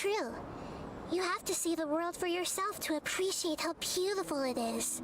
true. You have to see the world for yourself to appreciate how beautiful it is.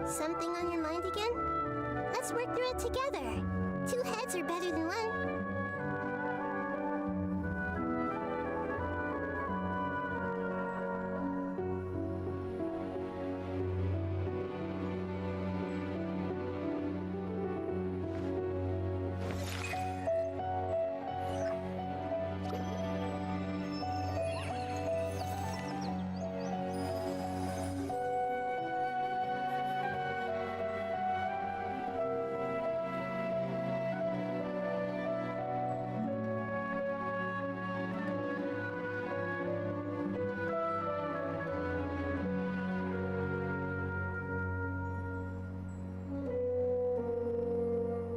Something on your mind again? Let's work through it together. 2 heads are better than 1.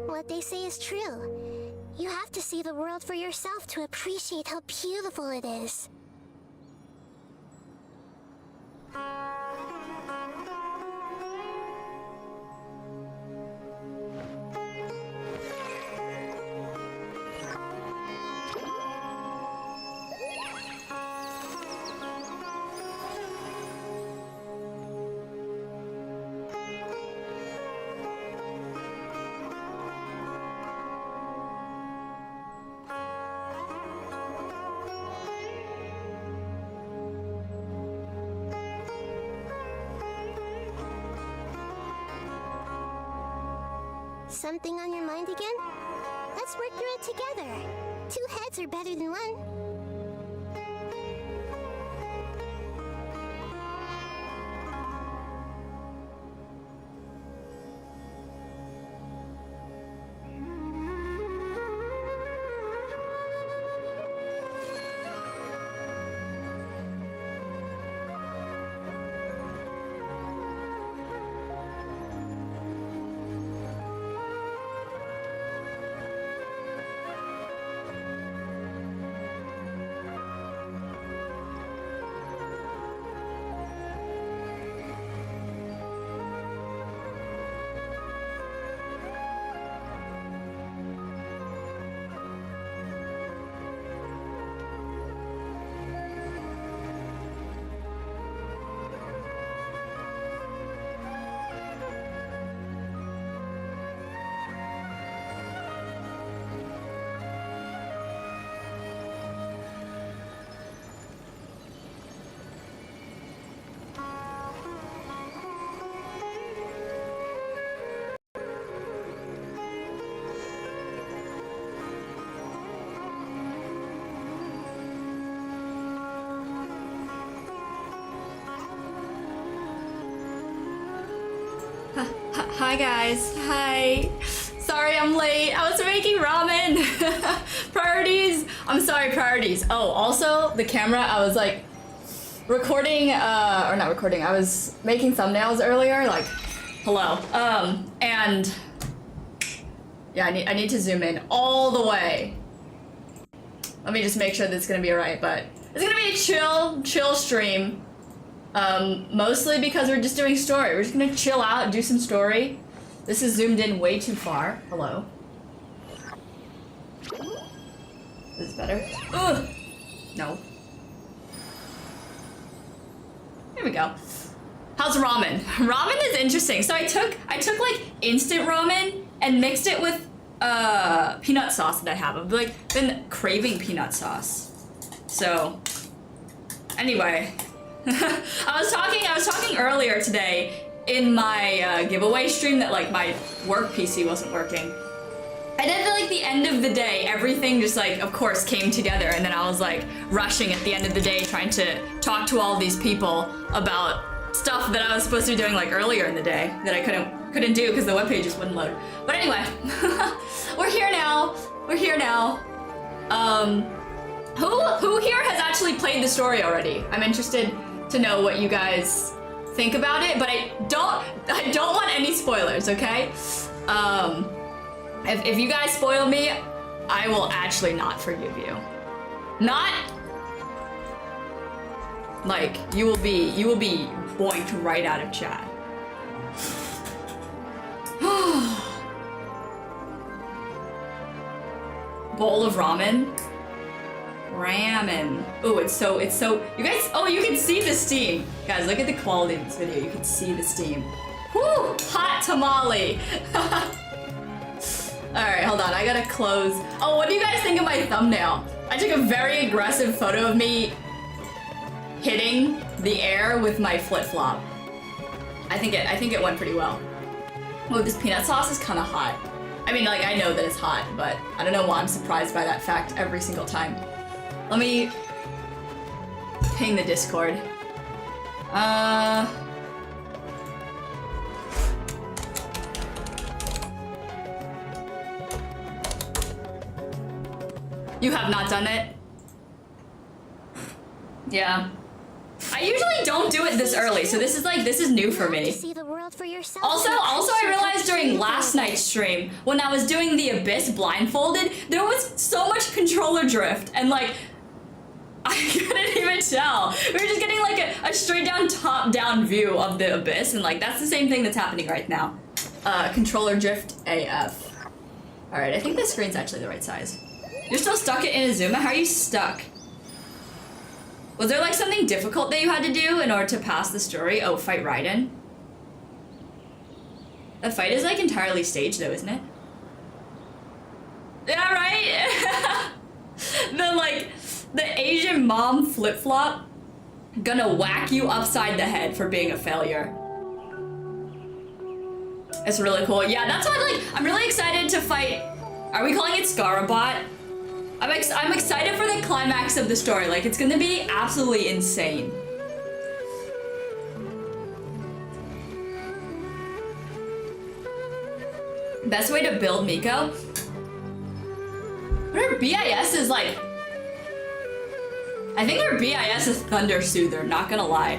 What they say is true. You have to see the world for yourself to appreciate how beautiful it is. Something on your mind again? Let's work through it together. 2 heads are better than 1. Hi guys, hi. Sorry I'm late, I was making ramen. Priorities, I'm sorry, priorities. Oh, also the camera, I was like recording, or not recording, I was making thumbnails earlier, like, hello. And yeah, I need to zoom in all the way. Let me just make sure that's gonna be alright, but it's gonna be a chill stream. Mostly because we're just doing story. We're just gonna chill out, do some story. This is zoomed in way too far. Hello. This is better. Ugh. No. Here we go. How's ramen? Ramen is interesting. So I took like instant ramen and mixed it with peanut sauce that I have. I've like been craving peanut sauce. So anyway. I was talking earlier today in my giveaway stream that like my work PC wasn't working. And then at like the end of the day, everything just like, of course, came together, and then I was like rushing at the end of the day trying to talk to all these people about stuff that I was supposed to be doing like earlier in the day that I couldn't do because the webpage just wouldn't load. But anyway, we're here now. We're here now. Who here has actually played the story already? I'm interested to know what you guys think about it, but I don't want any spoilers, okay? If you guys spoil me, I will actually not forgive you. Not like you will be boinked right out of chat. Bowl of ramen. Ramen. Oh, it's so, you guys, oh, you can see the steam. Guys, look at the quality of this video. You can see the steam. Whoo, hot tamale. All right, hold on, I gotta close. Oh, what do you guys think of my thumbnail? I took a very aggressive photo of me hitting the air with my flip-flop. I think it went pretty well. Oh, this peanut sauce is kind of hot. I mean, like, I know that it's hot, but I don't know why I'm surprised by that fact every single time. Let me ping the Discord. You have not done it? Yeah. I usually don't do it this early, so this is new for me. Also, I realized during last night's stream, when I was doing the Abyss blindfolded, there was so much controller drift, and like, I couldn't even tell. We were just getting like a straight down, top down view of the Abyss, and like, that's the same thing that's happening right now. Controller drift AF. Alright, I think the screen's actually the right size. You're still stuck in Inazuma? How are you stuck? Was there like something difficult that you had to do in order to pass the story? Oh, fight Raiden. The fight is like entirely staged though, isn't it? Yeah, right? The Asian mom flip-flop gonna whack you upside the head for being a failure. It's really cool. Yeah, that's why I'm really excited to fight. Are we calling it Scarabot? I'm excited for the climax of the story. Like, it's gonna be absolutely insane. Best way to build Miko? Her BIS is like... I think her BIS is Thunder Soother, not gonna lie.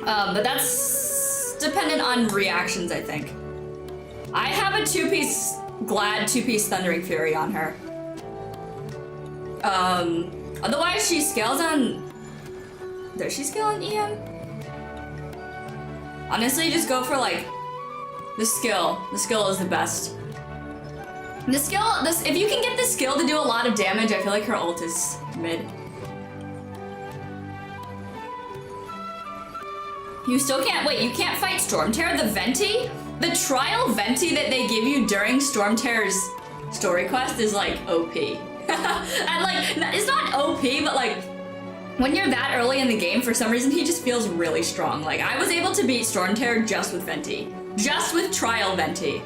But that's dependent on reactions, I think. I have a Glad two-piece Thundering Fury on her. Otherwise she scales on... Does she scale on EM? Honestly, just go for like the skill. The skill is the best. The skill, if you can get the skill to do a lot of damage, I feel like her ult is mid. You still can't, wait, you can't fight Stormterror, the Venti? The trial Venti that they give you during Stormterror's story quest is like OP. And like, it's not OP, but like, when you're that early in the game, for some reason, he just feels really strong. Like, I was able to beat Stormterror just with Venti. Just with trial Venti.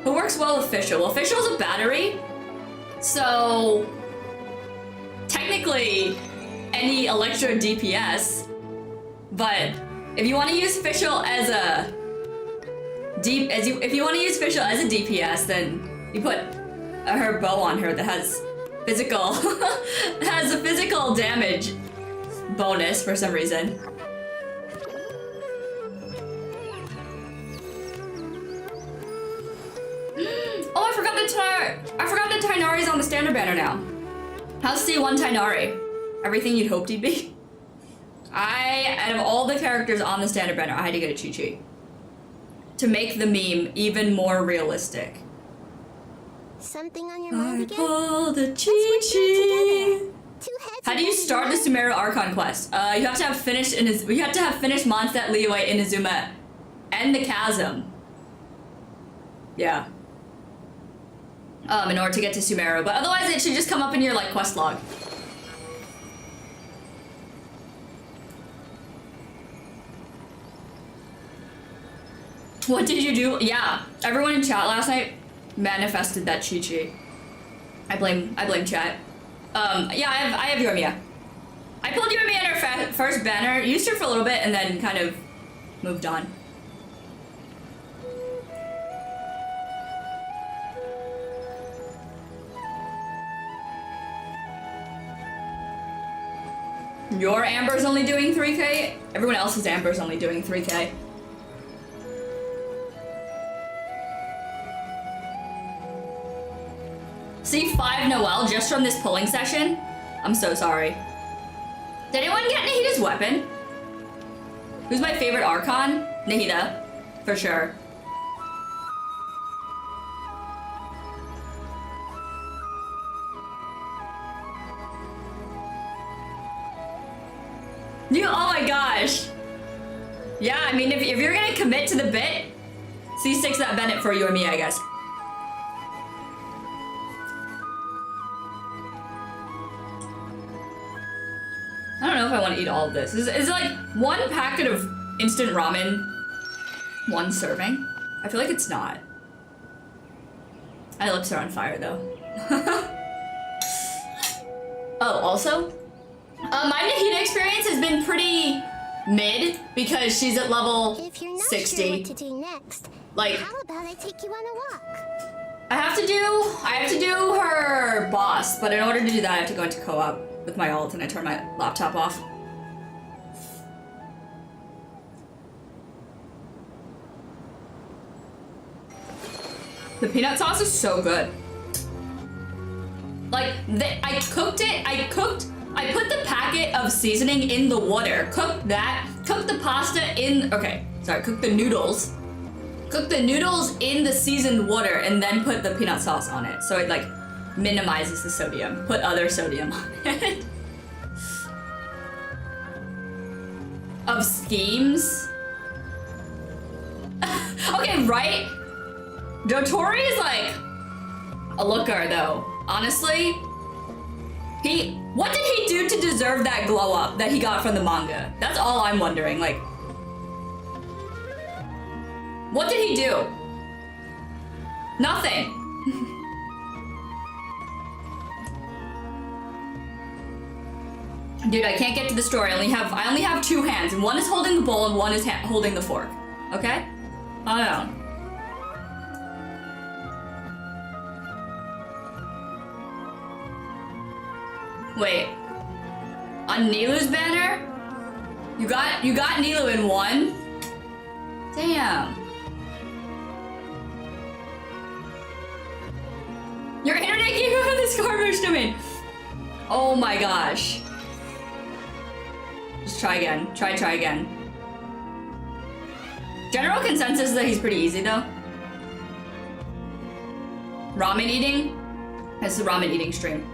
Who works well with Fischl? Well, Fischl's a battery, so technically any Electro DPS, but if you want to use Fischl as a if you want to use Fischl as a DPS, then you put her bow on her that has physical has a physical damage bonus for some reason. Oh, I forgot that Tighnari's on the standard banner now. How's C1 Tighnari? Everything you'd hoped he'd be? Out of all the characters on the standard banner, I had to get a Chi-Chi. To make the meme even more realistic. Something on your mind again? Pull the Let's work Chi-Chi. together. How do you start the Sumeru Archon quest? You have to have finished Mondstadt, Liyue, Inazuma, and the Chasm. Yeah. In order to get to Sumeru, but otherwise it should just come up in your like quest log. What did you do? Yeah, everyone in chat last night manifested that Chi-Chi. I blame chat. Yeah, I have Yoimiya. I pulled Yoimiya in her first banner, used her for a little bit, and then kind of moved on. Your Amber's only doing 3k? Everyone else's Amber's only doing 3k. C5 Noelle just from this pulling session? I'm so sorry. Did anyone get Nahida's weapon? Who's my favorite Archon? Nahida, for sure. Oh my gosh. Yeah, I mean, if you're gonna commit to the bit, C6 that Bennett for you or me, I guess. I don't know if I want to eat all of this. Is it like one packet of instant ramen, one serving? I feel like it's not. My lips are on fire though. Oh, also, my Nahida experience has been pretty mid because she's at level If you're not 60. sure what to do next, Like, how about I take you on a walk? I have to do her boss, but in order to do that, I have to go into co-op with my ult and I turn my laptop off. The peanut sauce is so good. Like, I cooked it, I put the packet of seasoning in the water, cooked the pasta in, cooked the noodles. Cook the noodles in the seasoned water and then put the peanut sauce on it. So it like minimizes the sodium. Put other sodium on it. Of schemes. Okay, right? Dotori is like a looker though. Honestly, what did he do to deserve that glow up that he got from the manga? That's all I'm wondering. Like, what did he do? Nothing. Dude, I can't get to the story. I only have two hands, and one is holding the bowl and one is holding the fork. Okay? Hold on. Wait. On Nilu's banner? You got Nilu in one? Damn. Your internet gave you this garbage to me. Oh my gosh. Just try again. Try again. General consensus is that he's pretty easy though. Ramen eating? It's the ramen eating stream.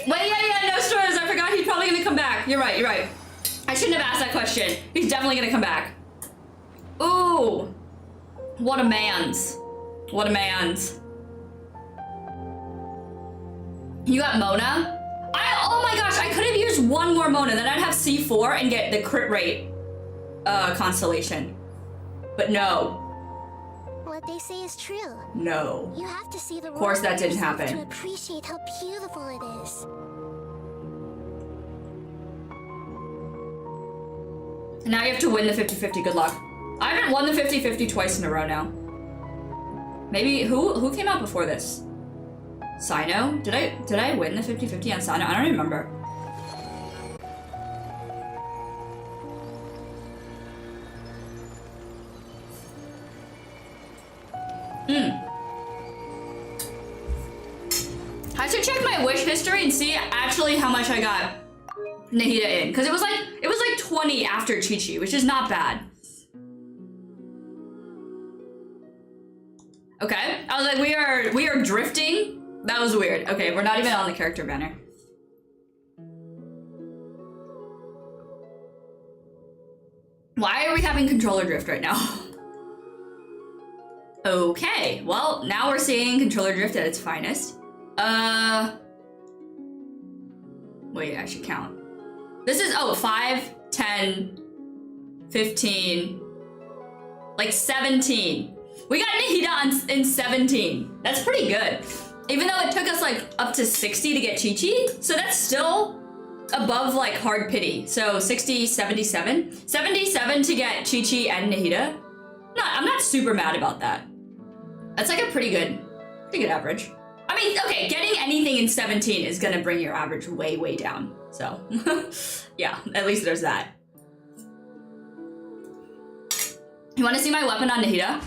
Wait, yeah, no stories. I forgot he's probably gonna come back. You're right. I shouldn't have asked that question. He's definitely gonna come back. Ooh. What a man's. What a man's. You got Mona? Oh my gosh, I could have used one more Mona, then I'd have C4 and get the crit rate constellation. But no. What they say is true. No. You have to see the world Of course that for didn't yourself happen. to appreciate how beautiful it is. And now you have to win the 50-50. Good luck. I haven't won the 50-50 twice in a row now. Maybe who came out before this? Sino? Did I win the 50-50 on Sino? I don't even remember. I should check my wish history and see actually how much I got Nahida in, because it was like 20 after Chi-Chi, which is not bad. Okay, I was like, we are drifting. That was weird. Okay, we're not even on the character banner. Why are we having controller drift right now? Okay, well, now we're seeing controller drift at its finest. Wait, I should count. This is, 5, 10, 15, like 17. We got Nahida in 17. That's pretty good. Even though it took us like up to 60 to get Chi-Chi, so that's still above like hard pity. So 60, 77. 77 to get Chi-Chi and Nahida. No, I'm not super mad about that. That's like a pretty good average. I mean, okay, getting anything in 17 is gonna bring your average way, way down. So, yeah, at least there's that. You wanna see my weapon on Nahida?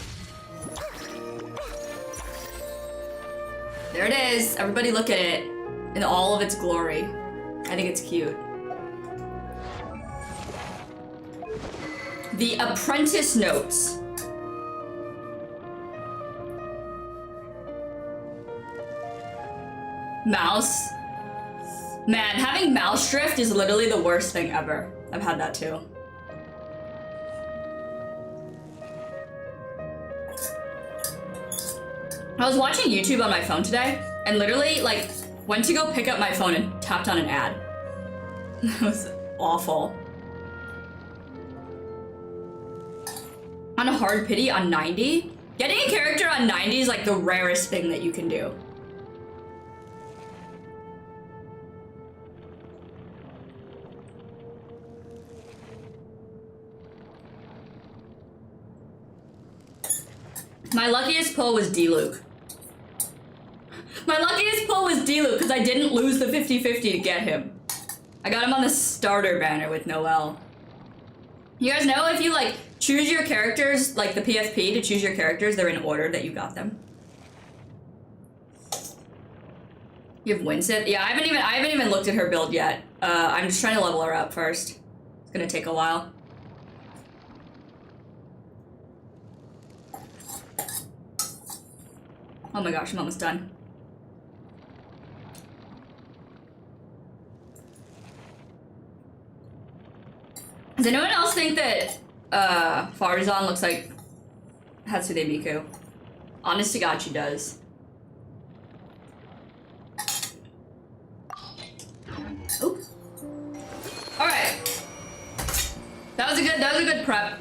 There it is. Everybody look at it in all of its glory. I think it's cute. The Apprentice Notes. Mouse. Man, having mouse drift is literally the worst thing ever. I've had that too. I was watching YouTube on my phone today and literally like went to go pick up my phone and tapped on an ad. That was awful. On a hard pity on 90? Getting a character on 90 is like the rarest thing that you can do. My luckiest pull was D-Luke. My luckiest pull was D-Luke because I didn't lose the 50-50 to get him. I got him on the starter banner with Noelle. You guys know if you like choose your characters, like the PFP to choose your characters, they're in order that you got them. You have Winsett? Yeah, I haven't even looked at her build yet. I'm just trying to level her up first. It's gonna take a while. Oh my gosh, I'm almost done. Does anyone else think that Farzan looks like Hatsude Miku? Honest to God, she does. Oop. All right. That was a good prep.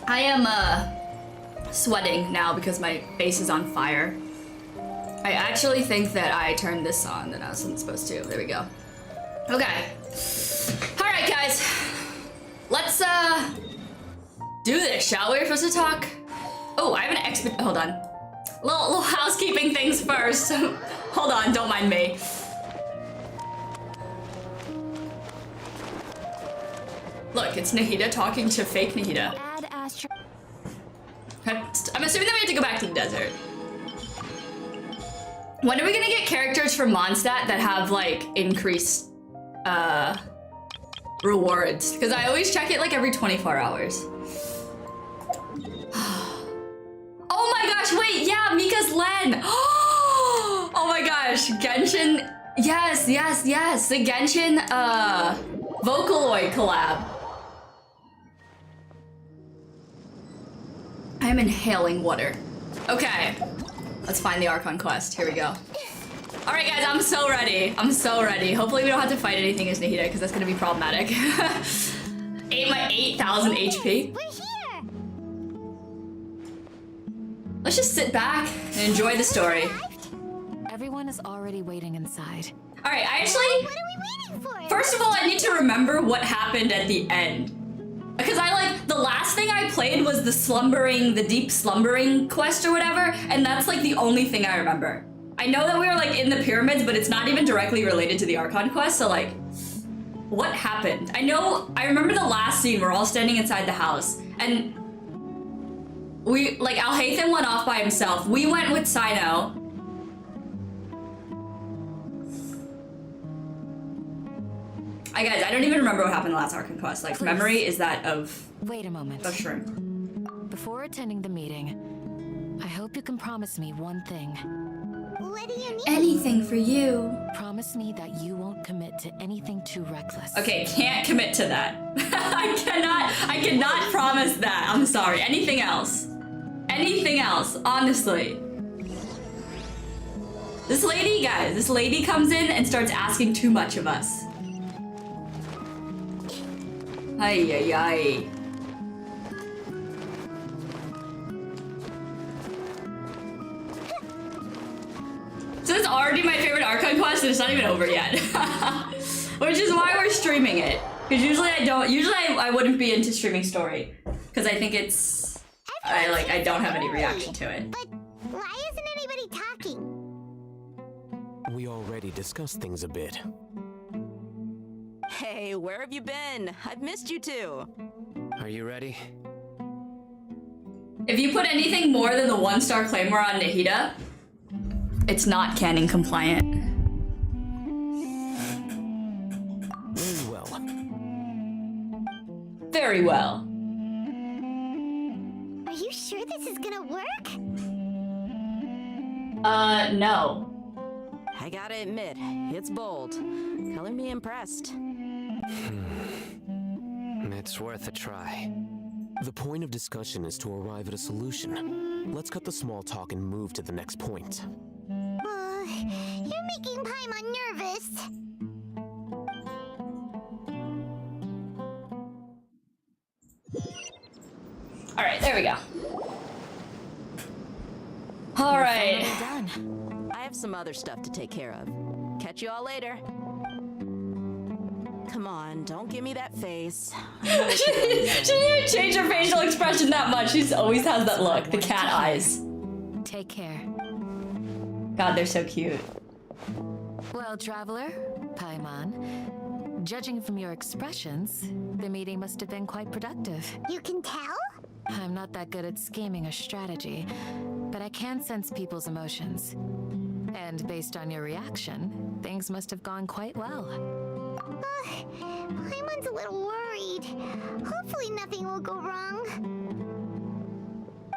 I am sweating now because my face is on fire. I actually think that I turned this on that I wasn't supposed to. There we go. Okay. All right, guys. Let's do this, shall we? We're supposed to talk. Oh, I have an expert. Hold on. Little housekeeping things first. Hold on, don't mind me. Look, it's Nahida talking to fake Nahida. I'm assuming that we have to go back to the desert. When are we gonna get characters from Mondstadt that have like increased rewards? Because I always check it like every 24 hours. Oh my gosh, wait, yeah, Mika's Len. Oh my gosh, Genshin. Yes, the Genshin Vocaloid collab. I am inhaling water. Okay, let's find the Archon quest. Here we go. All right, guys, I'm so ready. I'm so ready. Hopefully we don't have to fight anything as Nahida because that's gonna be problematic. My 8,000 HP. We're here. Let's just sit back and enjoy the story. Everyone is already waiting inside. All right, I actually. What are we waiting for? First of all, I need to remember what happened at the end. Because the last thing I played was the deep slumbering quest or whatever, and that's like the only thing I remember. I know that we were like in the pyramids, but it's not even directly related to the Archon quest, so like, what happened? I remember the last scene, we're all standing inside the house, and Al-Haytham went off by himself. We went with Sino. Guys, I don't even remember what happened in the last Archon quest. Like, Please. memory is that of Wait a moment. a shrimp. Before attending the meeting, I hope you can promise me one thing. What do you need? Anything for you. Promise me that you won't commit to anything too reckless. Okay, can't commit to that. I cannot promise that. I'm sorry. Anything else? Anything else, honestly. This lady comes in and starts asking too much of us. Ay, ay, ay. So it's already my favorite Archon quest and it's not even over yet. Which is why we're streaming it. Because usually I wouldn't be into streaming story. Because I think I don't have any reaction to it. But why isn't anybody talking? We already discussed things a bit. Hey, where have you been? I've missed you too. Are you ready? If you put anything more than the 1-star Claymore on Nahida, it's not canon compliant. Very well. Very well. Are you sure this is gonna work? No. I gotta admit, it's bold. Color me impressed. It's worth a try. The point of discussion is to arrive at a solution. Let's cut the small talk and move to the next point. You're making Paimon nervous. All right, there we go. All right. Finally done. I have some other stuff to take care of. Catch you all later. Come on, don't give me that face. I know what you're doing. She didn't even change her facial expression that much. She always has that look, the cat eyes. Take care. God, they're so cute. Well, traveler, Paimon, judging from your expressions, the meeting must have been quite productive. You can tell? I'm not that good at scheming or strategy, but I can sense people's emotions. And based on your reaction, things must have gone quite well. Paimon's a little worried. Hopefully nothing will go wrong.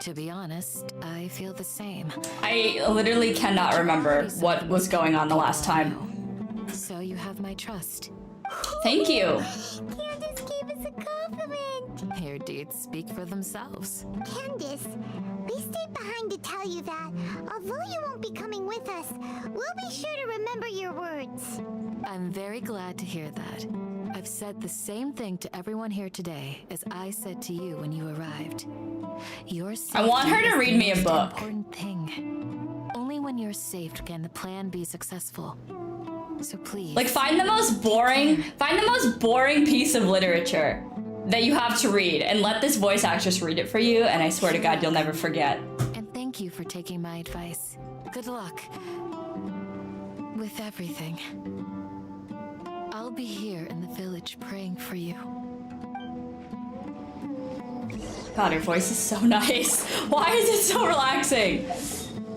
To be honest, I feel the same. I literally cannot remember what was going on the last time. So you have my trust. Thank you. Candace gave us a compliment. Your deeds speak for themselves. Candace, we stayed behind to tell you that, although you won't be coming with us, we'll be sure to remember your words. I'm very glad to hear that. I've said the same thing to everyone here today as I said to you when you arrived. Your I want her safety to is read the me a most book. Important thing. Only when you're safe can the plan be successful. So please. Like, find the most boring piece of literature that you have to read and let this voice actress read it for you, and I swear to God, you'll never forget. And thank you for taking my advice. Good luck with everything. I'll be here in the village praying for you. God, her voice is so nice. Why is it so relaxing?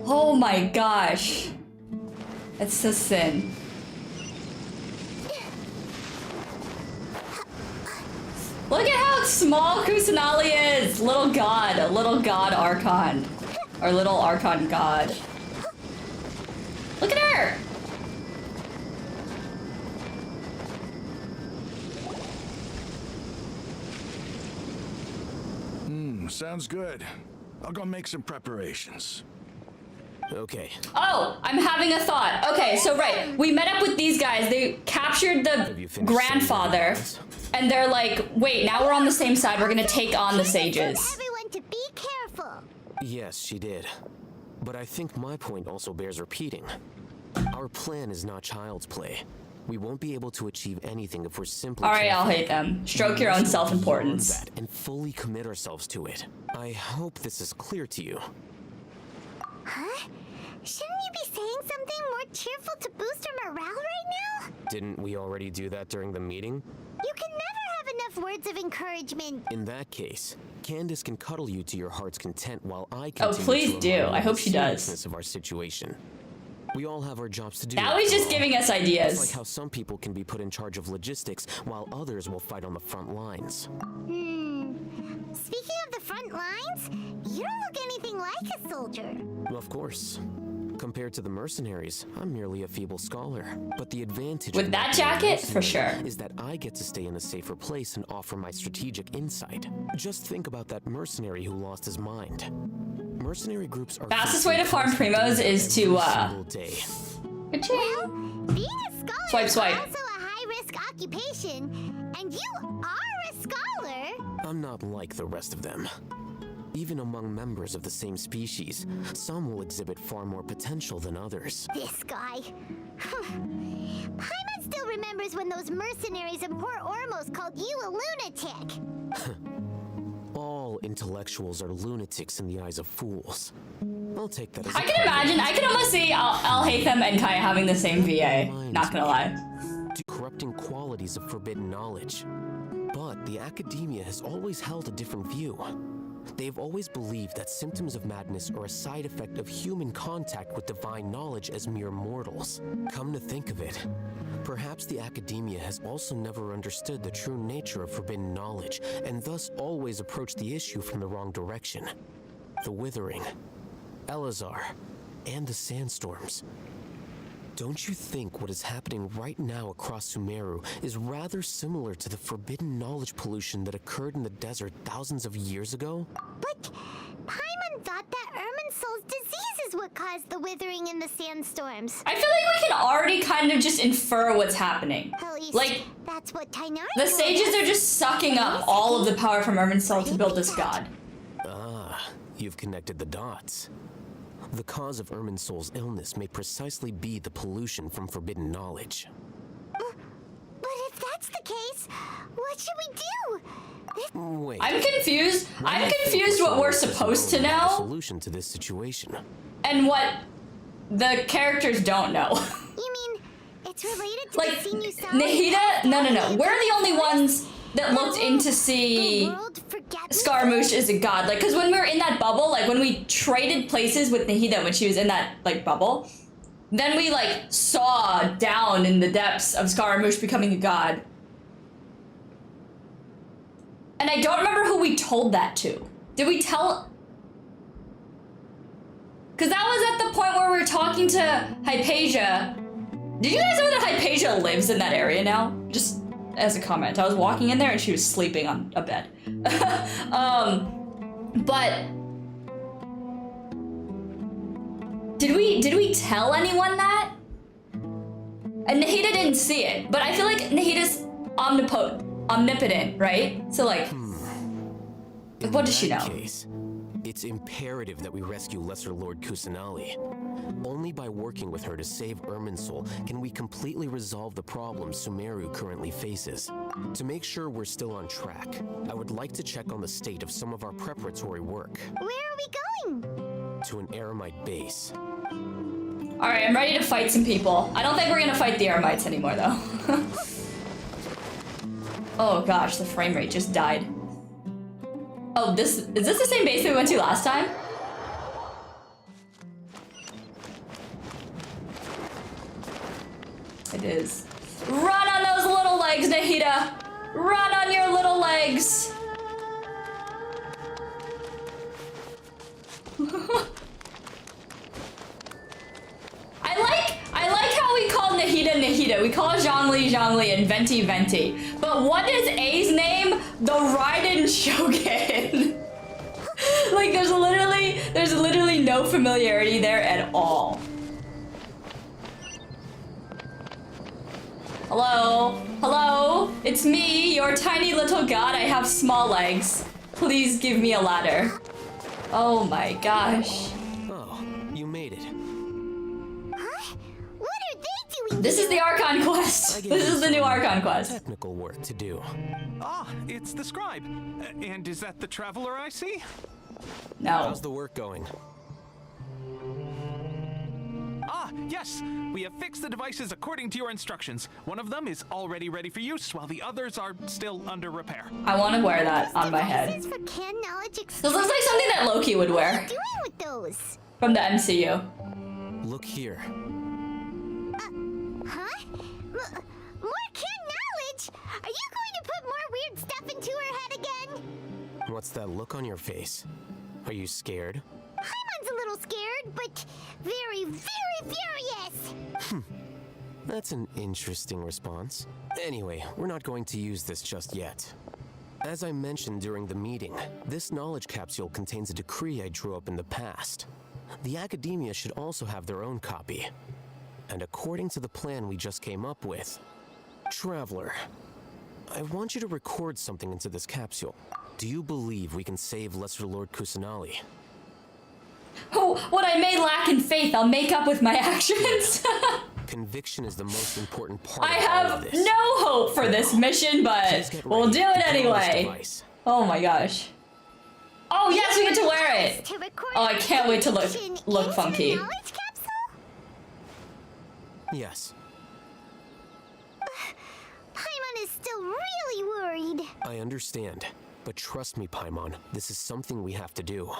Oh my gosh. It's so sin. Look at how small Kusanali is! Little god Archon. Or little Archon god. Look at her! Sounds good. I'll go make some preparations. Okay. Oh, I'm having a thought. Okay, so right, we met up with these guys. They captured the grandfather, and they're like, wait, now we're on the same side. We're gonna take on the sages. Everyone to be careful. Yes, she did. But I think my point also bears repeating. Our plan is not child's play. We won't be able to achieve anything if we're simply. All right, I'll careful. hate them. Stroke your own self-importance. Beyond that and fully commit ourselves to it. I hope this is clear to you. Huh? Shouldn't you be saying something more cheerful to boost our morale right now? Didn't we already do that during the meeting? You can never have enough words of encouragement. In that case, Candace can cuddle you to your heart's content while I Oh, continue please to do. remind you I of hope the she does. seriousness of our situation. We all have our jobs to do. Now he's after just all. giving us It's ideas. like how some people can be put in charge of logistics while others will fight on the front lines. Speaking of the front lines, you don't look anything like a soldier. Of course. Compared to the mercenaries, I'm merely a feeble scholar. But the advantage With of that not being a jacket, for mercenary sure. is that I get to stay in a safer place and offer my strategic insight. Just think about that mercenary who lost his mind. Mercenary groups are Fastest way to farm primos is to, every single day. Well, being a scholar Swipe, is swipe. also a high-risk occupation, and you are a scholar. I'm not like the rest of them. Even among members of the same species, some will exhibit far more potential than others. This guy. Paimon still remembers when those mercenaries in Port Ormos called you a lunatic. All intellectuals are lunatics in the eyes of fools. I'll take that as I a can imagine. I can almost see I'll hate them and Kaya having the same VA. Not gonna lie. to corrupting qualities of forbidden knowledge. But the academia has always held a different view. They've always believed that symptoms of madness are a side effect of human contact with divine knowledge as mere mortals. Come to think of it, perhaps the academia has also never understood the true nature of forbidden knowledge, and thus always approached the issue from the wrong direction. The Withering, Elazar, and the Sandstorms. Don't you think what is happening right now across Sumeru is rather similar to the forbidden knowledge pollution that occurred in the desert thousands of years ago? But Paimon thought that Irminsul's disease is what caused the withering and the sandstorms. I feel like we can already kind of just infer what's happening. At least, Like, that's what Tainari the told sages us. are just sucking up all of the power from Irminsul to build this god. Ah, you've connected the dots. The cause of Irminsul's illness may precisely be the pollution from forbidden knowledge. But if that's the case, what should we do? Wait. I'm confused. why do I'm you think confused the what we're Soul supposed to doesn't have a know solution to this situation. and what the characters don't know. You mean it's related to Like, the scene you saw? Nahida? No. We're the only ones that looked in to see The world forget me? Scaramouche is a god. Like, because when we were in that bubble, like, when we traded places with Nahida when she was in that, like, bubble, then we, like, saw down in the depths of Scaramouche becoming a god. And I don't remember who we told that to. Did we tell... Because that was at the point where we were talking to Hypatia. Did you guys know that Hypatia lives in that area now? Just as a comment. I was walking in there and she was sleeping on a bed. But... Did we tell anyone that? And Nahida didn't see it, but I feel like Nahida's omnipotent, right? So like, what does she know? In that case, it's imperative that we rescue Lesser Lord Kusanali. Only by working with her to save Irminsul can we completely resolve the problems Sumeru currently faces. To make sure we're still on track, I would like to check on the state of some of our preparatory work. Where are we going? To an Eremite base. Alright, I'm ready to fight some people. I don't think we're gonna fight the Eremites anymore though. Oh gosh, the frame rate just died. Oh, is this the same base we went to last time? It is. Run on those little legs, Nahida! Run on your little legs! I like how we call Nahida. We call Zhongli and Venti. But what is A's name? The Raiden Shogun. Like there's literally no familiarity there at all. Hello? It's me, your tiny little god. I have small legs. Please give me a ladder. Oh my gosh. Oh, you made it. Huh? What This is the Archon quest. This is the new Archon quest. Technical work to do. Ah, it's the scribe. And is that the traveler I see? No. How's the work going? Ah, yes. We have fixed the devices according to your instructions. One of them is already ready for use, while the others are still under repair. I want to wear that on my head. Devices for can knowledge This looks like something that Loki would wear What are you doing with those? from the MCU. Look here. Huh? More can knowledge? Are you going to put more weird stuff into her head again? What's that look on your face? Are you scared? Paimon's a little scared, but very, very furious. That's an interesting response. Anyway, we're not going to use this just yet. As I mentioned during the meeting, this knowledge capsule contains a decree I drew up in the past. The academia should also have their own copy. And according to the plan we just came up with, Traveler, I want you to record something into this capsule. Do you believe we can save Lesser Lord Kusanali? Oh, what I may lack in faith, I'll make up with my actions. Conviction is the most important part I of all of have this. no hope for this mission, Please but get we'll ready do to it put on this anyway. device. Oh my gosh. Oh yes, we get to wear it. To record Oh, I can't wait to look information into the funky. knowledge capsule? Yes, Paimon is still really worried. I understand. But trust me, Paimon, this is something we have to do.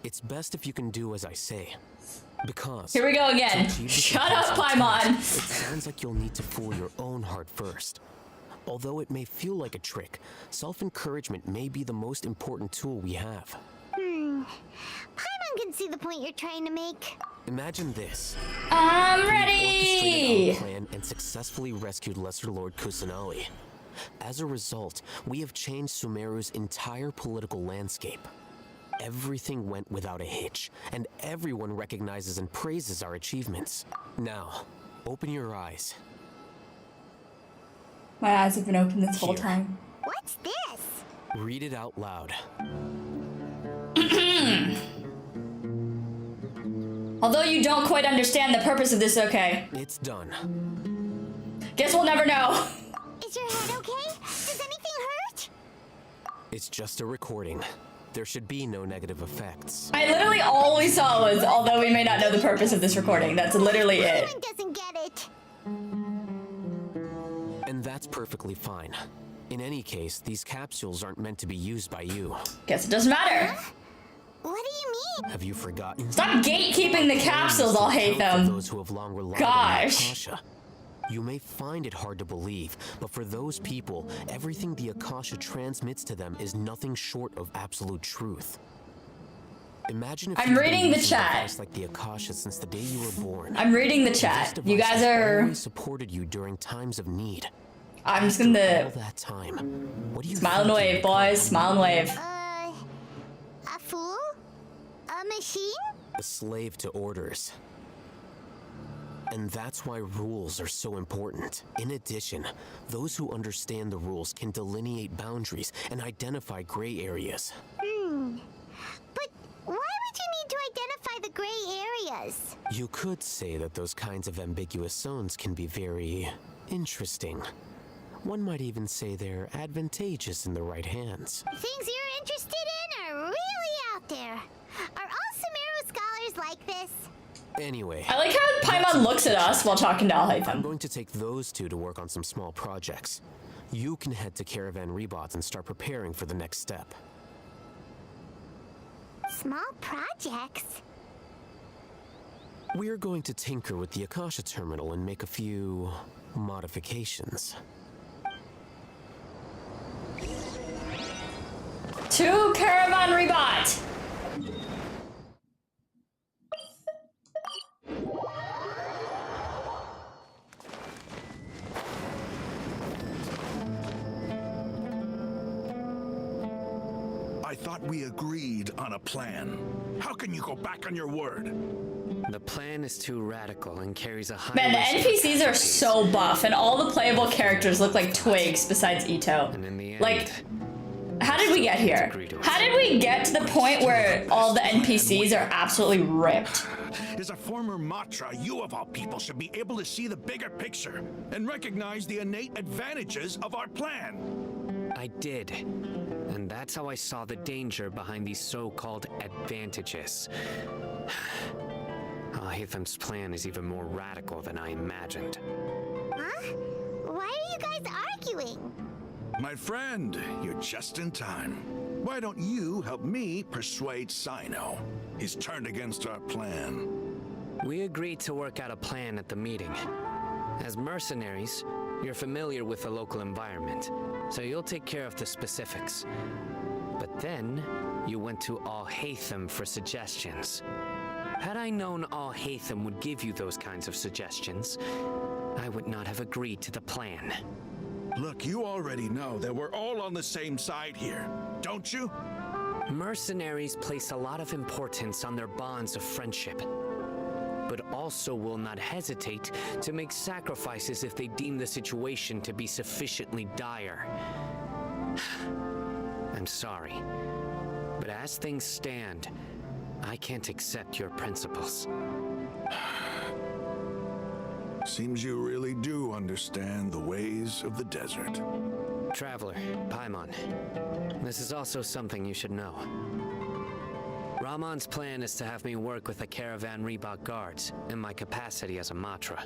It's best if you can do as I say. Because... Here we go to again. achieve this Shut up, impossible task, Paimon. It sounds like you'll need to fool your own heart first. Although it may feel like a trick, self-encouragement may be the most important tool we have. Paimon can see the point you're trying to make. Imagine this. I'm We ready. orchestrated our plan and successfully rescued Lesser Lord Kusanali. As a result, we have changed Sumeru's entire political landscape. Everything went without a hitch, and everyone recognizes and praises our achievements. Now, open your eyes. My eyes have been open this whole Here. time. What's this? Read it out loud. Although you don't quite understand the purpose of this, okay. It's done. Guess we'll never know. Is your head okay? Does anything hurt? It's just a recording. There should be no negative effects. I literally all we saw was, although we may not know the purpose of this recording, that's literally it. Paimon doesn't get it. And that's perfectly fine. In any case, these capsules aren't meant to be used by you. Guess it doesn't matter. What do you mean? Have you forgotten? Stop gatekeeping the capsules, I'll hate For them. those who have long relied Gosh. on the Akasha. You may find it hard to believe, but for those people, everything the Akasha transmits to them is nothing short of absolute truth. Imagine if I'm you've been reading the using a chat. device like the Akasha since the day you were born. I'm reading the This chat. device You guys has are... always supported you during times of need. I'm just After gonna... all that time, what do you Smile and think wave, you've boys. Smile and wave. A fool? A machine? a slave to orders. And that's why rules are so important. In addition, those who understand the rules can delineate boundaries and identify gray areas. But why would you need to identify the gray areas? You could say that those kinds of ambiguous zones can be very interesting. One might even say they're advantageous in the right hands. Things you're interested in are really out there. Are all Sumeru scholars like this? Anyway, I like how Paimon looks at us while talking to Al I'm Haytham. going to take those two to work on some small projects. You can head to Caravan Rebots and start preparing for the next step. Small projects? We're going to tinker with the Akasha terminal and make a few modifications. To Caravan Rebot! I thought we agreed on a plan. How can you go back on your word? The plan is too radical and carries a high Man, the risk of NPCs are casualties. so buff, and all the playable characters look like twigs besides Ito. And in the end, Like, how did we get here? How did we get to the point where all the NPCs are absolutely ripped? as a former Matra, you of all people should be able to see the bigger picture and recognize the innate advantages of our plan. I did. And that's how I saw the danger behind these so-called advantages. Hatham's plan is even more radical than I imagined. Huh? Why are you guys arguing? My friend, you're just in time. Why don't you help me persuade Sino? He's turned against our plan. We agreed to work out a plan at the meeting. As mercenaries, you're familiar with the local environment, so you'll take care of the specifics. But then, you went to Hatham for suggestions. Had I known Hatham would give you those kinds of suggestions, I would not have agreed to the plan. Look, you already know that we're all on the same side here, don't you? Mercenaries place a lot of importance on their bonds of friendship, but also will not hesitate to make sacrifices if they deem the situation to be sufficiently dire. I'm sorry, but as things stand, I can't accept your principles. Seems you really do understand the ways of the desert. Traveler, Paimon, this is also something you should know. Rahman's plan is to have me work with the Caravan Reebok guards in my capacity as a Matra.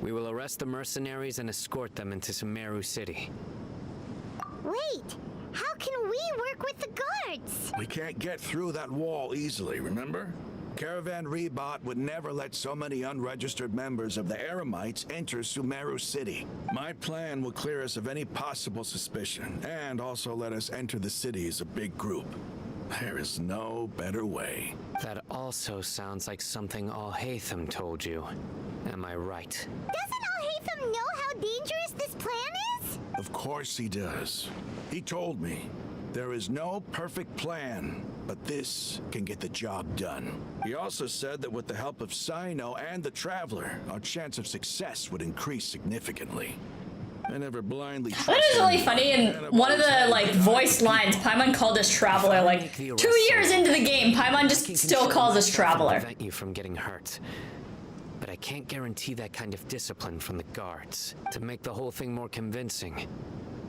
We will arrest the mercenaries and escort them into Sumeru City. Wait, how can we work with the guards? We can't get through that wall easily, remember? Caravan Rebot would never let so many unregistered members of the Eremites enter Sumeru City. My plan will clear us of any possible suspicion, and also let us enter the city as a big group. There is no better way. That also sounds like something Hatham told you. Am I right? Doesn't Al-Haytham know how dangerous this plan is? Of course he does. He told me. There is no perfect plan, but this can get the job done. He also said that with the help of Sino and the Traveler, our chance of success would increase significantly. I never blindly trust That is really anyone, funny. and In I've one of always the had like good voiced eyes. lines, Paimon called us Traveler. Like 2 years into the game, Paimon just still calls us Traveler. Prevent you from getting hurt. But I can't guarantee that kind of discipline from the guards. To make the whole thing more convincing,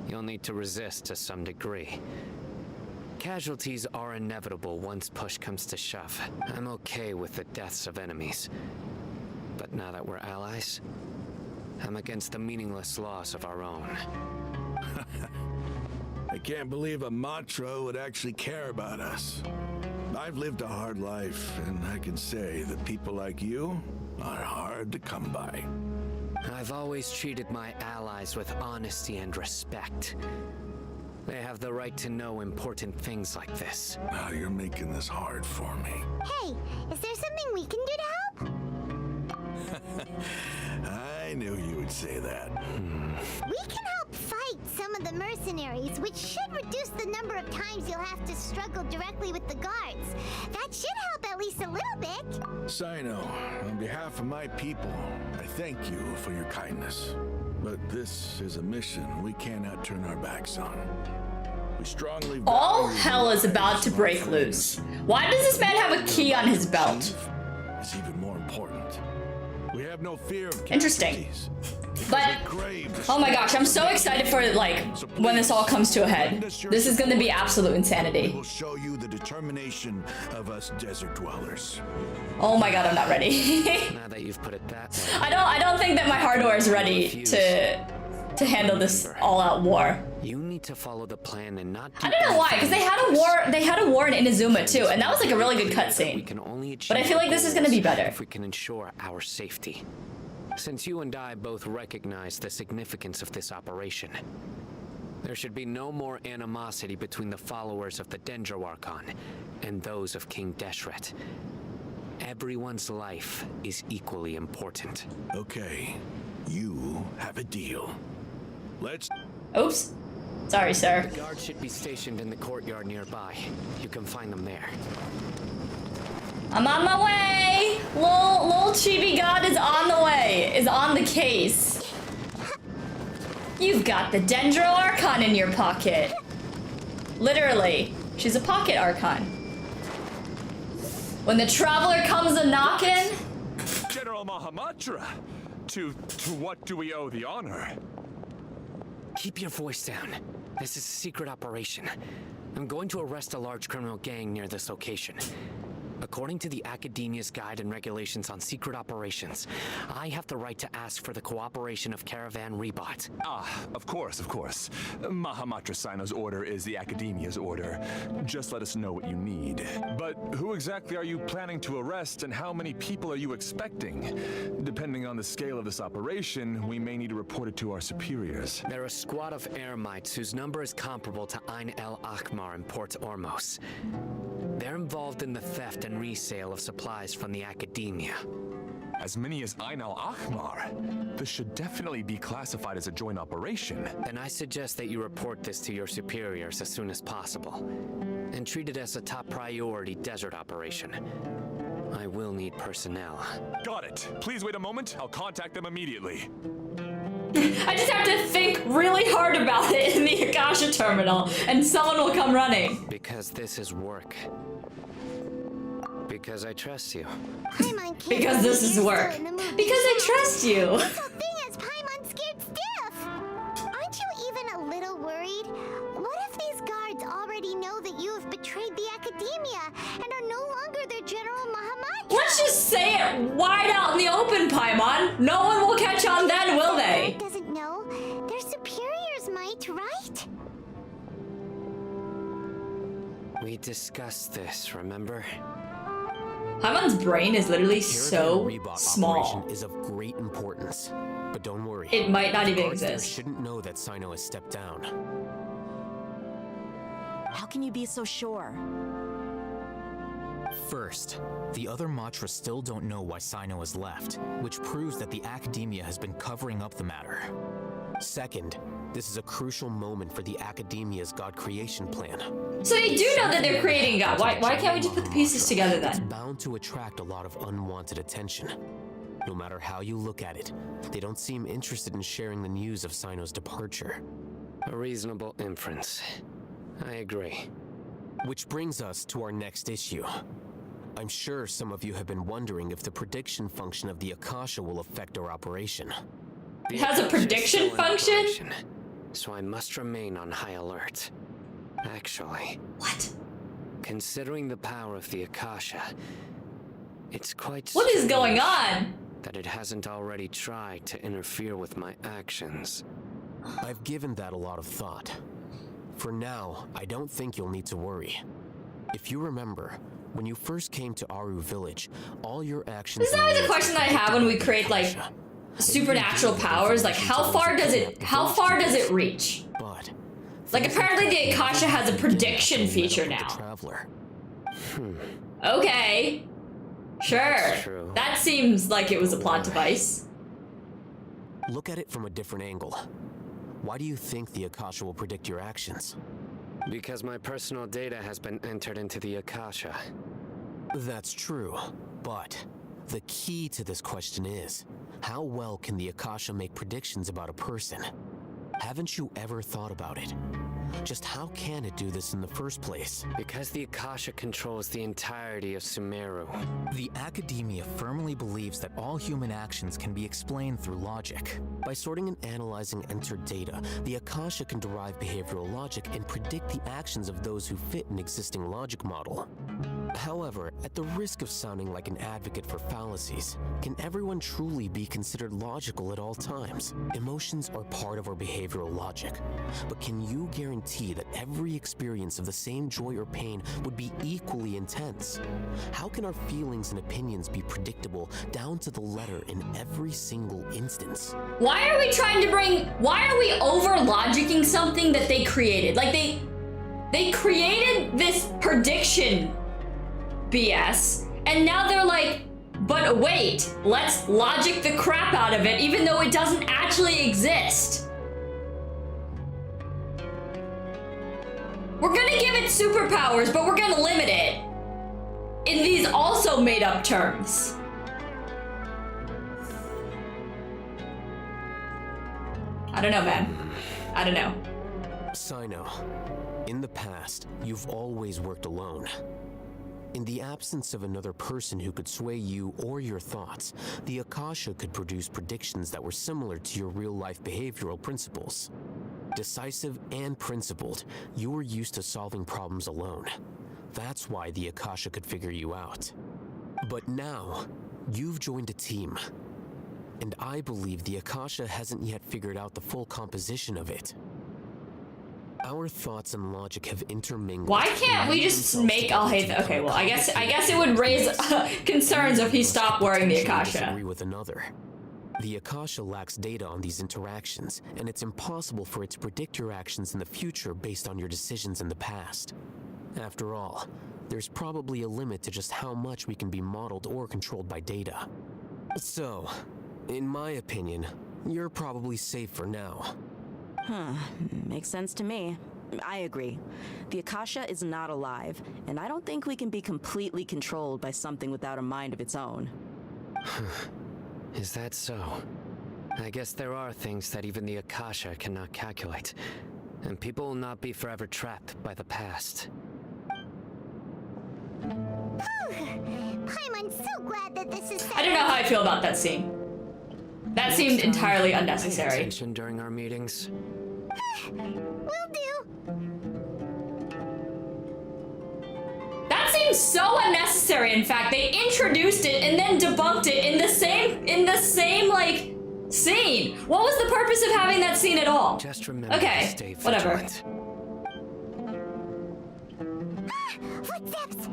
you'll need to resist to some degree. Casualties are inevitable once push comes to shove. I'm okay with the deaths of enemies. But now that we're allies, I'm against the meaningless loss of our own. I can't believe a Matra would actually care about us. I've lived a hard life, and I can say that people like you are hard to come by. I've always treated my allies with honesty and respect. They have the right to know important things like this. Now you're making this hard for me. Hey, is there something we can do to help? I knew you would say that. We can help fight some of the mercenaries, which should reduce the number of times you'll have to struggle directly with the guards. That should help at least a little bit. Sino, on behalf of my people, I thank you for your kindness. But this is a mission we cannot turn our backs on. We strongly All value hell the is about lives to of our break friends. loose. Why does this man have a key on his belt? Is even more important. We have no fear of Interesting. casualties, because But we crave the oh my gosh, I'm so excited for like when this all comes to a head. This is gonna be absolute We insanity. will show you the determination of us desert dwellers. Oh my god, I'm not ready. Now that you've put it that way, I don't think that my hardware is ready to handle this all-out war. you need to follow the plan and not. I don't know why, because they had a war in Inazuma too, and that was like a really good We cutscene. can only achieve But I feel like this is gonna be goals better. if we can ensure our safety. Since you and I both recognize the significance of this operation, there should be no more animosity between the followers of the Dendro Archon and those of King Deshret. Everyone's life is equally important. Okay, you have a deal. Let's Oops. Sorry, sir. Guards should be stationed in the courtyard nearby. You can find them there. I'm on my way! Lil Chibi God is on the way, is on the case. You've got the Dendro Archon in your pocket. Literally, she's a pocket Archon. When the traveler comes a knockin'. General Mahamatra, to what do we owe the honor? Keep your voice down. This is a secret operation. I'm going to arrest a large criminal gang near this location. According to the Academia's Guide and Regulations on Secret Operations, I have the right to ask for the cooperation of Caravan Rebot. Ah, of course, of course. Mahamatra Sino's order is the Academia's order. Just let us know what you need. But who exactly are you planning to arrest, and how many people are you expecting? Depending on the scale of this operation, we may need to report it to our superiors. They're a squad of Eremites whose number is comparable to Ain el Akhmar in Port Ormos. They're involved in the theft and resale of supplies from the Academia. As many as Ain al Akhmar? This should definitely be classified as a joint operation. Then I suggest that you report this to your superiors as soon as possible, and treat it as a top priority desert operation. I will need personnel. Got it. Please wait a moment. I'll contact them immediately. I just have to think really hard about it in the Akasha terminal, and someone will come running. Because this is work. Because I trust you. Paimon can't Because this is believe you're work. still in the movie Because I chat. trust you. This whole thing has Paimon scared stiff. Aren't you even a little worried? What if these guards already know that you have betrayed the Academia and are no longer their General Mahamatra? Let's just say it wide out in the open, Paimon. No one will catch on then, will they? Doesn't know. Their superiors might, right? We discussed this, remember? Paimon's brain is literally Caravan so Rebot small. operation is of great importance. But don't worry. It might not even Guards there exist. shouldn't know that Sino has stepped down. How can you be so sure? First, the other Matra still don't know why Sino has left, which proves that the Academia has been covering up the matter. Second, this is a crucial moment for the Academia's God creation plan. So they do know that they're creating God. Why can't we just put the pieces together It's then? bound to attract a lot of unwanted attention. No matter how you look at it, they don't seem interested in sharing the news of Sino's departure. A reasonable inference. I agree. Which brings us to our next issue. I'm sure some of you have been wondering if the prediction function of the Akasha will affect our operation. It has a prediction function? So I must remain on high alert. Actually, What? considering the power of the Akasha, it's quite What is going strange on? that it hasn't already tried to interfere with my actions. I've given that a lot of thought. For now, I don't think you'll need to worry. If you remember, when you first came to Aru Village, all your actions... This is always a question that I have when we create like supernatural powers. Like how far does it reach? But Like apparently the Akasha has a prediction feature now. Traveler. Okay. Sure. That's true. That seems like it was a plot device. Look at it from a different angle. Why do you think the Akasha will predict your actions? Because my personal data has been entered into the Akasha. That's true, but the key to this question is, how well can the Akasha make predictions about a person? Haven't you ever thought about it? Just how can it do this in the first place? Because the Akasha controls the entirety of Sumeru. The Academia firmly believes that all human actions can be explained through logic. By sorting and analyzing entered data, the Akasha can derive behavioral logic and predict the actions of those who fit an existing logic model. However, at the risk of sounding like an advocate for fallacies, can everyone truly be considered logical at all times? Emotions are part of our behavioral logic, but can you guarantee that every experience of the same joy or pain would be equally intense? How can our feelings and opinions be predictable down to the letter in every single instance? Why are we over-logicking something that they created? Like they created this prediction BS, and now they're like, but wait, let's logic the crap out of it even though it doesn't actually exist. We're gonna give it superpowers, but we're gonna limit it in these also made up terms. I don't know, man. I don't know. Sino, in the past, you've always worked alone. In the absence of another person who could sway you or your thoughts, the Akasha could produce predictions that were similar to your real-life behavioral principles. Decisive and principled, you were used to solving problems alone. That's why the Akasha could figure you out. But now, you've joined a team. And I believe the Akasha hasn't yet figured out the full composition of it. Our thoughts and logic have intermingled. Why can't we just make Alhaith? Okay, well, I guess it would raise concerns if he stopped wearing the Akasha. Disagree with another. The Akasha lacks data on these interactions, and it's impossible for it to predict your actions in the future based on your decisions in the past. After all, there's probably a limit to just how much we can be modeled or controlled by data. So, in my opinion, you're probably safe for now. Makes sense to me. I agree. The Akasha is not alive, and I don't think we can be completely controlled by something without a mind of its own. Is that so? I guess there are things that even the Akasha cannot calculate, and people will not be forever trapped by the past. Paimon's so glad that this is. I don't know how I feel about that scene. That seemed entirely Pay unnecessary. attention during our meetings. Will do. That seems so unnecessary. In fact, they introduced it and then debunked it in the same like scene. What was the purpose of having that scene at all? Just remember Okay, to stay whatever. vigilant. Footsteps.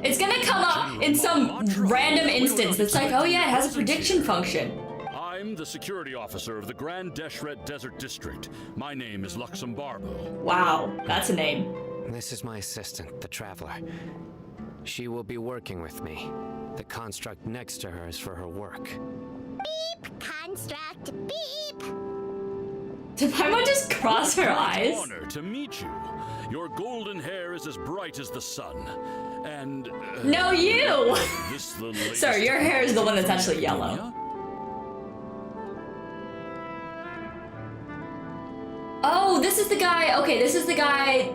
It's gonna come up in some random instance that's like, oh yeah, it has a prediction function. I'm the security officer of the Grand Deshret Desert District. My name is Luxembarbo. Wow, that's a name. This is my assistant, the Traveler. She will be working with me. The construct next to her is for her work. Beep. Construct. Beep. Did Paimon just cross her eyes? Honor to meet you. Your golden hair is as bright as the sun. And No, you! this the latest Sir, your hair is the one that's actually yellow. Oh, this is the guy. Okay, this is the guy.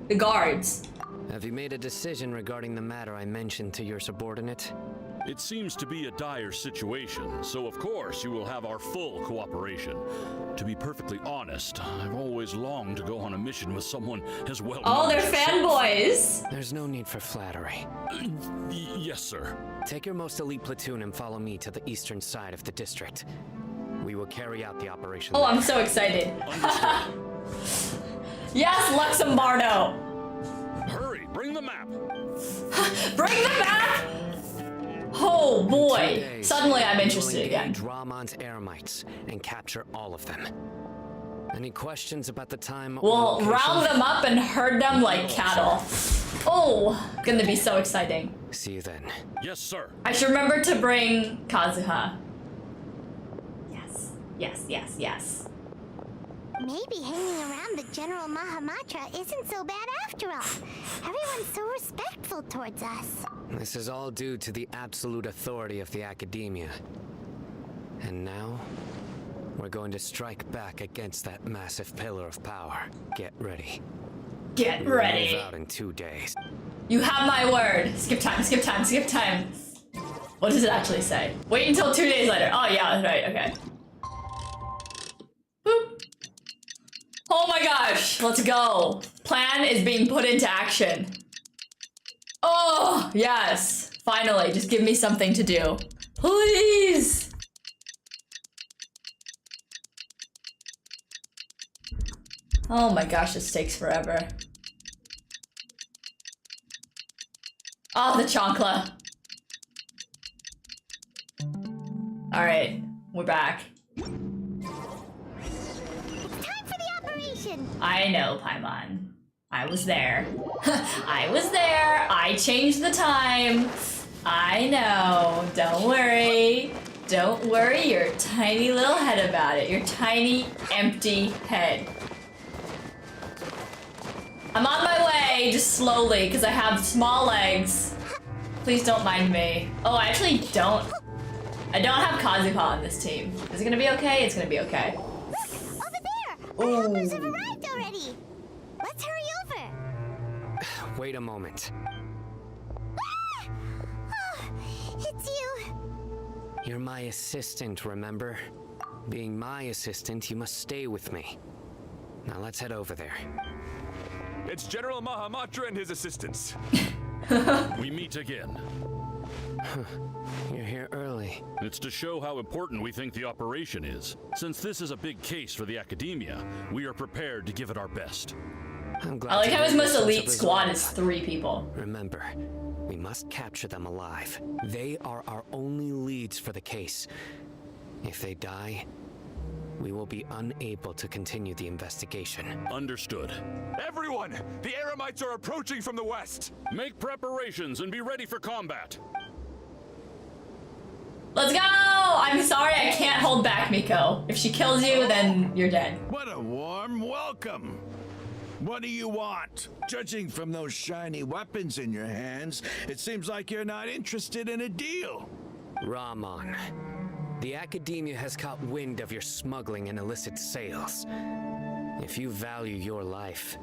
The guards. Have you made a decision regarding the matter I mentioned to your subordinate? It seems to be a dire situation, so of course you will have our full cooperation. To be perfectly honest, I've always longed to go on a mission with someone as well. Oh, they're fanboys. There's no need for flattery. Yes, sir. Take your most elite platoon and follow me to the eastern side of the district. We will carry out the operation. Oh, I'm so excited. Yes, Luxembardo. Hurry, bring the map. Bring the map. Oh boy. Days, Suddenly I'm we will interested again. engage Ramon's Eremites and capture all of them. Any questions about the time? or We'll location? round them up and herd them like cattle. Oh, gonna be so exciting. See you then. Yes, sir. I should remember to bring Kazuha. Yes. Maybe hanging around the General Mahamatra isn't so bad after all. Everyone's so respectful towards us. This is all due to the absolute authority of the Academia. And now, we're going to strike back against that massive pillar of power. Get ready. Get We will ready. move out in 2 days. You have my word. Skip time. What does it actually say? Wait until 2 days later. Oh yeah, that's right, okay. Boop. Oh my gosh, let's go. Plan is being put into action. Oh, yes. Finally, just give me something to do. Please. Oh my gosh, this takes forever. Oh, the chancla. Alright, we're back. I know, Paimon. I was there. I was there. I changed the time. I know. Don't worry. Don't worry your tiny little head about it. Your tiny, empty head. I'm on my way, just slowly, because I have small legs. Please don't mind me. Oh, I actually don't. I don't have Kazuha on this team. Is it gonna be okay? It's gonna be okay. Over there! Our helpers have arrived already! Let's hurry over! Wait a moment. It's you. You're my assistant, remember? Being my assistant, you must stay with me. Now let's head over there. It's General Mahamatra and his assistants. We meet again. You're here early. It's to show how important we think the operation is. Since this is a big case for the Academia, we are prepared to give it our best. I'm glad I like to how his hear most your sense elite of squad resolve. is 3 people. Remember, we must capture them alive. They are our only leads for the case. If they die, we will be unable to continue the investigation. Understood. Everyone! The Eremites are approaching from the west! Make preparations and be ready for combat. Let's go! I'm sorry, I can't hold back, Miko. If she kills you, then you're dead. What a warm welcome. What do you want? Judging from those shiny weapons in your hands, it seems like you're not interested in a deal. Rahman, the Academia has caught wind of your smuggling and illicit sales. If you value your life,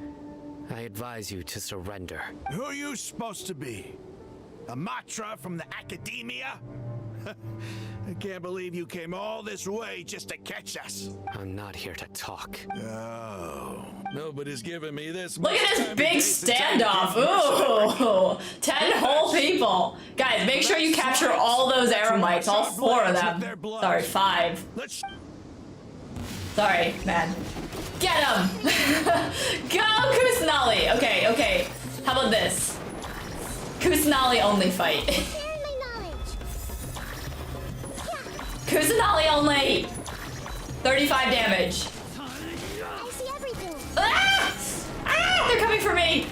I advise you to surrender. Who are you supposed to be? A Matra from the Academia? I can't believe you came all this way just to catch us. I'm not here to talk. Oh, nobody's giving me this. Look at this big standoff. Ooh, 10 whole people. Guys, make sure you capture all those Eremites, all 4 of them. Sorry, 5. Sorry, man. Get him! Go, Kusanali! Okay, okay. How about this? Kusanali only fight. Sharing my knowledge. Kusanali only! 35 damage. I see everything. Ah! Ah! They're coming for me!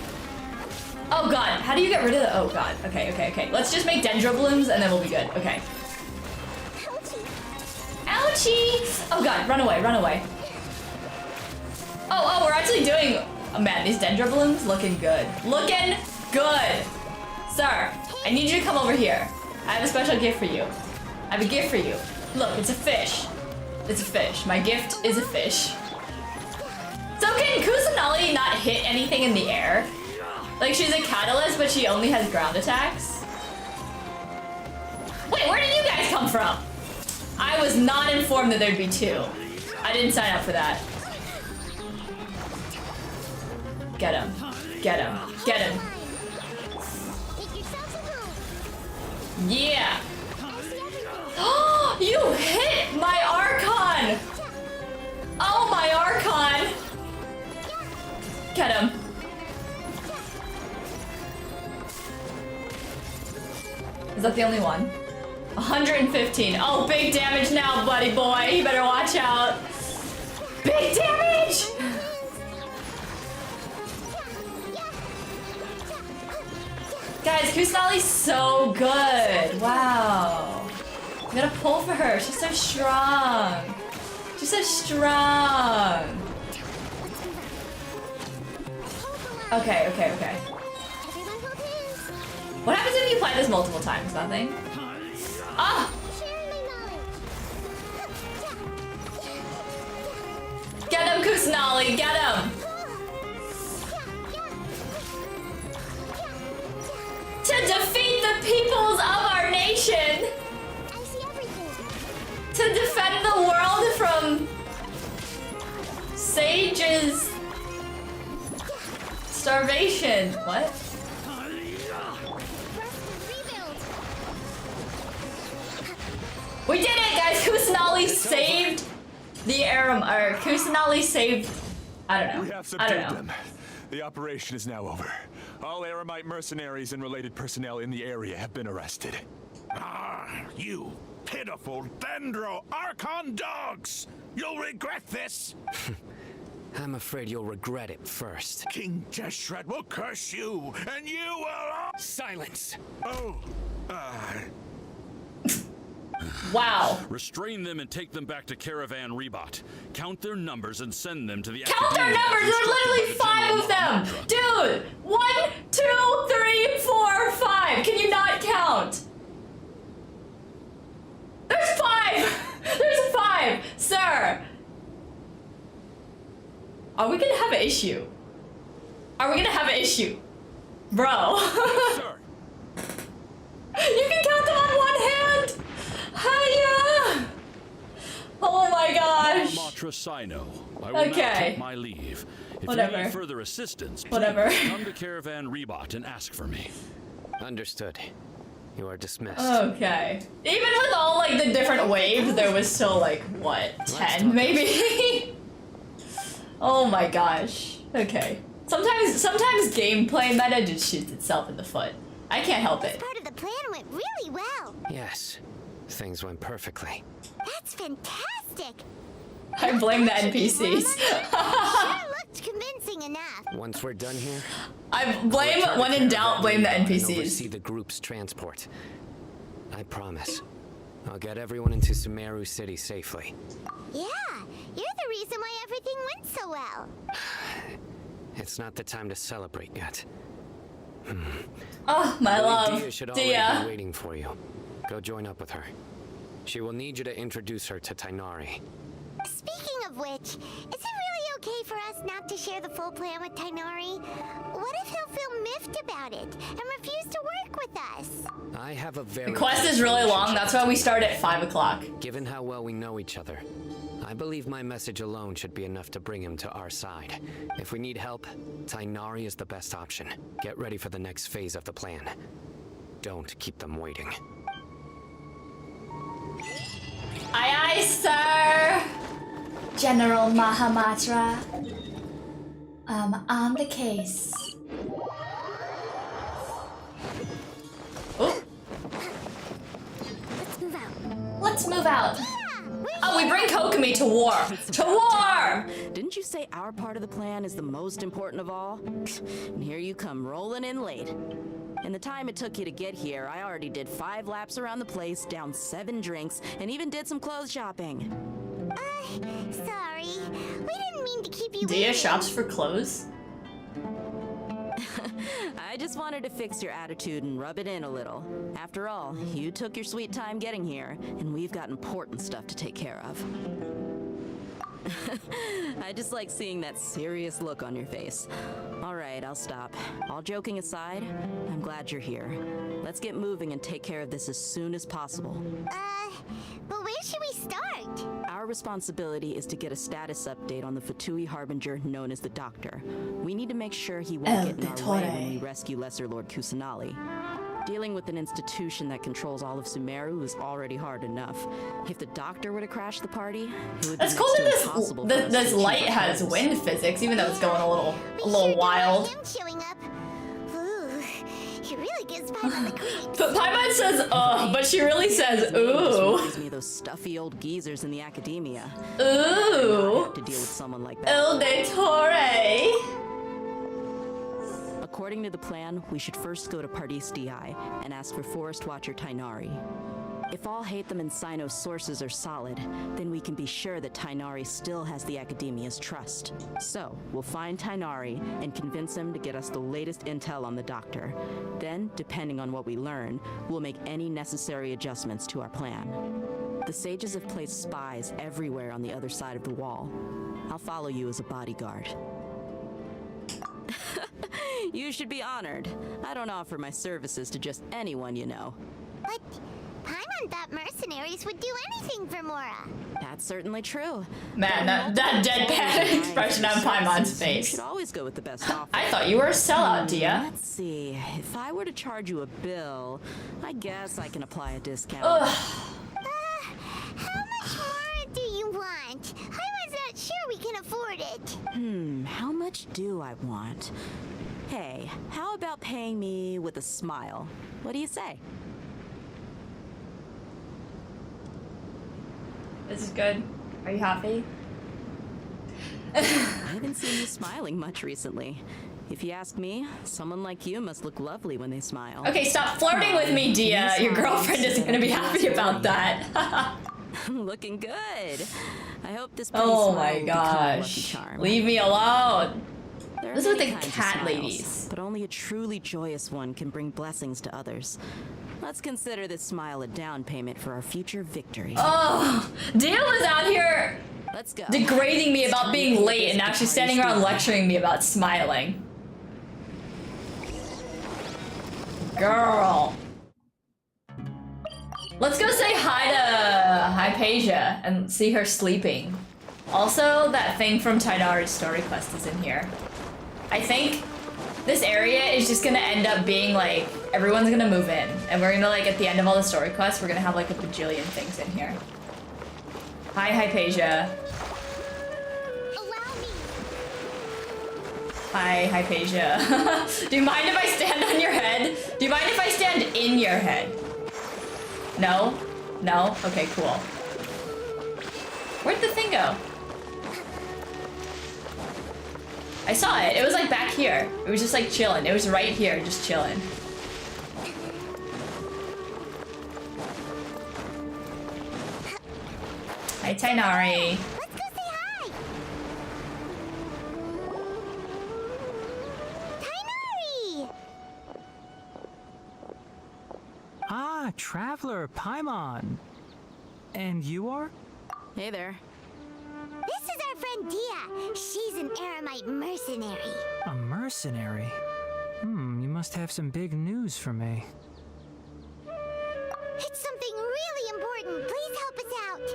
Oh god, how do you get rid of the— oh god. Okay, okay, okay. Let's just make dendro blooms and then we'll be good. Okay. Ouchie! Oh god, run away, run away. Oh, we're actually doing— oh man, these dendro blooms looking good. Looking good! Sir, I need you to come over here. I have a special gift for you. I have a gift for you. Look, it's a fish. It's a fish. My gift is a fish. So can Kusanali not hit anything in the air? Like, she's a catalyst, but she only has ground attacks? Wait, where did you guys come from? I was not informed that there'd be 2. I didn't sign up for that. Get him. Get him. Get him. Make yourselves at home. Yeah. Oh, you hit my Archon. Oh, my Archon. Get him. Is that the only one? 115. Oh, big damage now, buddy boy. You better watch out. Big damage! Guys, Kusanali's so good. Wow. I'm gonna pull for her. She's so strong. She's so strong. Okay, okay, okay. Everyone hold hands. What happens if you play this multiple times? Nothing? Ah! Sharing my knowledge. Get him, Kusanali! Get him! To defeat the peoples of our nation! I see everything. To defend the world from sages' starvation. What? We did it, guys! Kusanali saved the or Kusanali saved— I don't We know. have I subdued don't know. them. The operation is now over. All Eremite mercenaries and related personnel in the area have been arrested. Ah, you pitiful Dendro Archon dogs! You'll regret this! I'm afraid you'll regret it first. King Jeshret will curse you, and you will— Silence! Oh, Wow. Restrain them and take them back to Caravan Rebot. Count their numbers and send them to the Count their Academia numbers! as There's literally instructed by 5 of the them! General Mahamatra. Dude! 1, 2, 3, 4, 5! Can you not count? There's 5! There's 5! Sir! Are we gonna have an issue? Are we gonna have an issue? Bro. Yes, sir. You can count them on one hand! Hiya! Oh my gosh! Matra Sino. I will now Okay. take my leave. If you Whatever. need further assistance, Whatever. please come to Caravan Rebot and ask for me. Understood. You are dismissed. Okay. Even with all like the different waves, there was still like what, 10 maybe? Oh my gosh. Okay. Sometimes gameplay meta just shoots itself in the foot. I can't help This it. part of the plan went really well. Yes, things went perfectly. That's fantastic. I blame the NPCs. Sure looked convincing enough. Once we're done here, I blame, when in doubt, blame the and NPCs. oversee the group's transport. I promise. I'll get everyone into Sumeru City safely. Yeah, you're the reason why everything went so well. It's not the time to celebrate yet. Oh, my love. Dia should already Dia. be waiting for you. Go join up with her. She will need you to introduce her to Tainari. Speaking of which, is it really okay for us not to share the full plan with Tainari? What if he'll feel miffed about it and refuse to work with us? I have a very The quest is really long, that's why we start at 5 o'clock. Given how well we know each other, I believe my message alone should be enough to bring him to our side. If we need help, Tainari is the best option. Get ready for the next phase of the plan. Don't keep them waiting. Aye aye, sir! General Mahamatra. On the case. Oh. Let's move out. Let's move out. Oh, we bring Kokomi to war. To war! Didn't you say our part of the plan is the most important of all? And here you come rolling in late. In the time it took you to get here, I already did 5 laps around the place, downed 7 drinks, and even did some clothes shopping. Sorry. We didn't mean to keep you Dia waiting. shops for clothes? I just wanted to fix your attitude and rub it in a little. After all, you took your sweet time getting here, and we've got important stuff to take care of. I just like seeing that serious look on your face. All right, I'll stop. All joking aside, I'm glad you're here. Let's get moving and take care of this as soon as possible. But where should we start? Our responsibility is to get a status update on the Fatui Harbinger known as the Doctor. We need to make sure he won't get in our way when we rescue Lesser Lord Kusanali. Dealing with an institution that controls all of Sumeru is already hard enough. If the Doctor were to crash the party, it would be It's cool next to that impossible for us to this achieve light our has goals. wind physics, even though it's going a little We sure do wild. want him showing up. Ooh, he really gives Paimon the creeps. But Paimon says, ugh, but she really says, This ooh. reminds me of those stuffy old geezers in the academia. Ooh. To deal with someone like that. El de Torre. According to the plan, we should first go to Pardis DI and ask for Forest Watcher Tainari. If all Hatham and Sino's sources are solid, then we can be sure that Tainari still has the Academia's trust. So, we'll find Tainari and convince him to get us the latest intel on the Doctor. Then, depending on what we learn, we'll make any necessary adjustments to our plan. The sages have placed spies everywhere on the other side of the wall. I'll follow you as a bodyguard. You should be honored. I don't offer my services to just anyone you know. But Paimon thought mercenaries would do anything for Mora. That's certainly true. Man, that deadpan expression on Paimon's You face. should always go with the best offer. I thought you were a sellout, Dia. Let's see. If I were to charge you a bill, I guess I can apply a discount. Ugh. How much more do you want? I was not sure we can afford it. How much do I want? Hey, how about paying me with a smile? What do you say? This is good. Are you happy? I haven't seen you smiling much recently. If you ask me, someone like you must look lovely when they smile. Okay, stop flirting with me, Dia. Your girlfriend isn't gonna be happy about that. Looking good. I hope this pretty Oh smile my will become a lucky gosh. charm. Leave me alone. There are This is many the kinds of cat smiles, ladies. but only a truly joyous one can bring blessings to others. Let's consider this smile a down payment for our future victory. Oh, Dia was out here Let's go. degrading me about being late and now she's standing around lecturing. lecturing me about smiling. Girl. Let's go say hi to Hypatia and see her sleeping. Also, that thing from Tighnari's story quest is in here. I think this area is just gonna end up being like, everyone's gonna move in. And we're gonna like, at the end of all the story quests, we're gonna have like a bajillion things in here. Hi, Hypatia. Allow me. Hi, Hypatia. Do you mind if I stand on your head? Do you mind if I stand in your head? No? No? Okay, cool. Where'd the thing go? I saw it. It was like back here. It was just like chilling. It was right here, just chilling. Hi, Tighnari. Let's go say hi. Tighnari! Ah, Traveler, Paimon. And you are? Hey there. This is our friend Dia. She's an Eremite mercenary. A mercenary? You must have some big news for me. It's something really important. Please help us out.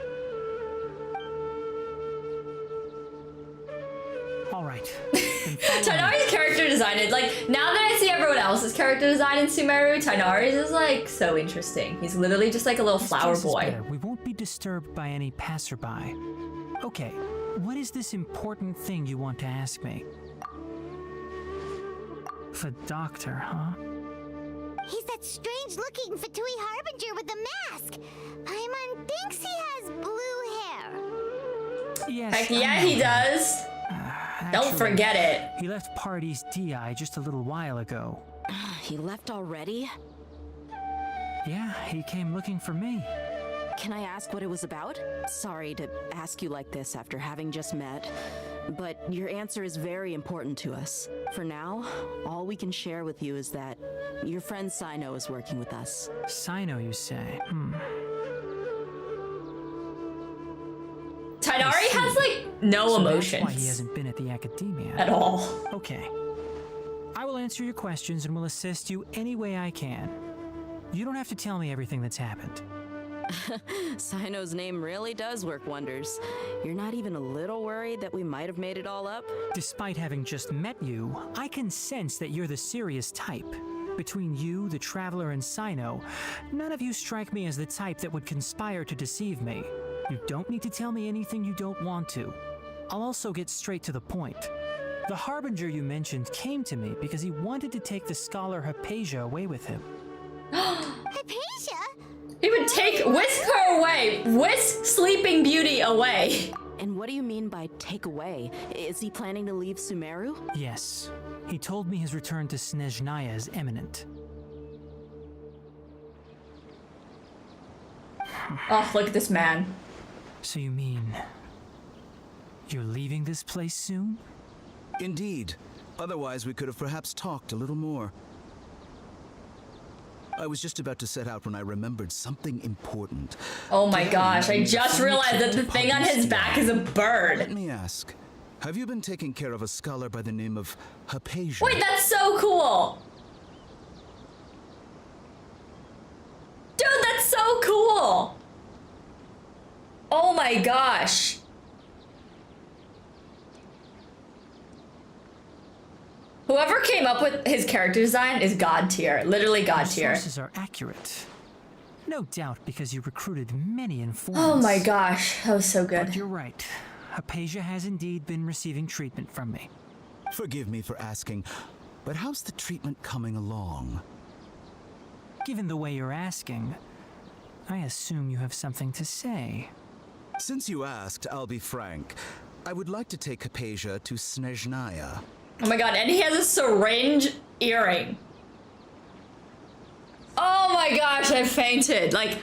All right. Tighnari's character design is like, now that I see everyone else's character design in Sumeru, Tighnari's is like so interesting. He's literally just like a little flower This is boy. better. We won't be disturbed by any passerby. Okay, what is this important thing you want to ask me? The doctor, huh? He's that strange-looking Fatui Harbinger with the mask. Paimon thinks he has blue hair. Yes. Heck yeah, I know he him. does. Don't Actually, forget it. He left Party's DI just a little while ago. He left already? Yeah, he came looking for me. Can I ask what it was about? Sorry to ask you like this after having just met, but your answer is very important to us. For now, all we can share with you is that your friend Sino is working with us. Sino, you say? Tighnari has like no So emotions. That's why he hasn't been at the academia. At all. Okay. I will answer your questions and will assist you any way I can. You don't have to tell me everything that's happened. Sino's name really does work wonders. You're not even a little worried that we might have made it all up? Despite having just met you, I can sense that you're the serious type. Between you, the Traveler, and Sino, none of you strike me as the type that would conspire to deceive me. You don't need to tell me anything you don't want to. I'll also get straight to the point. The Harbinger you mentioned came to me because he wanted to take the scholar Hypatia away with him. Hypatia? He would whisk her away. Whisk Sleeping Beauty away. And what do you mean by take away? Is he planning to leave Sumeru? Yes. He told me his return to Snezhnaya is imminent. Oh, look at this man. So you mean you're leaving this place soon? Indeed. Otherwise, we could have perhaps talked a little more. I was just about to set out when I remembered something important. Oh my gosh, I just realized that the thing on his back is a bird. Let me ask, have you been taking care of a scholar by the name of Hypatia? Wait, that's so cool. Dude, that's so cool. Oh my gosh. Whoever came up with his character design is god tier. Literally god tier. Your sources are accurate. No doubt because you recruited many informants. Oh my gosh, that was so good. But you're right. Hypatia has indeed been receiving treatment from me. Forgive me for asking, but how's the treatment coming along? Given the way you're asking, I assume you have something to say. Since you asked, I'll be frank. I would like to take Hypatia to Snezhnaya. Oh my god, and he has a syringe earring. Oh my gosh, I fainted. Like,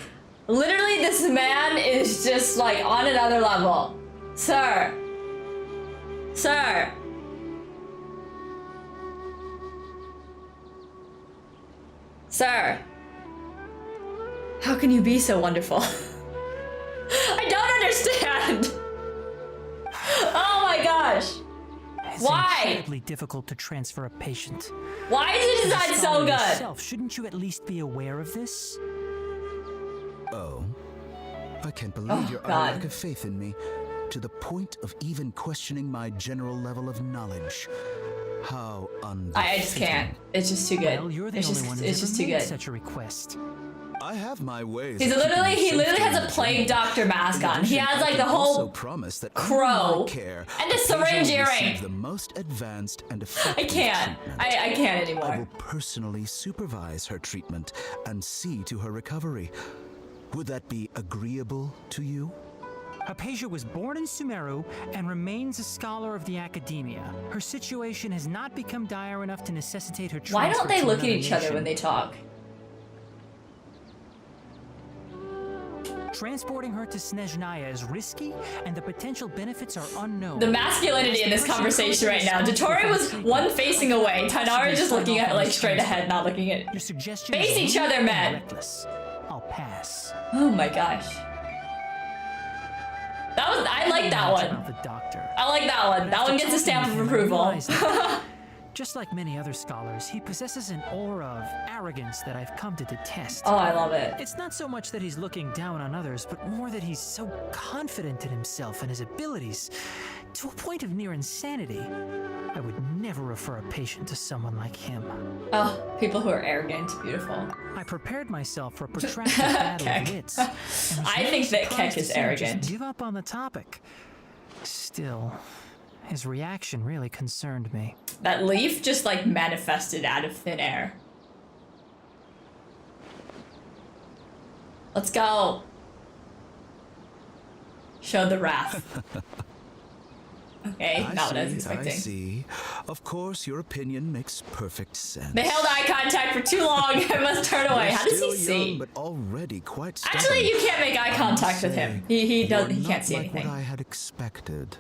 literally this man is just like on another level. Sir. Sir. Sir. How can you be so wonderful? I don't understand. Oh my gosh. Why? incredibly difficult to transfer a patient. Why is it designed so good? Yourself, shouldn't you at least be aware of this? Oh, I can't believe your God. lack of faith in me, to the point of even questioning my general level of knowledge. How I just can't. It's just too good. Well, you're the It's only just, one it's who's just ever too made good. such a request. I have my ways. He literally has a plague doctor mask on. He has like the whole crow and a syringe earring. The most advanced and effective I can't. I can't I anymore. will personally supervise her treatment and see to her recovery. Would that be agreeable to you? Hypatia was born in Sumeru and remains a scholar of the academia. Her situation has not become dire enough to necessitate her transfer Why don't they to look at another each other nation. when they talk? Transporting her to Snezhnaya is risky, and the potential benefits are unknown. The masculinity in this conversation right now. Dotori was one facing away. Tainara just looking at like straight ahead, not looking at. Your suggestion Face is each rude other, and man. reckless. I'll pass. Oh my gosh. I like that one. About the doctor. I like that one. That one gets a stamp of approval. Just like many other scholars, he possesses an aura of arrogance that I've come to detest. Oh, I love it. It's not so much that he's looking down on others, but more that he's so confident in himself and his abilities, to a point of near insanity. I would never refer a patient to someone like him. Oh, people who are arrogant. Beautiful. I prepared myself for a protracted battle of wits. and was I really think that surprised Keck to is see him arrogant. just give up on the topic. Still, his reaction really concerned me. That leaf just like manifested out of thin air. Let's go. Show the wrath. Okay, not what I was expecting. I see. Of course, your opinion makes perfect sense. They held eye contact for too long. I must turn away. How does he You're still see? young, but already quite stubborn. Actually, you can't make eye contact with him. He You're can't not see like anything. What I had expected.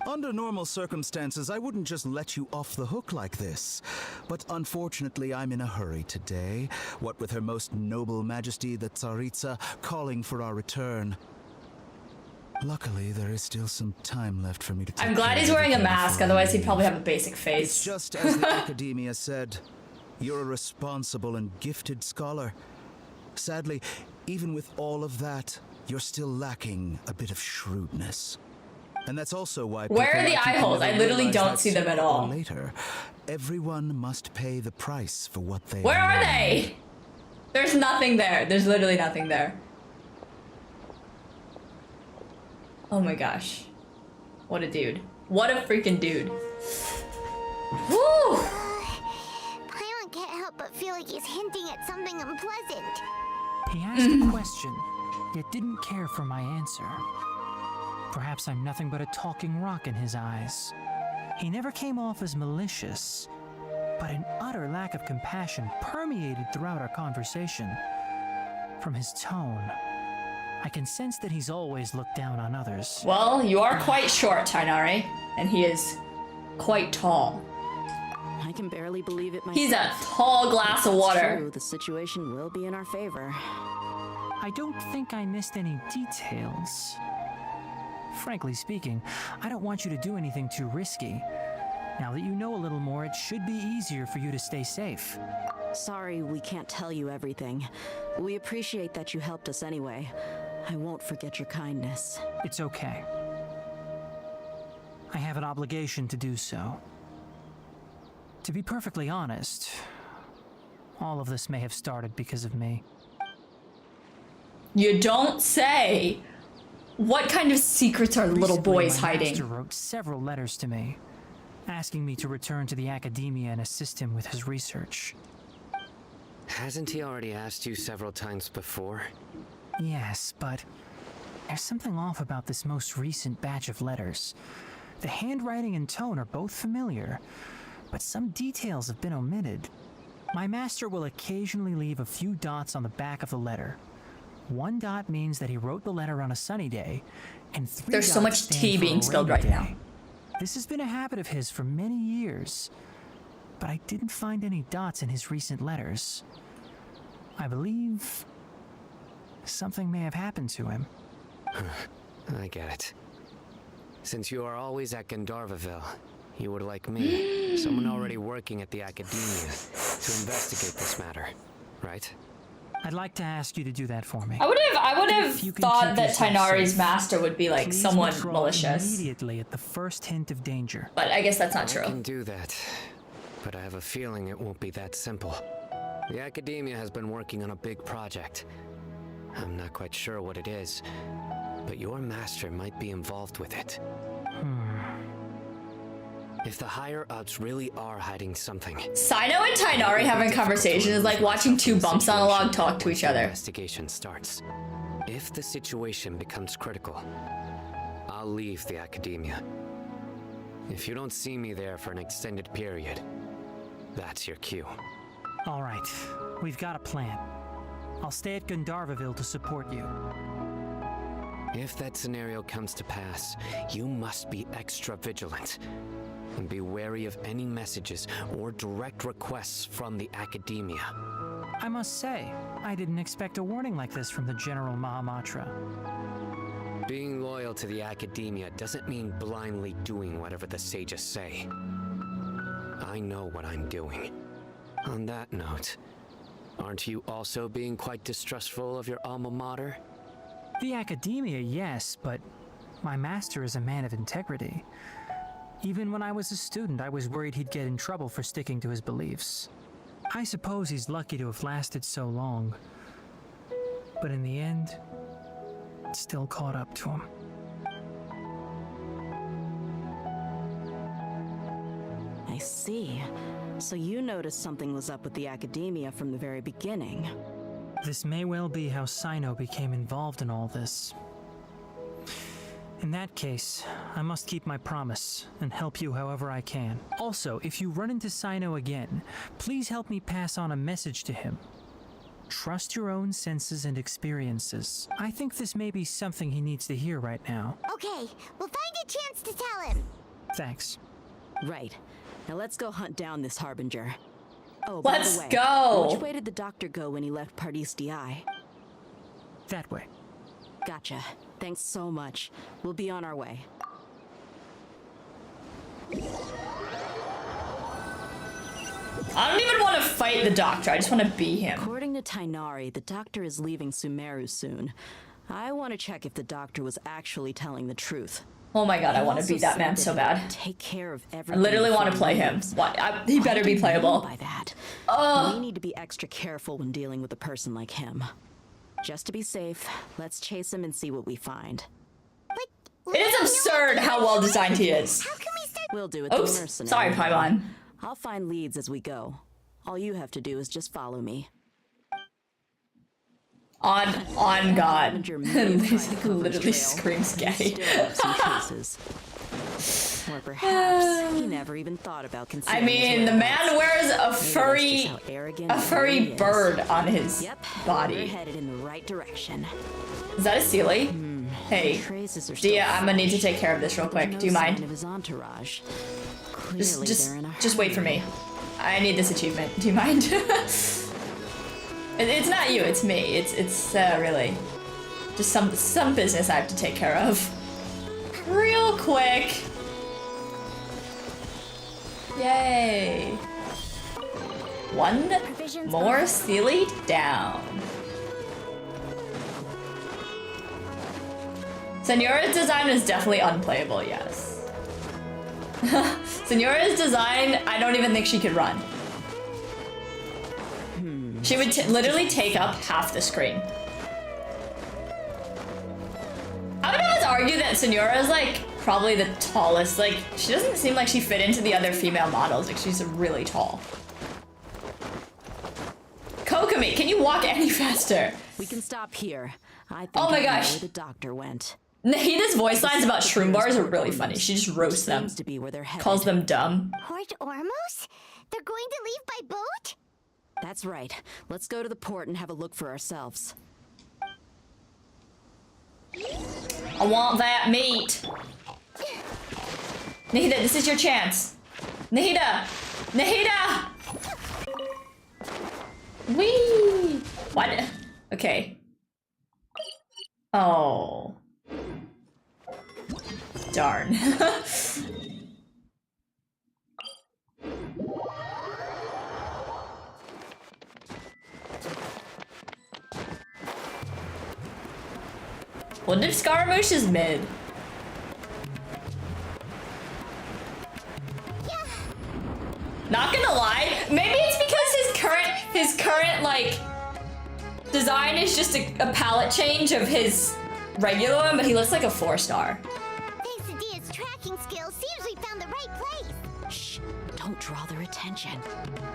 Under normal circumstances, I wouldn't just let you off the hook like this. But unfortunately, I'm in a hurry today. What with Her Most Noble Majesty the Tsaritsa calling for our return. Luckily, there is still some time left for me to take I'm glad care he's of wearing a everything mask, before I otherwise he'd leave. probably have a basic It's face. just as the Academia said. You're a responsible and gifted scholar. Sadly, even with all of that, you're still lacking a bit of shrewdness. And that's also why Where people are the like you eye can holes? never I literally realize don't that see them at sooner or all. Later, everyone must pay the price for what they Where are know. they? There's nothing there. There's literally nothing there. Oh my gosh. What a dude. What a freaking dude. Woo! Paimon can't help but feel like he's hinting at something unpleasant. He asked a question, yet didn't care for my answer. Perhaps I'm nothing but a talking rock in his eyes. He never came off as malicious, but an utter lack of compassion permeated throughout our conversation. From his tone, I can sense that he's always looked down on others. Well, you are quite short, Tainari, and he is quite tall. I can barely believe it myself. He's a tall glass of If that's water. True, the situation will be in our favor. I don't think I missed any details. Frankly speaking, I don't want you to do anything too risky. Now that you know a little more, it should be easier for you to stay safe. Sorry we can't tell you everything. We appreciate that you helped us anyway. I won't forget your kindness. It's okay. I have an obligation to do so. To be perfectly honest, all of this may have started because of me. You don't say. What kind of secrets are little Recently, boys my hiding? master wrote several letters to me, asking me to return to the academia and assist him with his research. Hasn't he already asked you several times before? Yes, but there's something off about this most recent batch of letters. The handwriting and tone are both familiar, but some details have been omitted. My master will occasionally leave a few dots on the back of the letter. One dot means that he wrote the letter on a sunny day, and three There's so dots much stand tea for being a spilled rainy right now. day. This has been a habit of his for many years, but I didn't find any dots in his recent letters. I believe something may have happened to him. I get it. Since you are always at Gandharvaville, you would like me, someone already working at the Academia, to investigate this matter, right? I'd like to ask you to do that for me. I would have If you can thought keep that yourself Tainari's safe, master would be like please someone withdraw malicious. immediately at the first hint of danger. But I guess that's not I true. can do that, but I have a feeling it won't be that simple. The Academia has been working on a big project. I'm not quite sure what it is, but your master might be involved with it. If the higher-ups really are hiding something... Sino and Tainari having conversation is like watching two bumps on a log talk to each other. Investigation starts. If the situation becomes critical, I'll leave the Academia. If you don't see me there for an extended period, that's your cue. All right, we've got a plan. I'll stay at Gandharvaville to support you. If that scenario comes to pass, you must be extra vigilant. And be wary of any messages or direct requests from the Academia. I must say, I didn't expect a warning like this from the General Mahamatra. Being loyal to the Academia doesn't mean blindly doing whatever the sages say. I know what I'm doing. On that note, aren't you also being quite distrustful of your alma mater? The Academia, yes, but my master is a man of integrity. Even when I was a student, I was worried he'd get in trouble for sticking to his beliefs. I suppose he's lucky to have lasted so long. But in the end, it still caught up to him. I see. So you noticed something was up with the Academia from the very beginning. This may well be how Sino became involved in all this. In that case, I must keep my promise and help you however I can. Also, if you run into Sino again, please help me pass on a message to him. Trust your own senses and experiences. I think this may be something he needs to hear right now. Okay, we'll find a chance to tell him. Thanks. Right. Now let's go hunt down this Harbinger. Oh, Let's by the way, go. which way did the doctor go when he left Pardis DI? That way. Gotcha. Thanks so much. We'll be on our way. I don't even want to fight the doctor. I just want to be him. According to Tainari, the doctor is leaving Sumeru soon. I want to check if the doctor was actually telling the truth. Oh my god, I want to Also be that said man so bad. Take care of I everything. literally want to before play he him. leaves. He better be playable. By that, Ugh. we need to be extra careful when dealing with a person like him. Just to be safe, let's chase him and see what we find. But It is absurd how well designed he is. how can we start? We'll do it the Oops, mercenary sorry, way. Paimon. I'll find leads as we go. All you have to do is just follow me. On God. Harbinger may have tried to cover his Literally trail, screams but he gay. still left some traces. Or perhaps he never even thought about I concealing mean, his the man whereabouts. wears a Maybe that's just furry, how arrogant a and furry he is. bird on his Yep, we're body. headed in the right direction. Is that a Sealy? Hey, Traces are still Dia, I'm gonna need to fresh. take care of this real There's quick. no Do you sign mind? of his entourage. Clearly Just they're in a wait for hurry. me. I need this achievement. Do you mind? It's not you, it's me. It's really just some business I have to take care of. Real quick. Yay. One Provisions more over. Sealy down. Senora's design is definitely unplayable, yes. Senora's design, I don't even think she could run. She would literally take up half the screen. I would always argue that Senora is like probably the tallest. Like, she doesn't seem like she fit into the other female models. Like, she's really tall. Kokomi, can you walk any faster? We can stop here. I think Oh my I know gosh. where the doctor went. Nahida's voice lines about shroom bars are really funny. She just roasts them. Seems to be where they're headed. Calls them dumb. Port Ormos? They're going to leave by boat? That's right. Let's go to the port and have a look for ourselves. I want that meat. Nahida, this is your chance. Nahida! Nahida! Whee! What? Okay. Oh. Darn. Wonder if Scaramouche is mid. Not gonna lie, maybe it's because his current like design is just a palette change of his regular one, but he looks like a 4-star. Thanks to Dia's tracking skills, seems we found the right place. Shh! Don't draw their attention.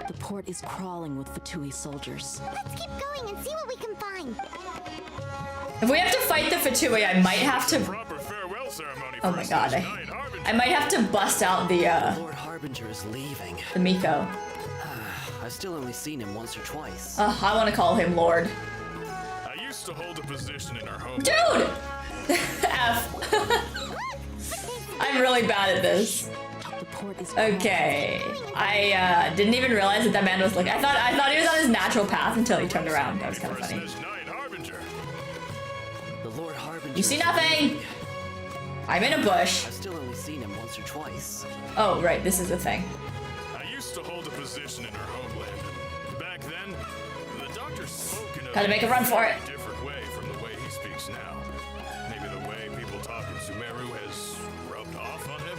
The port is crawling with Fatui soldiers. Let's keep going and see what we can find. If we have to fight the Fatui, I might have to. Oh my god, I might have to bust out the Lord Harbinger is leaving. the Miko. I've still only seen him once or twice. I want to call him Lord. I used to hold a position in our home. Dude! F. I'm really bad at this. Okay. I didn't even realize that man was like. I thought he was on his natural path until he turned around. That was kind of funny. The Lord Harbinger. You see nothing. I'm in a bush. I've still only seen him once or twice. Oh right, this is the thing. I used to hold a position in our homeland. Back then, the doctor spoke in a Gotta make a run for it. different way from the way he speaks now. Maybe the way people talk in Sumeru has rubbed off on him.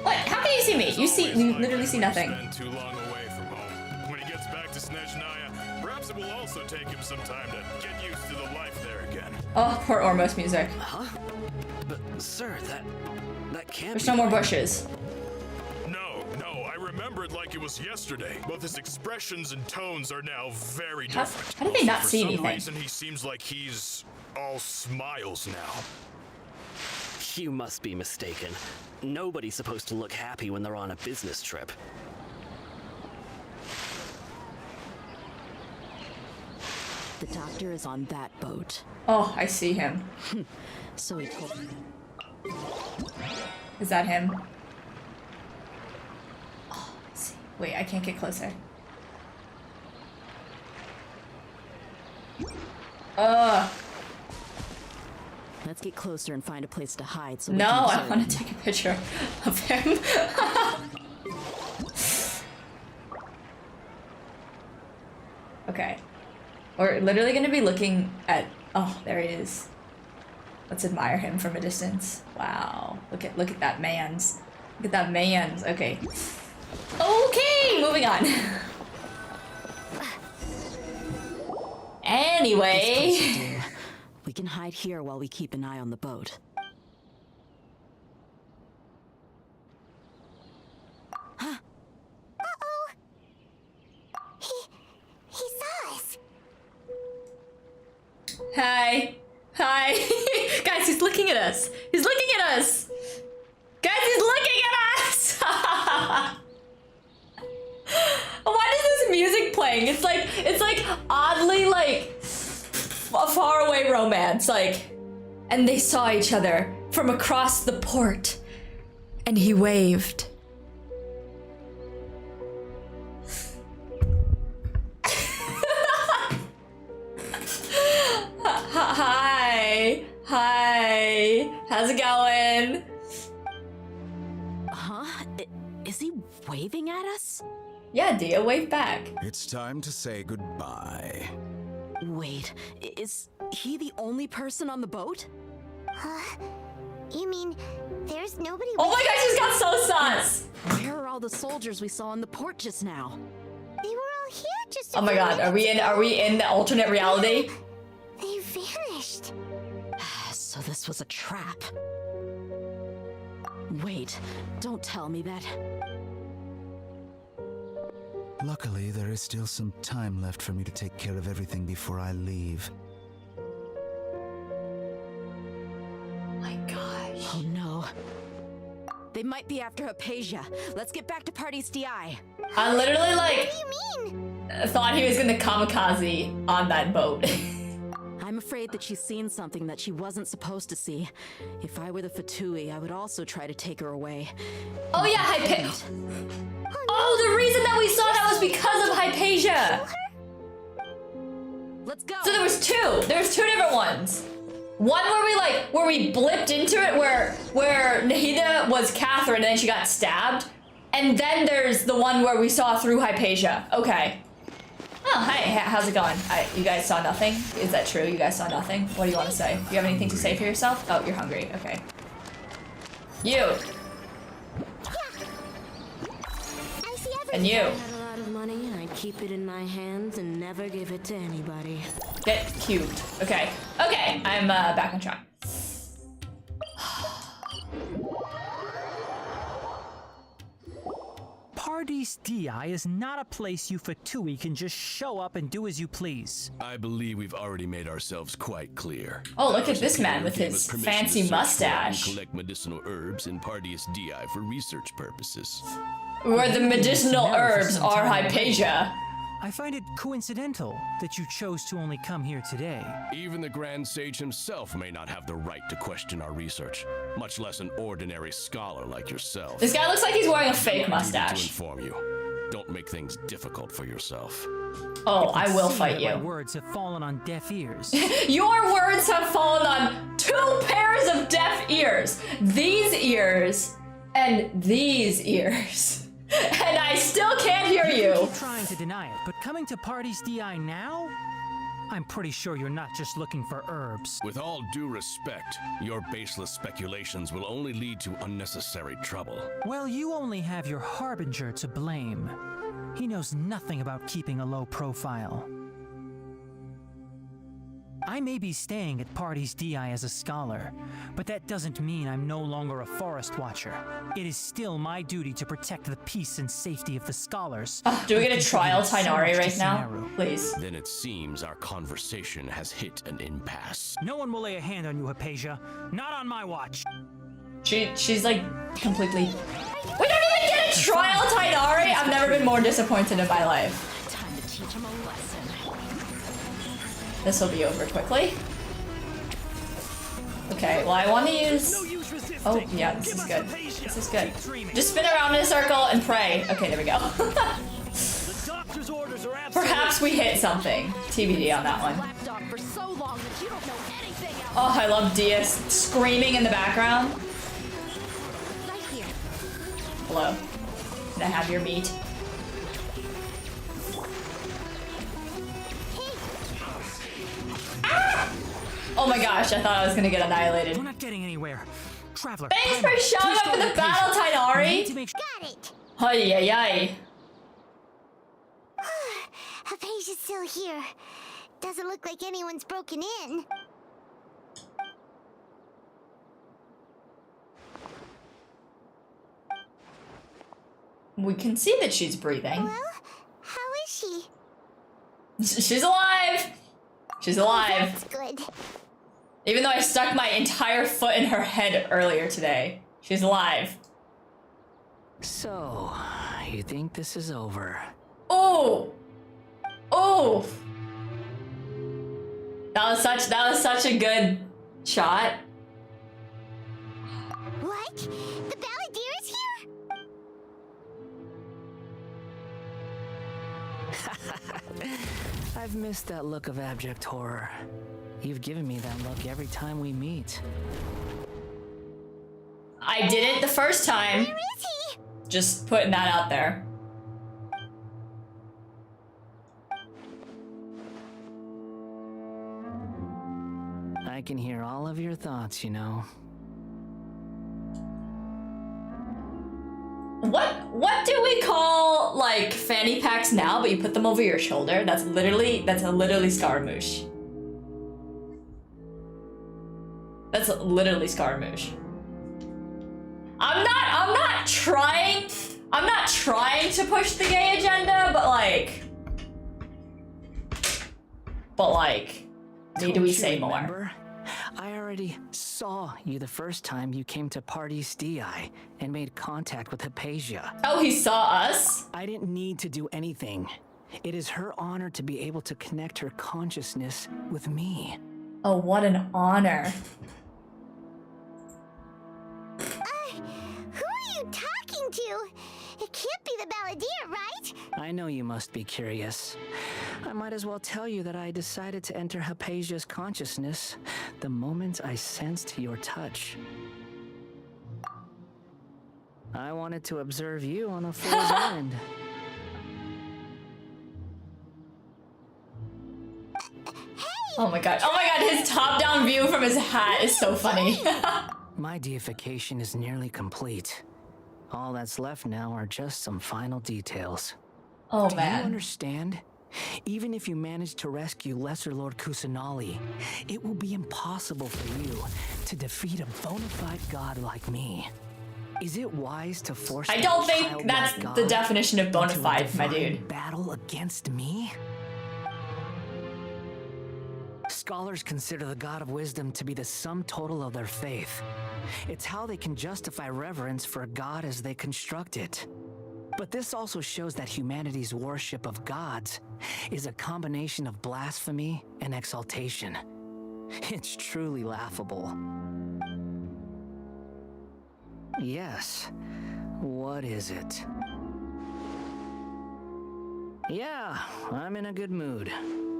What? How can you see me? You literally see nothing. Been too long away from home. When he gets back to Snezhnaya, perhaps it will also take him some time to get used to the life there again. Oh, poor Ormos music. Huh? But sir, that can't. There's no more bushes. No, I remember it like it was yesterday. Both his expressions and tones are now very How different. did they not For see some anything? reason, he seems like he's all smiles now. You must be mistaken. Nobody's supposed to look happy when they're on a business trip. The doctor is on that boat. Oh, I see him. So he told me. Is that him? Oh, let's see. Wait, I can't get closer. Let's get closer and find a place to hide. So No, I want to take a picture of him. Okay. We're literally going to be looking at... Oh, there he is. Let's admire him from a distance. Wow. Look at that man's. Look at that man's. Okay. Okay, moving on. Anyway. We can hide here while we keep an eye on the boat. Uh-oh. He saw us. Hi. Hi. Guys, he's looking at us. He's looking at us. Guys, he's looking at us. Why is this music playing? It's like oddly like a faraway romance. Like, and they saw each other from across the port, and he waved. Hi. Hi. How's it going? Huh? Is he waving at us? Yeah, Dia, wave back. It's time to say goodbye. Wait, is he the only person on the boat? You mean there's nobody? Oh my gosh, he's got so sus! Where are all the soldiers we saw in the port just now? They were all here just. Oh my god, are we in the alternate reality? They vanished. So this was a trap. Wait, don't tell me that. Luckily, there is still some time left for me to take care of everything before I leave. My gosh. Oh no. They might be after Hypatia. Let's get back to Party's DI. I literally like What do you mean? thought he was gonna kamikaze on that boat. I'm afraid that she's seen something that she wasn't supposed to see. If I were the Fatui, I would also try to take her away. Oh yeah, Hypatia. Oh, the reason that we saw that was because of Hypatia. Let's go. So there was two. There was two different ones. One where we blipped into it, where Nahida was Catherine and then she got stabbed, and then there's the one where we saw through Hypatia. Okay. Oh, hey, how's it going? You guys saw nothing? Is that true? You guys saw nothing? What do you want to say? Do you have anything to say for yourself? Oh, you're hungry. Okay. You. And you. I had a lot of money and I'd keep it in my hands and never give it to anybody. Get cubed. Okay. Okay, I'm back on track. Paradis DI is not a place you Fatui can just show up and do as you please. I believe we've already made ourselves quite clear. Oh, look at this man with his fancy mustache. Collect medicinal herbs in Paradis DI for research purposes. Where the medicinal herbs are Hypatia. I find it coincidental that you chose to only come here today. Even the Grand Sage himself may not have the right to question our research, much less an ordinary scholar like yourself. This guy looks like he's wearing a fake mustache. To inform you, don't make things difficult for yourself. Oh, I will fight you. My words have fallen on deaf ears. Your words have fallen on 2 pairs of deaf ears. These ears and these ears. And I still can't hear you. Keep trying to deny it, but coming to Paradis DI now? I'm pretty sure you're not just looking for herbs. With all due respect, your baseless speculations will only lead to unnecessary trouble. Well, you only have your Harbinger to blame. He knows nothing about keeping a low profile. I may be staying at Paradis DI as a scholar, but that doesn't mean I'm no longer a forest watcher. It is still my duty to protect the peace and safety of the scholars. Do we get a trial Tainari right now? Please. Then it seems our conversation has hit an impasse. No one will lay a hand on you, Hypatia. Not on my watch. She's like completely... We don't even get a trial Tainari? I've never been more disappointed in my life. Time to teach him a lesson. This will be over quickly. Okay, well I want to use... Oh, yeah, this is good. This is good. Just spin around in a circle and pray. Okay, there we go. Perhaps we hit something. TBD on that one. Oh, I love Dia screaming in the background. Hello. Can I have your meat? Oh my gosh, I thought I was gonna get annihilated. We're not getting anywhere. Traveler. Thanks for showing up for the battle, Tainari! Got it! Ay, ay, ay. Hypatia's still here. Doesn't look like anyone's broken in. We can see that she's breathing. Well, how is she? She's alive! She's alive. That's good. Even though I stuck my entire foot in her head earlier today. She's alive. So, you think this is over? Oh! Oh! That was such a good shot. What? The Balladeer's here? I've missed that look of abject horror. You've given me that look every time we meet. I did it the first time. Where is he? Just putting that out there. I can hear all of your thoughts, you know. What do we call like fanny packs now, but you put them over your shoulder? That's literally Scaramouche. That's literally Scaramouche. I'm not trying to push the gay agenda, but like need we say more? I already saw you the first time you came to Paradis DI and made contact with Hypatia. Oh, he saw us? I didn't need to do anything. It is her honor to be able to connect her consciousness with me. Oh, what an honor. Who are you talking to? It can't be the Balladeer, right? I know you must be curious. I might as well tell you that I decided to enter Hypatia's consciousness The moment I sensed your touch, I wanted to observe you on a fool's errand. Oh my god. Oh my god, his top-down view from his hat is so funny. My deification is nearly complete. All that's left now are just some final details. Oh Do man. you understand? Even if you manage to rescue Lesser Lord Kusanali, it will be impossible for you to defeat a bona fide god like me. Is it wise to force I that don't think childlike that's the god definition of bona into a fide, my divine dude. battle against me? Scholars consider the God of Wisdom to be the sum total of their faith. It's how they can justify reverence for a god as they construct it. But this also shows that humanity's worship of gods is a combination of blasphemy and exaltation. It's truly laughable. Yes. What is it? Yeah, I'm in a good mood,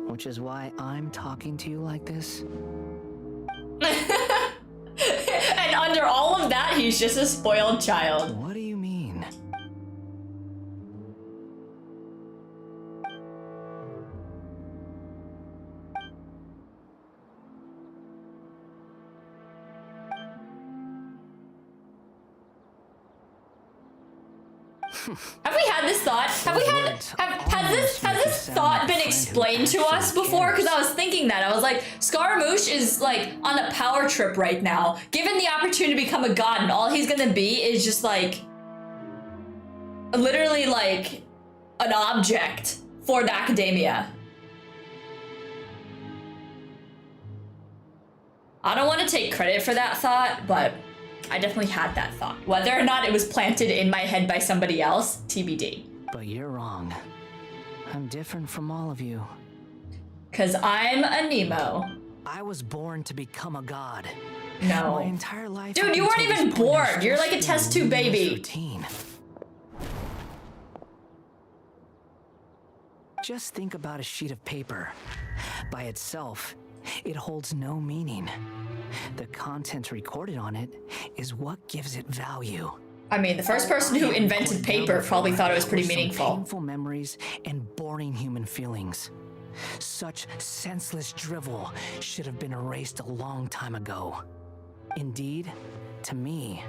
which is why I'm talking to you like this. And under all of that, he's just a spoiled child. What do you mean? Have we had this thought? Have we had has this thought been explained to us before? Because I was thinking that. I was like, Scaramouche is like on a power trip right now. Given the opportunity to become a god, and all he's gonna be is just like literally like an object for the academia. I don't want to take credit for that thought, but I definitely had that thought. Whether or not it was planted in my head by somebody else, TBD. But you're wrong. I'm different from all of you. 'Cause I'm a Nemo. I was born to become a god. No. My entire life. Dude, you weren't even born. You're like a test tube baby. Routine. Just think about a sheet of paper. By itself, it holds no meaning. The content recorded on it is what gives it value. I mean, the first person who invented paper probably thought it was pretty meaningful. Painful memories and boring human feelings. Such senseless drivel should have been erased a long time ago. Indeed, to me,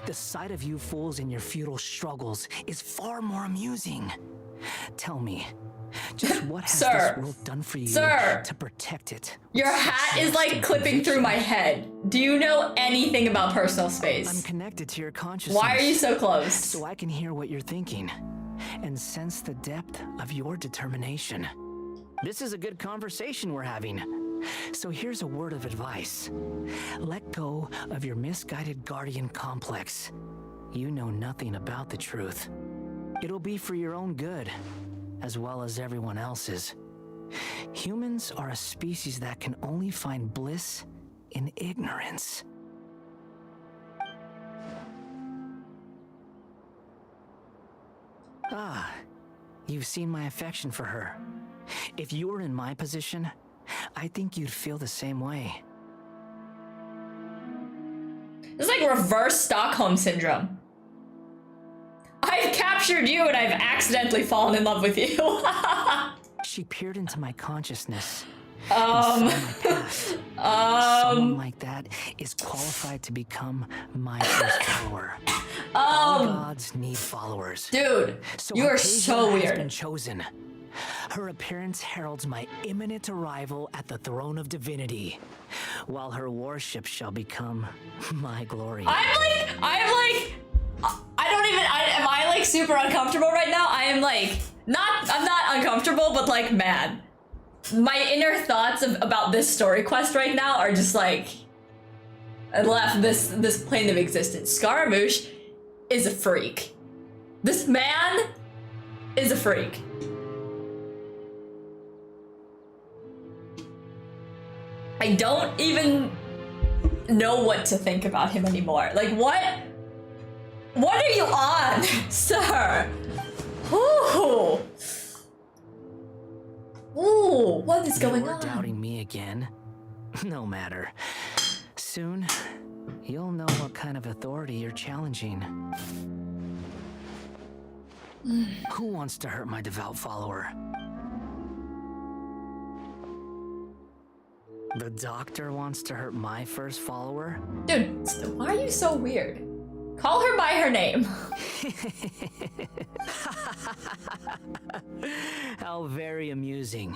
the sight of you fools in your futile struggles is far more amusing. Tell me, just what has this world done for you to protect it? Your hat is like clipping through my head. Do you know anything about personal space? I'm connected to your consciousness. Why are you so close? So I can hear what you're thinking and sense the depth of your determination. This is a good conversation we're having. So here's a word of advice. Let go of your misguided guardian complex. You know nothing about the truth. It'll be for your own good, as well as everyone else's. Humans are a species that can only find bliss in ignorance. Ah, you've seen my affection for her. If you were in my position, I think you'd feel the same way. It's like reverse Stockholm syndrome. I've captured you and I've accidentally fallen in love with you. She peered into my consciousness. Someone like that is qualified to become my first follower. All gods need followers. Dude, so you are Arpesia so has weird. been chosen. Her appearance heralds my imminent arrival at the throne of divinity, while her worship shall become my glory. Am I like super uncomfortable right now? I am like, I'm not uncomfortable, but like mad. My inner thoughts about this story quest right now are just like, I left this plane of existence. Scaramouche is a freak. This man is a freak. I don't even know what to think about him anymore. Like, what are you on, sir? Ooh. Ooh, what is going on? Doubting me again? No matter. Soon, you'll know what kind of authority you're challenging. Who wants to hurt my devout follower? The doctor wants to hurt my first follower? Dude, why are you so weird? Call her by her name. How very amusing.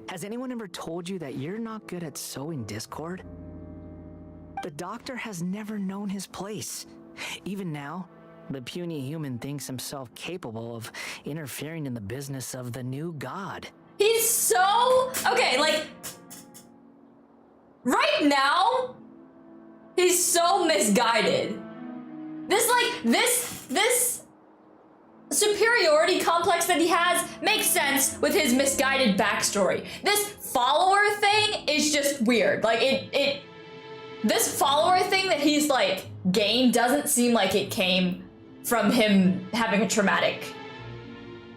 Has anyone ever told you that you're not good at sowing discord? The doctor has never known his place. Even now, the puny human thinks himself capable of interfering in the business of the new god. He's so... Okay, like... Right now, he's so misguided. This superiority complex that he has makes sense with his misguided backstory. This follower thing is just weird. Like, this follower thing that he's, like, gained doesn't seem like it came from him having a traumatic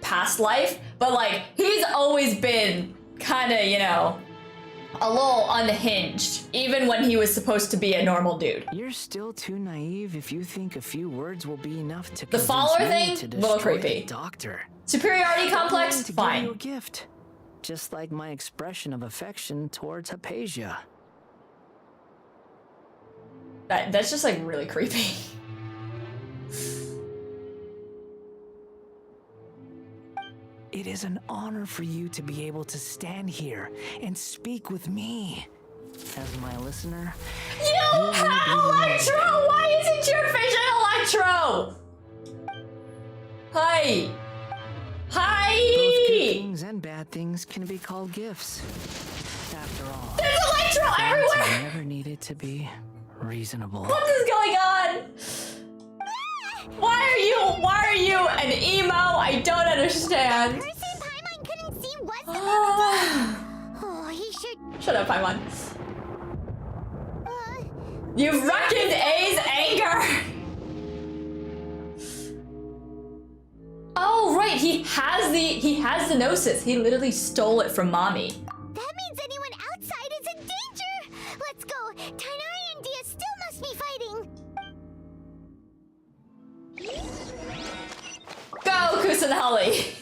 past life. But, like, he's always been kind of, you know, a little unhinged, even when he was supposed to be a normal dude. You're still too naive if you think a few words will be enough to the follower thing, to little creepy. the doctor. Superiority complex, to fine. Give you a gift, just like my expression of affection towards Hypatia. That's just like really creepy. It is an honor for you to be able to stand here and speak with me. As my listener, you have Electro! Why isn't your vision Electro? Hi! Hi! Both good things and bad things can be called gifts. After all, there's Electro everywhere! Never needed to be reasonable. What is going on? Why are you an emo? I don't understand. The person Paimon couldn't see was the Oh, he should... Shut up, Paimon. You've reckoned A's anger! Oh, right, he has the Gnosis. He literally stole it from Mommy. That means anyone outside is in danger! Let's go! Tainari and Dia still must be fighting! Go, Kusanali!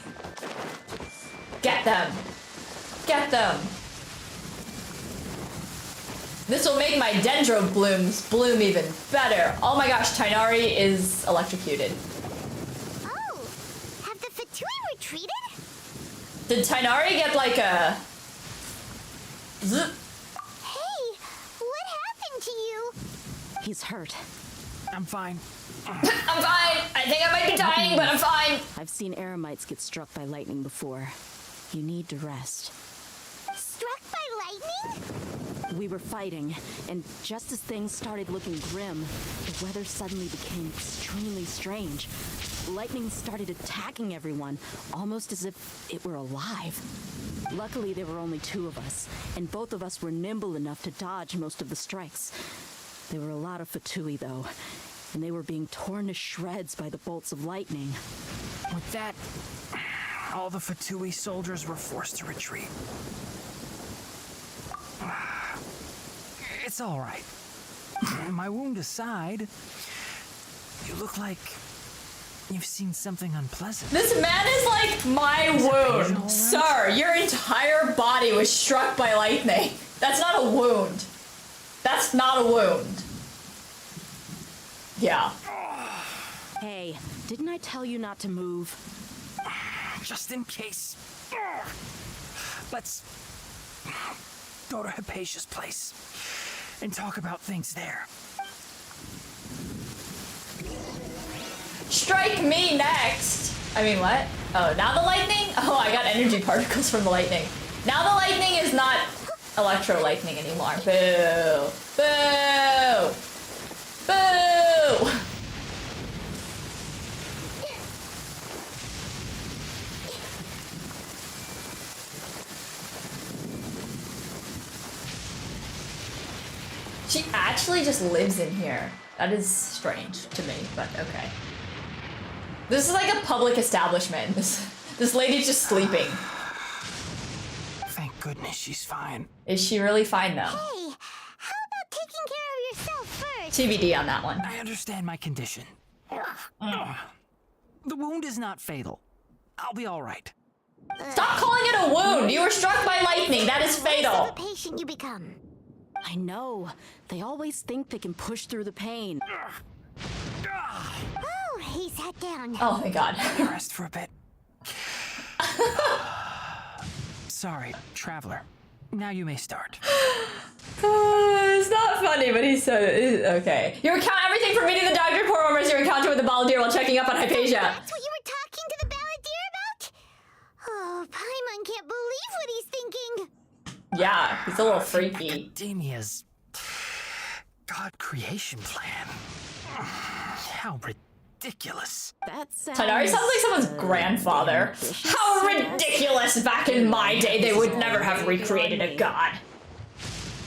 Get them! Get them! This will make my dendro blooms bloom even better. Oh my gosh, Tainari is electrocuted. Oh, have the Fatui retreated? Did Tainari get like a... Zip? Hey, what happened to you? He's hurt. I'm fine. I'm fine. I think I might be dying, but I'm fine. I've seen Eremites get struck by lightning before. You need to rest. Struck by lightning? We were fighting, and just as things started looking grim, the weather suddenly became extremely strange. Lightning started attacking everyone, almost as if it were alive. Luckily, there were only two of us, and both of us were nimble enough to dodge most of the strikes. There were a lot of Fatui, though, and they were being torn to shreds by the bolts of lightning. With that, all the Fatui soldiers were forced to retreat. It's all right. My wound aside, you look like you've seen something unpleasant. This man is like my wound. Right? Sir, your entire body was struck by lightning. That's not a wound. That's not a wound. Yeah. Hey, didn't I tell you not to move? Just in case. Let's go to Hypatia's place and talk about things there. Strike me next. I mean, what? Oh, now the lightning? Oh, I got energy particles from the lightning. Now the lightning is not electro lightning anymore. Boo. Boo. Boo. She actually just lives in here. That is strange to me, but okay. This is like a public establishment. This lady's just sleeping. Thank goodness she's fine. Is she really fine though? Hey, TBD on that one. I understand my condition. The wound is not fatal. I'll be all right. Stop calling it a wound! You were struck by lightning. That is fatal. The patient you become. I know. They always think they can push through the pain. Oh, he sat down. Oh my god. Rest for a bit. Sorry, traveler. Now you may start. It's not funny, but he's so okay. You recount everything from meeting the doctor, poor Rumors, your encounter with the balladeer while checking up on Hypatia. That's what you were talking to the balladeer about? Oh, Paimon can't believe what he's thinking. Yeah, he's a little freaky. Academia's God creation plan. How ridiculous. That sounds... Tighnari sounds like someone's grandfather. How ridiculous! Back in my day, they would never have recreated a god.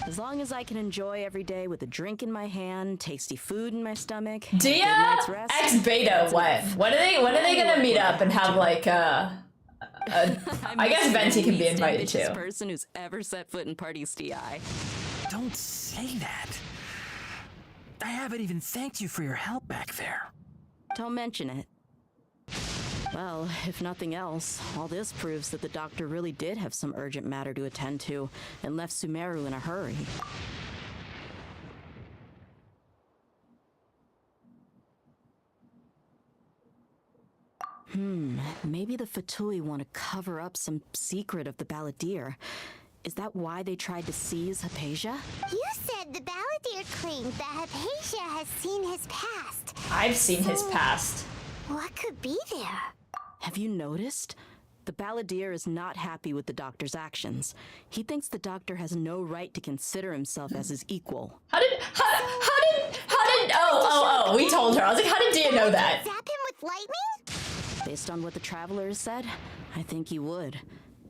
As long as I can enjoy every day with a drink in my hand, tasty food in my stomach, Dia good night's rest, X Beta, when are they gonna meet up and have like I guess Venti can be invited too. Person who's ever set foot in Party's DI. Don't say that. I haven't even thanked you for your help back there. Don't mention it. Well, if nothing else, all this proves that the doctor really did have some urgent matter to attend to and left Sumeru in a hurry. Maybe the Fatui want to cover up some secret of the balladeer. Is that why they tried to seize Hypatia? You said the balladeer claimed that Hypatia has seen his past. I've seen his past. What could be there? Have you noticed? The balladeer is not happy with the doctor's actions. He thinks the doctor has no right to consider himself as his equal. How did we told her. I was like, how did Dia know that? Zap him with lightning? Based on what the traveler has said, I think he would.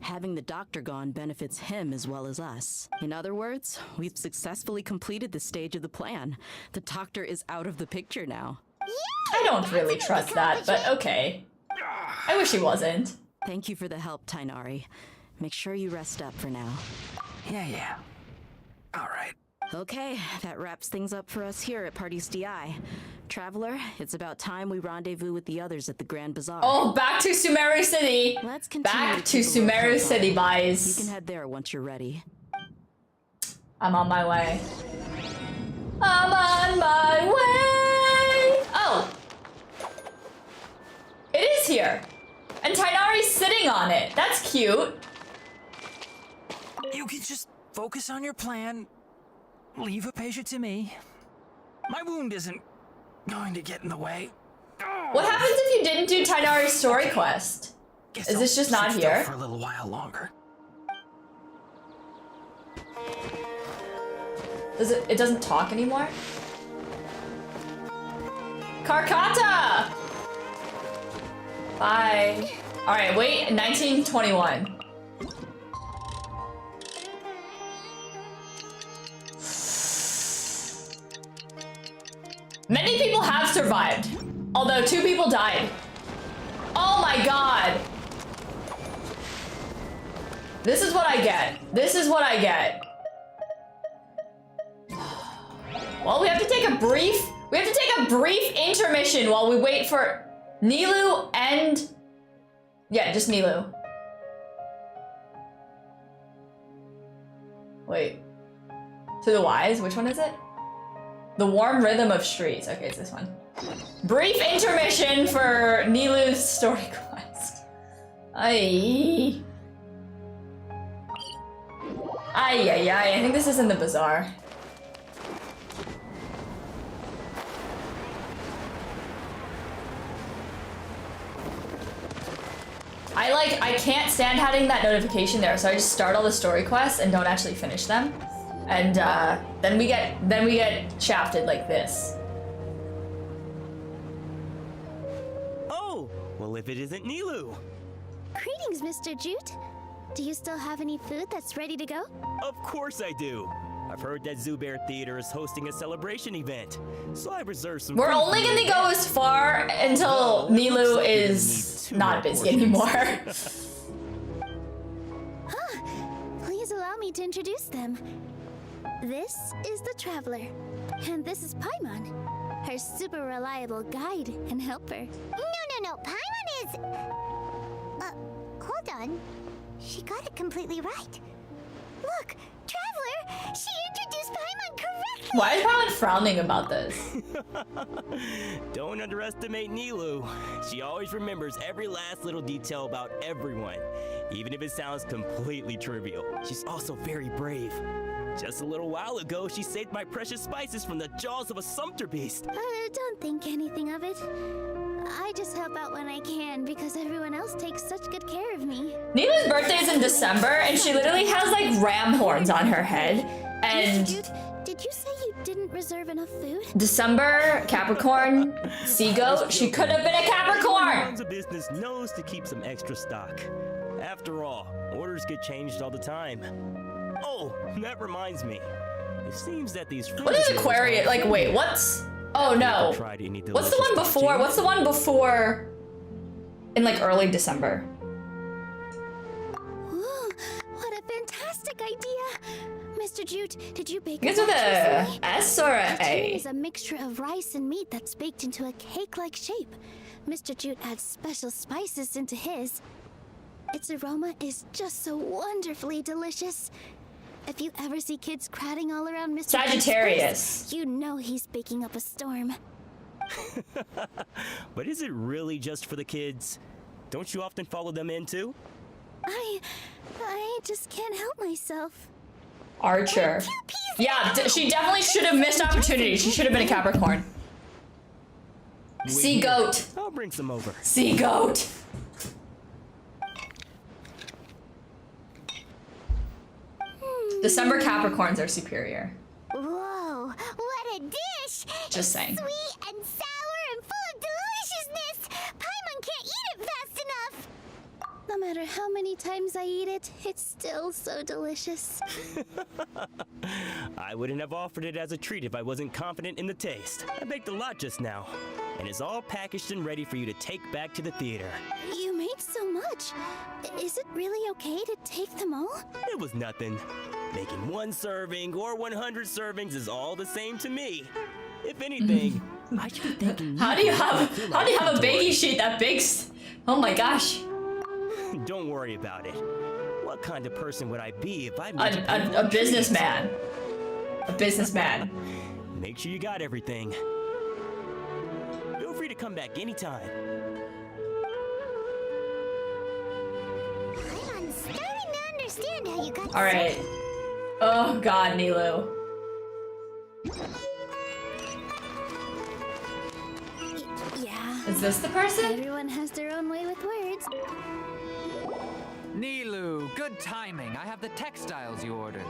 Having the doctor gone benefits him as well as us. In other words, we've successfully completed this stage of the plan. The doctor is out of the picture now. I don't really trust that, but okay. I wish he wasn't. Thank you for the help, Tighnari. Make sure you rest up for now. Yeah. All right. Okay, that wraps things up for us here at Party's DI. Traveler, it's about time we rendezvous with the others at the Grand Bazaar. Oh, back to Sumeru City. Let's continue back to Sumeru City, boys. You can head there once you're ready. I'm on my way. I'm on my way. Oh. It is here. And Tighnari's sitting on it. That's cute. You can just focus on your plan. Leave Hypatia to me. My wound isn't going to get in the way. What happens if you didn't do Tighnari's story quest? Is this just not here? For a little while longer. It doesn't talk anymore? Karkata! Bye. Alright, wait, 1921. Many people have survived, although 2 people died. Oh my god. This is what I get. This is what I get. Well, we have to take a brief intermission while we wait for Nilou and... Yeah, just Nilou. Wait. To the Wise? Which one is it? The Warm Rhythm of Streets. Okay, it's this one. Brief intermission for Nilou's story quest. Ay. Ay. I think this is in the bazaar. I can't stand having that notification there, so I just start all the story quests and don't actually finish them. And then we get shafted like this. Oh, well if it isn't Nilou. Greetings, Mr. Jute. Do you still have any food that's ready to go? Of course I do. I've heard that Zubair Theater is hosting a celebration event, so I reserved some. We're only gonna go as far until Nilou is not busy anymore. Please allow me to introduce them. This is the Traveler, and this is Paimon, her super reliable guide and helper. No, Paimon is... hold on. She got it completely right. Look, Traveler, she introduced Paimon correctly! Why is Paimon frowning about this? Don't underestimate Nilu. She always remembers every last little detail about everyone, even if it sounds completely trivial. She's also very brave. Just a little while ago, she saved my precious spices from the jaws of a sumpter beast. Don't think anything of it. I just help out when I can because everyone else takes such good care of me. Nilu's birthday is in December, and she literally has like ram horns on her head. And Did you say you didn't reserve enough food? December, Capricorn, sea goat. She could have been a Capricorn. Runs a business knows to keep some extra stock. After all, orders get changed all the time. Oh, that reminds me. It seems that these. What is Aquarius? Like, wait, what's? Oh no. What's the one before? What's the one before? In like early December. Ooh, what a fantastic idea! Mr. Jute, did you bake? Is it a S or a A? It's a mixture of rice and meat that's baked into a cake-like shape. Mr. Jute adds special spices into his. Its aroma is just so wonderfully delicious. If you ever see kids crowding all around Mr. Sagittarius. Jute's place, you know he's baking up a storm. But is it really just for the kids? Don't you often follow them in too? I just can't help myself. Archer. Yeah, she definitely should have missed opportunity. She should have been a Capricorn. Sea goat. I'll bring some over. Sea goat. December Capricorns are superior. Whoa, what a dish! Just saying. Sweet and sour and full of deliciousness! Paimon can't eat it fast enough! No matter how many times I eat it, it's still so delicious. I wouldn't have offered it as a treat if I wasn't confident in the taste. I baked a lot just now, and it's all packaged and ready for you to take back to the theater. You made so much. Is it really okay to take them all? It was nothing. Making one serving or 100 servings is all the same to me. If anything, I should be thanking you. How do you have a baking sheet that bakes? Oh my gosh. Don't worry about it. What kind of person would I be if I a businessman? A businessman. Make sure you got everything. Feel free to come back anytime. I'm starting to understand how you got. All right. Oh God, Nilu. Yeah. Is this the person? Everyone has their own way with words. Nilu, good timing. I have the textiles you ordered.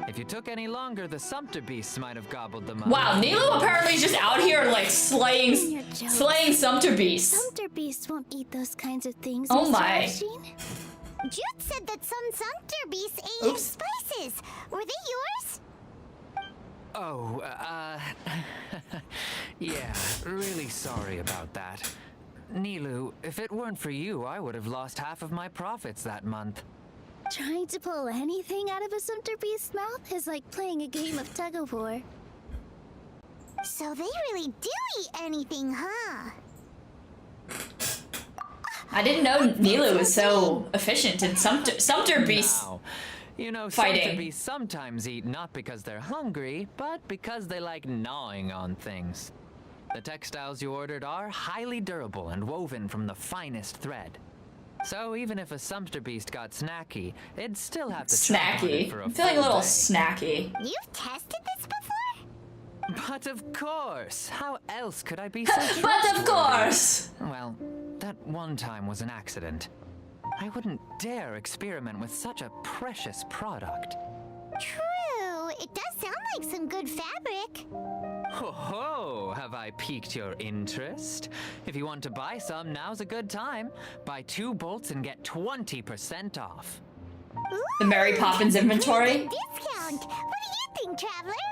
If you took any longer, the sumpter beasts might have gobbled them up. Wow, Nilu apparently is just out here like slaying sumpter beasts. Sumpter beasts won't eat those kinds of things. Oh Mr. my. Archon. Jude said that some sumpter beasts ate his spices. Were they yours? Oh, yeah, really sorry about that. Nilu, if it weren't for you, I would have lost half of my profits that month. Trying to pull anything out of a sumpter beast's mouth is like playing a game of tug-of-war. So they really do eat anything, huh? I didn't know Nilu was so efficient in sumpter beasts. Now, you know, fighting. sumpter beasts sometimes eat not because they're hungry, but because they like gnawing on things. The textiles you ordered are highly durable and woven from the finest thread. So even if a sumpter beast got snacky, it'd still have to chomp on it for a I'm feeling a full little day. snacky. You've tested this before? But of course! How else could I be so But of trustworthy? course! Well, that one time was an accident. I wouldn't dare experiment with such a precious product. True. It does sound like some good fabric. Ho ho! Have I piqued your interest? If you want to buy some, now's a good time. Buy 2 bolts and get 20% off. The Mary Poppins inventory. Discount. What do you think, Traveler?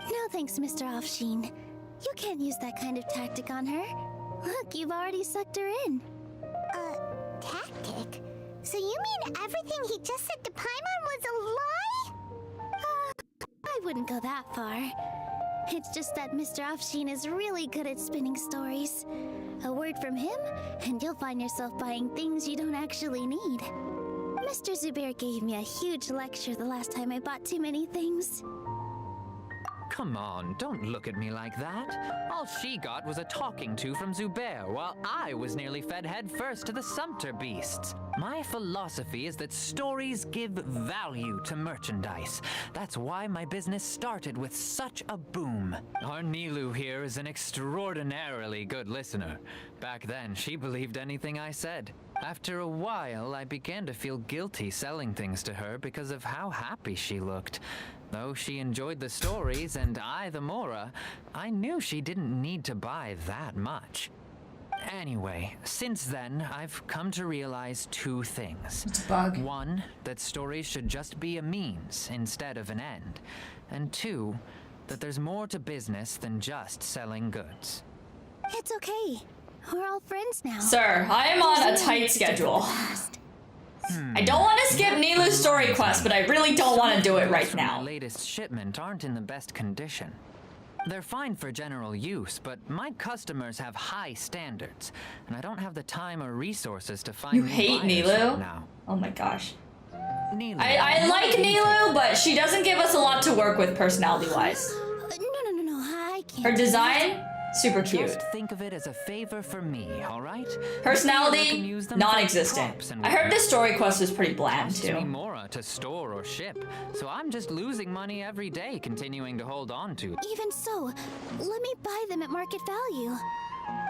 No thanks, Mr. Offsheen. You can't use that kind of tactic on her. Look, you've already sucked her in. Tactic? So you mean everything he just said to Paimon was a lie? wouldn't go that far. It's just that Mr. Afshin is really good at spinning stories. A word from him, and you'll find yourself buying things you don't actually need. Mr. Zubair gave me a huge lecture the last time I bought too many things. Come on, don't look at me like that. All she got was a talking to from Zubair, while I was nearly fed head first to the Sumpter beasts. My philosophy is that stories give value to merchandise. That's why my business started with such a boom. Our Nilu here is an extraordinarily good listener. Back then, she believed anything I said. After a while, I began to feel guilty selling things to her because of how happy she looked. Though she enjoyed the stories and I the Mora, I knew she didn't need to buy that much. Anyway, since then, I've come to realize two things. It's a bug. One, that stories should just be a means instead of an end. And two, that there's more to business than just selling goods. It's okay. We're all friends now. Sir, I am on a tight schedule. I don't want to skip Nilu's story quest, but I really don't want to do it right now. My latest shipment aren't in the best condition. They're fine for general use, but my customers have high standards, and I don't have the time or resources to find You new hate buyers Nilu? right now. Oh my gosh. Nilu, I like Nilu, but she doesn't give us a lot to work with personality-wise. No, I can't. Her design, super cute. Just think of it as a favor for me, all right? Personality, non-existent. I heard this story quest was pretty bland Costs me too. Mora to store or ship, so I'm just losing money every day continuing to hold on to. Even so, let me buy them at market value.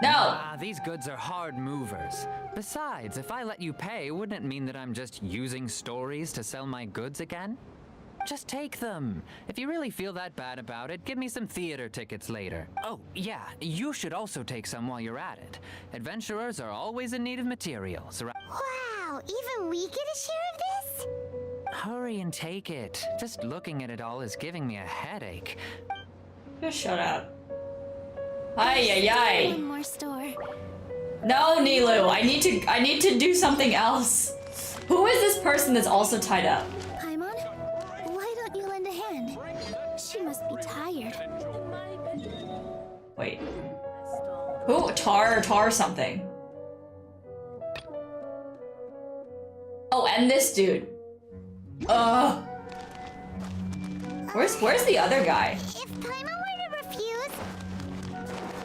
No! These goods are hard movers. Besides, if I let you pay, wouldn't it mean that I'm just using stories to sell my goods again? Just take them. If you really feel that bad about it, give me some theater tickets later. Oh, yeah, you should also take some while you're at it. Adventurers are always in need of materials. Wow, even we get a share of this? Hurry and take it. Just looking at it all is giving me a headache. Just shut up. Ay. One more store. No, Nilu, I need to do something else. Who is this person that's also tied up? Paimon, why don't you lend a hand? She must be tired. Wait. Who? Tar something. Oh, and this dude. Where's the other guy? If Paimon were to refuse,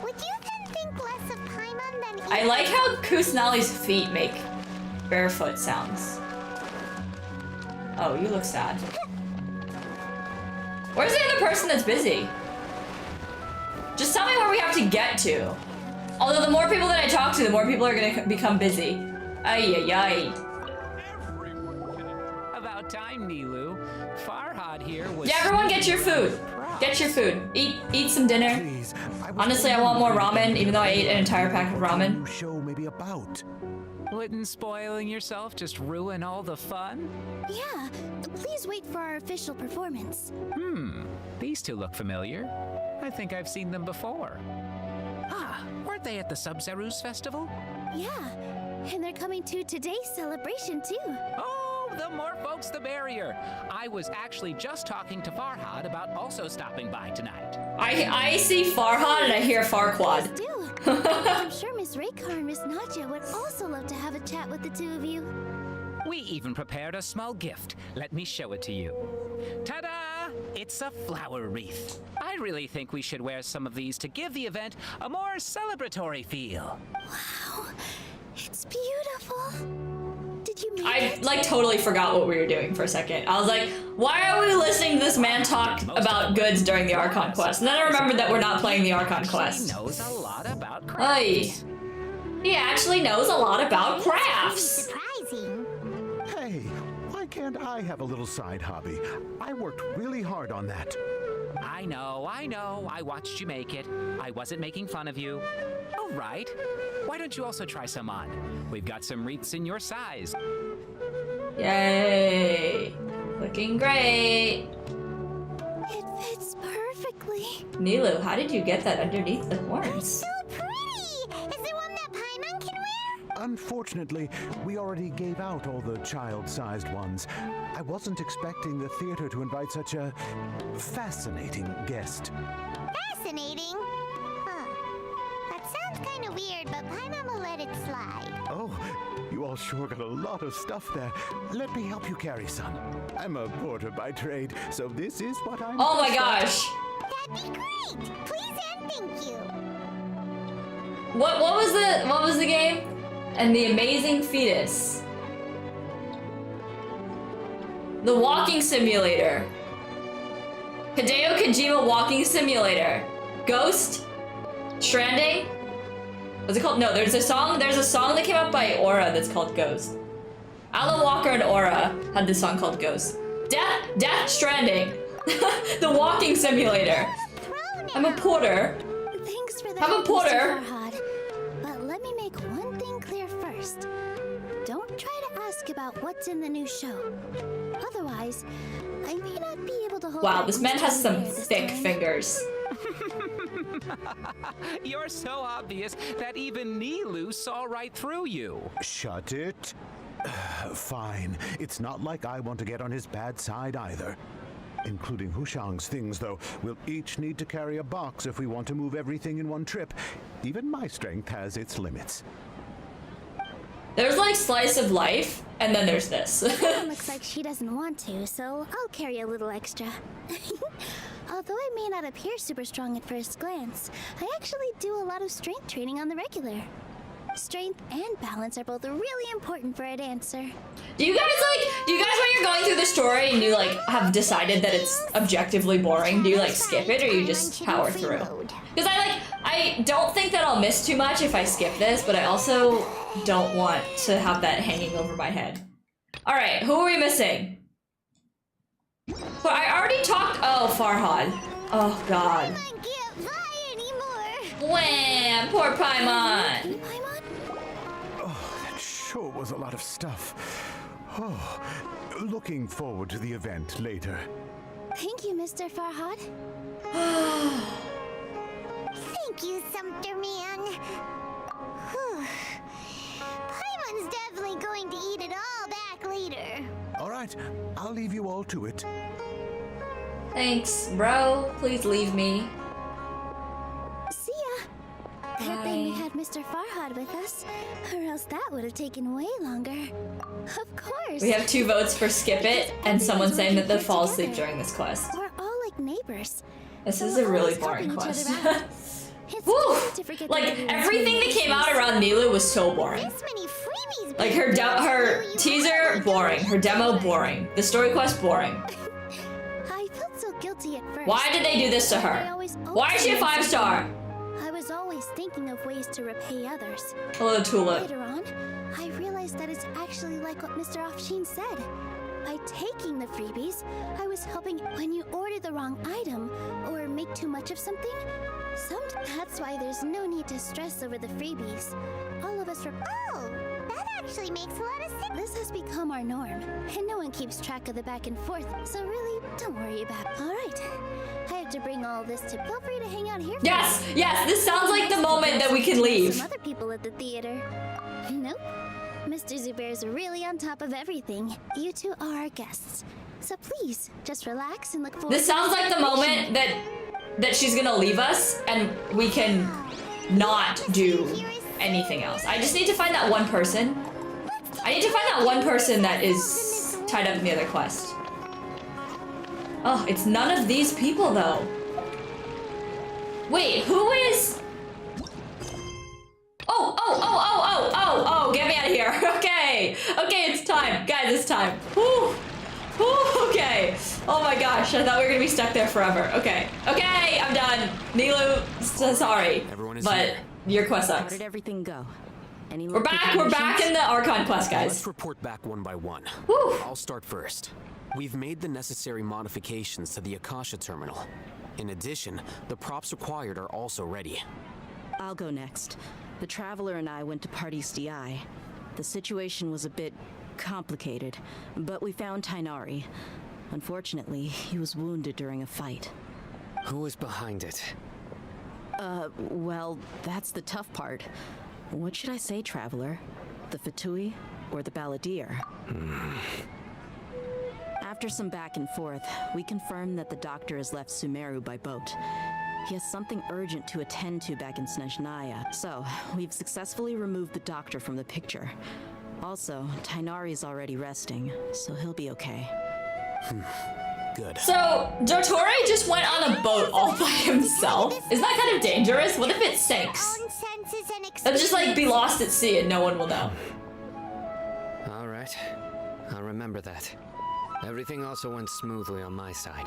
would you then think less of Paimon than I like how Kusanali's feet make barefoot sounds. Oh, you look sad. Where's the other person that's busy? Just tell me where we have to get to. Although the more people that I talk to, the more people are gonna become busy. Ay. About time, Nilu. Farhad here was... Yeah, everyone get your food. Get your food. Eat some dinner. Please, Honestly, I want more ramen, even though I ate an entire pack of ramen. Show may be about. Wouldn't spoiling yourself just ruin all the fun? Yeah, please wait for our official performance. These two look familiar. I think I've seen them before. Weren't they at the Sub-Zerus festival? Yeah, and they're coming to today's celebration too. Oh, the more folks the merrier. I was actually just talking to Farhad about also stopping by tonight. I see Farhad and I hear Farquad. I'm sure Miss Raykar and Miss Nadja would also love to have a chat with the two of you. We even prepared a small gift. Let me show it to you. Ta-da! It's a flower wreath. I really think we should wear some of these to give the event a more celebratory feel. Wow, it's beautiful. Did you make I it? totally forgot what we were doing for a second. I was like, why are we listening to this man talk about goods during the Archon quest? And then I remembered that we're not playing the Archon quest. He knows a lot about crafts. He actually knows a lot about crafts. Surprising. Hey, why can't I have a little side hobby? I worked really hard on that. I know. I watched you make it. I wasn't making fun of you. All right. Why don't you also try some on? We've got some wreaths in your size. Yay. Looking great. It fits perfectly. Nilu, how did you get that underneath the horns? So pretty! Is there one that Paimon can wear? Unfortunately, we already gave out all the child-sized ones. I wasn't expecting the theater to invite such a fascinating guest. Fascinating? Huh. That sounds kind of weird, but Paimon will let it slide. Oh, you all sure got a lot of stuff there. Let me help you carry some. I'm a porter by trade, so this is what I'm... Oh my gosh. That'd be great! Please and thank you! What was the game? And the Amazing Fetus. The Walking Simulator. Hideo Kojima Walking Simulator. Ghost? Stranding? What's it called? No, there's a song that came out by Aura that's called Ghost. Alan Walker and Aura had this song called Ghost. Death Stranding. The Walking Simulator. I'm a porter. Thanks for that, I'm a porter. Mr. Farhad. But let me make one thing clear first. Don't try to ask about what's in the new show. Otherwise, I may not be able to hold Wow, back this man Mr. has some Zubair this thick time. fingers. You're so obvious that even Nilu saw right through you. Shut it. Fine. It's not like I want to get on his bad side either. Including Hushang's things, though. We'll each need to carry a box if we want to move everything in one trip. Even my strength has its limits. There's like slice of life, and then there's this. It looks like she doesn't want to, so I'll carry a little extra. Although I may not appear super strong at first glance, I actually do a lot of strength training on the regular. Strength and balance are both really important for a dancer. Do you guys when you're going through the story and you like have decided that it's objectively boring, do you like skip it or you just power through? Because I don't think that I'll miss too much if I skip this, but I also don't want to have that hanging over my head. Alright, who are we missing? But I already talked. Oh, Farhad. Oh god. Wham! Poor Paimon! Oh, that sure was a lot of stuff. Oh, looking forward to the event later. Thank you, Mr. Farhad. Thank you, Sumpter Man. Whew. Paimon's definitely going to eat it all back later. All right, I'll leave you all to it. Thanks, bro. Please leave me. See ya. Good thing we had Mr. Farhad with us, or else that would have taken way longer. Of course. We have 2 votes for skip it, and someone saying that they'll fall asleep during this quest. We're all like neighbors. This is a really boring quest. Woo! Like, everything that came out around Nilu was so boring. Like, her teaser, boring. Her demo, boring. The story quest, boring. I felt so guilty at first. Why did they do this to her? Why is she a 5-star? I was always thinking of ways to repay others. Hello, Tulip. Later on, I realized that it's actually like what Mr. Afshin said. By taking the freebies, I was helping when you order the wrong item or make too much of something. That's why there's no need to stress over the freebies. All of us Oh, that actually makes a lot of sense. This has become our norm, and no one keeps track of the back and forth, so really, don't worry about it. All right, I have to bring all this to... Feel free to hang out here for Yes, now. yes, this sounds like the moment that we can leave. Some other people at the theater. Nope. Mr. Zubair's really on top of everything. You two are our guests. So please, just relax and look forward This sounds like the moment that she's gonna leave us and we can not do anything else. I just need to find that one person. I need to find that one person that is tied up in the other quest. Oh, it's none of these people though. Wait, who is... Oh, get me out of here. Okay, it's time. Guys, it's time. Whew. Okay. Oh my gosh, I thought we were gonna be stuck there forever. Okay, I'm done. Nilu, sorry, but your quest sucks. How did everything go? We're back in the Archon quest, guys. Let's report back one by one. I'll start first. We've made the necessary modifications to the Akasha terminal. In addition, the props required are also ready. I'll go next. The Traveler and I went to Party's DI. The situation was a bit complicated, but we found Tainari. Unfortunately, he was wounded during a fight. Who was behind it? Well, that's the tough part. What should I say, Traveler? The Fatui or the Balladeer? After some back and forth, we confirmed that the doctor has left Sumeru by boat. He has something urgent to attend to back in Snezhnaya, so we've successfully removed the doctor from the picture. Also, Tainari's already resting, so he'll be okay. Good. So, Dottore just went on a boat all by himself? Isn't that kind of dangerous? What if it sinks? That'd just like be lost at sea and no one will know. All right. I'll remember that. Everything also went smoothly on my side.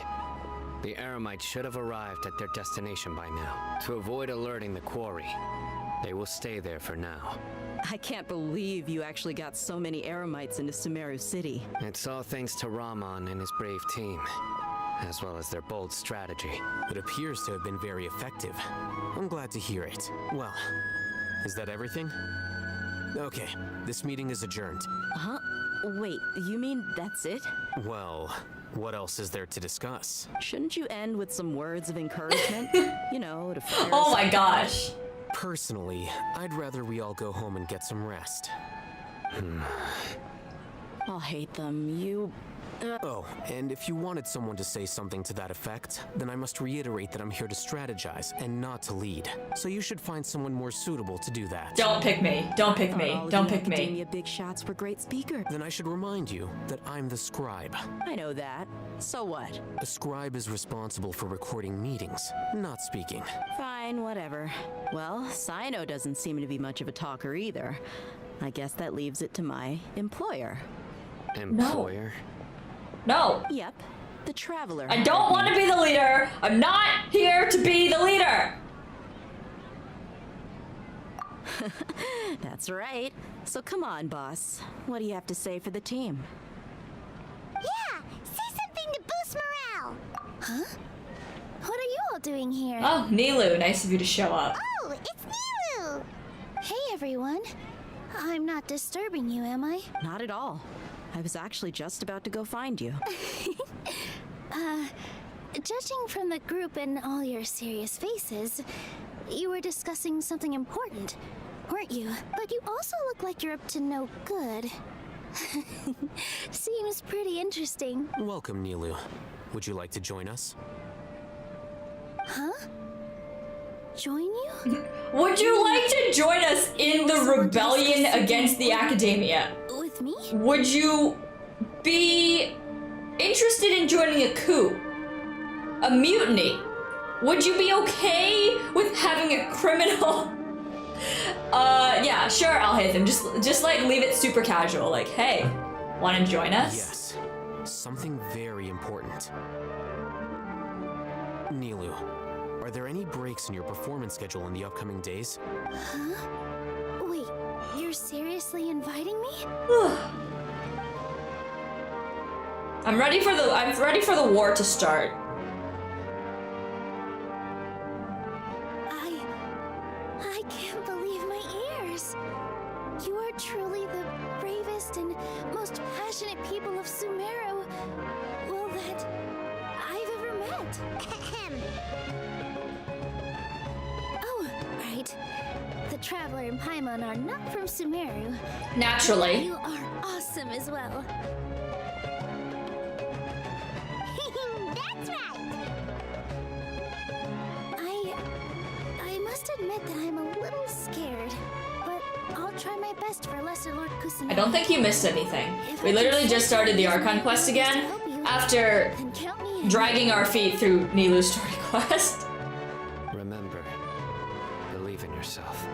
The Eremites should have arrived at their destination by now. To avoid alerting the quarry, they will stay there for now. I can't believe you actually got so many Eremites into Sumeru City. It's all thanks to Rahman and his brave team, as well as their bold strategy. It appears to have been very effective. I'm glad to hear it. Well, is that everything? Okay, this meeting is adjourned. Huh? Wait, you mean that's it? Well, what else is there to discuss? Shouldn't you end with some words of encouragement? You know, to fire Oh us my up? gosh. Personally, I'd rather we all go home and get some rest. I'll hate them. You... Oh, and if you wanted someone to say something to that effect, then I must reiterate that I'm here to strategize and not to lead. So you should find someone more suitable to do that. Don't pick me. Don't pick me. Don't pick me. Academia big shots were great speakers. Then I should remind you that I'm the scribe. I know that. So what? A scribe is responsible for recording meetings, not speaking. Fine, whatever. Well, Sino doesn't seem to be much of a talker either. I guess that leaves it to my employer. Employer? No. Yep, the Traveler. I don't want to be the leader. I'm not here to be the leader. That's right. So come on, boss. What do you have to say for the team? Yeah, say something to boost morale. Huh? What are you all doing here? Oh, Nilu, nice of you to show up. Oh, it's Nilu! Hey, everyone. I'm not disturbing you, am I? Not at all. I was actually just about to go find you. Judging from the group and all your serious faces, you were discussing something important, weren't you? But you also look like you're up to no good. Seems pretty interesting. Welcome, Nilu. Would you like to join us? Huh? Join you? Would you like to join us in the rebellion against the academia? With me? Would you be interested in joining a coup? A mutiny? Would you be okay with having a criminal? Yeah, sure, I'll hit them. Just like leave it super casual. Like, hey, wanna join us? Yes. Something very important. Nilu, are there any breaks in your performance schedule in the upcoming days? Huh? Wait, you're seriously inviting me? I'm ready for the war to start. I can't believe my ears. You are truly the bravest and most passionate people of Sumeru, well, that I've ever met. Oh, right. The Traveler and Paimon are not from Sumeru. Naturally. You are awesome as well. That's right. I must admit that I'm a little scared, but I'll try my best for Lesser Lord Kusanagi. I don't think you missed anything. We literally just started the Archon quest again after dragging our feet through Nilu's story quest. Remember, believe in yourself.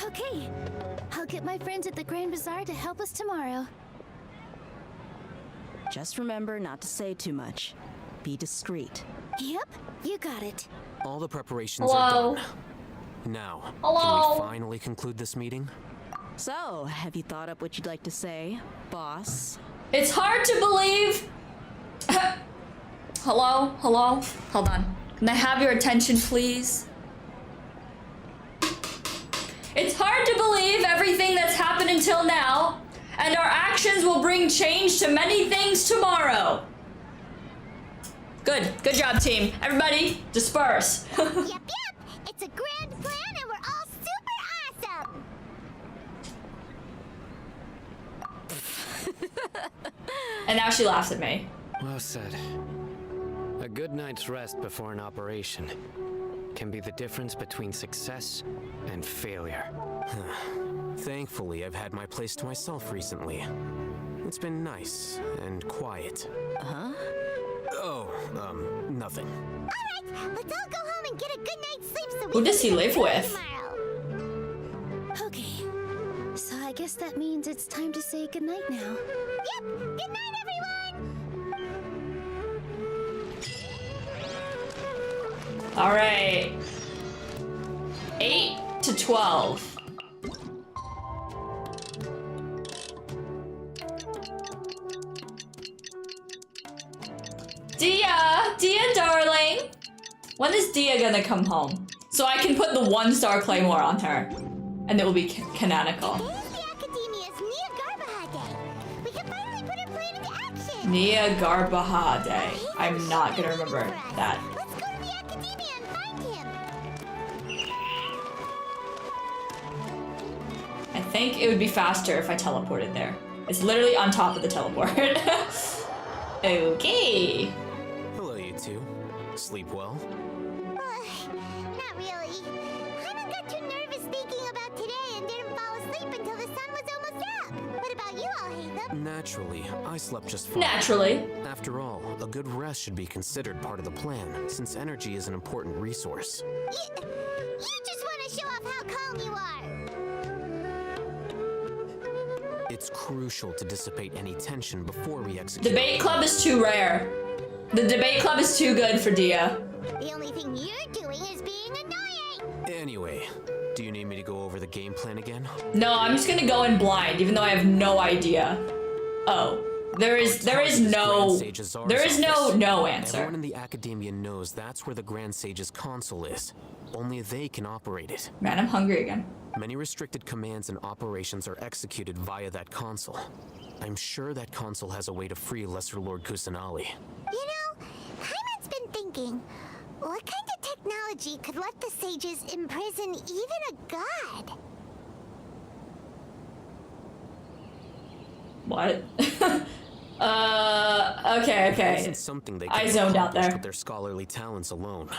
Okay, I'll get my friends at the Grand Bazaar to help us tomorrow. Just remember not to say too much. Be discreet. Yep, you got it. All the preparations Hello? are done. Now, Hello? can we finally conclude this meeting? So, have you thought up what you'd like to say, boss? It's hard to believe. Hello? Hello? Hold on. Can I have your attention, please? It's hard to believe everything that's happened until now, and our actions will bring change to many things tomorrow. Good. Good job, team. Everybody, disperse. Yep. It's a grand plan and we're all super awesome. And now she laughs at me. Well said. A good night's rest before an operation can be the difference between success and failure. Thankfully, I've had my place to myself recently. It's been nice and quiet. Huh? Oh, nothing. Alright, let's all go home and get a good night's sleep so we Who does he can live with? tomorrow. Okay, so I guess that means it's time to say goodnight now. Yep, good night, everyone! All right. 8 to 12. Dia, darling. When is Dia gonna come home? So I can put the 1-star claymore on her, and it will be canonical. There's the Academia's Nia Garbaha Day. We can finally put her plan into action. Nia Garbaha Day. I'm not gonna remember that. Let's go to the Academia and find him. I think it would be faster if I teleported there. It's literally on top of the teleport. Okay. Hello, you two. Sleep well? Not really. Hyman got too nervous thinking about today and didn't fall asleep until the sun was almost up. What about you, Alhaitham? Naturally, I slept just fine. Naturally. After all, a good rest should be considered part of the plan, since energy is an important resource. You just want to show off how calm you are. It's crucial to dissipate any tension before we execute. Debate club is too rare. The debate club is too good for Dia. The only thing you're doing is being annoying. Anyway, do you need me to go over the game plan again? No, I'm just gonna go in blind, even though I have no idea. Oh, there is no answer. Everyone in the Academia knows that's where the Grand Sage's console is. Only they can operate it. Man, I'm hungry again. Many restricted commands and operations are executed via that console. I'm sure that console has a way to free Lesser Lord Kusanali. You know, Hyman's been thinking, what kind of technology could let the sages imprison even a god? What? Okay. It isn't something they I zoned out there. with their scholarly talents alone.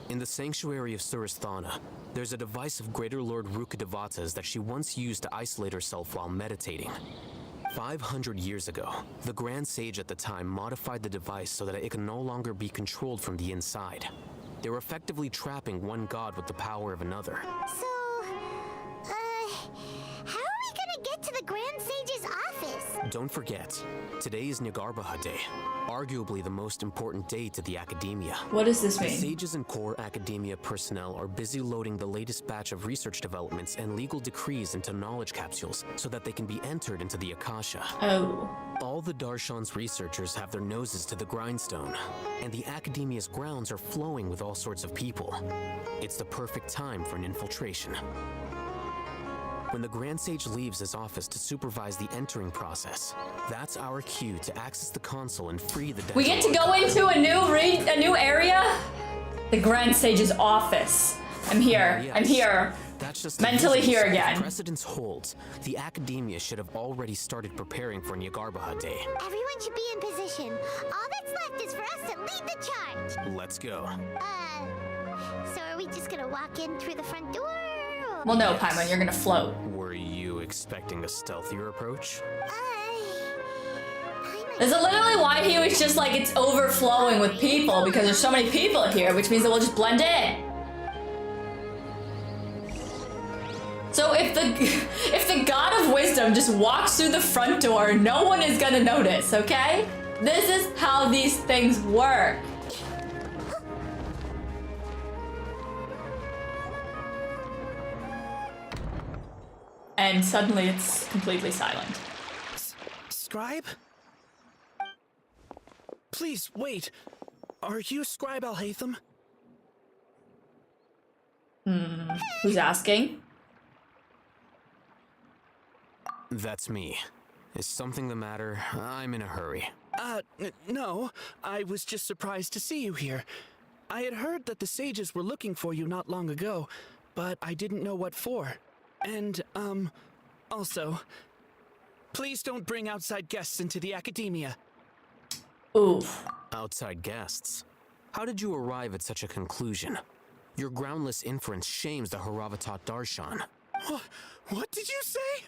In the sanctuary of Suristhana, there's a device of Greater Lord Rukkhadevata's that she once used to isolate herself while meditating. 500 years ago, the Grand Sage at the time modified the device so that it could no longer be controlled from the inside. They were effectively trapping one god with the power of another. So, how are we gonna get to the Grand Sage's office? Don't forget, today is Nagarbaha Day, arguably the most important day to the Academia. What does this mean? The sages and core Academia personnel are busy loading the latest batch of research developments and legal decrees into knowledge capsules so that they can be entered into the Akasha. Oh. All the Darshan's researchers have their noses to the grindstone, and the Academia's grounds are flowing with all sorts of people. It's the perfect time for an infiltration. When the Grand Sage leaves his office to supervise the entering process, that's our cue to access the console and free the. We get to go into a new area? The Grand Sage's office. I'm here. Yes. I'm here. That's just mentally the here business. If again. Precedence holds, the Academia should have already started preparing for Nagarbaha Day. Everyone should be in position. All that's left is for us to lead the charge. Let's go. So are we just gonna walk in through the front door? Or... Well, no, Paimon, you're gonna float. Were you expecting a stealthier approach? This is literally why he was just like, it's overflowing with people, because there's so many people here, which means that we'll just blend in. So if the God of Wisdom just walks through the front door, no one is gonna notice, okay? This is how these things work. And suddenly it's completely silent. Scribe? Please, wait. Are you Scribe Alhaitham? Who's asking? That's me. Is something the matter? I'm in a hurry. No. I was just surprised to see you here. I had heard that the sages were looking for you not long ago, but I didn't know what for. And, also, Please don't bring outside guests into the academia. Oof. Outside guests? How did you arrive at such a conclusion? Your groundless inference shames the Haravatat Darshan. What did you say?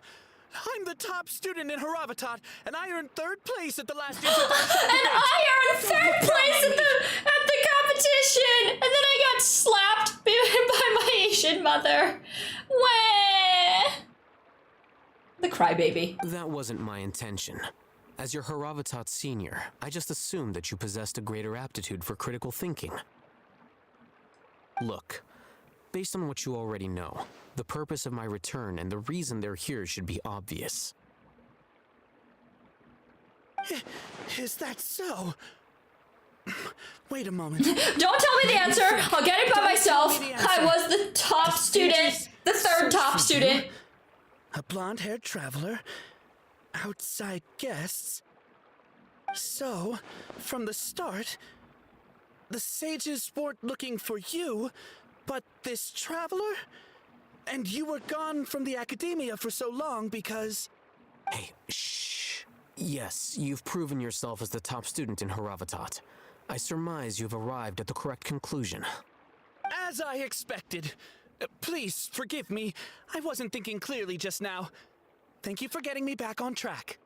I'm the top student in Haravatat, and I earned 3rd place at the last year's And I earned 3rd place at the competition! And then I got slapped by my Asian mother. Wah! The crybaby. That wasn't my intention. As your Haravatat senior, I just assumed that you possessed a greater aptitude for critical thinking. Look, based on what you already know, the purpose of my return and the reason they're here should be obvious. Is that so? Wait a moment. Don't tell me the answer. I'll get it by myself. I was the top student. The 3rd top student. A blonde-haired traveler. Outside guests. So, from the start, the sages weren't looking for you, but this traveler? And you were gone from the academia for so long because... Hey, shh. Yes, you've proven yourself as the top student in Haravatat. I surmise you've arrived at the correct conclusion. As I expected. Please, forgive me. I wasn't thinking clearly just now. Thank you for getting me back on track.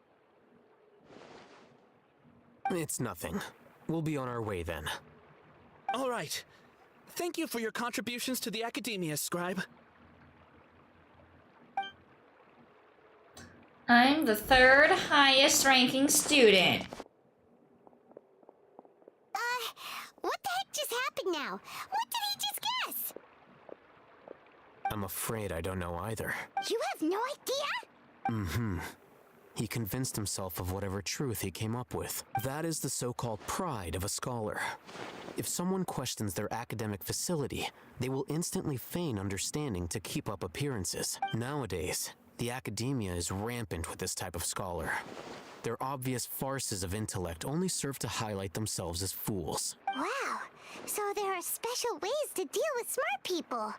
It's nothing. We'll be on our way then. All right. Thank you for your contributions to the academia, Scribe. I'm the 3rd highest ranking student. What the heck just happened now? What did he just guess? I'm afraid I don't know either. You have no idea? Mm-hmm. He convinced himself of whatever truth he came up with. That is the so-called pride of a scholar. If someone questions their academic facility, they will instantly feign understanding to keep up appearances. Nowadays, the academia is rampant with this type of scholar. Their obvious farces of intellect only serve to highlight themselves as fools. Wow, so there are special ways to deal with smart people.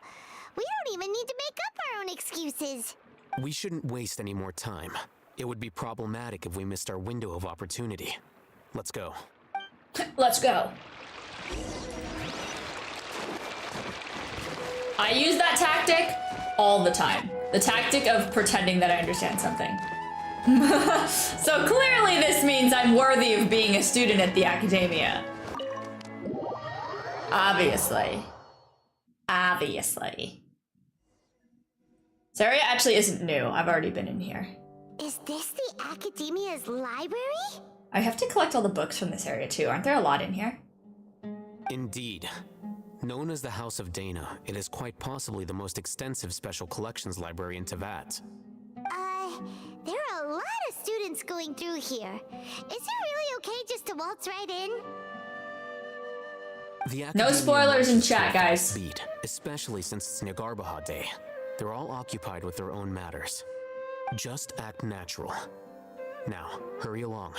We don't even need to make up our own excuses. We shouldn't waste any more time. It would be problematic if we missed our window of opportunity. Let's go. Let's go. I use that tactic all the time. The tactic of pretending that I understand something. So clearly this means I'm worthy of being a student at the academia. Obviously. Obviously. This area actually isn't new. I've already been in here. Is this the academia's library? I have to collect all the books from this area too. Aren't there a lot in here? Indeed. Known as the House of Dana, it is quite possibly the most extensive special collections library in Teyvat. There are a lot of students going through here. Is it really okay just to waltz right in? No spoilers in chat, guys. Speed, especially since it's Nagarbaha Day. They're all occupied with their own matters. Just act natural. Now, hurry along.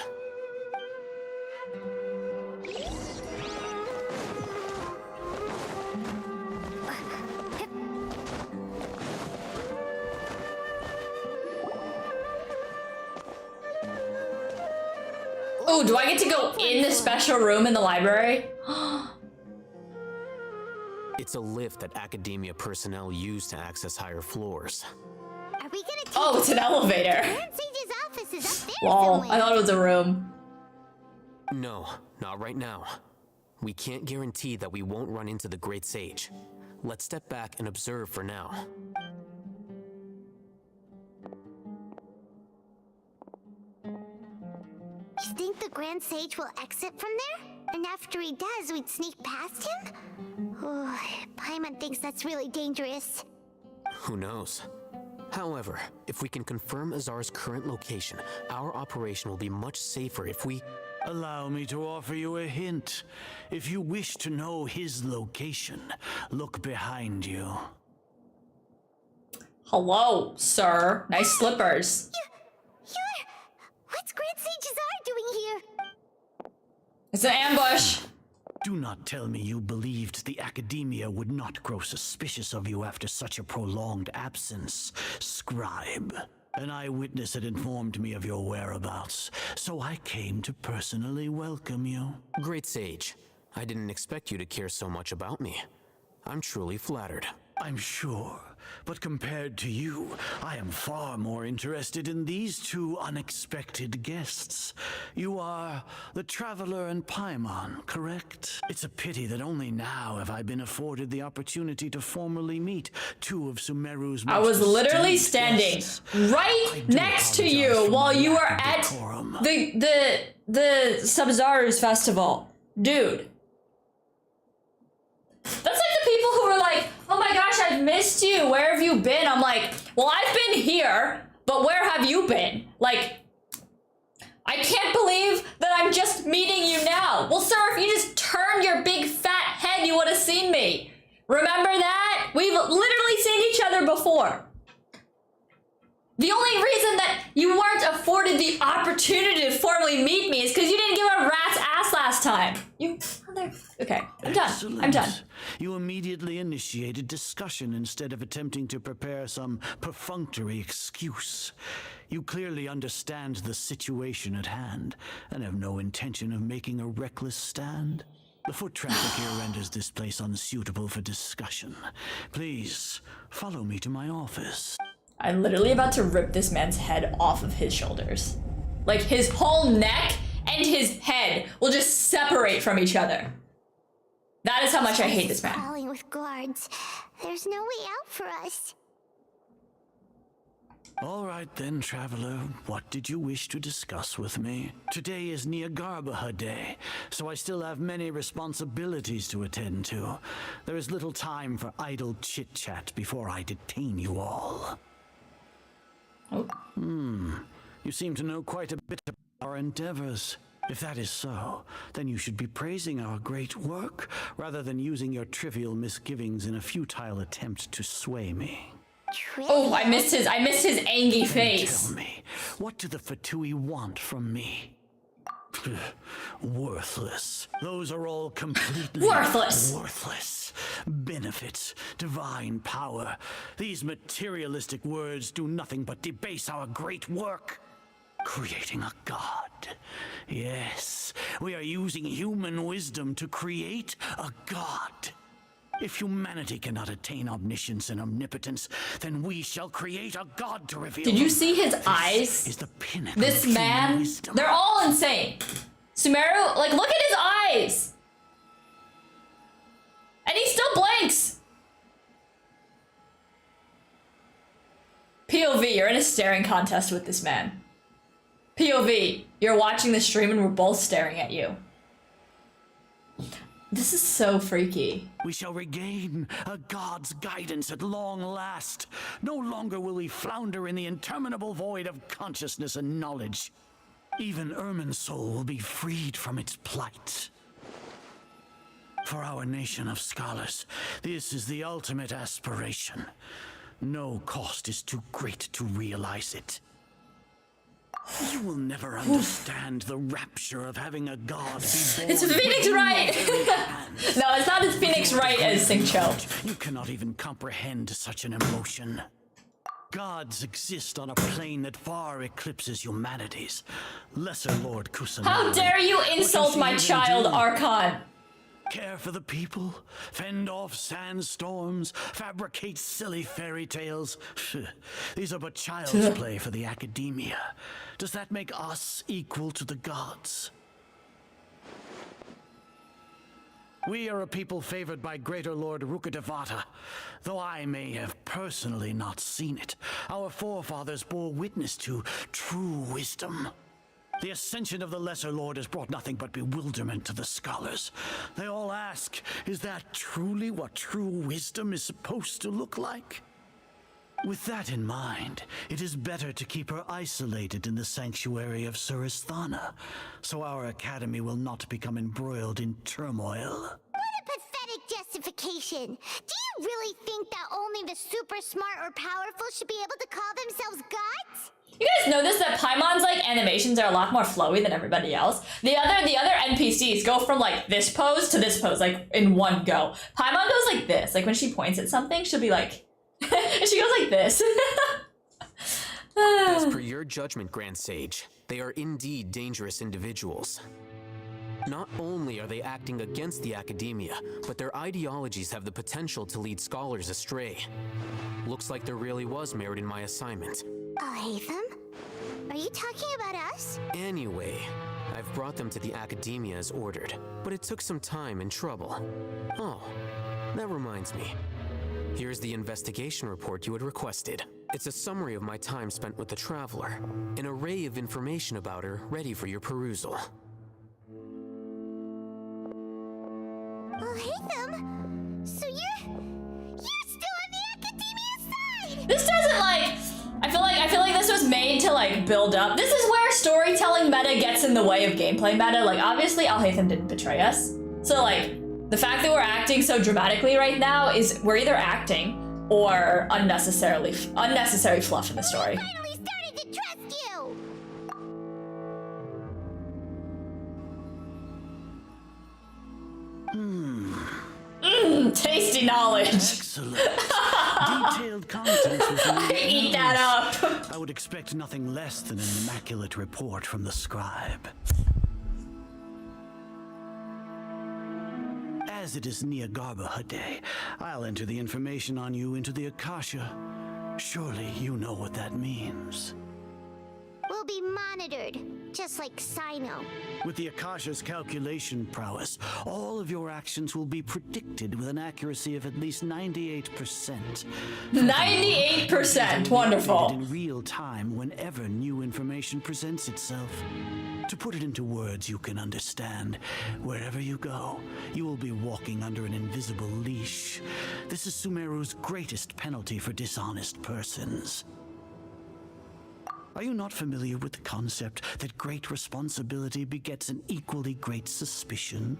Oh, do I get to go in the special room in the library? It's a lift that academia personnel use to access higher floors. Are we gonna take Oh, it's an elevator. Grand Sage's office is up there Lol, somewhere. I thought it was a room. No, not right now. We can't guarantee that we won't run into the Great Sage. Let's step back and observe for now. You think the Grand Sage will exit from there? And after he does, we'd sneak past him? Oh, Paimon thinks that's really dangerous. Who knows? However, if we can confirm Azar's current location, our operation will be much safer if we... Allow me to offer you a hint. If you wish to know his location, look behind you. Hello, sir. Nice slippers. What's Grand Sage Azar doing here? It's an ambush. Do not tell me you believed the academia would not grow suspicious of you after such a prolonged absence, Scribe. An eyewitness had informed me of your whereabouts, so I came to personally welcome you. Great Sage. I didn't expect you to care so much about me. I'm truly flattered. I'm sure, but compared to you, I am far more interested in these two unexpected guests. You are the Traveler and Paimon, correct? It's a pity that only now have I been afforded the opportunity to formally meet two of Sumeru's most I was literally esteemed standing guests. right next to you while you were at the Sub-Zaru's festival. Dude. That's like the people who were like, oh my gosh, I've missed you. Where have you been? I'm like, well, I've been here, but where have you been? Like, I can't believe that I'm just meeting you now. Well, sir, if you just turned your big fat head, you would have seen me. Remember that? We've literally seen each other before. The only reason that you weren't afforded the opportunity to formally meet me is because you didn't give a rat's ass last time. Okay, I'm done. Excellent. I'm done. You immediately initiated discussion instead of attempting to prepare some perfunctory excuse. You clearly understand the situation at hand and have no intention of making a reckless stand. The foot traffic here renders this place unsuitable for discussion. Please, follow me to my office. I'm literally about to rip this man's head off of his shoulders. Like, his whole neck and his head will just separate from each other. That is how much I hate this man. Crawling with guards. There's no way out for us. All right then, Traveler. What did you wish to discuss with me? Today is Niagarbaha Day, so I still have many responsibilities to attend to. There is little time for idle chit-chat before I detain you all. Oh. You seem to know quite a bit about our endeavors. If that is so, then you should be praising our great work rather than using your trivial misgivings in a futile attempt to sway me. Oh, I missed his angry face. Tell me, what do the Fatui want from me? Worthless. Those are all completely worthless. Benefits, divine power. These materialistic words do nothing but debase our great work. Creating a god. Yes, we are using human wisdom to create a god. If humanity cannot attain omniscience and omnipotence, then we shall create a god to reveal. Did you see his eyes? Is the pinnacle this of man, human wisdom. They're all insane. Sumeru, like, look at his eyes. And he still blinks. POV, you're in a staring contest with this man. POV, you're watching the stream and we're both staring at you. This is so freaky. We shall regain a god's guidance at long last. No longer will we flounder in the interminable void of consciousness and knowledge. Even Irminsul will be freed from its plight. For our nation of scholars, this is the ultimate aspiration. No cost is too great to realize it. You will never understand the rapture of having a god be born. It's Phoenix Wright! No, it's not as Phoenix Wright as Singcho. You cannot even comprehend such an emotion. Gods exist on a plane that far eclipses humanity's. Lesser Lord Kusanagi. How dare you insult my child, Archon? Care for the people, fend off sandstorms, fabricate silly fairy tales. These are but child's play for the academia. Does that make us equal to the gods? We are a people favored by Greater Lord Rukkhadevata. Though I may have personally not seen it, our forefathers bore witness to true wisdom. The ascension of the Lesser Lord has brought nothing but bewilderment to the scholars. They all ask, is that truly what true wisdom is supposed to look like? With that in mind, it is better to keep her isolated in the sanctuary of Suristhana, so our academy will not become embroiled in turmoil. What a pathetic justification! Do you really think that only the super smart or powerful should be able to call themselves gods? You guys notice that Paimon's like animations are a lot more flowy than everybody else. The other NPCs go from like this pose to this pose, like in one go. Paimon goes like this. Like when she points at something, she'll be like, and she goes like this. As per your judgment, Grand Sage, they are indeed dangerous individuals. Not only are they acting against the academia, but their ideologies have the potential to lead scholars astray. Looks like there really was merit in my assignment. Alhaitham? Are you talking about us? Anyway, I've brought them to the academia as ordered, but it took some time and trouble. Oh, that reminds me. Here's the investigation report you had requested. It's a summary of my time spent with the Traveler, an array of information about her ready for your perusal. Alhaitham? So you're still on the academia side! This doesn't like. I feel like this was made to like build up. This is where storytelling meta gets in the way of gameplay meta. Like obviously Alhaitham didn't betray us, so like the fact that we're acting so dramatically right now is we're either acting or unnecessary fluff in the story. I finally started to trust you! Tasty knowledge. Excellent. Detailed contents with Eat that up. I would expect nothing less than an immaculate report from the scribe. As it is Niagarbaha Day, I'll enter the information on you into the Akasha. Surely you know what that means. We'll be monitored, just like Sino. With the Akasha's calculation prowess, all of your actions will be predicted with an accuracy of at least 98%. 98%, wonderful. In real time whenever new information presents itself. To put it into words you can understand, wherever you go, you will be walking under an invisible leash. This is Sumeru's greatest penalty for dishonest persons. Are you not familiar with the concept that great responsibility begets an equally great suspicion?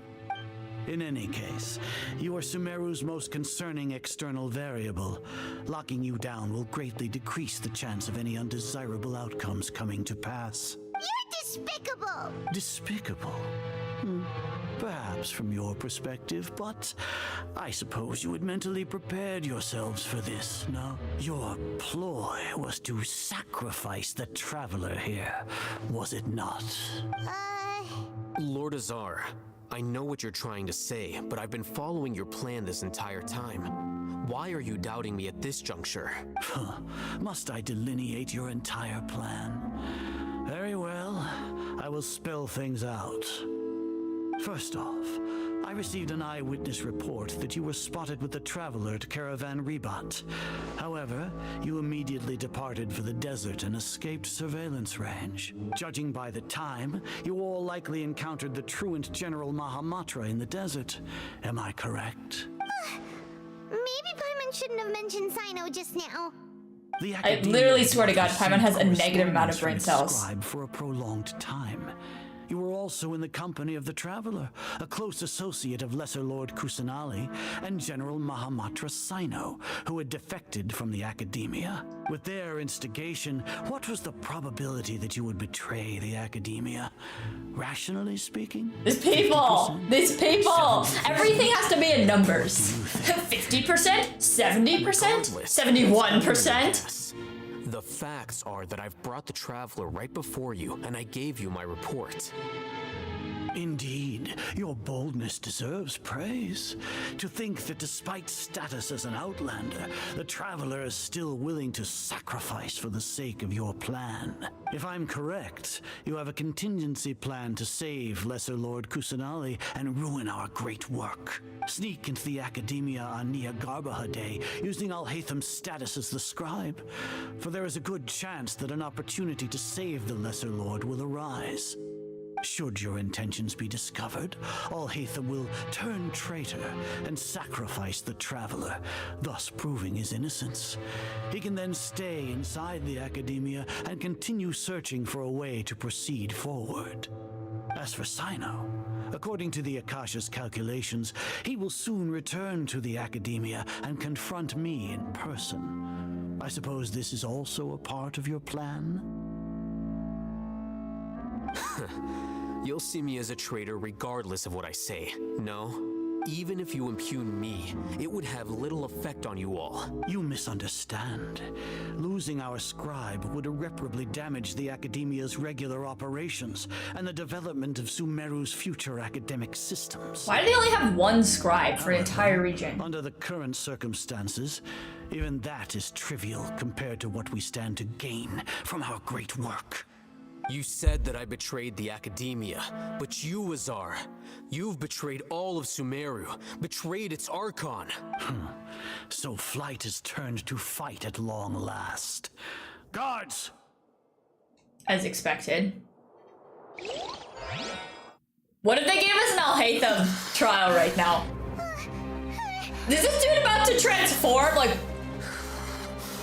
In any case, you are Sumeru's most concerning external variable. Locking you down will greatly decrease the chance of any undesirable outcomes coming to pass. You're despicable! Despicable? Perhaps from your perspective, but I suppose you had mentally prepared yourselves for this, no? Your ploy was to sacrifice the Traveler here, was it not? Lord Azar, I know what you're trying to say, but I've been following your plan this entire time. Why are you doubting me at this juncture? Must I delineate your entire plan? Very well, I will spell things out. First off, I received an eyewitness report that you were spotted with the Traveler at Caravan Rebat. However, you immediately departed for the desert and escaped surveillance range. Judging by the time, you all likely encountered the truant General Mahamatra in the desert. Am I correct? Maybe Paimon shouldn't have mentioned Sino just now. I literally swear to God, Paimon has a negative amount of brain cells. For a prolonged time. You were also in the company of the Traveler, a close associate of Lesser Lord Kusanali and General Mahamatra Sino, who had defected from the Academia. With their instigation, what was the probability that you would betray the Academia? Rationally speaking? These people! 70%? Everything has to be in numbers. 50%? 70%? 71%? The facts are that I've brought the Traveler right before you, and I gave you my report. Indeed, your boldness deserves praise. To think that despite status as an outlander, the Traveler is still willing to sacrifice for the sake of your plan. If I'm correct, you have a contingency plan to save Lesser Lord Kusanali and ruin our great work. Sneak into the Academia on Niagarbaha Day, using Alhaitham's status as the scribe. For there is a good chance that an opportunity to save the Lesser Lord will arise. Should your intentions be discovered, Alhaitham will turn traitor and sacrifice the Traveler, thus proving his innocence. He can then stay inside the Academia and continue searching for a way to proceed forward. As for Sino, according to the Akasha's calculations, he will soon return to the Academia and confront me in person. I suppose this is also a part of your plan? You'll see me as a traitor regardless of what I say, no? Even if you impugn me, it would have little effect on you all. You misunderstand. Losing our scribe would irreparably damage the Academia's regular operations and the development of Sumeru's future academic systems. Why do they only have one scribe for an entire region? Under the current circumstances, even that is trivial compared to what we stand to gain from our great work. You said that I betrayed the Academia, but you, Azar, you've betrayed all of Sumeru, betrayed its Archon. So flight is turned to fight at long last. Guards! As expected. What if they gave us an I'll hate them trial right now? Is this dude about to transform? Like,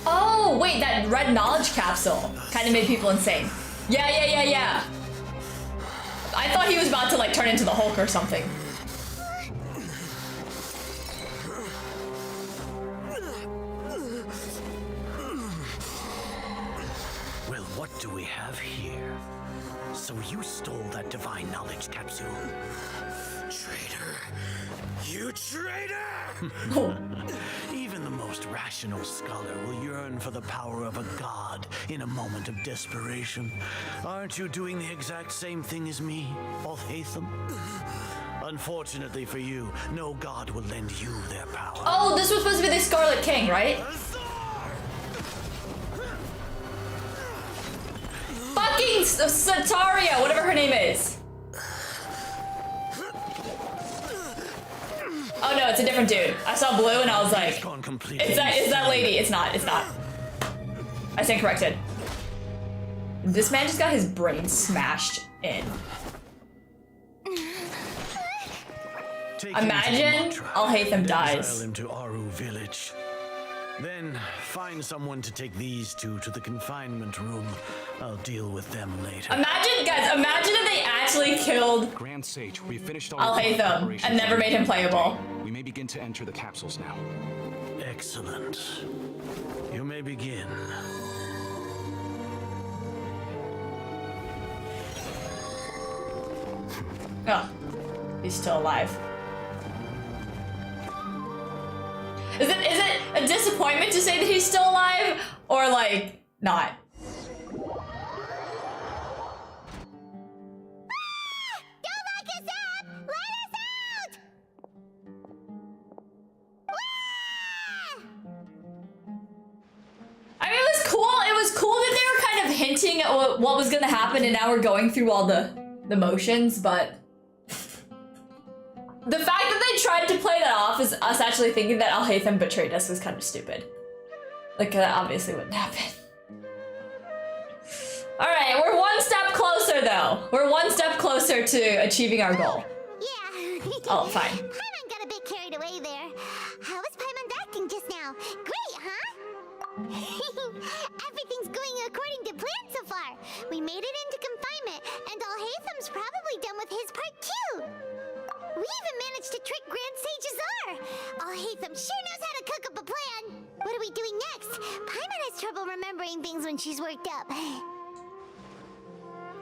oh wait, that red knowledge capsule kind of made people insane. Yeah. I thought he was about to like turn into the Hulk or something. Well, what do we have here? So you stole that divine knowledge capsule. Traitor! You traitor! Even the most rational scholar will yearn for the power of a god in a moment of desperation. Aren't you doing the exact same thing as me, Alhaitham? Unfortunately for you, no god will lend you their power. Oh, this was supposed to be the Scarlet King, right? Fucking Sataria, whatever her name is. Oh no, it's a different dude. I saw blue and I was like, it's that lady. It's not. I stand corrected. This man just got his brain smashed in. Imagine Alhaitham dies. Exile him to Aru village. Then find someone to take these two to the confinement room. I'll deal with them later. Imagine, guys, imagine if they actually killed Grand Sage, we finished all Alhaitham and never made him playable. We may begin to enter the capsules now. Excellent. You may begin. Oh, he's still alive. Is it a disappointment to say that he's still alive, or like not? I mean, it was cool. It was cool that they were kind of hinting at what was gonna happen, and now we're going through all the motions, but the fact that they tried to play that off as us actually thinking that Alhaitham betrayed us was kind of stupid. Like, that obviously wouldn't happen. Alright, we're one step closer, though. We're one step closer to achieving our goal. Yeah. Oh, fine. Paimon got a bit carried away there. How was Paimon acting just now? Great, huh? Everything's going according to plan so far. We made it into confinement, and Alhaitham's probably done with his part too. We even managed to trick Grand Sage Azar. Alhaitham sure knows how to cook up a plan. What are we doing next? Paimon has trouble remembering things when she's worked up.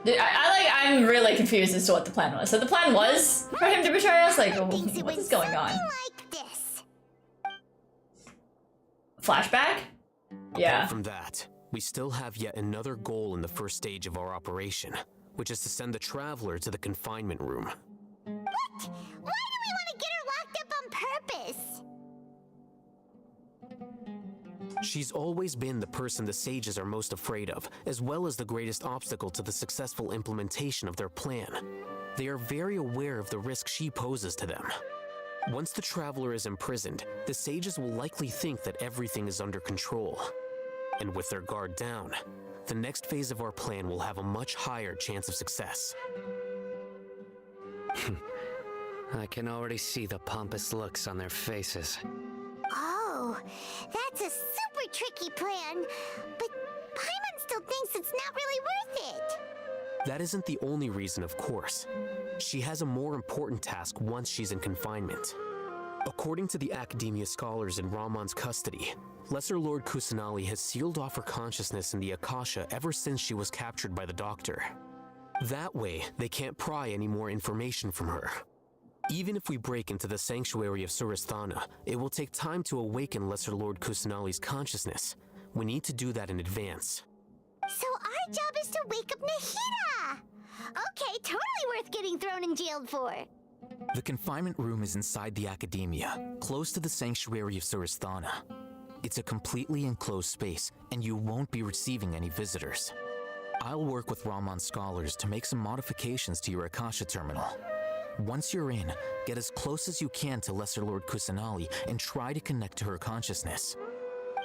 I'm really confused as to what the plan was. So the plan was for him to betray us? Like, what is going on? Like this. Flashback? Yeah. Apart from that, we still have yet another goal in the first stage of our operation, which is to send the Traveler to the confinement room. What? Why do we want to get her locked up on purpose? She's always been the person the sages are most afraid of, as well as the greatest obstacle to the successful implementation of their plan. They are very aware of the risk she poses to them. Once the Traveler is imprisoned, the sages will likely think that everything is under control. And with their guard down, the next phase of our plan will have a much higher chance of success. I can already see the pompous looks on their faces. Oh, that's a super tricky plan. But Paimon still thinks it's not really worth it. That isn't the only reason, of course. She has a more important task once she's in confinement. According to the Academia scholars in Ramon's custody, Lesser Lord Kusanali has sealed off her consciousness in the Akasha ever since she was captured by the Doctor. That way, they can't pry any more information from her. Even if we break into the sanctuary of Surasthana, it will take time to awaken Lesser Lord Kusanali's consciousness. We need to do that in advance. So our job is to wake up Nahida! Okay, totally worth getting thrown and jailed for. The confinement room is inside the academia, close to the sanctuary of Surasthana. It's a completely enclosed space, and you won't be receiving any visitors. I'll work with Raman scholars to make some modifications to your Akasha terminal. Once you're in, get as close as you can to Lesser Lord Kusanali and try to connect to her consciousness.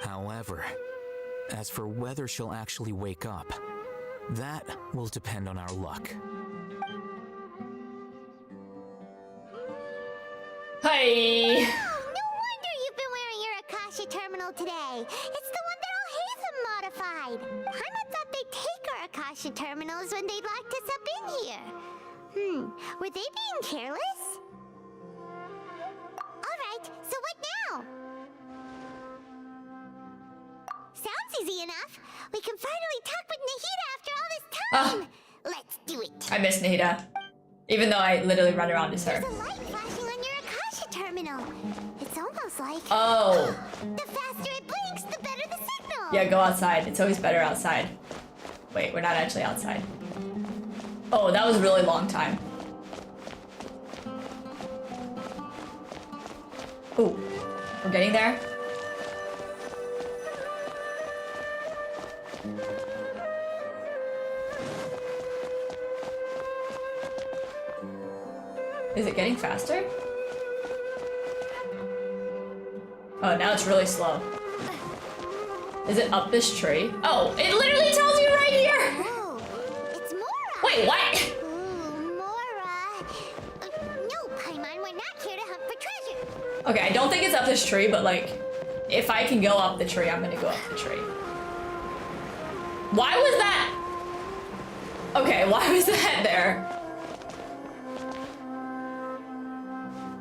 However, as for whether she'll actually wake up, that will depend on our luck. Hi. No wonder you've been wearing your Akasha terminal today. It's the one that Al-Haytham modified. Paimon thought they'd take our Akasha terminals when they locked us up in here. Were they being careless? Alright, so what now? Sounds easy enough. We can finally talk with Nahida after all this time. Let's do it. I miss Nahida. Even though I literally run around as her. There's a light flashing on your Akasha terminal. It's almost like... Oh. The faster it blinks, the better the signal. Yeah, go outside. It's always better outside. Wait, we're not actually outside. Oh, that was a really long time. Ooh, we're getting there. Is it getting faster? Oh, now it's really slow. Is it up this tree? Oh, it literally tells you right here! It's Mora! Wait, what? Ooh, Mora! No, Paimon, we're not here to hunt for treasure. Okay, I don't think it's up this tree, but like, if I can go up the tree, I'm gonna go up the tree. Why was that? Okay, why was that there?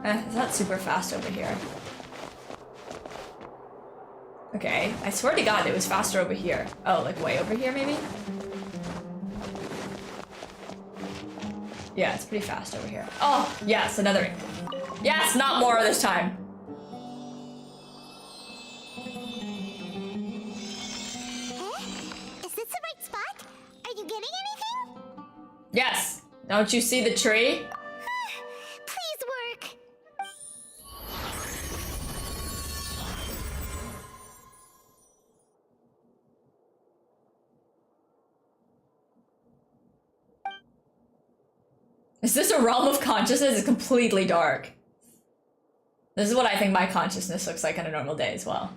It's not super fast over here. Okay, I swear to God it was faster over here. Oh, like way over here maybe? Yeah, it's pretty fast over here. Oh, yes, another. Yes, not more this time. Is this the right spot? Are you getting anything? Yes. Don't you see the tree? Please work. Is this a realm of consciousness? It's completely dark. This is what I think my consciousness looks like on a normal day as well.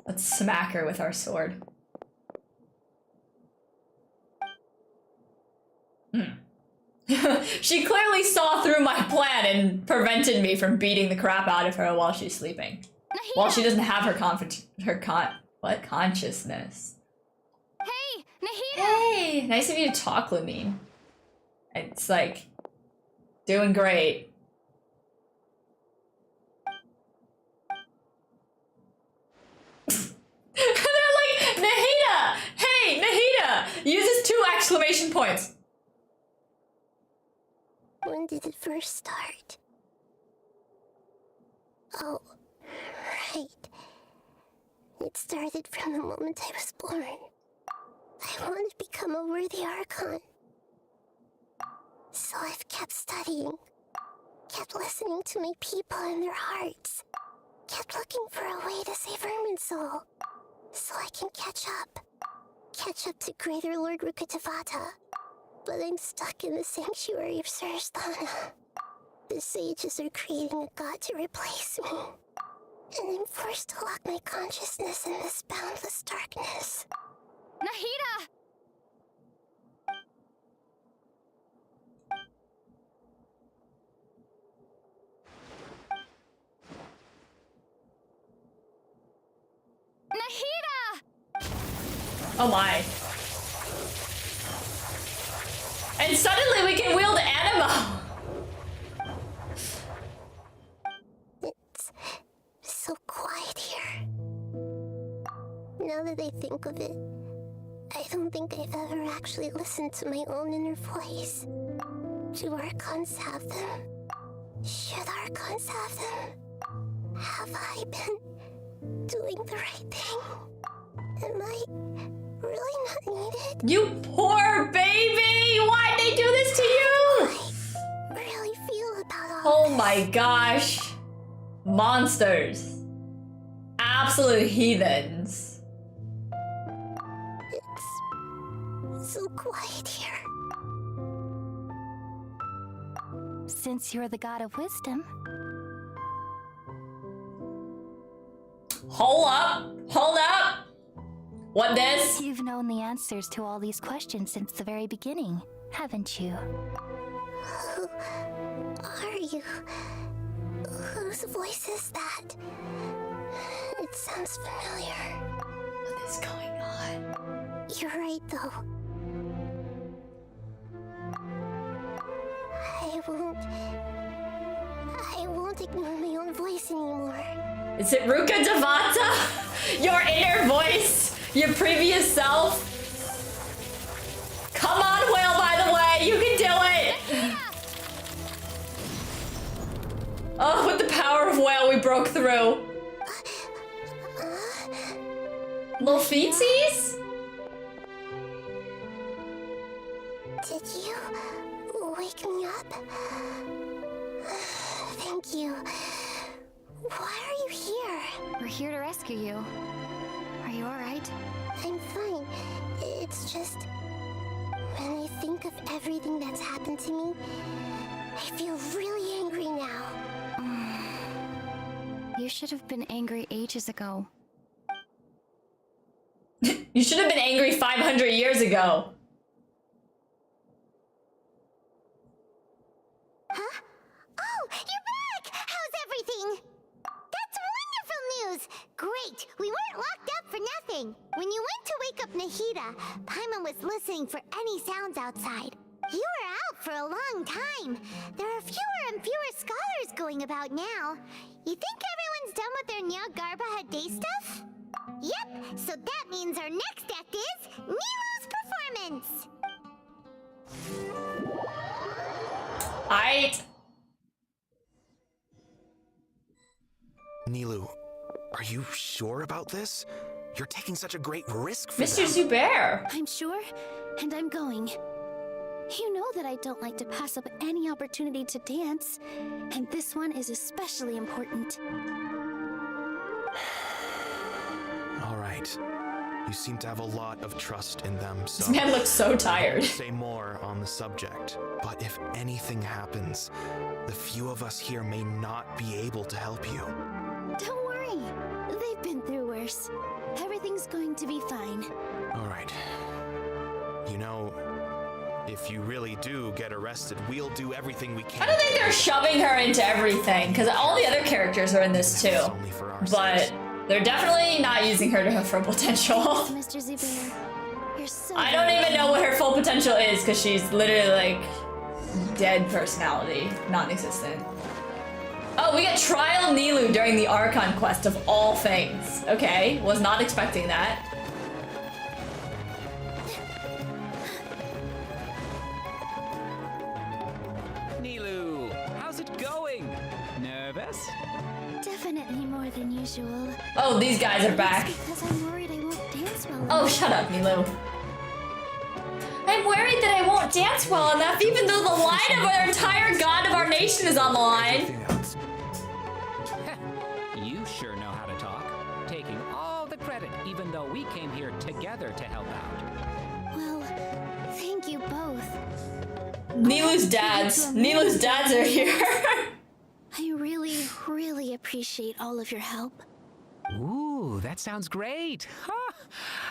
Let's smack her with our sword. She clearly saw through my plan and prevented me from beating the crap out of her while she's sleeping. Nahida! While she doesn't have her consciousness. Hey, Nahida! Hey, nice of you to talk, Lumine. It's like, doing great. They're like, Nahida! Hey, Nahida! Uses 2 exclamation points. When did it first start? Oh, right. It started from the moment I was born. I wanted to become a worthy Archon. So I've kept studying, kept listening to my people and their hearts, kept looking for a way to save Irminsul, so I can catch up to Greater Lord Rukkhadevata. But I'm stuck in the sanctuary of Surasthana. The sages are creating a god to replace me, and I'm forced to lock my consciousness in this boundless darkness. Nahida! Nahida! Oh my. And suddenly we can wield ANEMO! think of it, I don't think I've ever actually listened to my own inner voice. Do Archons have them? Should Archons have them? Have I been doing the right thing? Am I really not needed? You poor baby! Why'd they do this to you? I really feel about Oh all this. my gosh. Monsters. Absolute heathens. It's so quiet here. Since you're the god of wisdom. Hold up! Hold up! What this? You've known the answers to all these questions since the very beginning, haven't you? Who are you? Whose voice is that? It sounds familiar. What is going on? You're right, though. I won't ignore my own voice anymore. Is it Ruka Devata? Your inner voice? Your previous self? Come on, Whale, by the way! You can do it! Oh, with the power of Whale, we broke through. Little feetsies? Did you wake me up? Thank you. Why are you here? We're here to rescue you. Are you alright? I'm fine. It's just... when I think of everything that's happened to me, I feel really angry now. You should have been angry ages ago. You should have been angry 500 years ago. Huh? Oh, you're back! How's everything? That's wonderful news! Great! We weren't locked up for nothing. When you went to wake up Nahida, Paimon was listening for any sounds outside. You were out for a long time. There are fewer and fewer scholars going about now. You think everyone's done with their Nya Garba Had Day stuff? Yep, so that means our next act is Nilu's performance! Aight. Nilu, are you sure about this? You're taking such a great risk for Mr. them. Zubair. I'm sure, and I'm going. You know that I don't like to pass up any opportunity to dance, and this one is especially important. All right. You seem to have a lot of trust in them, so... This man looks so tired. I won't say more on the subject, but if anything happens, the few of us here may not be able to help you. Don't worry. They've been through worse. Everything's going to be fine. All right. You know, if you really do get arrested, we'll do everything we can. I don't think they're shoving her into everything, because all the other characters are in this too. But they're definitely not using her to her full potential. Mr. Zubair, you're so I don't even know what her full potential is, because she's literally like dead personality, non-existent. Oh, we get Trial Nilu during the Archon quest of all things. Okay, was not expecting that. Nilu, how's it going? Nervous? Definitely more than usual. Oh, these guys are back. Because I'm worried I won't dance well Oh, enough. shut up, Nilu. I'm worried that I won't dance well enough, even though the line of our entire god of our nation is on the line. You sure know how to talk. Taking all the credit, even though we came here together to help out. Well, thank you both. Nilu's dads. Nilu's dads are here. I really, really appreciate all of your help. Ooh, that sounds great. Huh.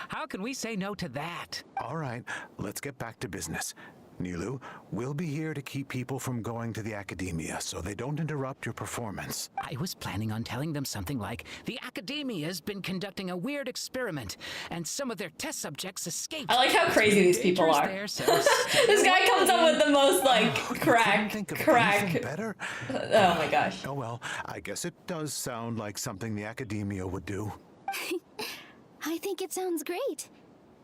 How can we say no to that? All right, let's get back to business. Nilu, we'll be here to keep people from going to the academia so they don't interrupt your performance. I was planning on telling them something like, the Academia's been conducting a weird experiment, and some of their test subjects escaped. I like how crazy these people are. This guy comes up with the most like crack. Better? Oh my gosh. Oh well, I guess it does sound like something the Academia would do. I think it sounds great.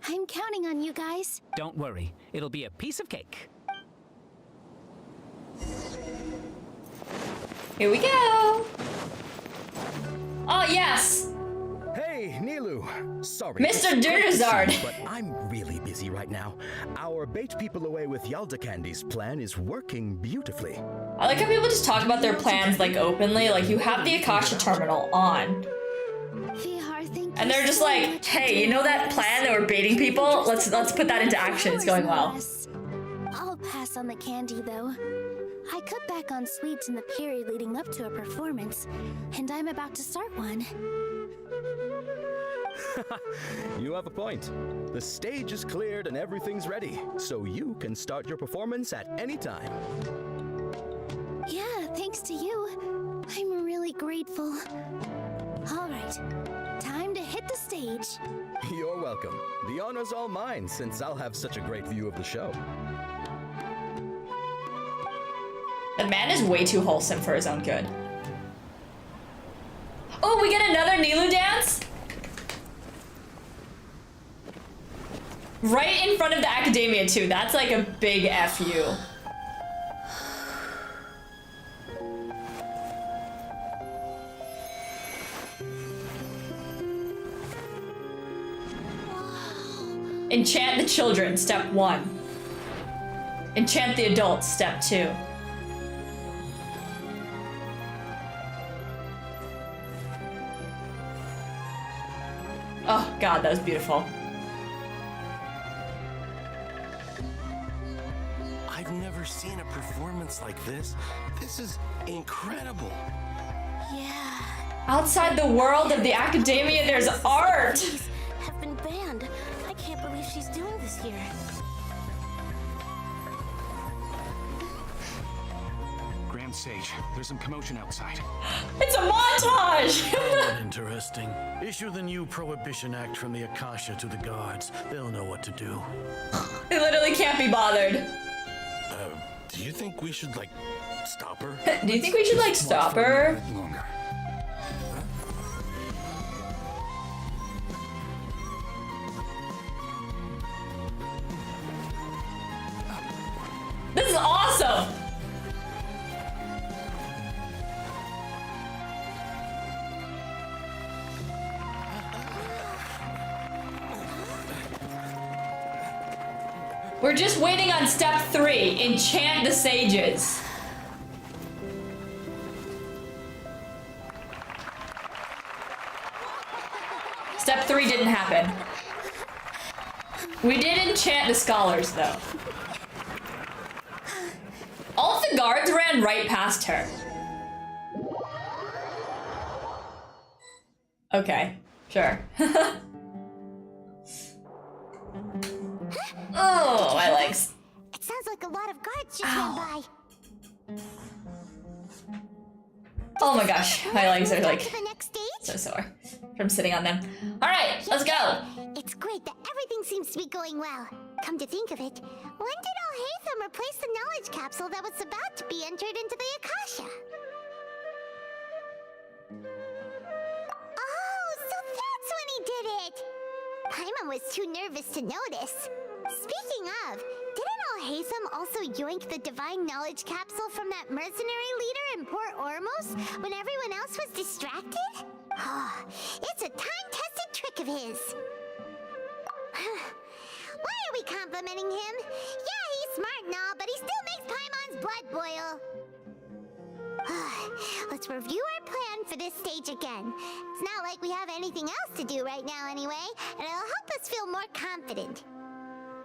I'm counting on you guys. Don't worry, it'll be a piece of cake. Here we go. Oh, yes. Hey, Nilu. Sorry. Mr. it's great to see Durnazard. you, But I'm really busy right now. Our bait people away with Yalda Candy's plan is working beautifully. I like how people just talk about their plans like openly. Like, you have the Akasha terminal on. And they're just like, hey, you know that plan that we're baiting people? Let's put that into action. It's going well. I'll pass on the candy, though. I cut back on sweets in the period leading up to a performance, and I'm about to start one. You have a point. The stage is cleared and everything's ready, so you can start your performance at any time. Yeah, thanks to you. I'm really grateful. All right, time to hit the stage. You're welcome. The honor's all mine, since I'll have such a great view of the show. The man is way too wholesome for his own good. Oh, we get another Nilu dance? Right in front of the academia, too. That's like a big FU. Enchant the children, step 1. Enchant the adults, step 2. Oh god, that was beautiful. I've never seen a performance like this. This is incredible. Yeah. Outside the world of the academia, there's art! Have been banned. I can't believe she's doing this here. Grand Sage, there's some commotion outside. It's a montage! Oh, interesting. Issue the new Prohibition Act from the Akasha to the guards. They'll know what to do. They literally can't be bothered. Do you think we should, like, stop her? Do you think we should, like, stop her? This is awesome! We're just waiting on step 3, enchant the sages. Step 3 didn't happen. We did enchant the scholars, though. All of the guards ran right past her. Okay, sure. Oh, my legs. It sounds like a lot of guards just went by. Oh my gosh, my legs are like To the next stage? so sore from sitting on them. All right, let's go. It's great that everything seems to be going well. Come to think of it, when did Al-Haytham replace the knowledge capsule that was about to be entered into the Akasha? Oh, so that's when he did it! Paimon was too nervous to notice. Speaking of, didn't Al-Haytham also yoink the divine knowledge capsule from that mercenary leader in Port Ormos when everyone else was distracted? Oh, it's a time-tested trick of his. Why are we complimenting him? Yeah, he's smart and all, but he still makes Paimon's blood boil. Let's review our plan for this stage again. It's not like we have anything else to do right now anyway, and it'll help us feel more confident.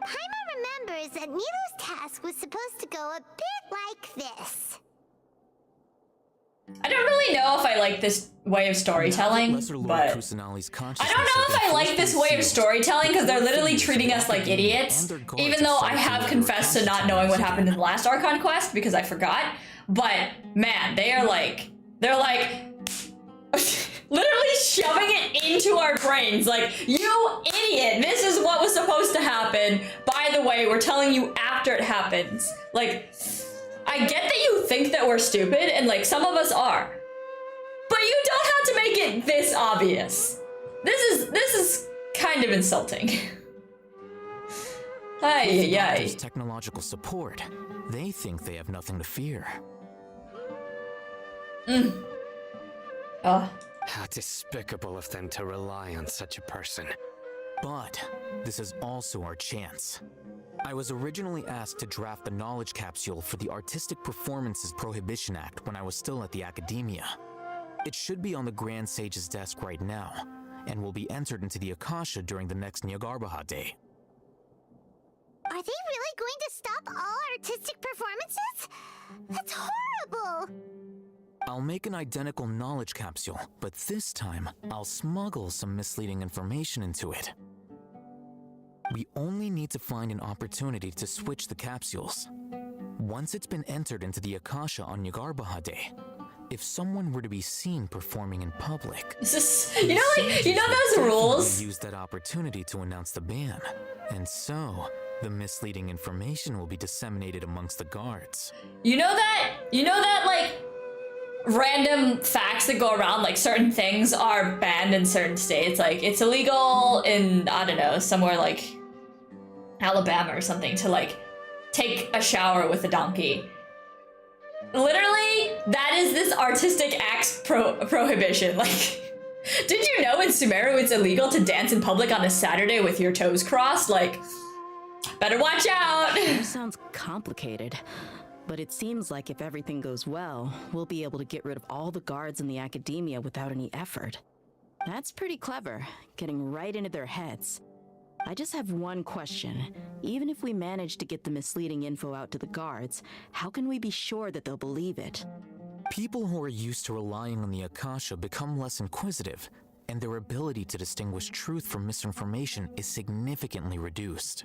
Paimon remembers that Nilu's task was supposed to go a bit like this. I don't really know if I like this way of storytelling, but I don't know if I like this way of storytelling because they're literally treating us like idiots, even though I have confessed to not knowing what happened in the last Archon quest because I forgot. But man, they're like literally shoving it into our brains like, you idiot, this is what was supposed to happen. By the way, we're telling you after it happens. Like, I get that you think that we're stupid, and like some of us are, but you don't have to make it this obvious. This is kind of insulting. Ay, ay, There's technological support. They think they have nothing to fear. Oh. How despicable of them to rely on such a person. But this is also our chance. I was originally asked to draft the knowledge capsule for the Artistic Performances Prohibition Act when I was still at the Academia. It should be on the Grand Sage's desk right now, and will be entered into the Akasha during the next Nyargarbaha Day. Are they really going to stop all artistic performances? That's horrible! I'll make an identical knowledge capsule, but this time, I'll smuggle some misleading information into it. We only need to find an opportunity to switch the capsules. Once it's been entered into the Akasha on Nyargarbaha Day, if someone were to be seen performing in public, you know those rules? Use that opportunity to announce the ban, and so the misleading information will be disseminated amongst the guards. You know that like random facts that go around, like certain things are banned in certain states. Like it's illegal in, I don't know, somewhere like Alabama or something to like take a shower with a donkey. Literally, that is this artistic acts prohibition. Like, did you know in Sumeru it's illegal to dance in public on a Saturday with your toes crossed? Like, better watch out. That sounds complicated. But it seems like if everything goes well, we'll be able to get rid of all the guards in the Academia without any effort. That's pretty clever, getting right into their heads. I just have one question. Even if we manage to get the misleading info out to the guards, how can we be sure that they'll believe it? People who are used to relying on the Akasha become less inquisitive, and their ability to distinguish truth from misinformation is significantly reduced.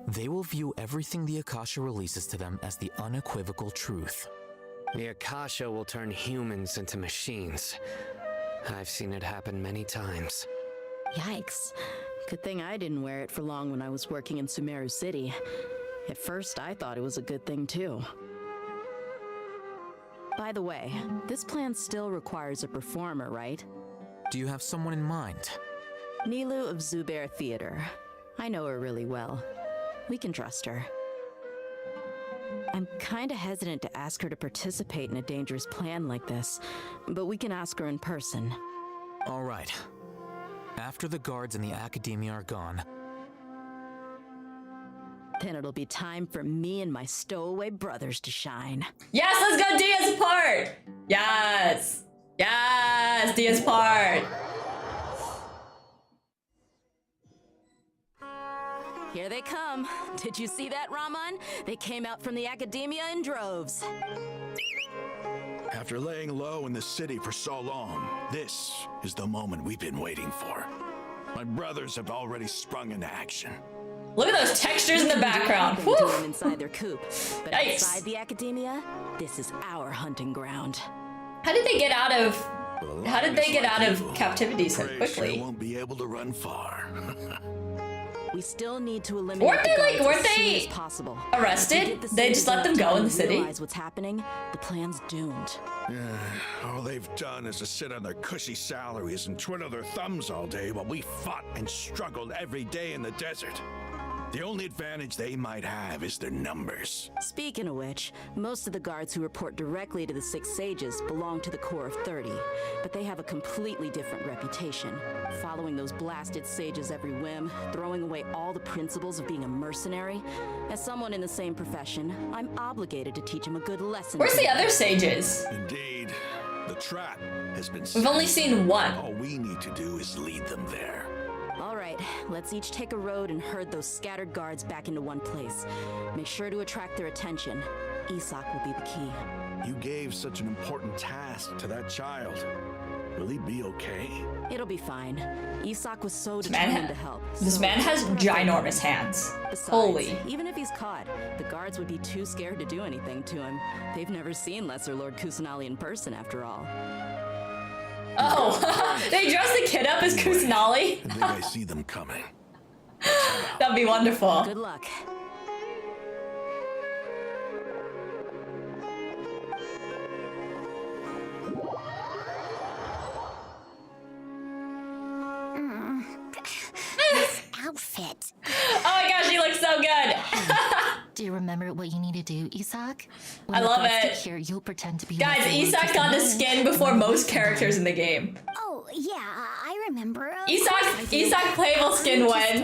They will view everything the Akasha releases to them as the unequivocal truth. The Akasha will turn humans into machines. I've seen it happen many times. Yikes. Good thing I didn't wear it for long when I was working in Sumeru City. At first, I thought it was a good thing too. By the way, this plan still requires a performer, right? Do you have someone in mind? Nilu of Zubair Theater. I know her really well. We can trust her. I'm kinda hesitant to ask her to participate in a dangerous plan like this, but we can ask her in person. All right. After the guards in the Academia are gone, then it'll be time for me and my stowaway brothers to shine. Yes, let's go Dia's part! Yes! Yes, Dia's part! Here they come. Did you see that, Raman? They came out from the Academia in droves. After laying low in the city for so long, this is the moment we've been waiting for. My brothers have already sprung into action. Look at those textures in the background. They do them inside their coop, but Yikes. outside the Academia, this is our hunting ground. How did they get out of captivity so quickly? Sure won't be able to run far. We still need to eliminate Weren't they like, as soon as possible. arrested? They just let them go in the city? Realize what's happening, the plan's doomed. All they've done is to sit on their cushy salaries and twiddle their thumbs all day while we fought and struggled every day in the desert. The only advantage they might have is their numbers. Speaking of which, most of the guards who report directly to the Six Sages belong to the Corps of 30, but they have a completely different reputation. Following those blasted sages every whim, throwing away all the principles of being a mercenary. As someone in the same profession, I'm obligated to teach them a good lesson. Where's the other sages? Indeed. The trap has been set. We've only seen one. All we need to do is lead them there. All right, let's each take a road and herd those scattered guards back into one place. Make sure to attract their attention. Isak will be the key. You gave such an important task to that child. Will he be okay? It'll be fine. Isak was so determined to help. This man has ginormous hands. Besides, Holy. Even if he's caught, the guards would be too scared to do anything to him. They've never seen Lesser Lord Kusanali in person, after all. Oh, they dressed the kid up as Kusanali? I think I see them coming. That'd be wonderful. Good luck. Do you remember what you need to do, Isak? I love it. Here, you'll pretend to be Guys, Isak got the skin before most characters in the game. Oh, yeah, I remember. Isak playable skin when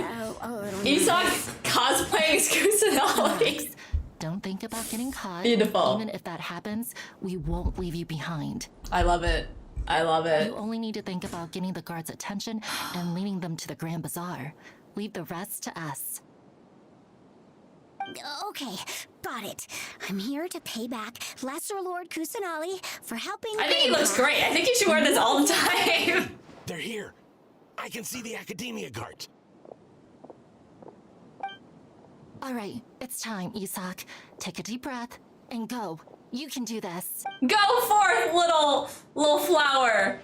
Isak cosplaying as Kusanali. Don't think about getting caught. Beautiful. Even if that happens, we won't leave you behind. I love it. I love it. You only need to think about getting the guards' attention and leading them to the Grand Bazaar. Leave the rest to us. Okay, got it. I'm here to pay back Lesser Lord Kusanali for helping. I think he looks great. I think you should wear this all the time. They're here. I can see the Academia guards. All right, it's time, Isak. Take a deep breath and go. You can do this. Go forth, little flower.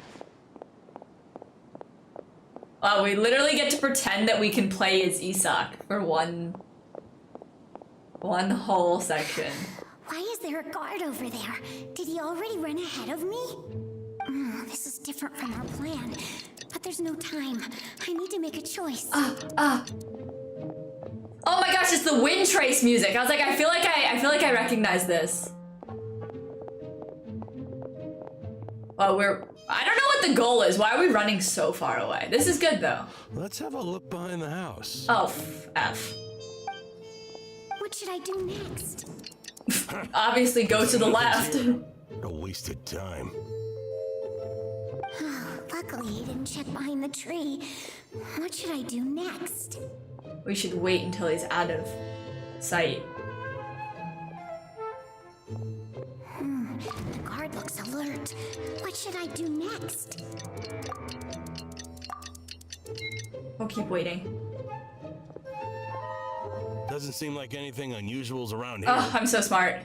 Wow, we literally get to pretend that we can play as Isak for one whole section. Why is there a guard over there? Did he already run ahead of me? This is different from our plan. But there's no time. I need to make a choice. Oh my gosh, it's the Wind Trace music. I was like, I feel like I recognize this. Well, I don't know what the goal is. Why are we running so far away? This is good though. Let's have a look behind the house. Oh, F. What should I do next? Obviously go to the left. A wasted time. Luckily, he didn't check behind the tree. What should I do next? We should wait until he's out of sight. The guard looks alert. What should I do next? We'll keep waiting. Doesn't seem like anything unusual's around here. Oh, I'm so smart.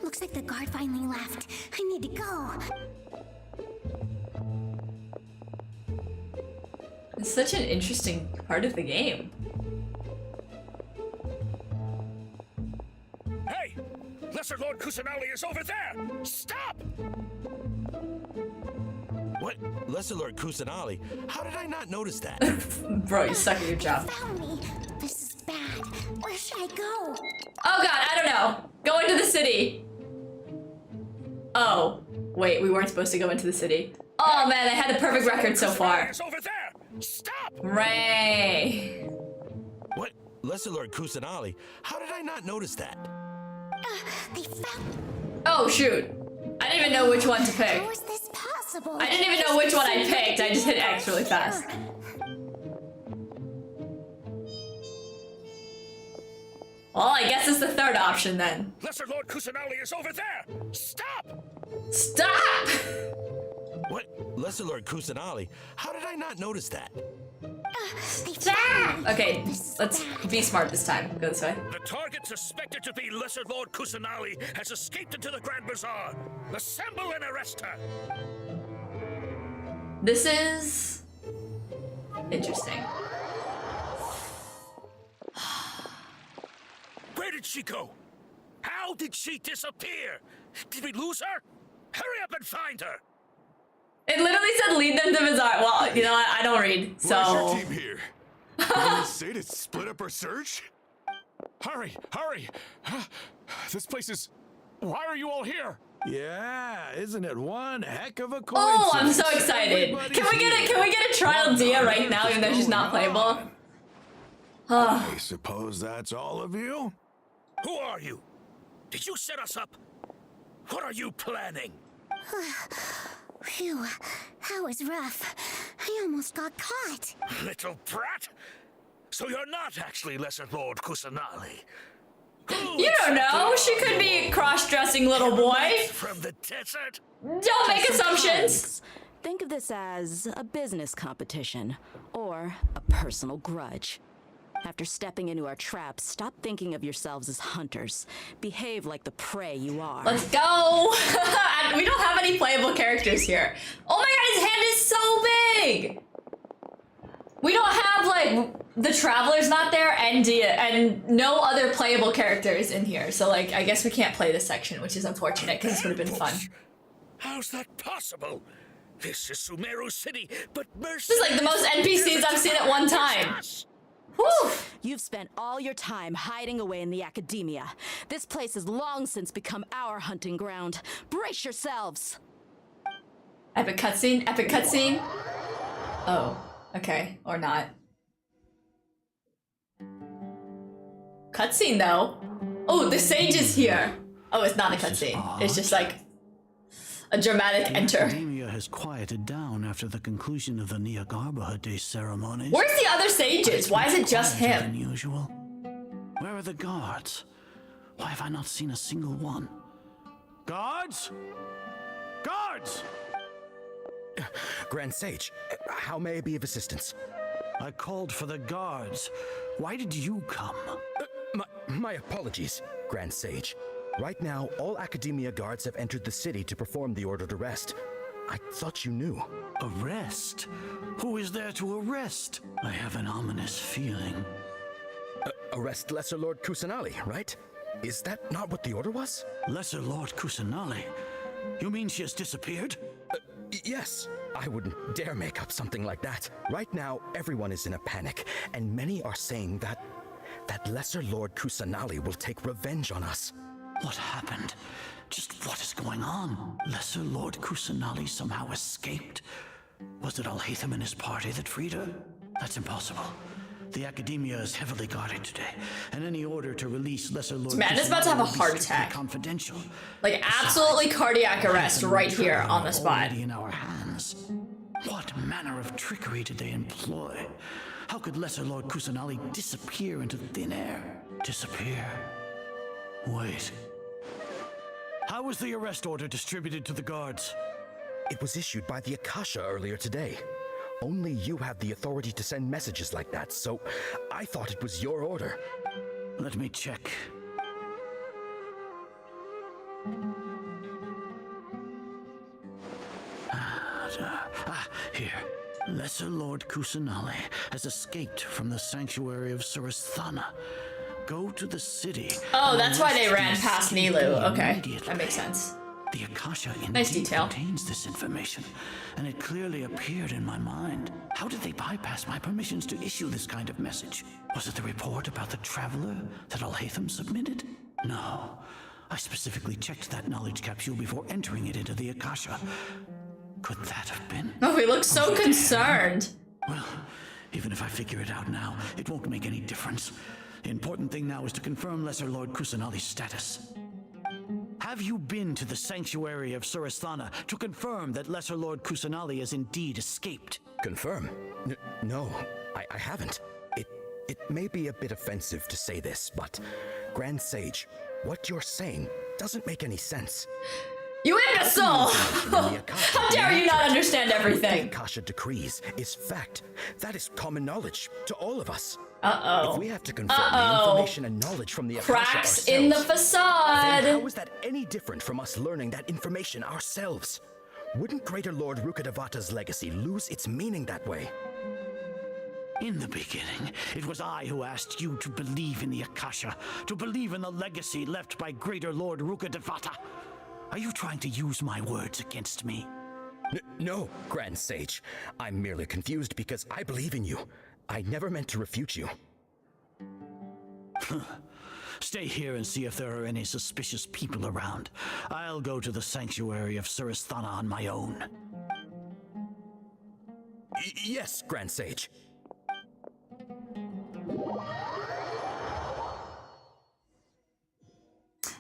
Looks like the guard finally left. I need to go. It's such an interesting part of the game. Hey! Lesser Lord Kusanali is over there! Stop! What? Lesser Lord Kusanali? How did I not notice that? Bro, you suck at your job. Found me. This is bad. Where should I go? Oh god, I don't know. Go into the city. Oh, wait, we weren't supposed to go into the city. Oh man, I had a perfect record so far. It's over there! Stop! Ray. What? Lesser Lord Kusanali? How did I not notice that? They found. Oh shoot. I didn't even know which one to pick. How is this possible? I didn't even know which one I picked. I just hit X really fast. Well, I guess it's the third option then. Lesser Lord Kusanali is over there! Stop! Stop! What? Lesser Lord Kusanali? How did I not notice that? Stop! Okay, let's be smart this time. Go this way. The target suspected to be Lesser Lord Kusanali has escaped into the Grand Bazaar. Assemble and arrest her. This is interesting. Where did she go? How did she disappear? Did we lose her? Hurry up and find her. It literally said lead them to Bazaar. Well, you know what? I don't read, so. Where's your team here? You gonna say to split up our search? Hurry, hurry! This place is... Why are you all here? Yeah, isn't it one heck of a coincidence? Oh, I'm so excited. Can we get a trial Dia right now, even though she's not playable? I suppose that's all of you? Who are you? Did you set us up? What are you planning? Phew, that was rough. I almost got caught. Little brat? So you're not actually Lesser Lord Kusanali? You don't know. She could be a cross-dressing little boy. From the desert? Don't make assumptions. Think of this as a business competition or a personal grudge. After stepping into our traps, stop thinking of yourselves as hunters. Behave like the prey you are. Let's go! We don't have any playable characters here. Oh my god, his hand is so big! We don't have, like, the Traveler's not there, and Dia, and no other playable characters in here. So, like, I guess we can't play this section, which is unfortunate, because this would have been fun. How's that possible? This is Sumeru City, but Mercy... This is like the most NPCs I've seen at one time. Whew! You've spent all your time hiding away in the academia. This place has long since become our hunting ground. Brace yourselves! Epic cutscene? Epic cutscene? Oh, okay. Or not. Cutscene though. Oh, the sage is here. Oh, it's not a cutscene. It's just like a dramatic enter. Academia has quieted down after the conclusion of the Niagarbaha Day ceremonies. Where's the other sages? Why is it just him? Than usual. Where are the guards? Why have I not seen a single one? Guards? Guards! Grand Sage, how may I be of assistance? I called for the guards. Why did you come? My apologies, Grand Sage. Right now, all Academia guards have entered the city to perform the ordered arrest. I thought you knew. Arrest? Who is there to arrest? I have an ominous feeling. Arrest Lesser Lord Kusanali, right? Is that not what the order was? Lesser Lord Kusanali? You mean she has disappeared? Yes. I wouldn't dare make up something like that. Right now, everyone is in a panic, and many are saying that Lesser Lord Kusanali will take revenge on us. What happened? Just what is going on? Lesser Lord Kusanali somehow escaped? Was it Alhaitham and his party that freed her? That's impossible. The Academia is heavily guarded today, and any order to release Lesser Lord Man is about to have a heart attack. Confidential. Like absolutely cardiac arrest right here on the spot. In our hands. What manner of trickery did they employ? How could Lesser Lord Kusanali disappear into thin air? Disappear? Wait. How was the arrest order distributed to the guards? It was issued by the Akasha earlier today. Only you have the authority to send messages like that, so I thought it was your order. Let me check. Here. Lesser Lord Kusanali has escaped from the sanctuary of Surasthana. Go to the city. Oh, that's why they ran past Nilu. Okay, that makes sense. The Akasha nice detail. Contains this information, and it clearly appeared in my mind. How did they bypass my permissions to issue this kind of message? Was it the report about the traveler that Alhaitham submitted? No. I specifically checked that knowledge capsule before entering it into the Akasha. Could that have been? Oh, he looks so concerned. Well, even if I figure it out now, it won't make any difference. The important thing now is to confirm Lesser Lord Kusanali's status. Have you been to the sanctuary of Surasthana to confirm that Lesser Lord Kusanali has indeed escaped? Confirm? No, I haven't. It may be a bit offensive to say this, but Grand Sage, what you're saying doesn't make any sense. You imbecile! How dare you not understand everything? The Akasha decrees is fact. That is common knowledge to all of us. Uh-oh. If we have to confirm the information and knowledge from the Akasha cracks in the facade. Then how is that any different from us learning that information ourselves? Wouldn't Greater Lord Rukkhadevata's legacy lose its meaning that way? In the beginning, it was I who asked you to believe in the Akasha, to believe in the legacy left by Greater Lord Rukkhadevata. Are you trying to use my words against me? No, Grand Sage. I'm merely confused because I believe in you. I never meant to refute you. Stay here and see if there are any suspicious people around. I'll go to the sanctuary of Surasthana on my own. Yes, Grand Sage.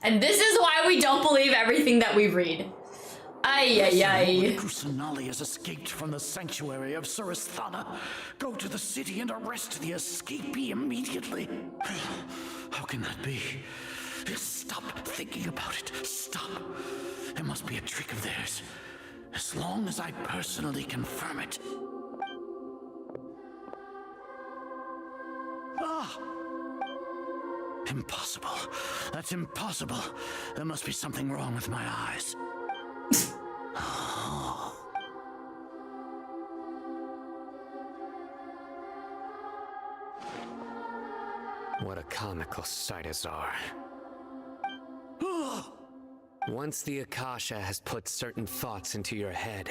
And this is why we don't believe everything that we read. Ay. Kusanali has escaped from the sanctuary of Surasthana. Go to the city and arrest the escapee immediately. How can that be? Stop thinking about it. Stop. It must be a trick of theirs. As long as I personally confirm it. Impossible. That's impossible. There must be something wrong with my eyes. What a comical sight, Azar. Once the Akasha has put certain thoughts into your head,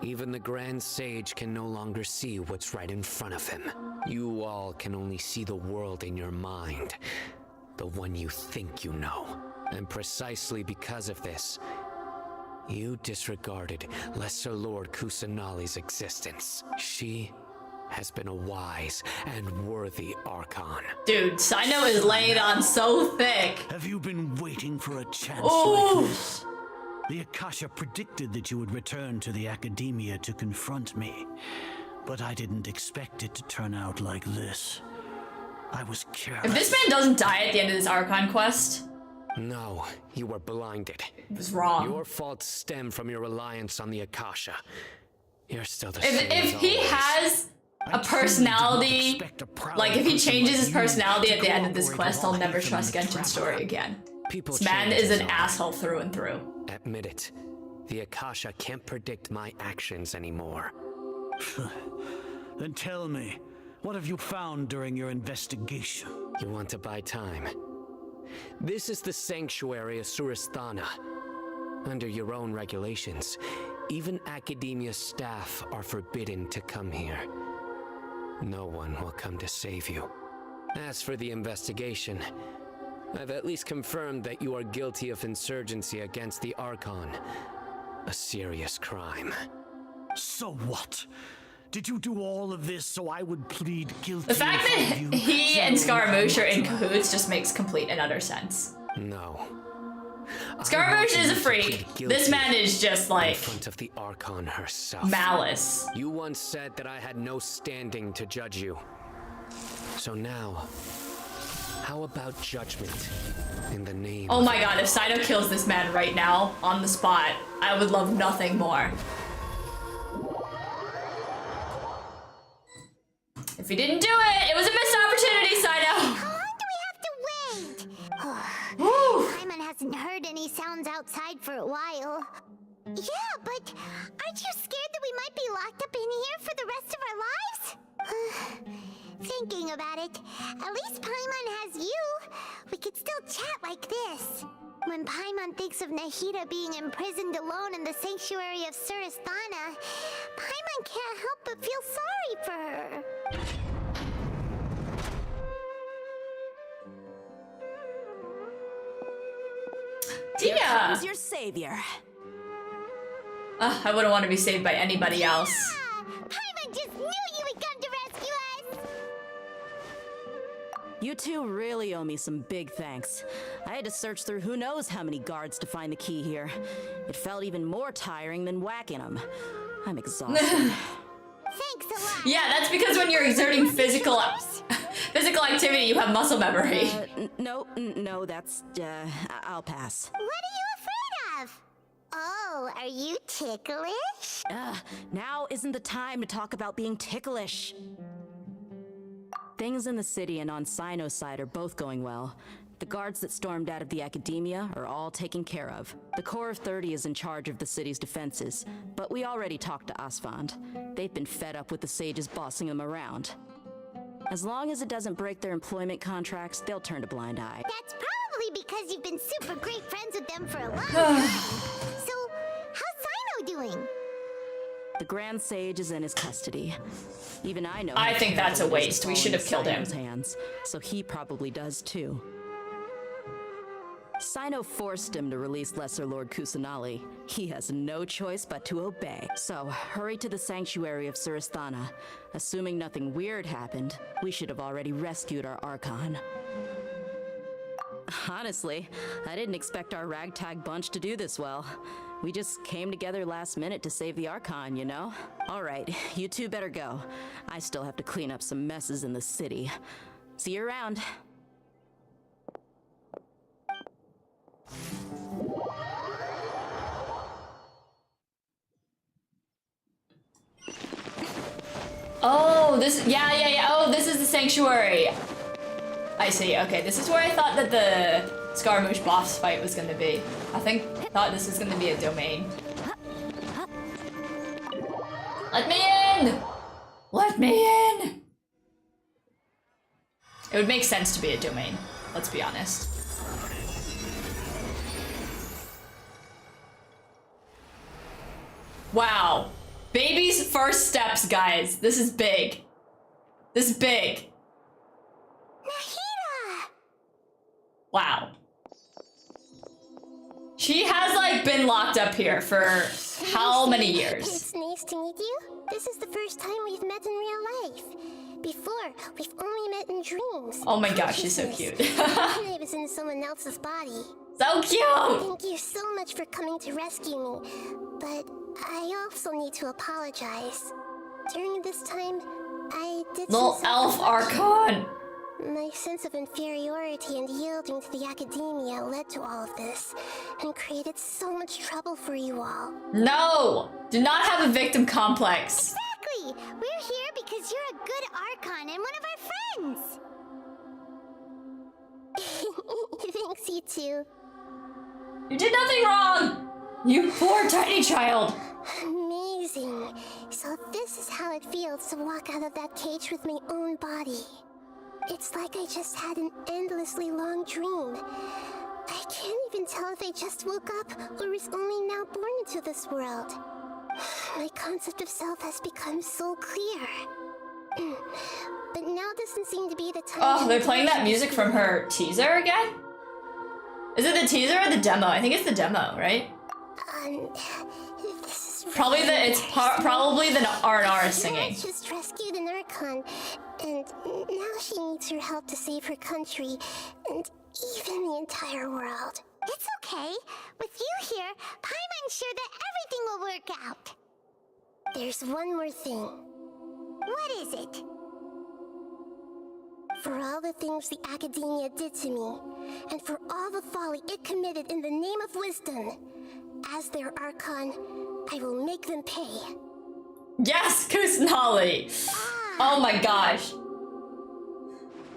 Even the Grand Sage can no longer see what's right in front of him. You all can only see the world in your mind, the one you think you know. And precisely because of this, you disregarded Lesser Lord Kusanali's existence. She has been a wise and worthy Archon. Dude, Sino is laying on so thick. Have you been waiting for a chance Ooh. like this? The Akasha predicted that you would return to the Academia to confront me, but I didn't expect it to turn out like this. I was careless. If this man doesn't die at the end of this Archon quest... No, you were blinded. It was wrong. Your faults stem from your reliance on the Akasha. You're still the same If as he always. has a personality, like if he changes his personality at the end of this quest, I'll never trust Genshin's story again. This man is an asshole through and through. Admit it. The Akasha can't predict my actions anymore. Then tell me, what have you found during your investigation? You want to buy time? This is the sanctuary of Surasthana. Under your own regulations, even Academia staff are forbidden to come here. No one will come to save you. As for the investigation, I've at least confirmed that you are guilty of insurgency against the Archon. A serious crime. So what? Did you do all of this so I would plead guilty? The fact that he and Scaramouche are in cahoots just makes complete and utter sense. No. Scaramouche is a freak. This man is just like... in front of the Archon herself. Malice. You once said that I had no standing to judge you. So now, how about judgment in the name Oh my god, if Sino kills this man right now, on the spot, I would love nothing more. If he didn't do it, it was a missed opportunity, Sino! How long do we have to wait? Paimon hasn't heard any sounds outside for a while. Yeah, but aren't you scared that we might be locked up in here for the rest of our lives? Thinking about it, at least Paimon has you. We could still chat like this. When Paimon thinks of Nahida being imprisoned alone in the sanctuary of Surasthana, Paimon can't help but feel sorry for her. Here Yeah. comes your savior. I wouldn't want to be saved by anybody else. Paimon just knew you would come to rescue us! You two really owe me some big thanks. I had to search through who knows how many guards to find the key here. It felt even more tiring than whacking them. I'm exhausted. Thanks a lot. Yeah, that's because when you're exerting physical activity, you have muscle memory. No, that's, I'll pass. What are you afraid of? Oh, are you ticklish? Now isn't the time to talk about being ticklish. Things in the city and on Sino's side are both going well. The guards that stormed out of the Academia are all taken care of. The Corps of 30 is in charge of the city's defenses, but we already talked to Asfand. They've been fed up with the sages bossing them around. As long as it doesn't break their employment contracts, they'll turn a blind eye. That's probably because you've been super great friends with them for a long time. So, how's Sino doing? The Grand Sage is in his custody. Even I know. I how think that's a terrible it is waste. to We fall should have into killed him. Sino's hands, so he probably does too. Sino forced him to release Lesser Lord Kusanali. He has no choice but to obey. So, hurry to the sanctuary of Surasthana. Assuming nothing weird happened, we should have already rescued our Archon. Honestly, I didn't expect our ragtag bunch to do this well. We just came together last minute to save the Archon, you know? Alright, you two better go. I still have to clean up some messes in the city. See you around. Oh, yeah. Oh, this is the sanctuary. I see. Okay, this is where I thought that the Scaramouche boss fight was gonna be. Thought this was gonna be a domain. Let me in! Let me in! It would make sense to be a domain. Let's be honest. Wow. Baby's first steps, guys. This is big. This is big. Nahida! Wow. She has like been locked up here for how many years? It's nice to meet you. This is the first time we've met in real life. Before, we've only met in dreams. Oh my gosh, she's so cute. I was in someone else's body. So cute! Thank you so much for coming to rescue me. But I also need to apologize. During this time, I did Little some elf Archon. My sense of inferiority and yielding to the academia led to all of this, and created so much trouble for you all. No! Do not have a victim complex. Exactly! We're here because you're a good Archon and one of our friends! Thanks, you two. You did nothing wrong! You poor tiny child! Amazing. So this is how it feels to walk out of that cage with my own body. It's like I just had an endlessly long dream. I can't even tell if I just woke up or was only now born into this world. My concept of self has become so clear. But now doesn't seem to be the time. Oh, they're playing that music from her teaser again? Is it the teaser or the demo? I think it's the demo, right? This is Probably probably the R&R is singing. She just rescued an Archon, and now she needs your help to save her country, and even the entire world. It's okay. With you here, Paimon's sure that everything will work out. There's one more thing. What is it? For all the things the Academia did to me, and for all the folly it committed in the name of wisdom, as their Archon, I will make them pay. Yes, Kusanali! Oh my gosh.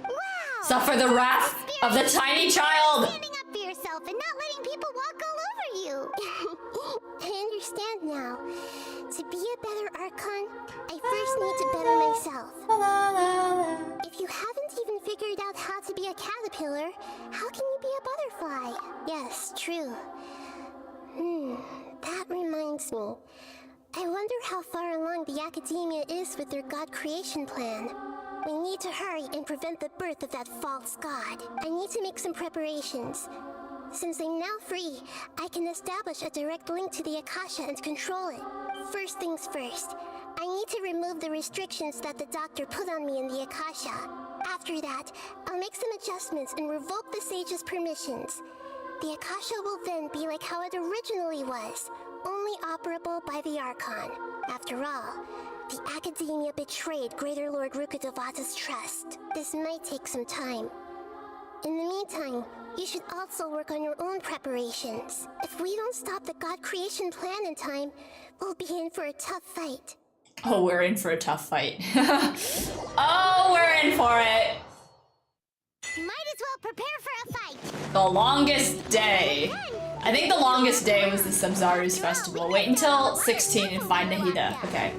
Wow! Suffer the wrath of the tiny child! Standing up for yourself and not letting people walk all over you. I understand now. To be a better Archon, I first need to better myself. If you haven't even figured out how to be a caterpillar, how can you be a butterfly? Yes, true. That reminds me. I wonder how far along the Academia is with their God creation plan. We need to hurry and prevent the birth of that false god. I need to make some preparations. Since I'm now free, I can establish a direct link to the Akasha and control it. First things first, I need to remove the restrictions that the doctor put on me in the Akasha. After that, I'll make some adjustments and revoke the sage's permissions. The Akasha will then be like how it originally was, only operable by the Archon. After all, the Academia betrayed Greater Lord Rukkhadevata's trust. This might take some time. In the meantime, you should also work on your own preparations. If we don't stop the God creation plan in time, we'll be in for a tough fight. Oh, we're in for a tough fight. Oh, we're in for it. Might as well prepare for a fight. The longest day. I think the longest day was the Samzaru's festival. Wait until 16 and find Nahida. Okay.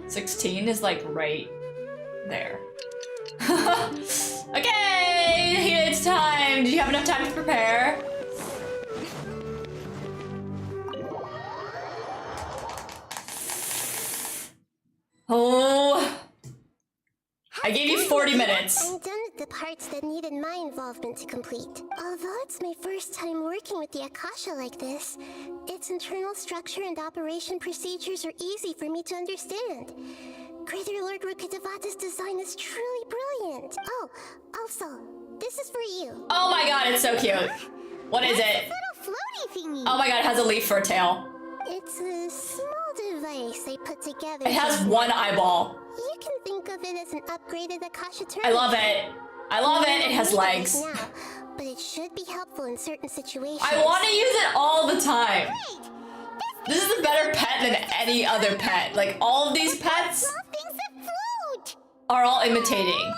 $16 is like right there. Okay, Nahida, it's time. Did you have enough time to prepare? Oh. I gave you 40 minutes. I'm done with the parts that needed my involvement to complete. Although it's my first time working with the Akasha like this, its internal structure and operation procedures are easy for me to understand. Greater Lord Rukkhadevata's design is truly brilliant. Oh, also, this is for you. Oh my god, it's so cute. What is it? Little floaty thingy. Oh my god, it has a leaf for a tail. It's a small device I put together. It has one eyeball. You can think of it as an upgraded Akasha turret. I love it. I love it. It has legs. Now, but it should be helpful in certain situations. I want to use it all the time. This is a better pet than any other pet. Like, all of these pets are all imitating.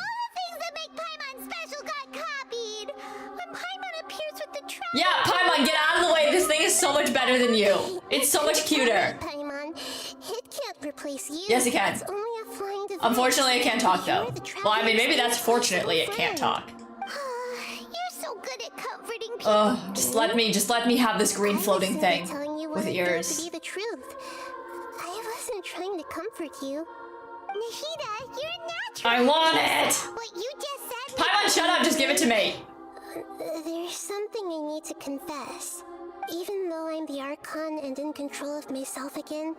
Yeah, Paimon, get out of the way. This thing is so much better than you. It's so much cuter. Paimon, it can't replace you. Yes, it can. It's only a flying device. Unfortunately, it can't talk, though. Well, I mean, maybe that's fortunately it can't talk. You're so good at Kung comforting people. Oh, just let me have this green floating thing telling you with what I feel ears. to be the truth. I wasn't trying to comfort you. Nahida, you're natural. I want it. What you just said. Paimon, shut up. Just give it to me. There's something I need to confess. Even though I'm the Archon and in control of myself again,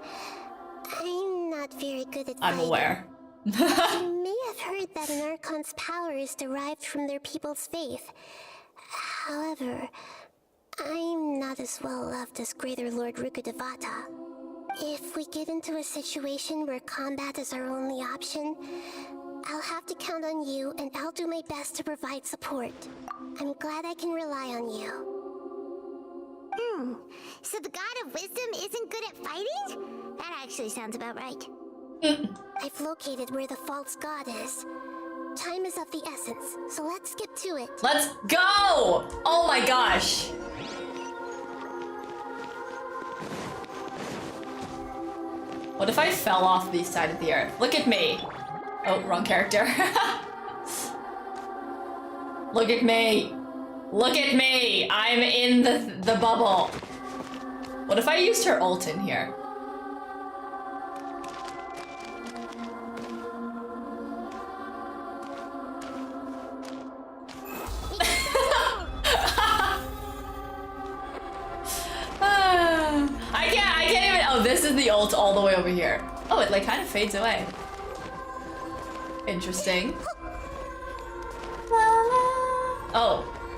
I'm not very good at I'm fighting. aware. You may have heard that an Archon's power is derived from their people's faith. However, I'm not as well loved as Greater Lord Rukkhadevata. If we get into a situation where combat is our only option, I'll have to count on you, and I'll do my best to provide support. I'm glad I can rely on you. So the God of Wisdom isn't good at fighting? That actually sounds about right. I've located where the false god is. Time is of the essence, so let's skip to it. Let's go! Oh my gosh. What if I fell off the side of the earth? Look at me. Oh, wrong character. Look at me. Look at me. I'm in the bubble. What if I used her ult in here? I can't even. Oh, this is the ult all the way over here. Oh, it like kind of fades away. Interesting.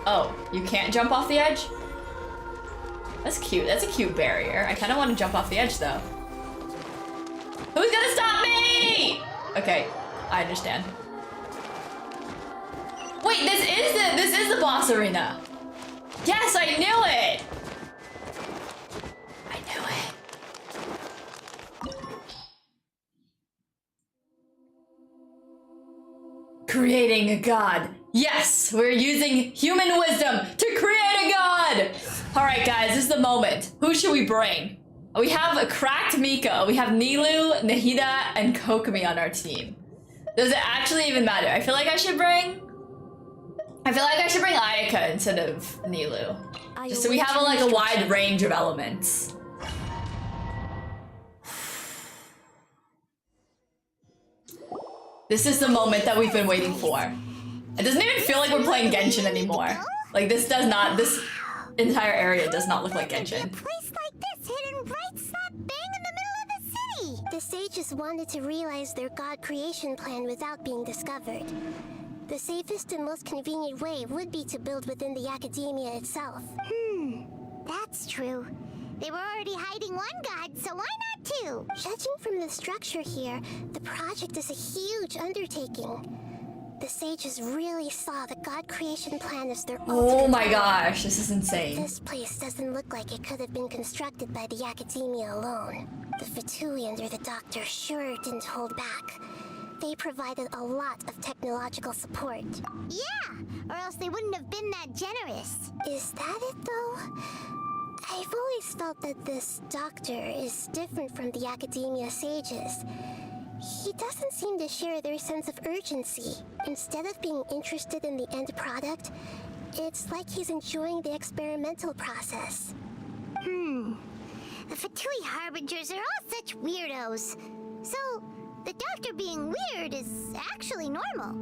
Oh, you can't jump off the edge? That's cute. That's a cute barrier. I kind of want to jump off the edge though. Who's gonna stop me? Okay, I understand. Wait, this is the boss arena. Yes, I knew it. I knew it. Creating a god. Yes, we're using human wisdom to create a god. All right, guys, this is the moment. Who should we bring? We have a cracked Miko. We have Nilou, Nahida, and Kokomi on our team. Does it actually even matter? I feel like I should bring Ayaka instead of Nilou. Just so we have a wide range of elements. This is the moment that we've been waiting for. It doesn't even feel like we're playing Genshin anymore. Like this entire area does not look like Genshin. A place like this hidden right slap bang in the middle of the city. The sages wanted to realize their god creation plan without being discovered. The safest and most convenient way would be to build within the academia itself. That's true. They were already hiding one god, so why not two? Judging from the structure here, the project is a huge undertaking. The sages really saw the god creation plan as their Oh my gosh, this is insane. This place doesn't look like it could have been constructed by the academia alone. The Fatui under the doctor sure didn't hold back. They provided a lot of technological support. Yeah, or else they wouldn't have been that generous. Is that it though? I've always felt that this doctor is different from the academia sages. He doesn't seem to share their sense of urgency. Instead of being interested in the end product, it's like he's enjoying the experimental process. The Fatui Harbingers are all such weirdos. So, the doctor being weird is actually normal.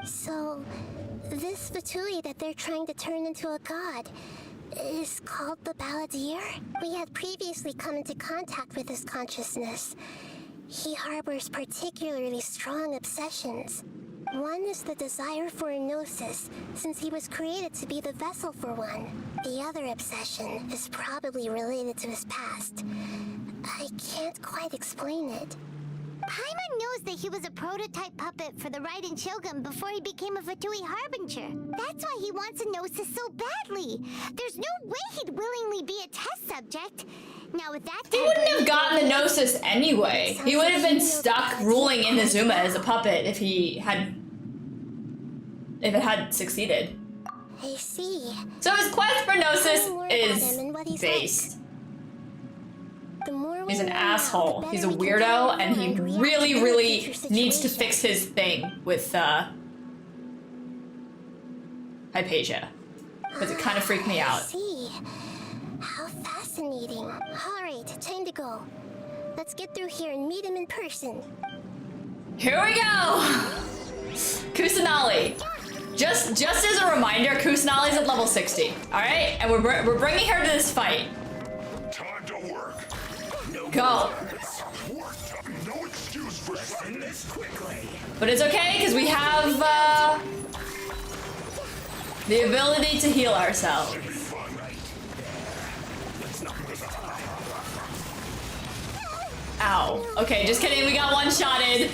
So, this Fatui that they're trying to turn into a god is called the Balladeer? We had previously come into contact with his consciousness. He harbors particularly strong obsessions. One is the desire for a gnosis, since he was created to be the vessel for one. The other obsession is probably related to his past. I can't quite explain it. Paimon knows that he was a prototype puppet for the Raiden Shogun before he became a Fatui Harbinger. That's why he wants a gnosis so badly. There's no way he'd willingly be a test subject. Now with that, he wouldn't have gotten the gnosis anyway. He would have been stuck ruling Inazuma as a puppet if it had succeeded. I see. So his quest for gnosis is based. He's an asshole. He's a weirdo, and he really, really needs to fix his thing with Hypatia. because it kind of freaked me I out. see. How fascinating. All right, time to go. Let's get through here and meet him in person. Here we go! Kusanali. Just as a reminder, Kusanali's at level 60. Alright? And we're bringing her to this fight. Time to work. Go. No excuse for starting this quickly. But it's okay, because we have the ability to heal ourselves. Ow. Okay, just kidding. We got one-shotted.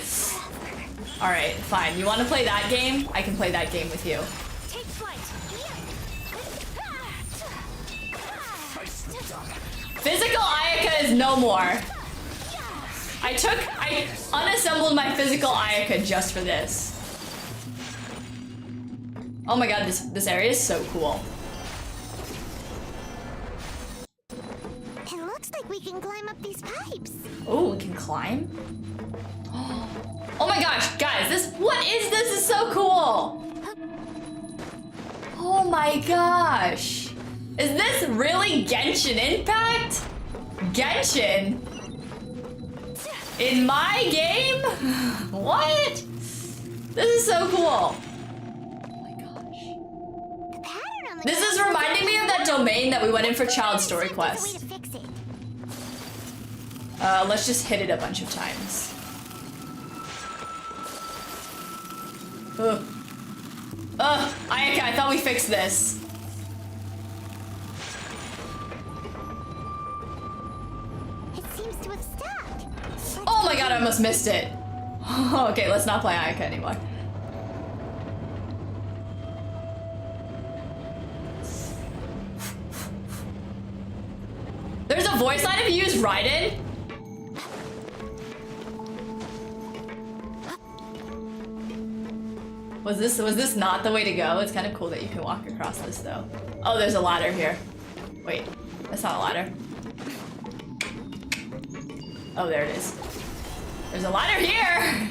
Alright, fine. You want to play that game? I can play that game with you. Take flight. Physical Ayaka is no more. I unassembled my physical Ayaka just for this. Oh my god, this area is so cool. It looks like we can climb up these pipes. Oh, we can climb? Oh my gosh, guys, what is this? This is so cool. Oh my gosh. Is this really Genshin Impact? Genshin? In my game? What? This is so cool. This is reminding me of that domain that we went in for Child Story Quest. Let's just hit it a bunch of times. Ayaka, I thought we fixed this. It seems to have stopped. Oh my god, I almost missed it. Okay, let's not play Ayaka anymore. There's a voice line if you use Raiden. Was this not the way to go? It's kind of cool that you can walk across this though. Oh, there's a ladder here. Wait, that's not a ladder. Oh, there it is. There's a ladder here!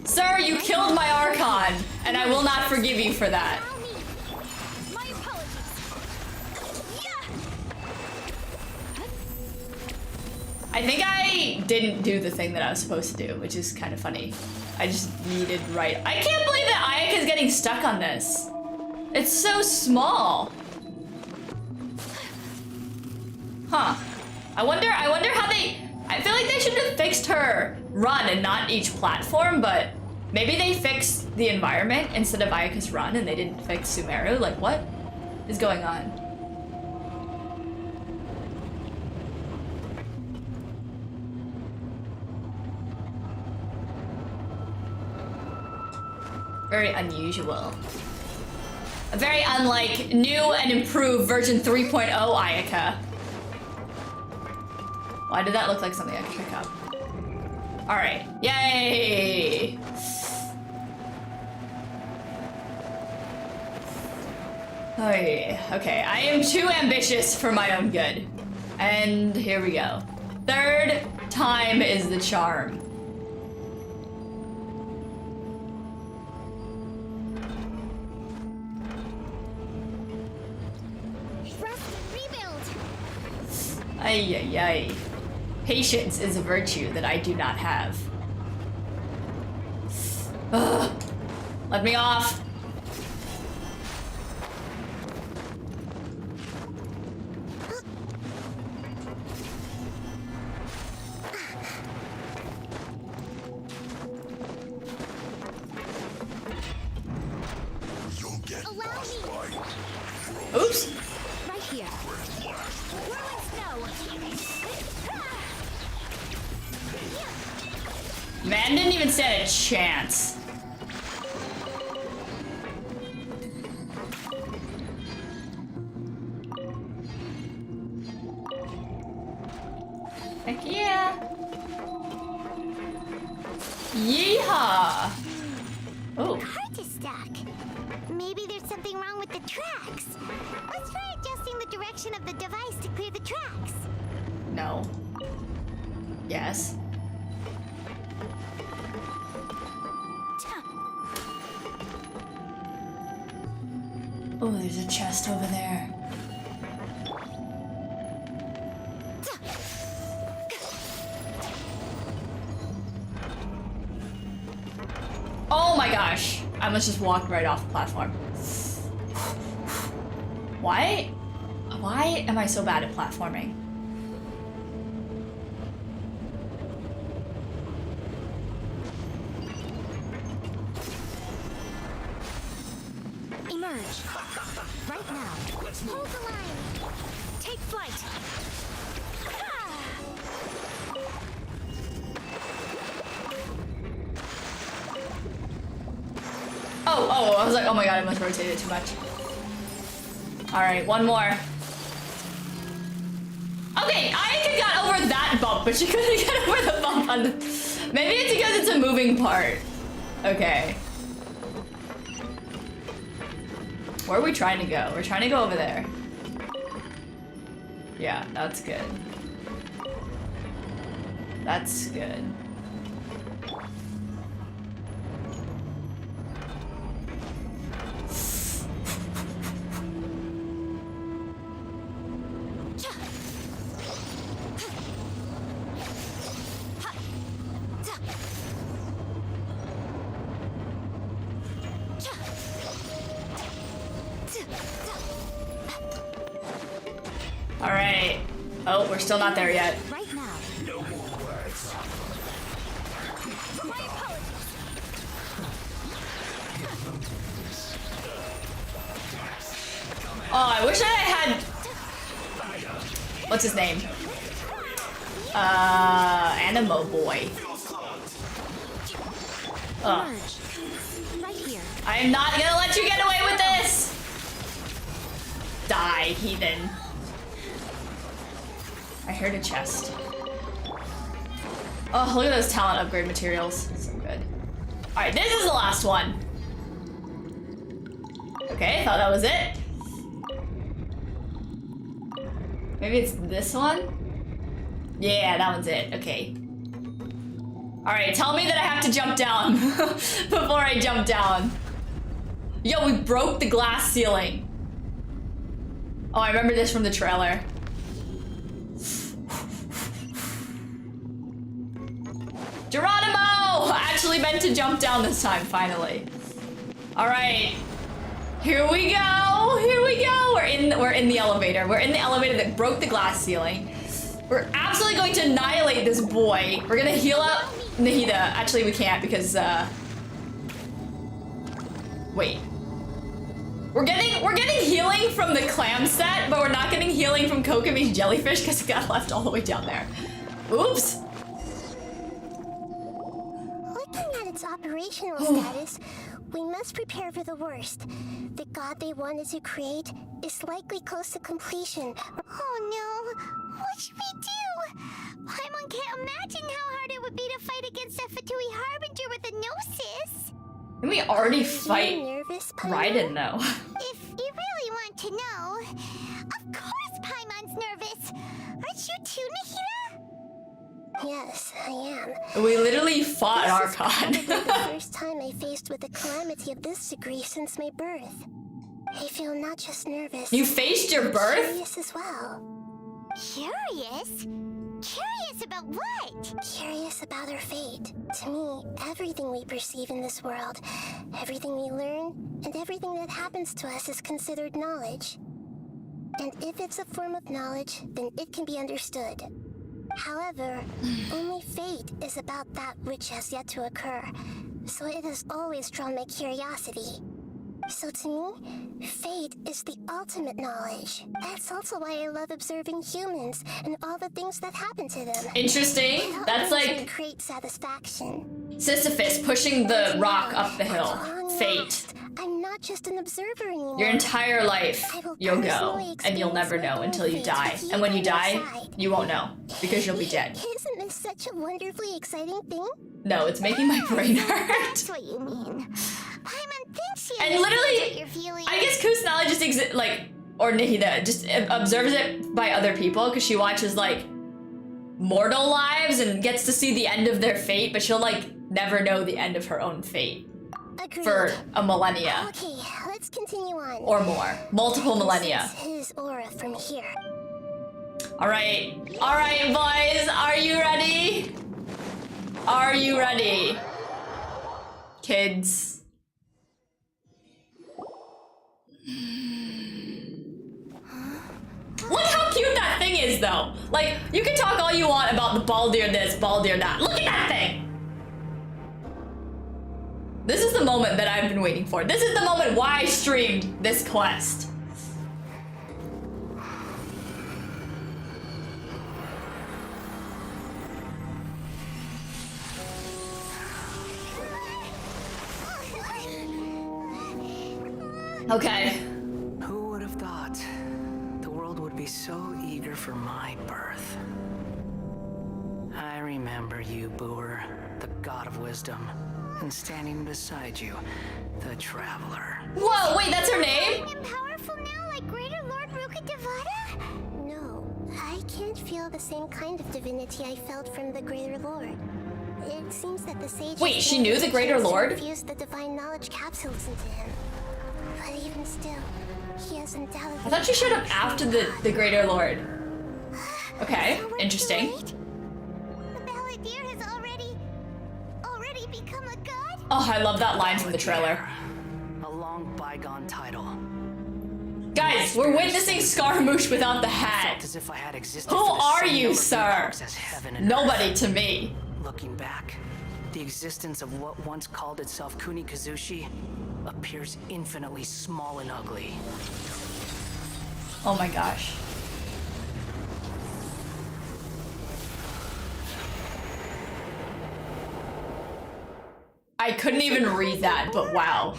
Sir, you killed my Archon, and I will not forgive you for that. I think I didn't do the thing that I was supposed to do, which is kind of funny. I just needed right. I can't believe that Ayaka is getting stuck on this. It's so small. Huh. I wonder how they... I feel like they should have fixed her run and not each platform, but maybe they fixed the environment instead of Ayaka's run and they didn't fix Sumeru. Like, what is going on? Very unusual. Very unlike new and improved version 3.0 Ayaka. Why did that look like something I could pick up? Alright. Yay! Oh, yeah. Okay, I am too ambitious for my own good. And here we go. Third time is the charm. Ay, ay, ay. Patience is a virtue that I do not have. Ugh. Let me off. You'll get Oops. Right here. Man didn't even stand a chance. Heck yeah. Yeehaw. Oh. Hard to stack. Maybe there's something wrong with the tracks. Let's try adjusting the direction of the device to clear the tracks. No. Yes. there's a chest over there. Oh my gosh. I almost just walked right off the platform. Why am I so bad at platforming? Emerge. Right now. Hold the line. Take flight. Oh, I was like, oh my god, I must rotate it too much. Alright, one more. Okay, I got over that bump, but she couldn't get over the bump on the... Maybe it's because it's a moving part. Okay. Where are we trying to go? We're trying to go over there. Yeah, that's good. That's good. All right. Oh, we're still not there yet. Right now. No more words. My apologies. Oh, I wish I had... What's his name? ANEMO boy. Ugh. Right here. I am not gonna let you get away with this! Die, heathen. I heard a chest. Oh, look at those talent upgrade materials. So good. Alright, this is the last one. Okay, thought that was it. Maybe it's this one? Yeah, that one's it. Okay. Alright, tell me that I have to jump down before I jump down. Yo, we broke the glass ceiling. Oh, I remember this from the trailer. Geronimo! I actually meant to jump down this time, finally. Alright. Here we go! Here we go! We're in the elevator. We're in the elevator that broke the glass ceiling. We're absolutely going to annihilate this boy. We're gonna heal up Nahida. Actually, we can't because, wait. We're getting healing from the clam set, but we're not getting healing from Kokomi's jellyfish because it got left all the way down there. Oops. Looking at its operational status, we must prepare for the worst. The god they wanted to create is likely close to completion. Oh no! What should we do? Paimon can't imagine how hard it would be to fight against a Fatui Harbinger with a Gnosis. Can we already fight nervous, Raiden though? If you really want to know, of course Paimon's nervous. Aren't you too, Nahida? Yes, I am. We literally fought Archon. This is probably the first time I faced with a calamity of this degree since my birth. I feel not just nervous. You faced your but birth? Curious as well. Curious? Curious about what? Curious about our fate. To me, everything we perceive in this world, everything we learn, and everything that happens to us is considered knowledge. And if it's a form of knowledge, then it can be understood. However, only fate is about that which has yet to occur, so it has always drawn my curiosity. So to me, fate is the ultimate knowledge. That's also why I love observing humans and all the things that happen to them. Interesting. It That's brings me like great satisfaction. Sisyphus pushing the rock up the hill. Fate. I'm not just an observer anymore. Your entire life, you'll go, and you'll never know until you die. And when you die, you won't know, because you'll be dead. Isn't this such a wonderfully exciting thing? No, it's making my brain hurt. That's what you mean. Paimon thinks she And understands literally, what you're feeling. I guess Kusanali just or Nahida, just observes it by other people, because she watches, like, mortal lives and gets to see the end of their fate, but she'll, like, never know the end of her own fate. Agreed. for a millennia. Okay, let's continue on. Or more. Multiple millennia. His aura from here. Alright. Alright, boys. Are you ready? Are you ready? Kids. Look how cute that thing is, though. Like, you can talk all you want about the Baldir this, Baldir that. Look at that thing! This is the moment that I've been waiting for. This is the moment why I streamed this quest. Okay. Who would have thought the world would be so eager for my birth? I remember you, Booer, the god of wisdom, and standing beside you, the traveler. Whoa, wait, that's her name? I'm powerful now like Greater Lord Rukkhadevata? No, I can't feel the same kind of divinity I felt from the Greater Lord. It seems that the sage. Wait, she knew the Greater Lord? Infused the divine knowledge capsules into him. But even still, he has undoubtedly. I thought she showed up after the Greater Lord. Okay, interesting. The Balladeer has already become a god? Oh, I love that line from the trailer. A long bygone title. Guys, we're witnessing Scaramouche without the hat. As if I had existed Who for the are same you, number of sir? years as heaven and Nobody earth. to me. Looking back, the existence of what once called itself Kunikazushi appears infinitely small and ugly. Oh my gosh. I couldn't even read that, but wow.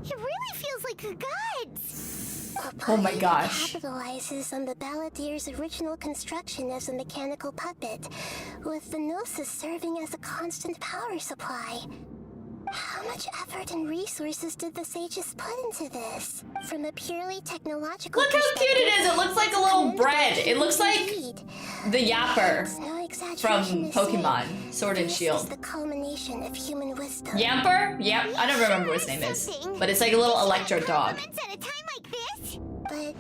It really feels like the gods! Oh my gosh. Capitalizes on the Balladeer's original construction as a mechanical puppet, with the Gnosis serving as a constant power supply. How much effort and resources did the sages put into this? From a purely technological Look how cute it is! It looks like a little bread. It looks like the Yapper from Pokemon Sword and Shield. This is the culmination of human wisdom. Yamper? Yep, I don't remember what his name is. But it's like a little electro dog. But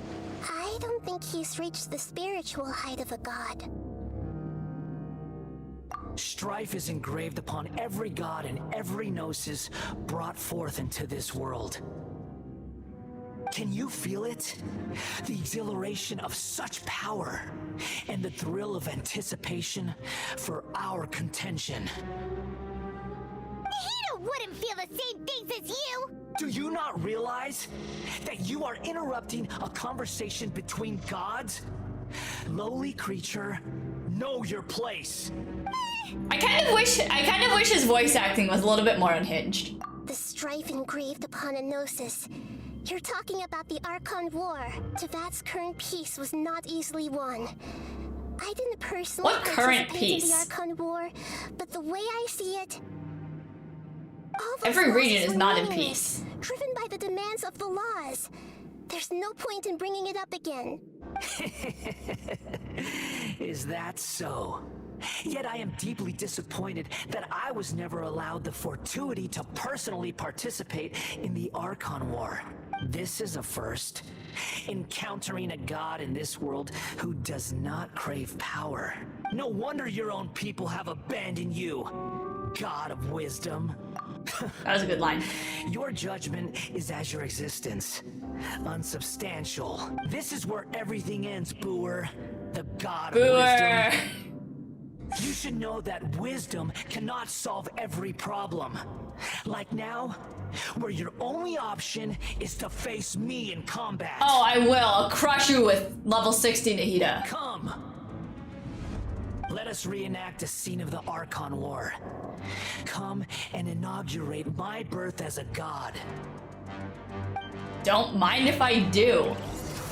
I don't think he's reached the spiritual height of a god. Strife is engraved upon every god and every gnosis brought forth into this world. Can you feel it? The exhilaration of such power and the thrill of anticipation for our contention. He wouldn't feel the same things as you! Do you not realize that you are interrupting a conversation between gods? Lowly creature, know your place. I kind of wish his voice acting was a little bit more unhinged. The strife engraved upon a gnosis. You're talking about the Archon War. Tevat's current peace was not easily won. I didn't personally What current participate peace? in the Archon War, but the way I see it, all those Every region losses is were not in meaningless, peace. driven by the demands of the laws. There's no point in bringing it up again. Is that so? Yet I am deeply disappointed that I was never allowed the fortuity to personally participate in the Archon War. This is a first. Encountering a god in this world who does not crave power. No wonder your own people have abandoned you, god of wisdom. That was a good line. Your judgment is as your existence. Unsubstantial. This is where everything ends, Booer. The god of Booer. wisdom. You should know that wisdom cannot solve every problem. Like now, where your only option is to face me in combat. Oh, I will. I'll crush you with level 60 Nahida. Come. Let us reenact a scene of the Archon War. Come and inaugurate my birth as a god. Don't mind if I do.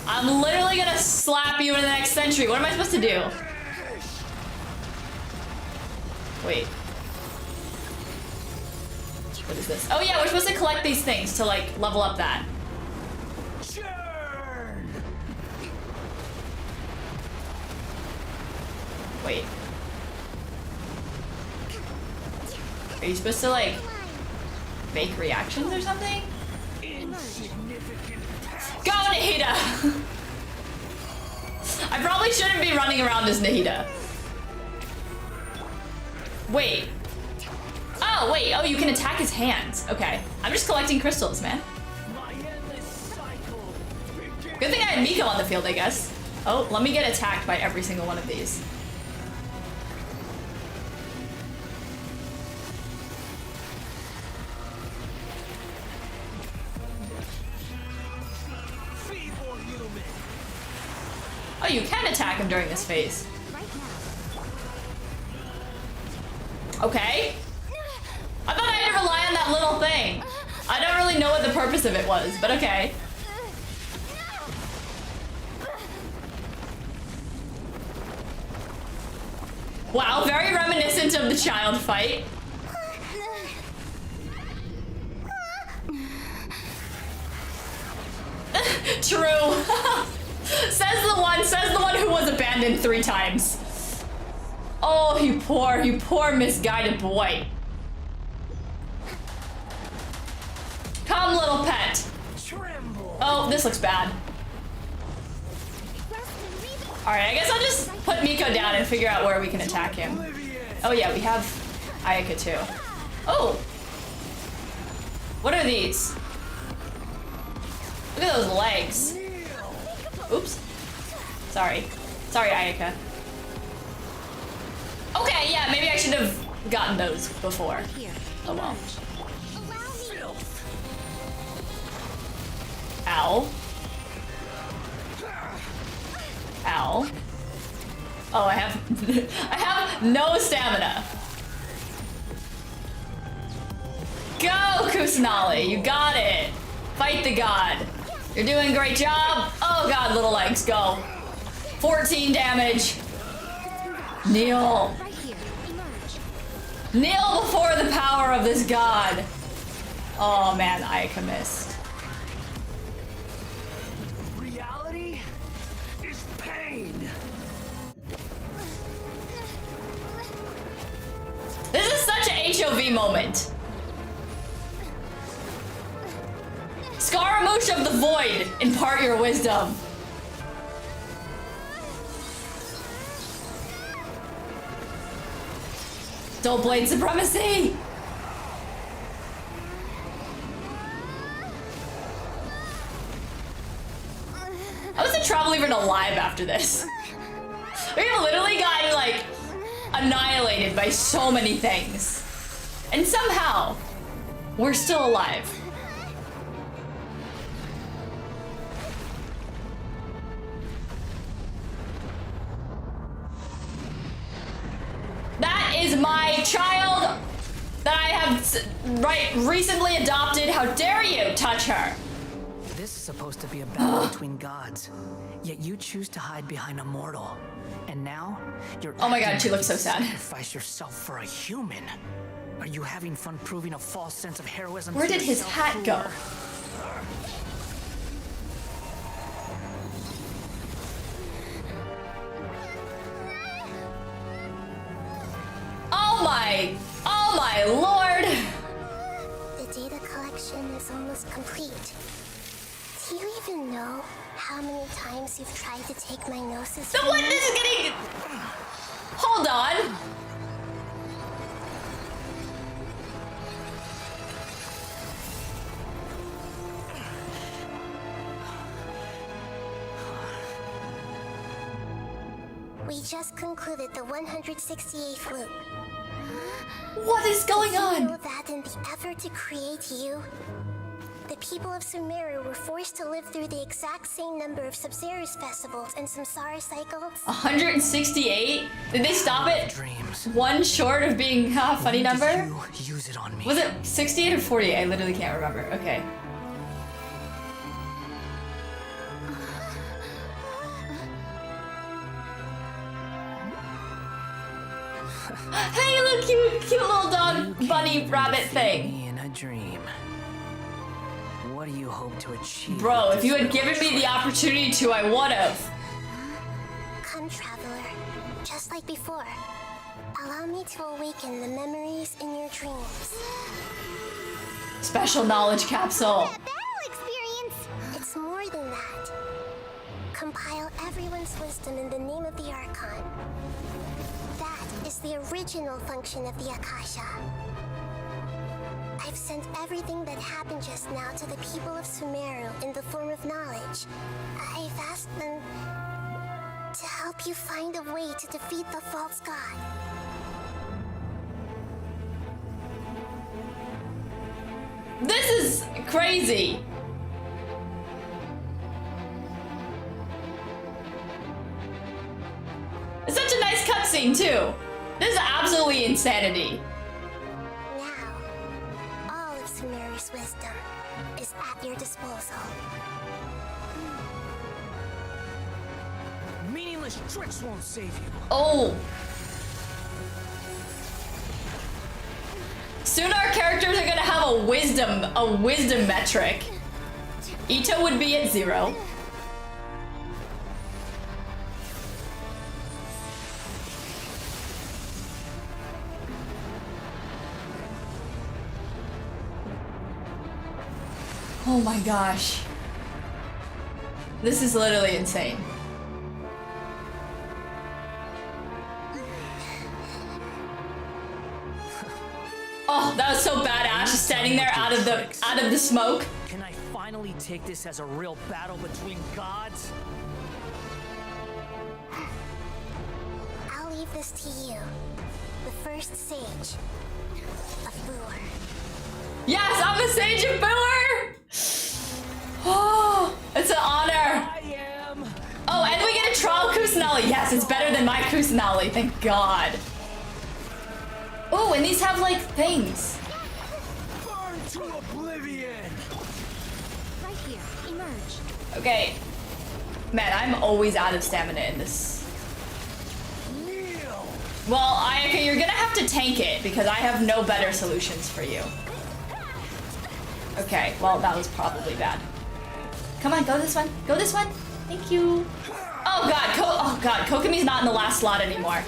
I'm literally gonna slap you in the next century. What am I supposed to do? Wait. What is this? Oh yeah, we're supposed to collect these things to like level up that. Wait. Are you supposed to like... fake reactions or something? Go, Nahida! I probably shouldn't be running around as Nahida. Wait. Oh, wait. Oh, you can attack his hands. Okay. I'm just collecting crystals, man. Good thing I had Miko on the field, I guess. Oh, let me get attacked by every single one of these. Oh, you can attack him during this phase. Okay. I thought I had to rely on that little thing. I don't really know what the purpose of it was, but okay. Wow, very reminiscent of the child fight. True. says the one who was abandoned 3 times. Oh, you poor misguided boy. Come, little pet. Oh, this looks bad. Alright, I guess I'll just put Miko down and figure out where we can attack him. Oh yeah, we have Ayaka too. Oh! What are these? Look at those legs. Oops. Sorry. Sorry, Ayaka. Okay, yeah, maybe I should have gotten those before. Oh well. Ow. Ow. Oh, I have I have no stamina. Go, Kusanali, you got it. Fight the god. You're doing a great job. Oh god, little legs, go. 14 damage. Kneel. Kneel before the power of this god. Oh man, Ayaka missed. Reality is pain. This is such an HOV moment. Scaramouche of the Void, impart your wisdom. Dull Blade Supremacy! How is the Travel even alive after this? We've literally gotten, like, annihilated by so many things. And somehow, we're still alive. That is my child that I have recently adopted. How dare you touch her? This is supposed to be a battle between gods, yet you choose to hide behind a mortal. And now you're oh my god, she looks so sad. Sacrifice yourself for a human. Are you having fun proving a false sense of heroism? Where did his hat go? Oh my lord! The data collection is almost complete. Do you even know how many times you've tried to take my gnosis? The one is getting... Hold on. We just concluded the 168th loop. What is going on? Did you know that in the effort to create you, the people of Sumeru were forced to live through the exact same number of Subzerus festivals and Samsara cycles? 168? Did they stop it? Dreams. One short of being a funny number? Use it on me. Was it 68 or 48? I literally can't remember. Okay. Hey, look, cute little dog, bunny, rabbit thing. In a dream. What do you hope to achieve? Bro, if you had given me the opportunity to, I would have. Come, traveler. Just like before. Allow me to awaken the memories in your dreams. Special knowledge capsule. Battle experience! It's more than that. Compile everyone's wisdom in the name of the Archon. That is the original function of the Akasha. I've sent everything that happened just now to the people of Sumeru in the form of knowledge. I've asked them to help you find a way to defeat the false god. This is crazy. It's such a nice cutscene too. This is absolutely insanity. Now, all of Sumeru's wisdom is at your disposal. Meaningless tricks won't save you. Oh. Soon our characters are gonna have a wisdom metric. Ito would be at 0. Oh my gosh. This is literally insane. Oh, that was so badass, just standing there out of the smoke. Can I finally take this as a real battle between gods? I'll leave this to you. The first sage of Boor. Yes, I'm a sage of Boor! Oh, it's an honor. Oh, and we get a trial Kusanali. Yes, it's better than my Kusanali, thank God. Oh, and these have like things. Burn to oblivion. Right here, emerge. Okay. Man, I'm always out of stamina in this. Well, okay, you're gonna have to tank it because I have no better solutions for you. Okay, well, that was probably bad. Come on, go this one. Go this one. Thank you. Oh God, Kokomi's not in the last slot anymore.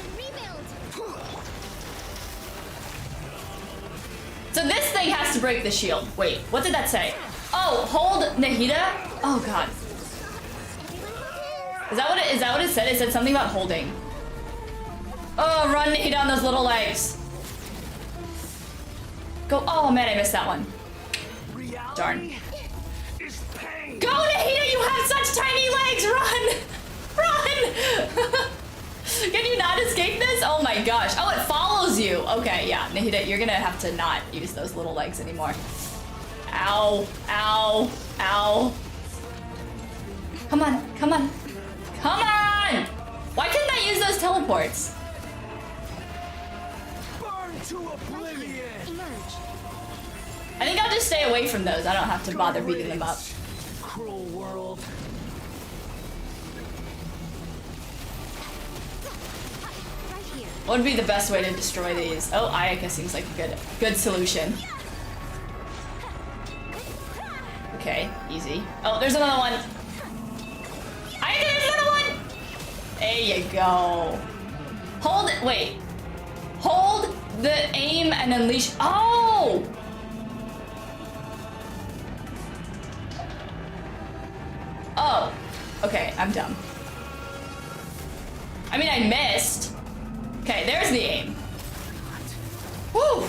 So this thing has to break the shield. Wait, what did that say? Oh, hold Nahida? Oh God. Is that what it said? It said something about holding. Oh, run Nahida on those little legs. Go, oh man, I missed that one. Darn. Go Nahida, you have such tiny legs, run! Run! Can you not escape this? Oh my gosh. Oh, it follows you. Okay, yeah, Nahida, you're gonna have to not use those little legs anymore. Ow, ow, ow. Come on, come on. Come on! Why couldn't I use those teleports? Burn to oblivion. Emerge. I think I'll just stay away from those. I don't have to bother beating them up. Cruel world. What would be the best way to destroy these? Oh, Ayaka seems like a good solution. Okay, easy. Oh, there's another one. Ayaka, there's another one! There you go. Hold it, wait. Hold the aim and unleash. Oh! Oh, okay, I'm dumb. I mean, I missed. Okay, there's the aim. Woo!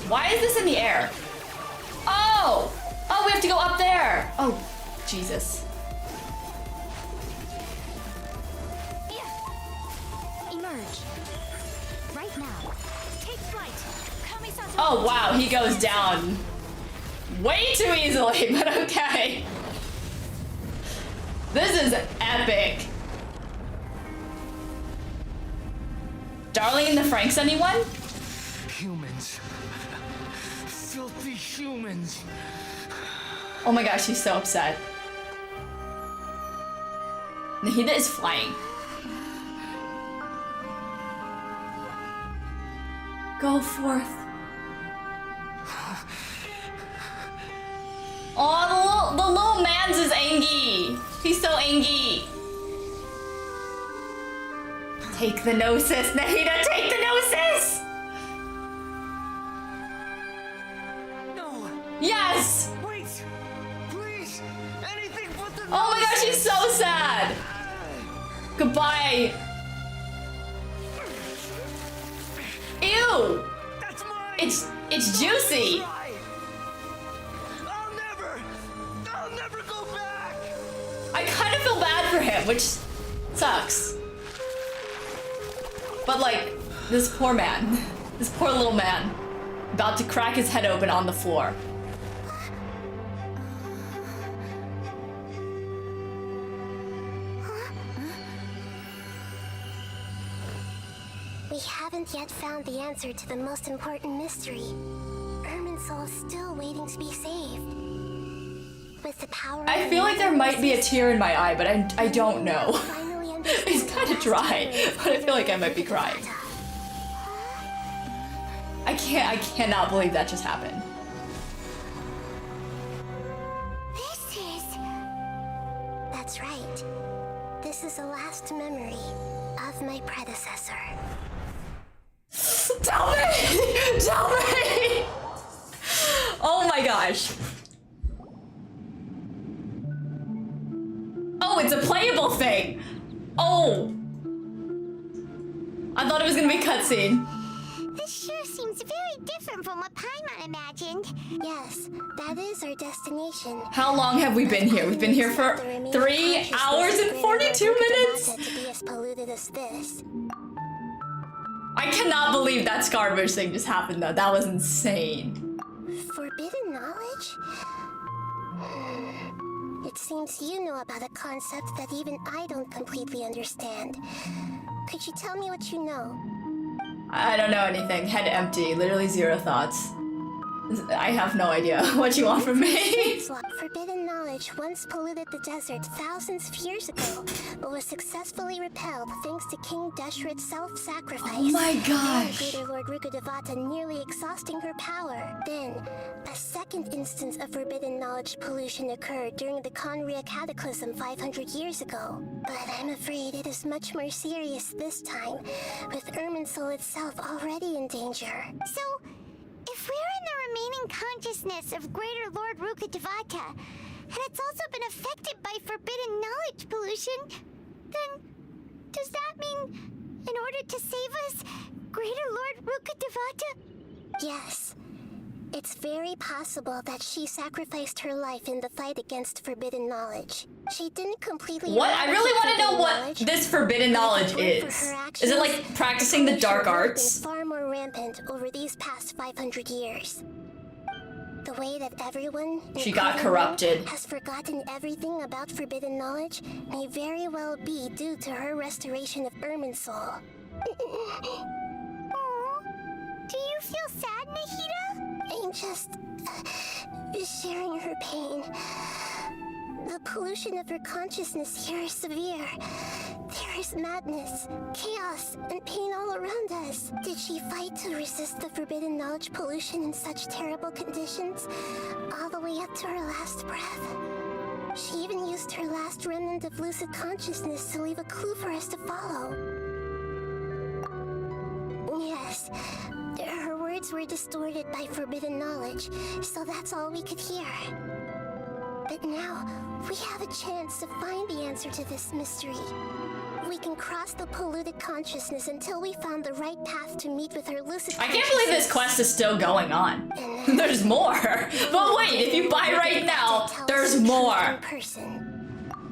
Why is this in the air? Oh! Oh, we have to go up there! Oh, Jesus. Emerge. Right now. Take flight. Kamisato. Oh, wow, he goes down way too easily, but okay. This is epic. Darling in the Franxx, anyone? Humans. Filthy humans. Oh my gosh, she's so upset. Nahida is flying. Go forth. Oh, the little man's is angry. He's so angry. Take the Gnosis, Nahida, take the Gnosis! Yes! Wait! Please! Anything but the Oh my gosh, she's so sad! Goodbye! Ew! That's mine! It's juicy! I'll never go back! I kind of feel bad for him, which sucks. But like, this poor man, this poor little man, about to crack his head open on the floor. We haven't yet found the answer to the most important mystery. Irminsul is still waiting to be saved. With the power I feel like there might be a tear in my eye, but I don't know. It's kind of dry, but I feel like I might be crying. I cannot believe that just happened. That's right. This is the last memory of my predecessor. Tell me! Tell me! Oh my gosh. Oh, it's a playable thing. Oh. I thought it was gonna be a cutscene. This sure seems very different from what Paimon imagined. Yes, that is our destination. How long have we been here? We've been here for 3 hours and 42 minutes? To be as polluted as this. I cannot believe that Scarbush thing just happened though. That was insane. Forbidden knowledge? It seems you know about a concept that even I don't completely understand. Could you tell me what you know? I don't know anything. Head empty. Literally 0 thoughts. I have no idea what you want from me. Forbidden knowledge once polluted the desert thousands of years ago, but was successfully repelled thanks to King Deshret's self-sacrifice. Oh my gosh. Greater Lord Rukkhadevata nearly exhausting her power. Then, a second instance of forbidden knowledge pollution occurred during the Conria Cataclysm 500 years ago. But I'm afraid it is much more serious this time, with Irminsul itself already in danger. So, if we're in the remaining consciousness of Greater Lord Rukkhadevata, and it's also been affected by forbidden knowledge pollution, then does that mean, in order to save us, Greater Lord Rukkhadevata? Yes. It's very possible that she sacrificed her life in the fight against forbidden knowledge. She didn't completely... What? I really want to know what this forbidden knowledge is. Is it like practicing the dark arts? Been far more rampant over these past 500 years. The way that everyone, She got corrupted. has forgotten everything about forbidden knowledge may very well be due to her restoration of Irminsul. Do you feel sad, Nahida? I'm just sharing her pain. The pollution of her consciousness here is severe. There is madness, chaos, and pain all around us. Did she fight to resist the forbidden knowledge pollution in such terrible conditions, all the way up to her last breath? She even used her last remnant of lucid consciousness to leave a clue for us to follow. Yes, her words were distorted by forbidden knowledge, so that's all we could hear. But now, we have a chance to find the answer to this mystery. We can cross the polluted consciousness until we found the right path to meet with her lucid I can't believe this quest is still going on. There's more. But wait, if you buy right now, there's more.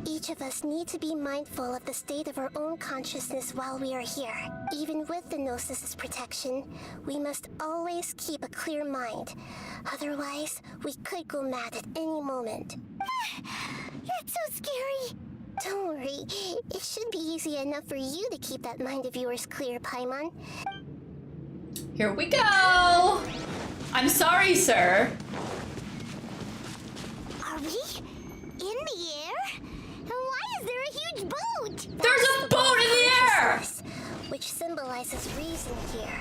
Each of us need to be mindful of the state of our own consciousness while we are here. Even with the Gnosis' protection, we must always keep a clear mind. Otherwise, we could go mad at any moment. That's so scary. Don't worry, it should be easy enough for you to keep that mind of yours clear, Paimon. Here we go. I'm sorry, sir. Are we in the air? And why is there a huge boat? There's a boat in the air! Which symbolizes reason here.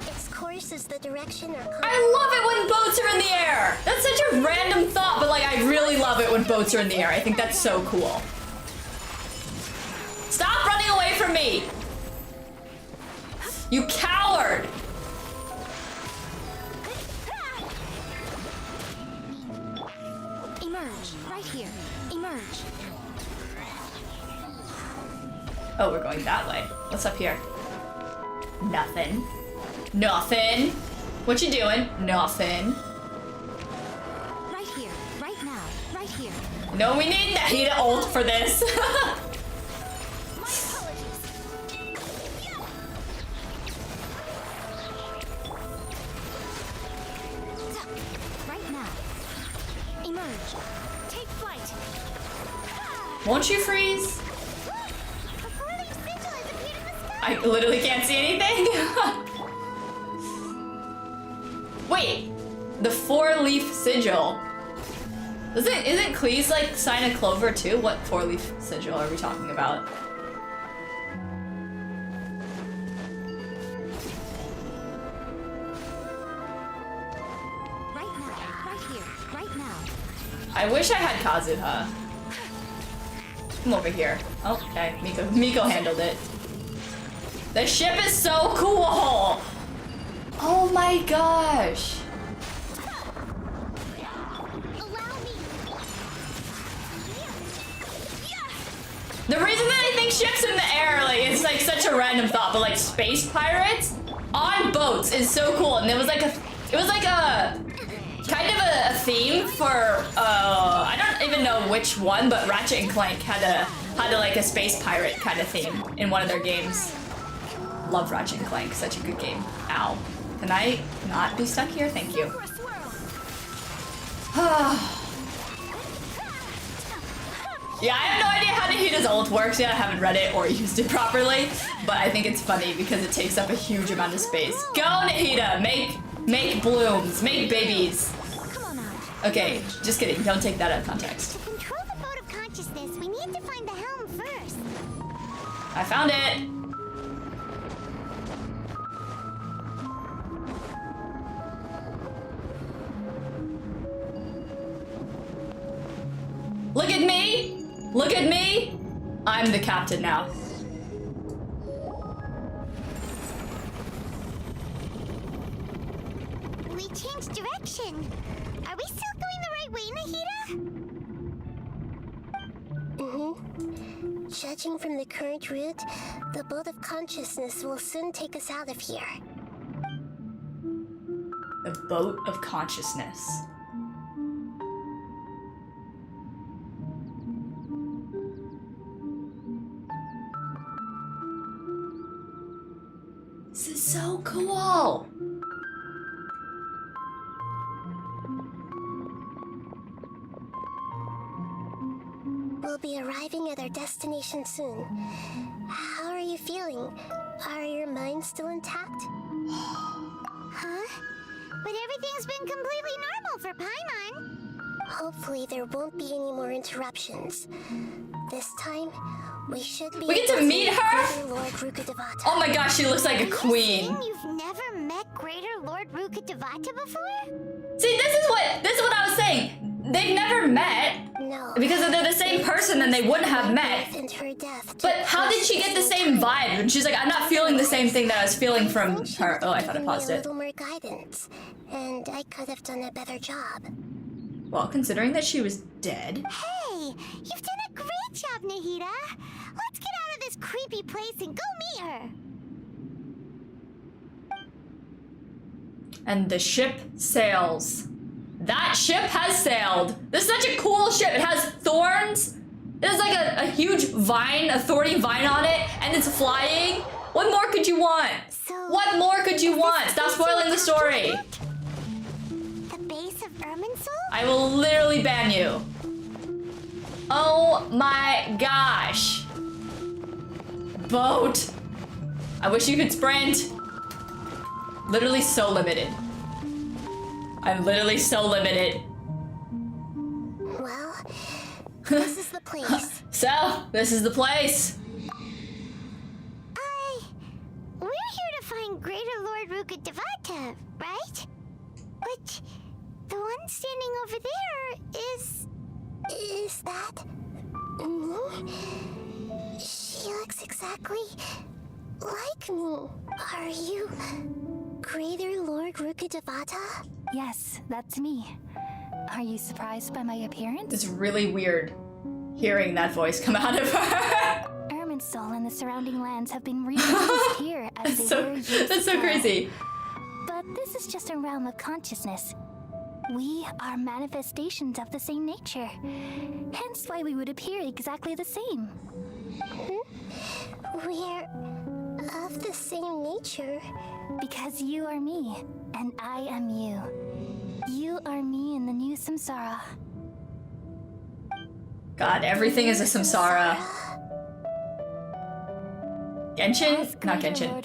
Its course is the direction our I love it when boats are in the air! That's such a random thought, but like I really love it when boats are in the air. I think that's so cool. Stop running away from me! You coward! right here. Emerge. Oh, we're going that way. What's up here? Nothing. Nothing. What you doing? Nothing. Right here, right now, right here. No, we need Nahida ult for this. Right now. Emerge. Take flight. Won't you freeze? I literally can't see anything. Wait, the 4-leaf sigil. Isn't Cleese like sign of clover too? What 4-leaf sigil are we talking about? Right now, right here, right now. I wish I had Kazuha. Come over here. Oh, okay. Miko handled it. The ship is so cool! Oh my gosh! The reason that I think ships in the air, like, it's like such a random thought, but like space pirates on boats is so cool. And it was like a kind of a theme for I don't even know which one, but Ratchet and Clank had like a space pirate kind of theme in one of their games. Love Ratchet and Clank, such a good game. Ow. Can I not be stuck here? Thank you. Yeah, I have no idea how Nahida's ult works yet. I haven't read it or used it properly, but I think it's funny because it takes up a huge amount of space. Go, Nahida! Make blooms, make babies. Okay, just kidding. Don't take that out of context. To control the boat of consciousness, we need to find the helm first. I found it. Look at me! Look at me! I'm the captain now. We changed direction. Are we still going the right way, Nahida? Mm-hmm. Judging from the current route, the boat of consciousness will soon take us out of here. The boat of consciousness. This is so cool! We'll be arriving at our destination soon. How are you feeling? Are your minds still intact? Huh? But everything's been completely normal for Paimon. Hopefully there won't be any more interruptions. This time, we should be... We get to meet her? Lord Rukkhadevata. Oh my gosh, she looks like a queen. You've never met Greater Lord Rukkhadevata before? See, this is what I was saying. They've never met. No. Because if they're the same person, then they wouldn't have met. But how did she get the same vibe? And she's like, I'm not feeling the same thing that I was feeling from her. Oh, I thought I paused A it. little more guidance, and I could have done a better job. Well, considering that she was dead. Hey, you've done a great job, Nahida. Let's get out of this creepy place and go meet her. And the ship sails. That ship has sailed. This is such a cool ship. It has thorns. There's like a huge vine, a thorny vine on it, and it's flying. What more could you want? What more could you want? Stop spoiling the story. The base of Irminsul? I will literally ban you. Oh my gosh. Boat. I wish you could sprint. Literally so limited. I'm literally so limited. Well, this is the place. So, this is the place. We're here to find Greater Lord Rukkhadevata, right? But the one standing over there is... Is that... She looks exactly like me. Are you Greater Lord Rukkhadevata? Yes, that's me. Are you surprised by my appearance? It's really weird hearing that voice come out of her. Irminsul and the surrounding lands have been reintroduced here as they were years That's so ago. crazy. But this is just a realm of consciousness. We are manifestations of the same nature. Hence why we would appear exactly the same. We're of the same nature. Because you are me, and I am you. You are me in the new samsara. God, everything is a samsara. Genshin? Not Genshin.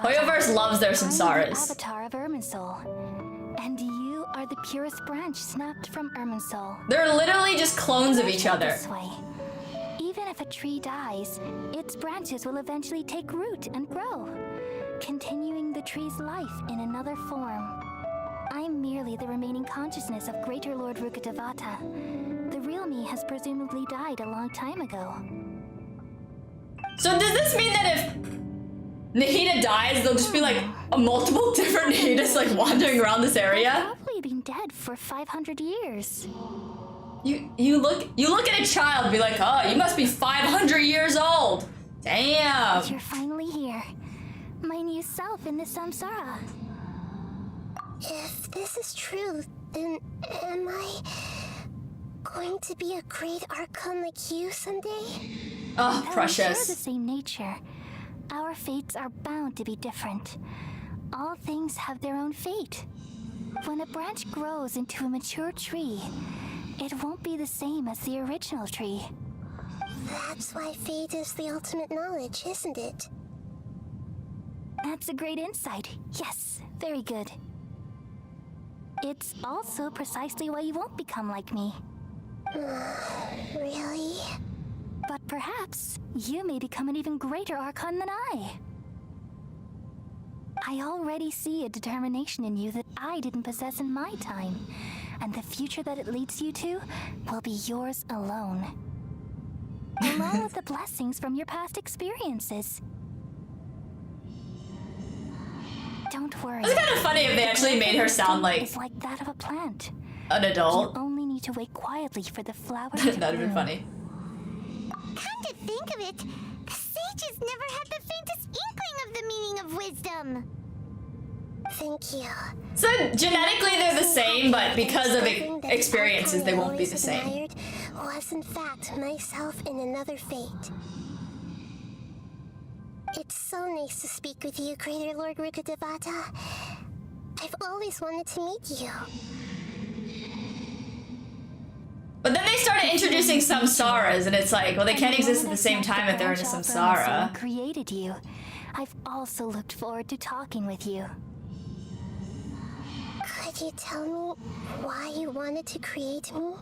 Hoyoverse loves their I'm the samsaras. avatar of Irminsul. And you are the purest branch snapped from Irminsul. They're literally just clones of each other. This way. Even if a tree dies, its branches will eventually take root and grow, continuing the tree's life in another form. I'm merely the remaining consciousness of Greater Lord Rukkhadevata. The real me has presumably died a long time ago. So does this mean that if Nahida dies, there'll just be like a multiple different Nahidas like wandering around this area? I've probably been dead for 500 years. You look at a child and be like, oh, you must be 500 years old. Damn. You're finally here. My new self in the samsara. If this is true, then am I going to be a great Archon like you someday? Oh, Though precious. we share the same nature, our fates are bound to be different. All things have their own fate. When a branch grows into a mature tree, it won't be the same as the original tree. That's why fate is the ultimate knowledge, isn't it? That's a great insight. Yes, very good. It's also precisely why you won't become like me. Really? But perhaps you may become an even greater Archon than I. I already see a determination in you that I didn't possess in my time, and the future that it leads you to will be yours alone. Along with the blessings from your past experiences. Don't worry. It's kind of funny if they actually made her sound like it's like that of a plant. an adult. You only need to wait quietly for the flowers to That'd have been bloom. funny. Come to think of it, the sages never had the faintest inkling of the meaning of wisdom. Thank you. So genetically they're the same, but because of experiences they won't be the same. Admired was in fact myself in another fate. It's so nice to speak with you, Greater Lord Rukkhadevata. I've always wanted to meet you. But then they started introducing samsaras, and it's like, well, they can't exist at the same time if they're in a samsara. Created you. I've also looked forward to talking with you. Could you tell me why you wanted to create me?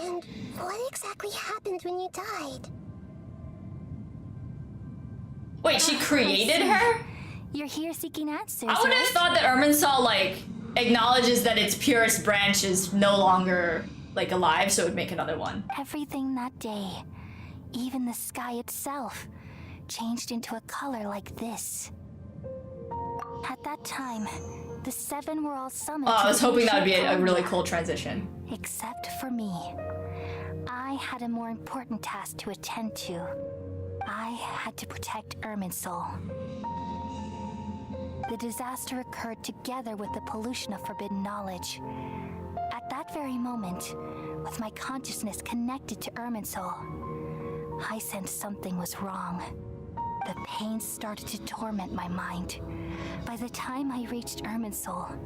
And what exactly happened when you died? Wait, she created her? You're here seeking answers. I would have right? thought that Irminsul, like, acknowledges that its purest branch is no longer, like, alive, so it would make another one. Everything that day, even the sky itself, changed into a color like this. At that time, the seven were all summoned. Oh, I was hoping that would be a really combat. cool transition. Except for me. I had a more important task to attend to. I had to protect Irminsul. The disaster occurred together with the pollution of forbidden knowledge. At that very moment, with my consciousness connected to Irminsul, I sensed something was wrong. The pain started to torment my mind. By the time I reached Irminsul,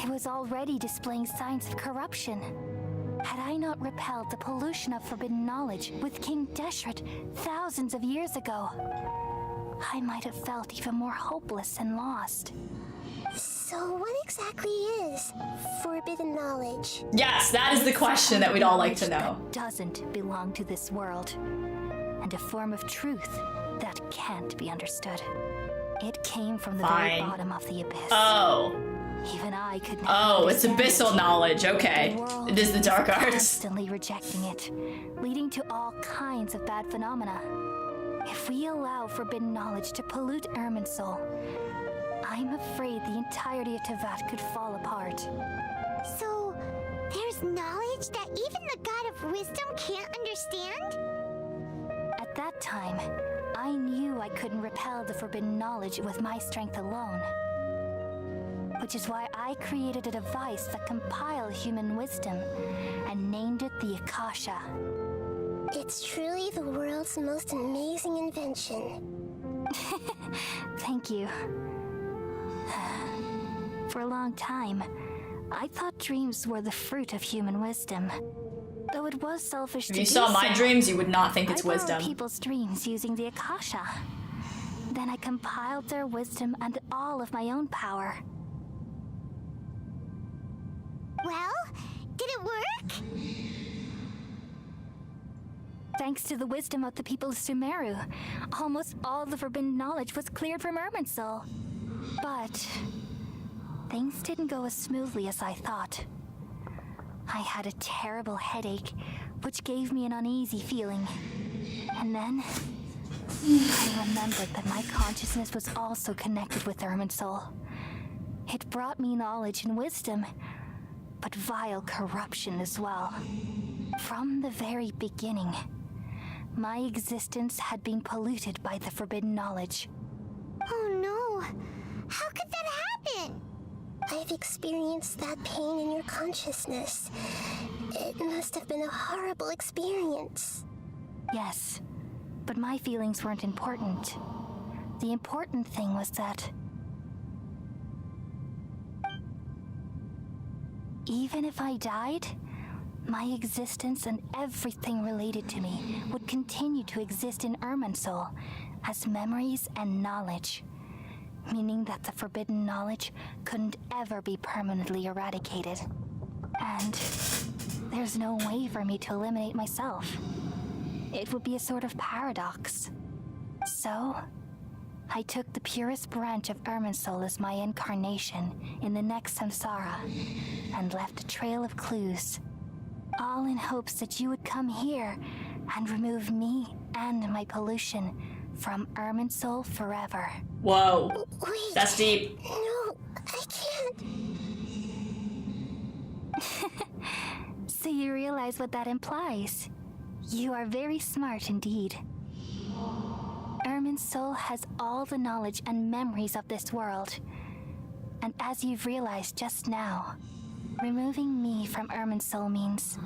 it was already displaying signs of corruption. Had I not repelled the pollution of forbidden knowledge with King Deshret thousands of years ago, I might have felt even more hopeless and lost. So what exactly is forbidden knowledge? Yes, that is the question that we'd all like to know. That doesn't belong to this world, and a form of truth that can't be understood. It came from the very Fine. bottom of the abyss. Oh. Even I could never Oh, it's understand abyssal it. knowledge, okay. The world It is the dark is arts. Constantly rejecting it, leading to all kinds of bad phenomena. If we allow forbidden knowledge to pollute Irminsul, I'm afraid the entirety of Tevat could fall apart. So, There's knowledge that even the God of Wisdom can't understand? At that time, I knew I couldn't repel the forbidden knowledge with my strength alone. Which is why I created a device that compiled human wisdom and named it the Akasha. It's truly the world's most amazing invention. Thank you. For a long time, I thought dreams were the fruit of human wisdom. Though it was selfish to do so. If you saw my dreams, you would not think it's I borrowed wisdom. people's dreams using the Akasha. Then I compiled their wisdom and all of my own power. Well, did it work? Thanks to the wisdom of the people of Sumeru, almost all the forbidden knowledge was cleared from Irminsul. But things didn't go as smoothly as I thought. I had a terrible headache, which gave me an uneasy feeling. And then I remembered that my consciousness was also connected with Irminsul. It brought me knowledge and wisdom, but vile corruption as well. From the very beginning, my existence had been polluted by the forbidden knowledge. Oh no! How could that happen? I've experienced that pain in your consciousness. It must have been a horrible experience. Yes, but my feelings weren't important. The important thing was that even if I died, my existence and everything related to me would continue to exist in Irminsul as memories and knowledge, meaning that the forbidden knowledge couldn't ever be permanently eradicated. And there's no way for me to eliminate myself. It would be a sort of paradox. So, I took the purest branch of Irminsul as my incarnation in the next samsara and left a trail of clues, all in hopes that you would come here and remove me and my pollution from Irminsul forever. Whoa. Wait. That's deep. No, I can't. So you realize what that implies? You are very smart indeed. Irminsul has all the knowledge and memories of this world. And as you've realized just now, removing me from Irminsul means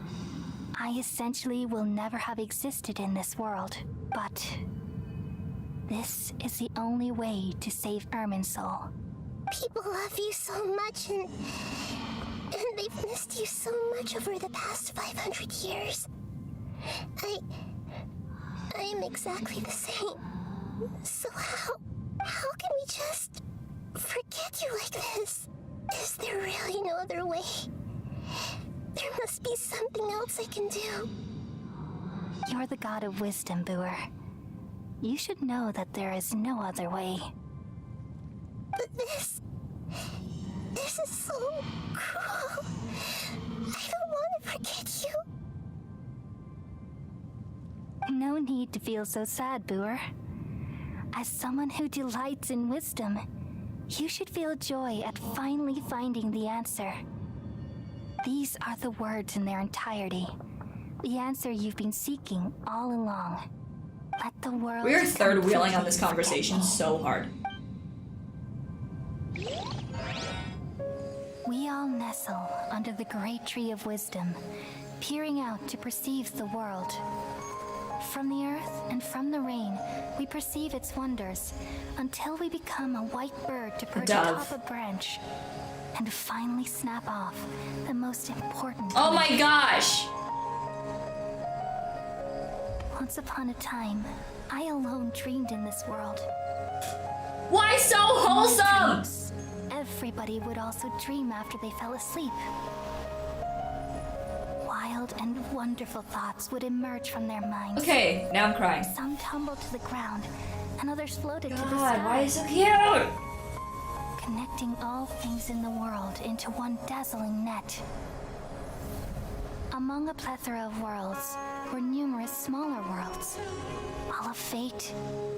I essentially will never have existed in this world. But this is the only way to save Irminsul. People love you so much and they've missed you so much over the past 500 years. I am exactly the same. So how can we just forget you like this? Is there really no other way? There must be something else I can do. You're the god of wisdom, Booer. You should know that there is no other way. But this is so cruel. I don't want to forget you. No need to feel so sad, Booer. As someone who delights in wisdom, you should feel joy at finally finding the answer. These are the words in their entirety. The answer you've been seeking all along. Let the world... We are third wheeling on this conversation so hard. We all nestle under the great tree of wisdom, peering out to perceive the world. From the earth and from the rain, we perceive its wonders, until we become a white bird to perch atop a branch, and finally snap off the most important... Oh my gosh! Once upon a time, I alone dreamed in this world. Why so wholesome? Everybody would also dream after they fell asleep. Wild and wonderful thoughts would emerge from their minds. Okay, now I'm crying. Some tumbled to the ground, and others floated to the God, sky. why is it so cute? Connecting all things in the world into one dazzling net. Among a plethora of worlds were numerous smaller worlds, all of fate,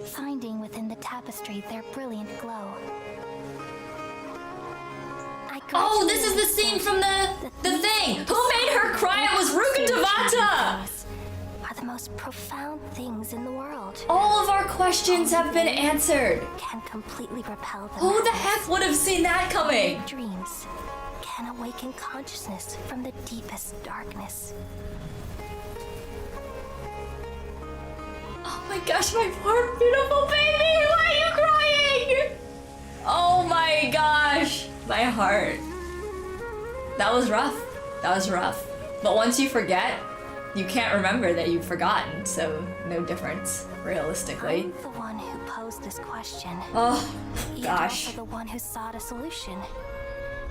finding within the tapestry their brilliant glow. I Oh, this is the scene from the thing. Who made her cry? It was Ruka Devata. Are the most profound things in the world. All of our questions have been answered. Can completely repel the Who the heck would have seen that coming? Dreams can awaken consciousness from the deepest darkness. Oh my gosh, my poor beautiful baby! Why are you crying? Oh my gosh, my heart. That was rough. That was rough. But once you forget, you can't remember that you've forgotten, so no difference, realistically. I'm the one who posed this question. Oh, Yet gosh. also the one who sought a solution.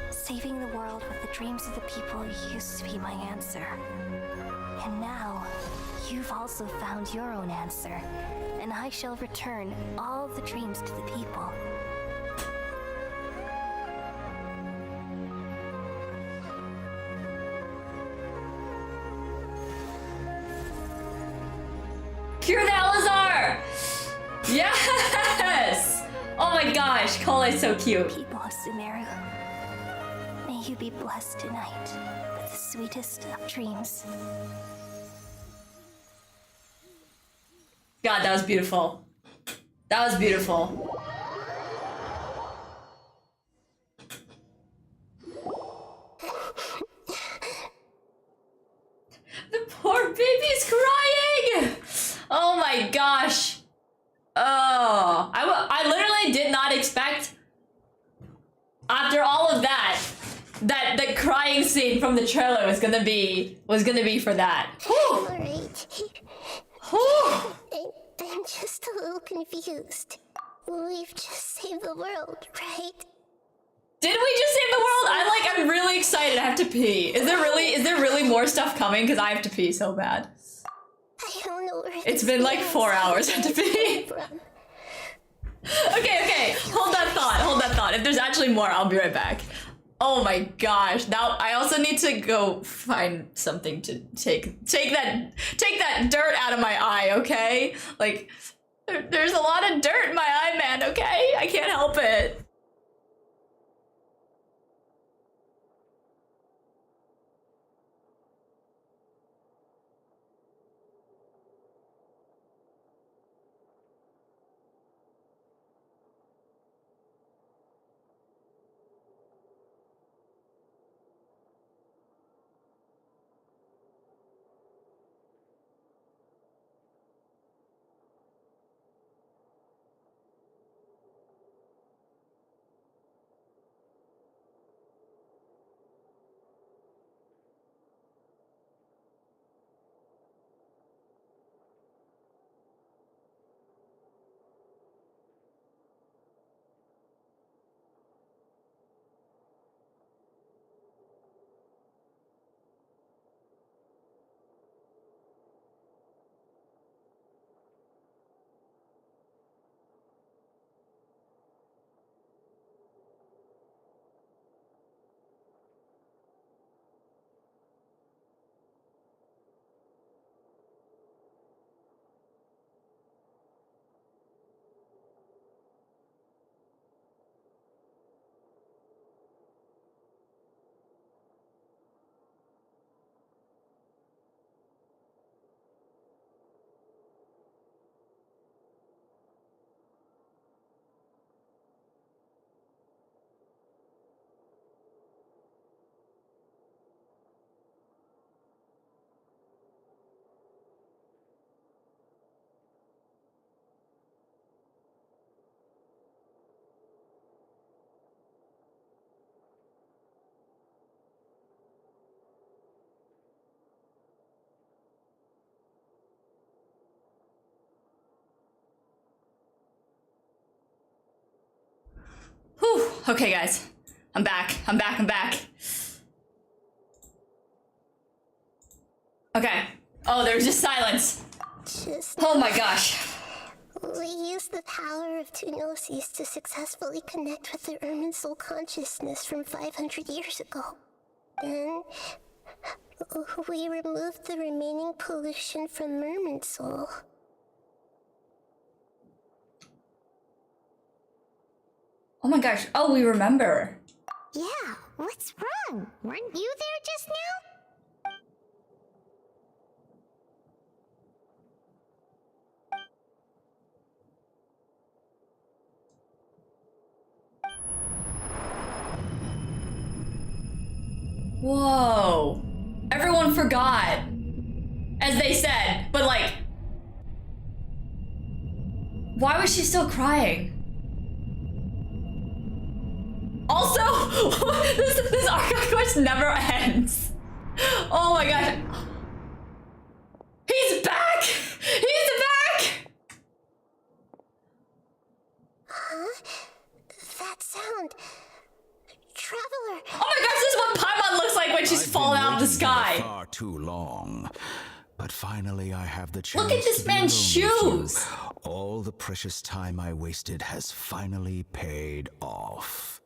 Saving the world with the dreams of the people used to be my answer. And now, you've also found your own answer, and I shall return all the dreams to the people. Cure the Elazar! Yes! Oh my gosh, Cole is so cute. People of Sumeru, may you be blessed tonight with the sweetest of dreams. God, that was beautiful. That was beautiful. The poor baby's crying! Oh my gosh. Oh, I literally did not expect, after all of that, that the crying scene from the trailer was gonna be for that. Whew. Alright. I'm just a little confused. We've just saved the world, right? Did we just save the world? I'm really excited. I have to pee. Is there really more stuff coming? Because I have to pee so bad. I don't know where It's been like 4 hours. I have to pee. Okay. Hold that thought. If there's actually more, I'll be right back. Oh my gosh. Now I also need to go find something to take that dirt out of my eye, okay? Like there's a lot of dirt in my eye, man, okay? I can't help it. Whew. Okay, guys. I'm back. Okay. Oh, there's just silence. Oh my gosh. We used the power of two gnosis to successfully connect with the Ermin soul consciousness from 500 years ago. Then, we removed the remaining pollution from Merman soul. Oh my gosh. Oh, we remember. Yeah, what's wrong? Weren't you there just now? Whoa. Everyone forgot. As they said, but like, why was she still crying? Also, this Archon quest never ends. Oh my gosh. He's back! He's back! Huh? That sound. Traveler. Oh my gosh, this is what Paimon looks like when she's falling out of the sky. Far too long. But finally I have the chance. Look at this man's shoes. All the precious time I wasted has finally paid off.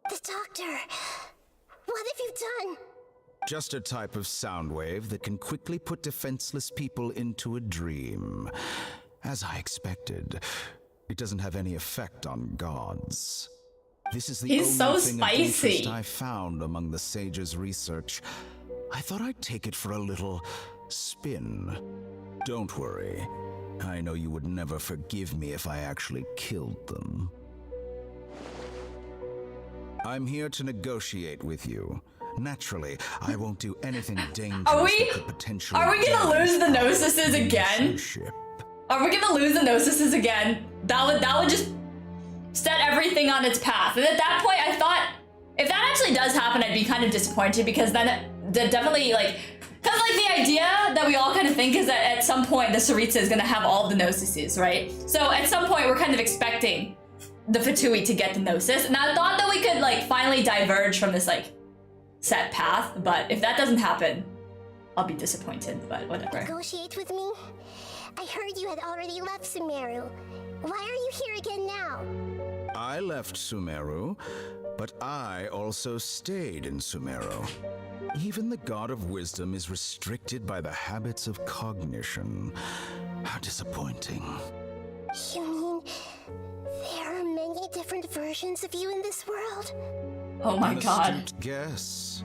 The doctor. What have you done? Just a type of sound wave that can quickly put defenseless people into a dream. As I expected, it doesn't have any effect on gods. This is the He's only so thing spicy. of interest I found among the sage's research. I thought I'd take it for a little spin. Don't worry. I know you would never forgive me if I actually killed them. I'm here to negotiate with you. Naturally, I won't do anything dangerous that could potentially... Are we gonna lose the Gnosises again? Are we gonna lose the Gnosises again? That would just set everything on its path. And at that point, I thought, if that actually does happen, I'd be kind of disappointed, because then it definitely, like... Because, like, the idea that we all kind of think is that at some point the Tsaritsa is gonna have all the Gnosises, right? So at some point, we're kind of expecting the Fatui to get the Gnosis, and I thought that we could, like, finally diverge from this, like, set path, but if that doesn't happen, I'll be disappointed, but whatever. Negotiate with me? I heard you had already left Sumeru. Why are you here again now? I left Sumeru, but I also stayed in Sumeru. Even the God of Wisdom is restricted by the habits of cognition. How disappointing. You mean there are many different versions of you in this world? Oh my god. Astute guess.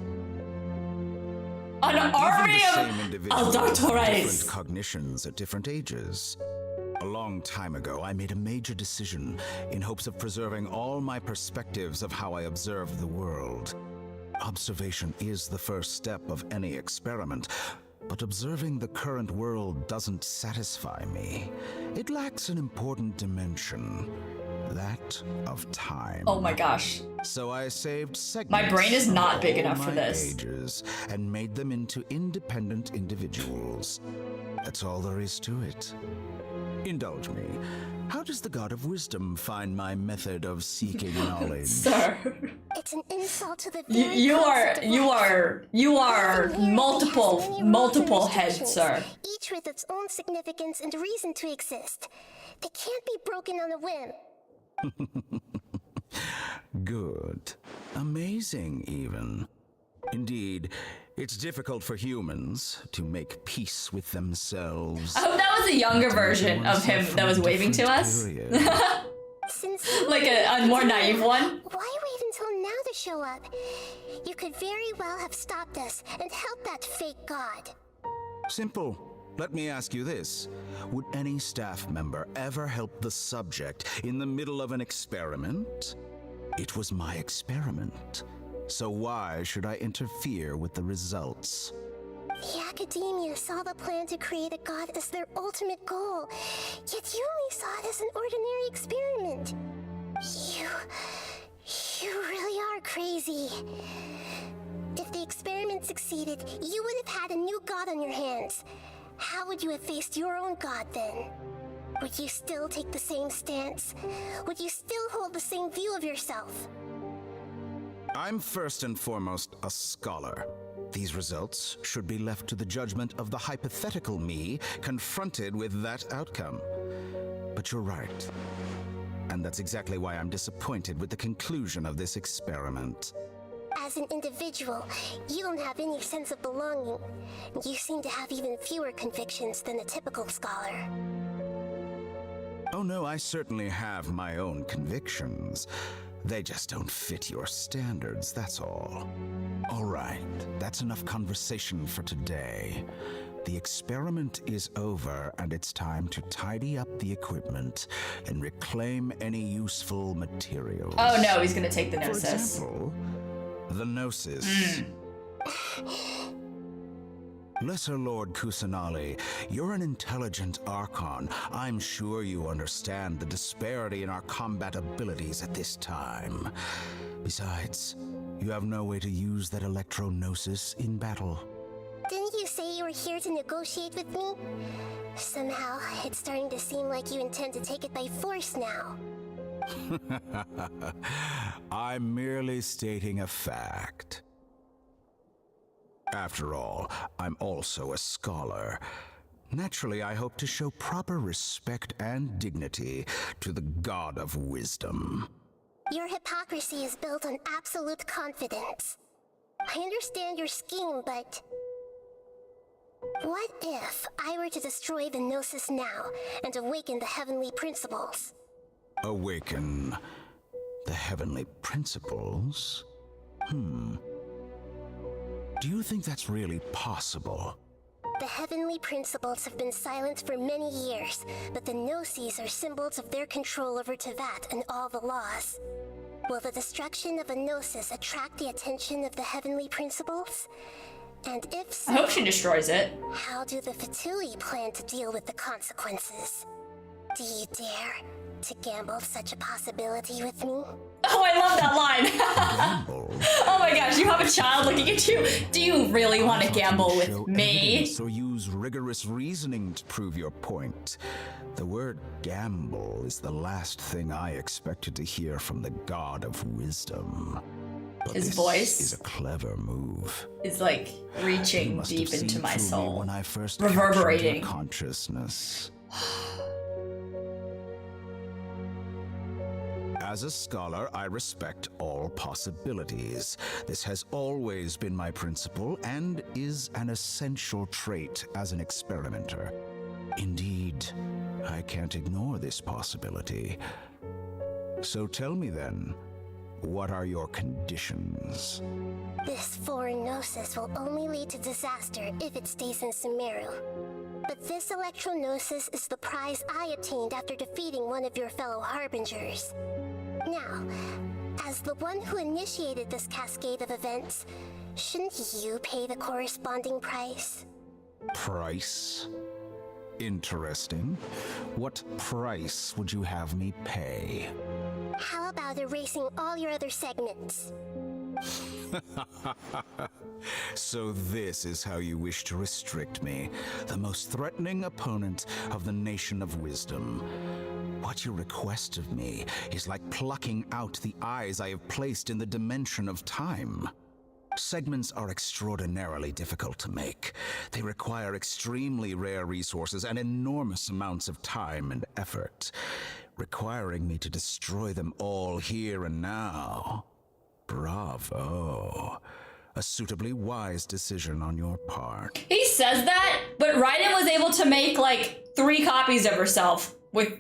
An army of Aldartores. Different cognitions at different ages. A long time ago, I made a major decision in hopes of preserving all my perspectives of how I observe the world. Observation is the first step of any experiment, but observing the current world doesn't satisfy me. It lacks an important dimension, that of time. Oh my gosh. So I saved segments. My brain is not of big all enough for my this. ages and made them into independent individuals. That's all there is to it. Indulge me. How does the God of Wisdom find my method of seeking knowledge? Sir. It's an insult to the You are multiple heads, sir. Each with its own significance and reason to exist. They can't be broken on a whim. Good. Amazing, even. Indeed, it's difficult for humans to make peace with themselves. I hope that was a younger version of him that was waving to us. Like a more naive one. Why wait until now to show up? You could very well have stopped us and helped that fake god. Simple. Let me ask you this. Would any staff member ever help the subject in the middle of an experiment? It was my experiment. So why should I interfere with the results? The Academia saw the plan to create a god as their ultimate goal, yet you only saw it as an ordinary experiment. You really are crazy. If the experiment succeeded, you would have had a new god on your hands. How would you have faced your own god then? Would you still take the same stance? Would you still hold the same view of yourself? I'm first and foremost a scholar. These results should be left to the judgment of the hypothetical me confronted with that outcome. But you're right. And that's exactly why I'm disappointed with the conclusion of this experiment. As an individual, you don't have any sense of belonging. You seem to have even fewer convictions than a typical scholar. Oh no, I certainly have my own convictions. They just don't fit your standards, that's all. All right, that's enough conversation for today. The experiment is over, and it's time to tidy up the equipment and reclaim any useful materials. Oh no, he's gonna take the Gnosis. For example, the Gnosis. Lesser Lord Kusanali, you're an intelligent Archon. I'm sure you understand the disparity in our combat abilities at this time. Besides, you have no way to use that Electro-Gnosis in battle. Didn't you say you were here to negotiate with me? Somehow, it's starting to seem like you intend to take it by force now. I'm merely stating a fact. After all, I'm also a scholar. Naturally, I hope to show proper respect and dignity to the God of Wisdom. Your hypocrisy is built on absolute confidence. I understand your scheme, but... what if I were to destroy the Gnosis now and awaken the heavenly principles? Awaken the heavenly principles? Do you think that's really possible? The heavenly principles have been silent for many years, but the Gnosis are symbols of their control over Tevat and all the laws. Will the destruction of a Gnosis attract the attention of the heavenly principles? And if so, I hope she destroys it. how do the Fatui plan to deal with the consequences? Do you dare to gamble such a possibility with me? Oh, I love that line. Oh my gosh, you have a child looking at you. Do you really want to gamble with me? Or use rigorous reasoning to prove your point. The word gamble is the last thing I expected to hear from the God of Wisdom. But His this voice is a clever move. is like reaching must deep have into seen my through me soul. when I first Reverberating. captured your consciousness. As a scholar, I respect all possibilities. This has always been my principle and is an essential trait as an experimenter. Indeed, I can't ignore this possibility. So tell me then, what are your conditions? This foreign Gnosis will only lead to disaster if it stays in Sumeru. But this Electro-Gnosis is the prize I obtained after defeating one of your fellow Harbingers. Now, as the one who initiated this cascade of events, shouldn't you pay the corresponding price? Price? Interesting. What price would you have me pay? How about erasing all your other segments? So this is how you wish to restrict me, the most threatening opponent of the Nation of Wisdom. What you request of me is like plucking out the eyes I have placed in the dimension of time. Segments are extraordinarily difficult to make. They require extremely rare resources and enormous amounts of time and effort, requiring me to destroy them all here and now. Bravo. A suitably wise decision on your part. He says that, but Raiden was able to make like 3 copies of herself with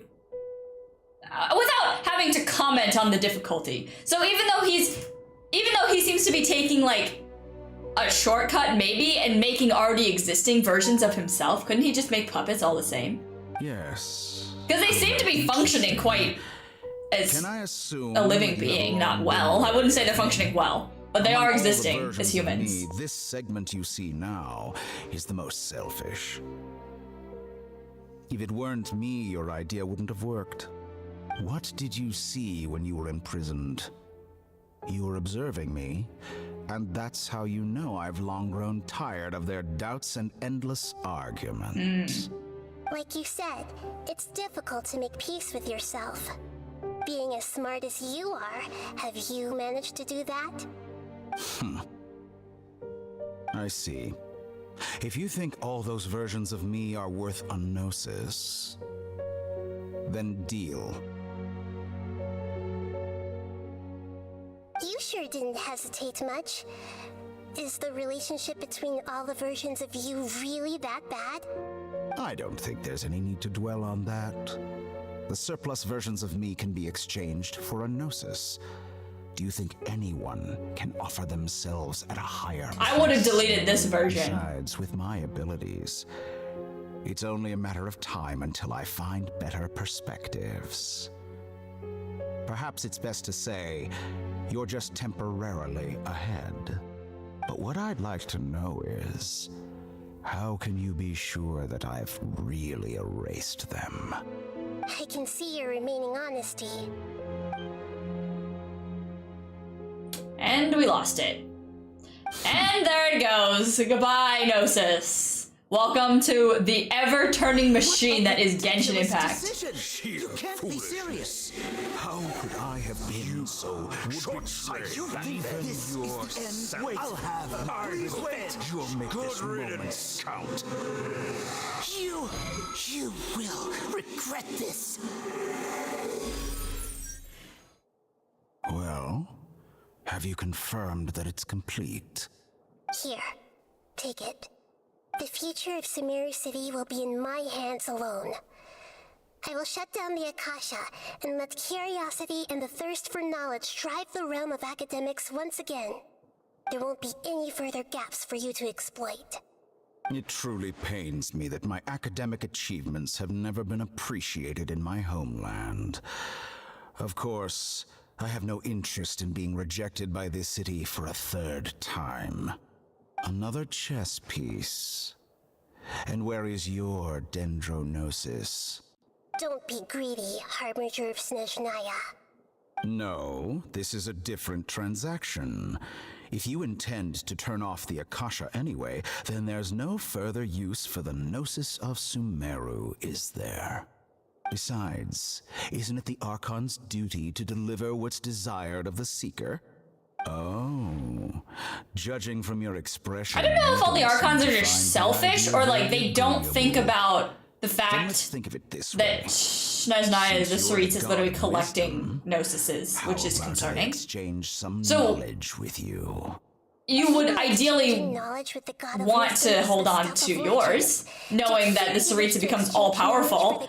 without having to comment on the difficulty. So even though he seems to be taking like a shortcut maybe and making already existing versions of himself, couldn't he just make puppets all the same? Yes. Because they seem to be functioning quite as Can I assume a living being, not well. I wouldn't say they're functioning well, but they among are all the existing versions as of humans. me, this segment you see now is the most selfish. If it weren't me, your idea wouldn't have worked. What did you see when you were imprisoned? You were observing me, and that's how you know I've long grown tired of their doubts and endless arguments. Like you said, it's difficult to make peace with yourself. Being as smart as you are, have you managed to do that? I see. If you think all those versions of me are worth a gnosis, then deal. You sure didn't hesitate much. Is the relationship between all the versions of you really that bad? I don't think there's any need to dwell on that. The surplus versions of me can be exchanged for a gnosis. Do you think anyone can offer themselves at a higher I would have price? deleted this version. Besides, with my abilities, it's only a matter of time until I find better perspectives. Perhaps it's best to say you're just temporarily ahead. But what I'd like to know is, how can you be sure that I've really erased them? I can see your remaining honesty. And we lost it. And there it goes. Goodbye, Gnosis. Welcome to the ever-turning machine that is Genshin Impact. You can't be serious. How could I have been so short-sighted? You think that this is the end? Wait, I'll have I quit. You'll make this moment count. You will regret this. Well, have you confirmed that it's complete? Here, take it. The future of Sumeru City will be in my hands alone. I will shut down the Akasha and let curiosity and the thirst for knowledge drive the realm of academics once again. There won't be any further gaps for you to exploit. It truly pains me that my academic achievements have never been appreciated in my homeland. Of course, I have no interest in being rejected by this city for a third time. Another chess piece. And where is your dendronosis? Don't be greedy, Harbinger of Snezhnaya. No, this is a different transaction. If you intend to turn off the Akasha anyway, then there's no further use for the Gnosis of Sumeru, is there? Besides, isn't it the Archon's duty to deliver what's desired of the Seeker? Oh, judging from your expression... I don't know if all the Archons are you just find selfish, the or idea like they don't think agreeable. about the Then fact let's think of it this that way. Snezhnaya, the Since you're Saritz, is literally god of collecting Gnosises, How which is about I concerning. exchange some So- knowledge with you? You would ideally Knowledge with the god of want wisdom to is hold the on stuff to of yours, knowing that the Saritz becomes all-powerful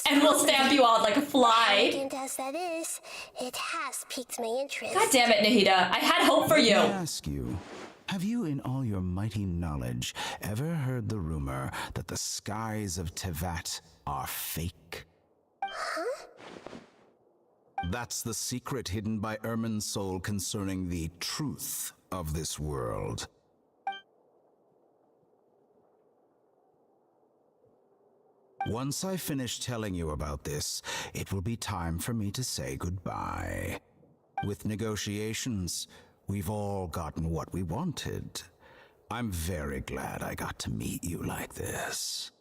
and will stamp you out like a fly. Arrogant as that is, it has piqued my interest. God damn it, Nahida. I had hope for you. Let me ask you, have you in all your mighty knowledge ever heard the rumor that the skies of Tevat are fake? Huh? That's the secret hidden by Irminsul concerning the truth of this world. Once I finish telling you about this, it will be time for me to say goodbye. With negotiations, we've all gotten what we wanted. I'm very glad I got to meet you like this.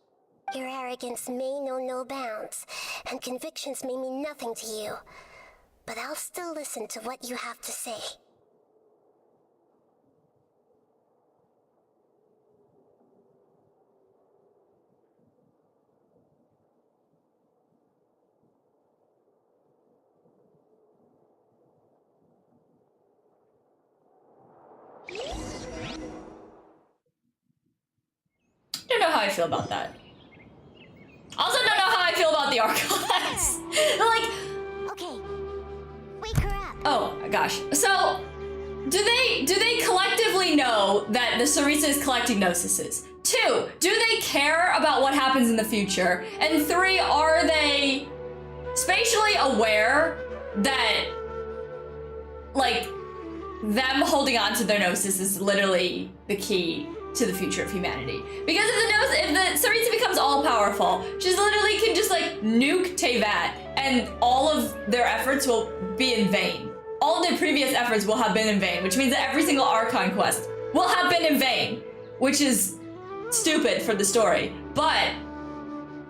Your arrogance may know no bounds, and convictions may mean nothing to you. But I'll still listen to what you have to say. Don't know how I feel about that. Also don't know how I feel about the Archons. Like, Okay, wake her up. oh gosh. So, do they collectively know that the Saritz is collecting Gnosises? 2, do they care about what happens in the future? And 3, are they spatially aware that, like, them holding on to their Gnosis is literally the key to the future of humanity? Because if the Saritz becomes all-powerful, she literally can just, like, nuke Tevat, and all of their efforts will be in vain. All of their previous efforts will have been in vain, which means that every single Archon quest will have been in vain, which is stupid for the story. But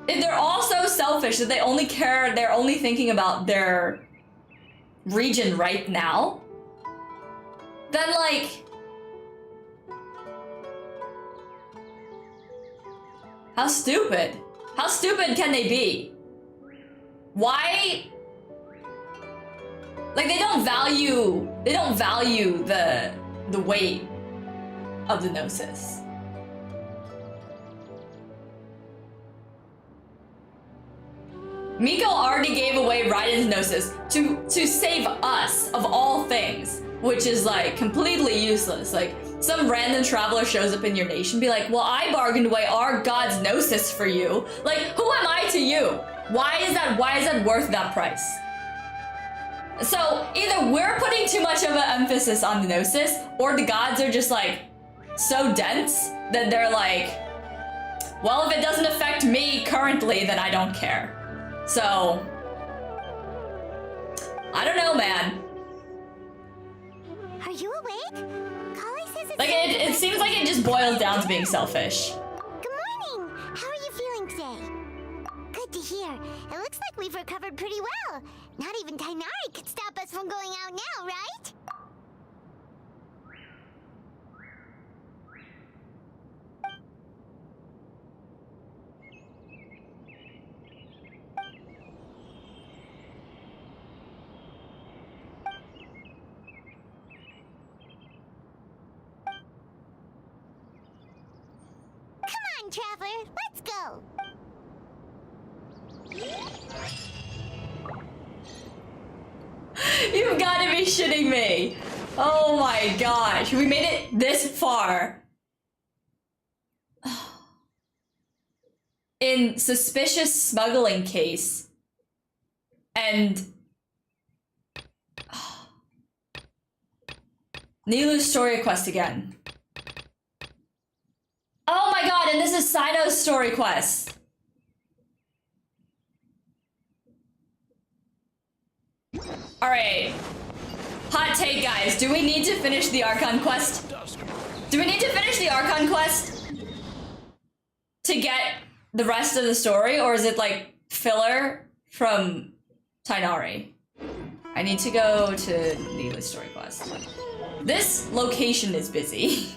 if they're all so selfish that they only care, they're only thinking about their region right now, then, like, how stupid can they be? Why? Like, they don't value the weight of the Gnosis. Miko already gave away Raiden's Gnosis to save us of all things, which is like completely useless. Like some random traveler shows up in your nation, be like, well, I bargained away our god's Gnosis for you. Like, who am I to you? Why is that worth that price? So either we're putting too much of an emphasis on the Gnosis, or the gods are just like so dense that they're like, well, if it doesn't affect me currently, then I don't care. So, I don't know, man. Are you awake? Kali says it's Like, it seems like it just boils down to being selfish. Good morning. How are you feeling today? Good to hear. It looks like we've recovered pretty well. Not even Tainari could stop us from going out now, right? Come on, Traveler. Let's go. You've got to be shitting me. Oh my gosh. We made it this far. In suspicious smuggling case. And Nilu's story quest again. Oh my god, and this is Sino's story quest. Alright. Hot take, guys. Do we need to finish the Archon quest? Do we need to finish the Archon quest to get the rest of the story? Or is it like filler from Tainari? I need to go to Nilu's story quest. This location is busy.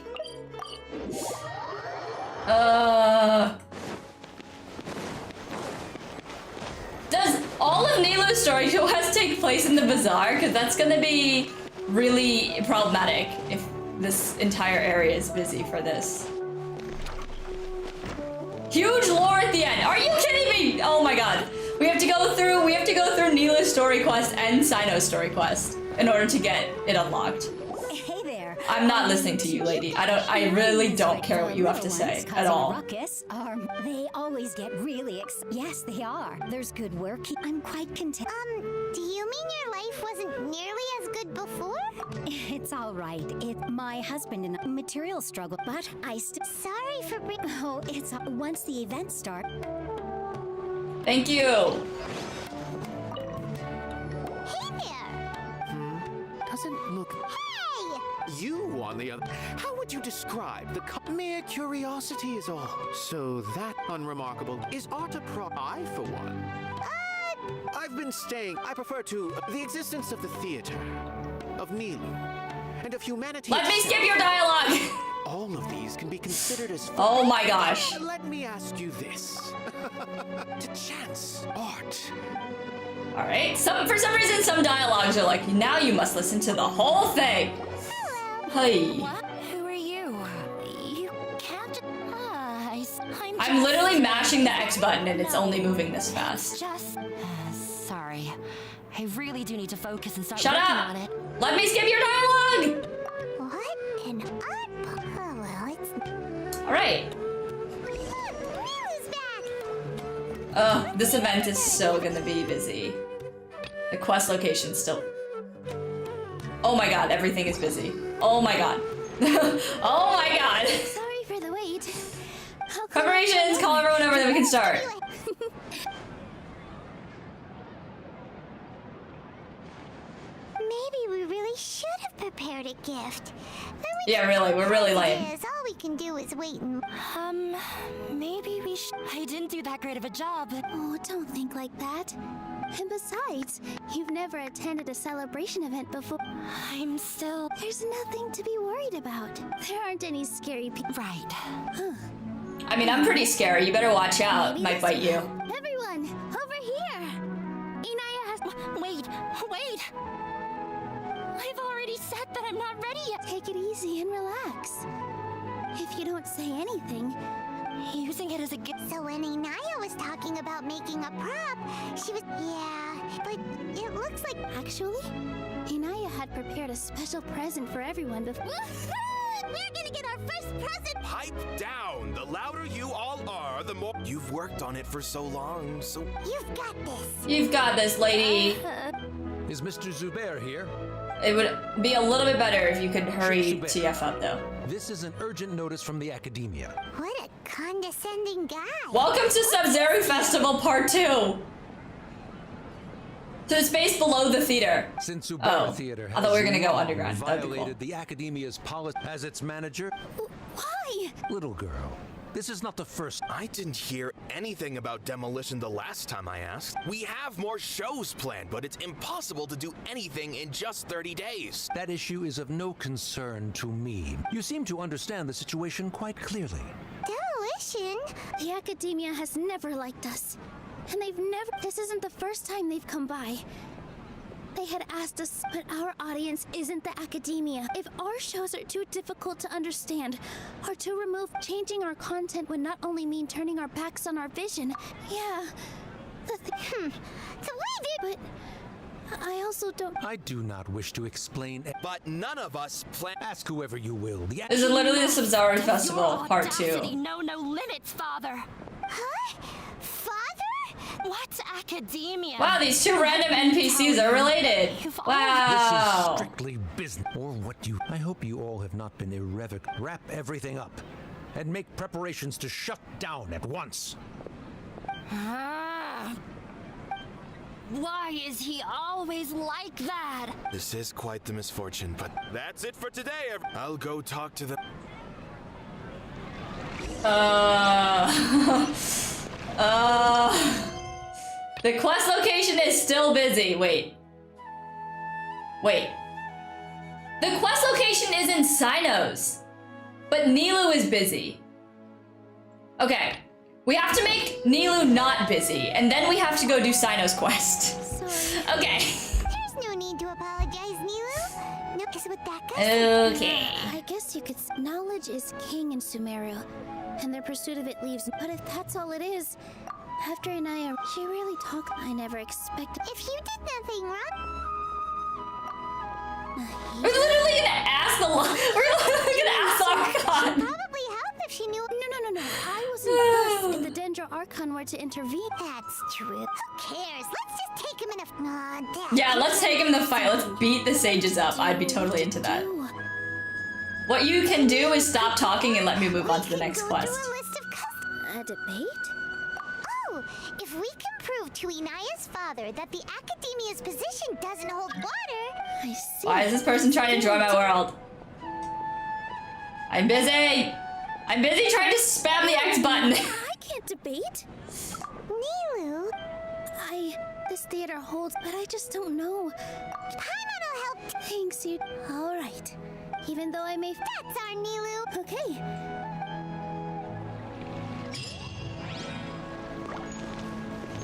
Does all of Nilu's story quest take place in the bazaar? Because that's gonna be really problematic if this entire area is busy for this. Huge lore at the end. Are you kidding me? Oh my god. We have to go through Nilu's story quest and Sino's story quest in order to get it unlocked. Hey there. I'm not listening to you, lady. I really don't care what you have to say at all. Ruckus, they always get really yes, they are. There's good work. I'm quite content. Do you mean your life wasn't nearly as good before? It's all right. My husband and material struggle, but I still. Sorry for Oh, it's once the events start. Thank you. Hey there. Doesn't look. Hey! You, on the other. How would you describe the mere curiosity is all? So that unremarkable is art a I, for one. I've been staying. I prefer to the existence of the theater, of Nilu, and of humanity. Let me skip your dialogue. All of these can be considered as. Oh my gosh. Let me ask you this: to chance art. All right. For some reason, some dialogues are like, now you must listen to the whole thing. Hey. What? Who are you? You can't. I'm literally mashing the X button and it's only moving this fast. Just. Sorry. I really do need to focus and start Shut working up! on it. Let me skip your dialogue! What an art. Oh, well, it's. Alright. Ugh, this event is so gonna be busy. The quest location's still. Oh my god, everything is busy. Oh my god. Oh my god. Sorry for the wait. Preparations, call everyone over, then we can start. Maybe we really should have prepared a gift. Yeah, really, we're really lame. All we can do is wait and... Maybe we should. I didn't do that great of a job. Oh, don't think like that. And besides, you've never attended a celebration event before. I'm still. There's nothing to be worried about. There aren't any scary people. Right. Huh. I mean, I'm pretty scary. You better watch out. Maybe Might bite you. Everyone, over here! Inaya has... Wait. I've already said that I'm not ready yet. Take it easy and relax. If you don't say anything, using it as a gift. So when Inaya was talking about making a prop, she was... Yeah, but it looks like... Actually, Inaya had prepared a special present for everyone before... We're gonna get our first present! Pipe down! The louder you all are, the more... You've worked on it for so long, so... You've got this! You've got this, lady. Is Mr. Zubair here? It would be a little bit better if you could hurry TF up, though. This is an urgent notice from the Academia. What a condescending guy! Welcome to Sub-Zero Festival Part 2! To the space below the theater. Since Zubair Theater I thought we were gonna go underground. That'd be violated cool. the Academia's policy as its manager. Why? Little girl, this is not the first. I didn't hear anything about demolition the last time I asked. We have more shows planned, but it's impossible to do anything in just 30 days. That issue is of no concern to me. You seem to understand the situation quite clearly. Demolition? The Academia has never liked us. And they've never... This isn't the first time they've come by. They had asked us, but our audience isn't the Academia. If our shows are too difficult to understand or to remove, changing our content would not only mean turning our backs on our vision. Yeah. So why did... But I also don't... I do not wish to explain, but none of us plan. Ask whoever you will. This is literally the Sub-Zero Festival Part 2. No limits, Father. Huh? Father? What's Academia? Wow, these two random NPCs are related. Wow. This is strictly business, or what you... I hope you all have not been irrevocable. Wrap everything up, and make preparations to shut down at once. Why is he always like that? This is quite the misfortune, but that's it for today. I'll go talk to the... The quest location is still busy. Wait. The quest location is in Sinos, but Nilu is busy. Okay, we have to make Nilu not busy, and then we have to go do Sinos quest. Okay. There's no need to apologize, Nilu. No, is with that guy. Okay. I guess you could... Knowledge is king in Sumeru, and their pursuit of it leaves... But if that's all it is... After Inaya, she really talked. I never expected... If you did nothing wrong... We're literally gonna ask the... We're literally gonna ask Archon. She'd probably help if she knew... No. I wasn't if the Dendro Archon were to intervene. That's true. Who cares? Let's just take him in a... Yeah, let's take him in the fight. Let's beat the sages up. I'd be totally into that. What you can do is stop talking and let me move on to the next quest. A debate? Oh, if we can prove to Inaya's father that the Academia's position doesn't hold water... I see. Why is this person trying to join my world? I'm busy! I'm busy trying to spam the X button! I can't debate. Nilu? This theater holds, but I just don't know. Paimon will help. Thanks, you... Alright. Even though I may... That's our Nilu. Okay.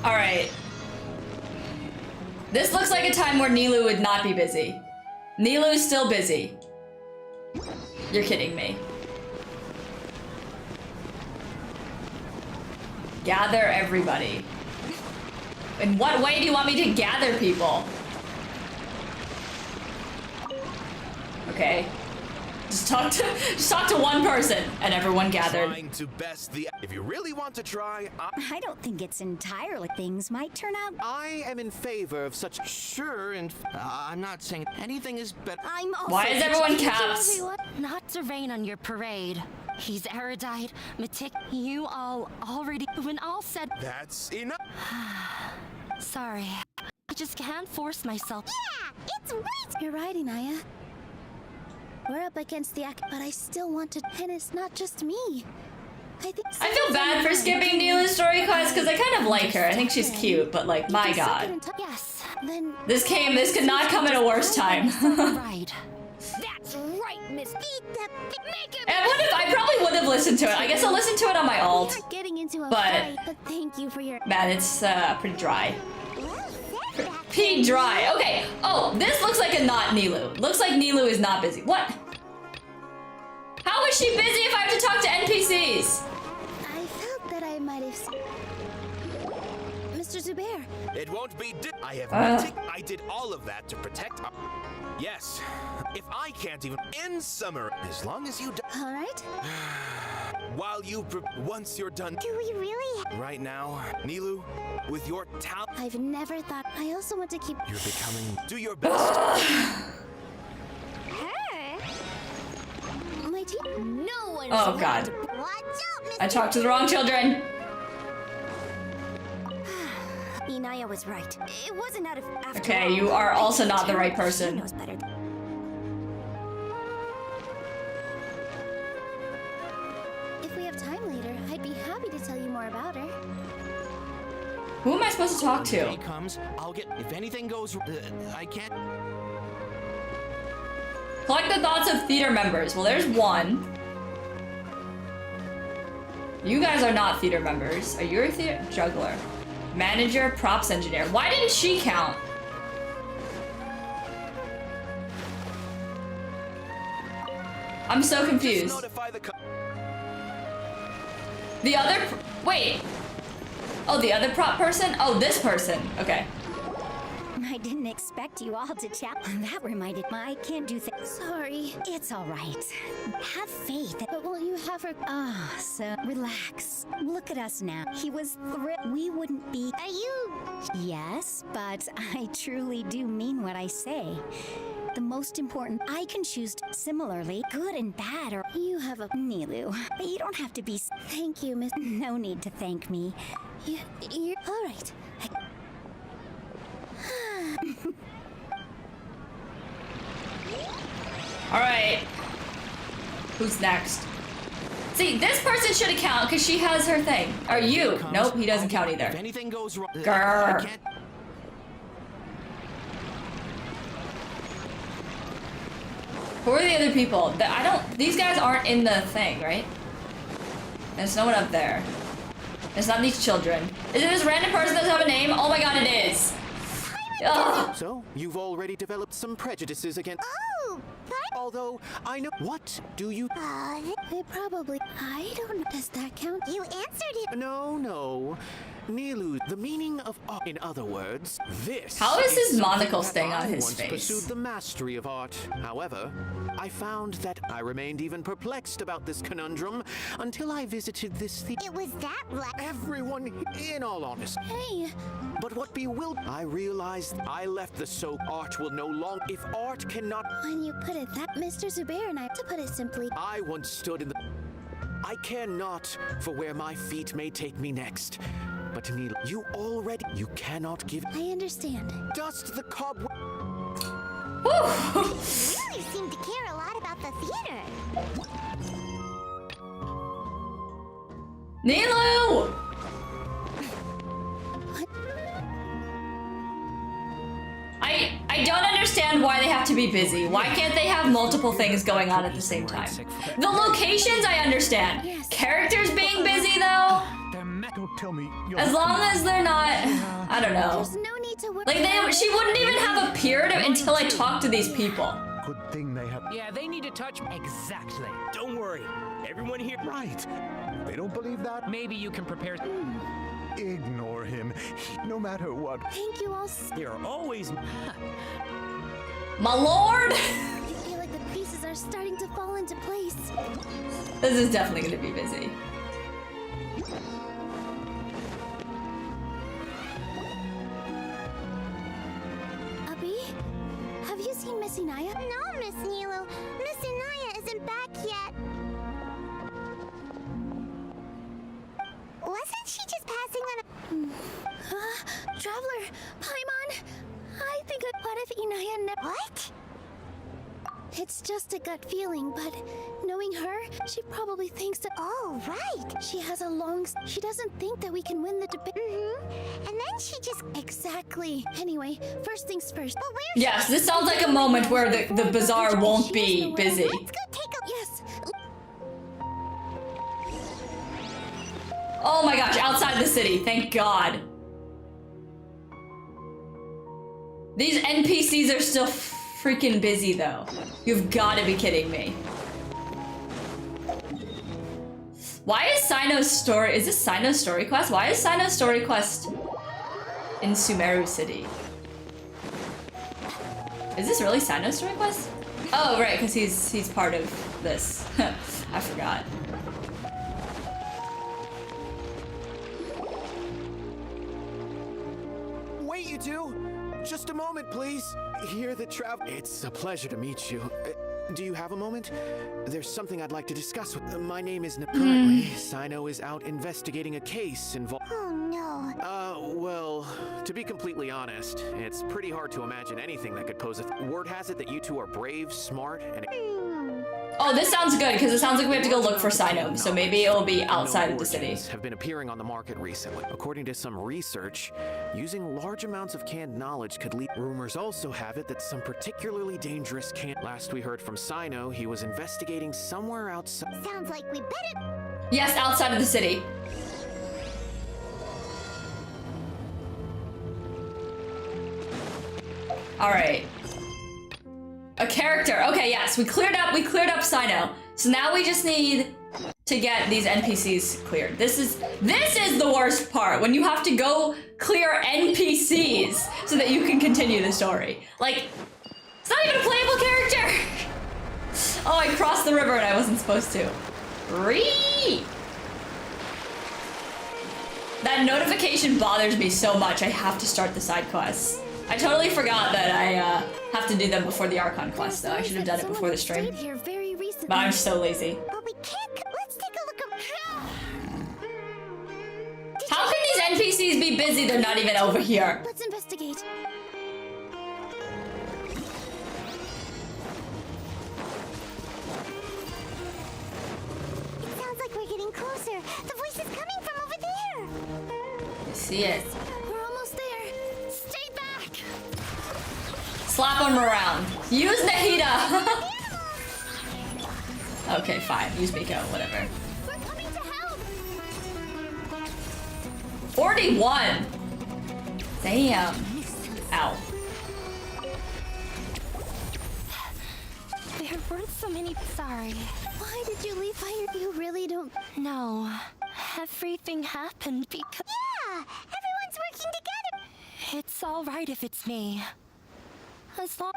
Alright. This looks like a time where Nilu would not be busy. Nilu is still busy. You're kidding me. Gather everybody. In what way do you want me to gather people? Okay. Just talk to one person, and everyone gathered. Trying to best the... If you really want to try, I don't think it's entirely... Things might turn out... I am in favor of such... Sure, and I'm not saying anything is better. I'm also... Why is everyone caps? Not to rain on your parade. He's erudite, you all already... When all said... That's enough. Sorry. I just can't force myself. Yeah, it's right. You're right, Inaya. We're up against the act, but I still want to... And it's not just me. I feel bad for skipping Nilu's story quest because I kind of like her. I think she's cute, but like, my god. Yes. Then This could not come at a worse time. Right. That's right, Miss. And what if I probably would have listened to it? I guess I'll listen to it on my alt. We are getting into a But- fight, but thank you for your... Man, it's pretty dry. Pretty dry. Okay. Oh, this looks like a not Nilu. Looks like Nilu is not busy. What? How is she busy if I have to talk to NPCs? I lives. Mr. Zubair. It won't be I have I did all of that to protect Yes. If I can't even in summer, as long as you all right. While you once you're done. Do we really? Right now, Nilu, with your talent. I've never thought. I also want to keep. You're becoming. Do your best. My team. No one. Oh God. Watch out, I talked to the wrong children. Inaya was right. It wasn't out of after Okay, all. you are also not the right person. She knows better. If we have time later, I'd be happy to tell you more about her. Who am I supposed to talk When the to? day comes, I'll get. If anything goes, I can't. Collect the thoughts of theater members. Well, there's one. You guys are not theater members. Are you a theater juggler? Manager, props engineer. Why didn't she count? I'm so confused. The other, wait. Oh, the other prop person? Oh, this person. Okay. I didn't expect you all to chat. That reminded me. I can't do things. Sorry. It's all right. Have faith. But will you have her? Ah, so relax. Look at us now. He was thrilled. We wouldn't be. Are you? Yes, but I truly do mean what I say. The most important, I can choose similarly, good and bad, or You have a. Nilu. You don't have to be. Thank you, Miss. No need to thank me. You're all right. All right. Who's next? See, this person should count because she has her thing. Or you? Nope, he doesn't count either. If anything goes wrong, Grr. I can't. Who are the other people? I don't. These guys aren't in the thing, right? There's no one up there. It's not these children. Is it this random person that doesn't have a name? Oh my God, it is. Ugh. So, you've already developed some prejudices against. Oh, Although, I know. What do you. They probably. I don't know. Does that count? You answered it. No. Nilu, the meaning of art. In other words, this. How is his something monocle that staying on I his once face? Pursued the mastery of art. However, I found that I remained even perplexed about this conundrum until I visited this It was that black. Everyone, in all honesty. Hey. But what bewildered, I realized I left the so art will no longer. If art cannot. When you put it that, Mr. Zubair and I, to put it simply. I once stood in the. I care not for where my feet may take me next. But Neil, you already. You cannot give. I understand. Dust the cobweb. You really seem to care a lot about the theater. Nilu! I don't understand why they have to be busy. Why can't they have multiple things going on at the same time? The locations I understand. Characters being busy though? Don't tell me. As long as they're not, I don't know. There's no need to worry. Like she wouldn't even have appeared until I talked to these people. Good thing they have. Yeah, they need to touch. Exactly. Don't worry. Everyone here. Right. They don't believe that. Maybe you can prepare. Ignore him. No matter what. Thank you all. You're always. My lord! I feel like the pieces are starting to fall into place. This is definitely gonna be busy. Abby, have you seen Miss Inaya? No, Miss Nilu. Miss Inaya isn't back yet. Wasn't she just passing on a... Traveler, Paimon, I think what if Inaya never... What? It's just a gut feeling, but knowing her, she probably thinks that... Oh, right. She has a long... She doesn't think that we can win the debate. And then she just... Exactly. Anyway, first things first. But where... Yes, this sounds like a moment where the bazaar won't be busy. Let's go take a... Yes. Oh my gosh, outside the city, thank God. These NPCs are still freaking busy though. You've got to be kidding me. Why is Sino's story? Is this Sino's story quest? Why is Sino's story quest in Sumeru City? Is this really Sino's story quest? Oh, right, because he's part of this. I forgot. Wait, you two! Just a moment, please. Here the travel. It's a pleasure to meet you. Do you have a moment? There's something I'd like to discuss with. My name is currently. Sino is out investigating a case involving. Oh no. Well, to be completely honest, it's pretty hard to imagine anything that could pose a. Word has it that you two are brave, smart, and. Oh, this sounds good because it sounds like we have to go look for Sino, so maybe it'll be outside of the city. Have been appearing on the market recently. According to some research, using large amounts of canned knowledge could lead. Rumors also have it that some particularly dangerous canned. Last we heard from Sino, he was investigating somewhere outside. Sounds like we better. Yes, outside of the city. All right. A character. Okay, yes, we cleared up Sino. So now we just need to get these NPCs cleared. This is the worst part, when you have to go clear NPCs so that you can continue the story. Like, it's not even a playable character. Oh, I crossed the river and I wasn't supposed to. That notification bothers me so much. I have to start the side quests. I totally forgot that I have to do them before the Archon quest, though. I should have done it before the stream. But I'm so lazy. But we can't. Let's take a look around. How can these NPCs be busy? They're not even over here. Let's investigate. It sounds like we're getting closer. The voice is coming from over there. You see it. We're almost there. Stay back. Slap them around. Use Nahida. Okay, fine. Use Miko. Whatever. We're coming to help. 41. Damn. Ow. There weren't so many. Sorry. Why did you leave fire? You really don't. No. Everything happened because. Yeah, everyone's working together. It's all right if it's me. As long.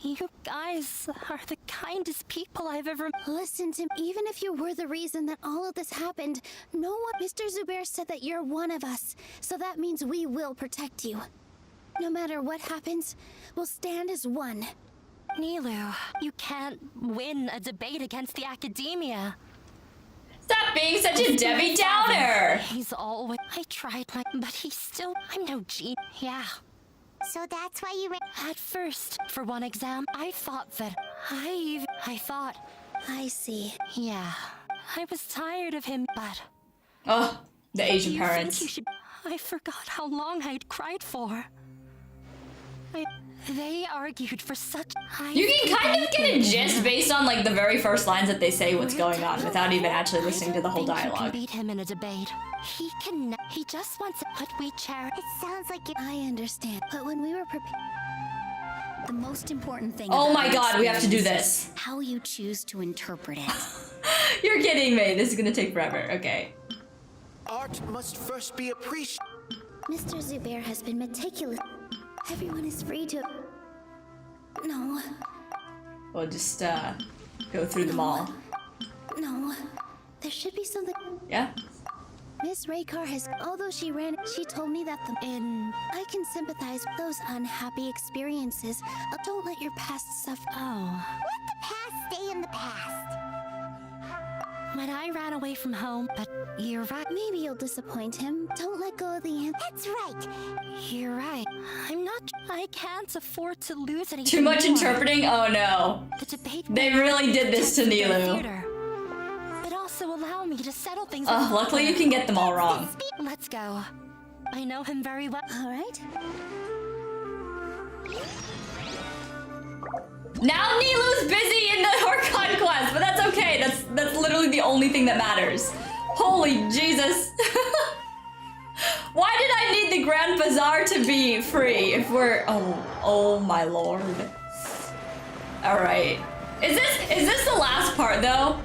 You guys are the kindest people I've ever. Listen to me. Even if you were the reason that all of this happened, no one. Mr. Zubair said that you're one of us, so that means we will protect you. No matter what happens, we'll stand as one. Nilu, you can't win a debate against the academia. Stop being such a Debbie Downer. He's always. I tried my. But he's still. I'm no G. Yeah. So that's why you. At first, for one exam, I thought that. I thought. I see. Yeah. I was tired of him, but. Oh, the Asian You parents. think you should. I forgot how long I'd cried for. They argued for such. You can kind of get a gist based on like the very first lines that they say what's going on without even actually listening to the whole You can dialogue. beat him in a debate. He can. He just wants it, but we cherish. It sounds like it. I understand, but when we were prepared. The most important thing. Oh about my our god, we have to do experience this. is how you choose to interpret it. You're kidding me. This is gonna take forever. Okay. Art must first be appreciated. Mr. Zubair has been meticulous. Everyone is free to. No. We'll just go through them all. No. There should be something. Yeah. Miss Raykar has, although she told me that I can sympathize with those unhappy experiences. Don't let your past suffer. Oh. Let the past stay in the past. When I ran away from home, but you're right. Maybe you'll disappoint him. Don't let go of the answer. That's right. You're right. I'm not. I can't afford to lose anything. Too much more. interpreting? Oh no. The debate. They really did this to Nilu. But also allow me to settle things. Luckily you can get them all wrong. Let's go. I know him very well. All right. Now Nilu's busy in the Archon quest, but that's okay. That's literally the only thing that matters. Holy Jesus. Why did I need the Grand Bazaar to be free if we're... Oh my lord. Alright. Is this the last part though?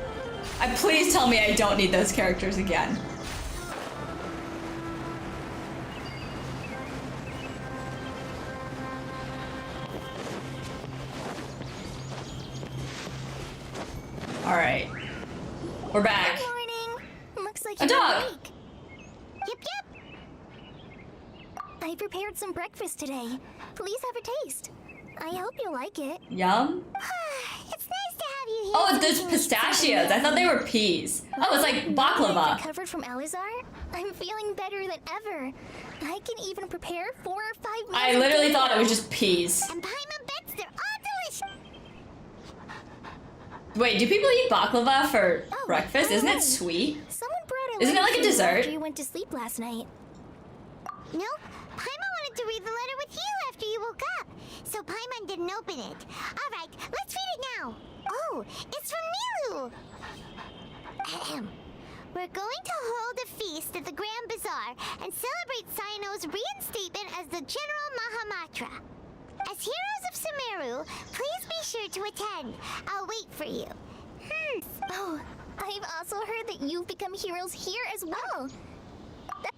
Please tell me I don't need those characters again. All right, we're back. Good morning. Looks like A you're dog. awake. Yep. I prepared some breakfast today. Please have a taste. I hope you like it. Yum. It's nice to have you here. Oh, so there's we can pistachios. I thought they were peas. Oh, it's like Now that I've baklava. recovered from Alizar, I'm feeling better than ever. I can even prepare 4 or 5 meals. I a literally day thought it now. was just peas. And Paimon bets they're all delicious. Wait, do people eat baklava for Oh, breakfast? by the Isn't way, it sweet? Someone brought a Isn't it letter like a for you dessert? after you went to sleep last night. No, Paimon wanted to read the letter with you after you woke up. So Paimon didn't open it. All right, let's read it now. Oh, it's from Milu. Ahem. We're going to hold a feast at the Grand Bazaar and celebrate Cyno's reinstatement as the General Mahamatra. As heroes of Sumeru, please be sure to attend. I'll wait for you. Oh, I've also heard that you've become heroes here as well.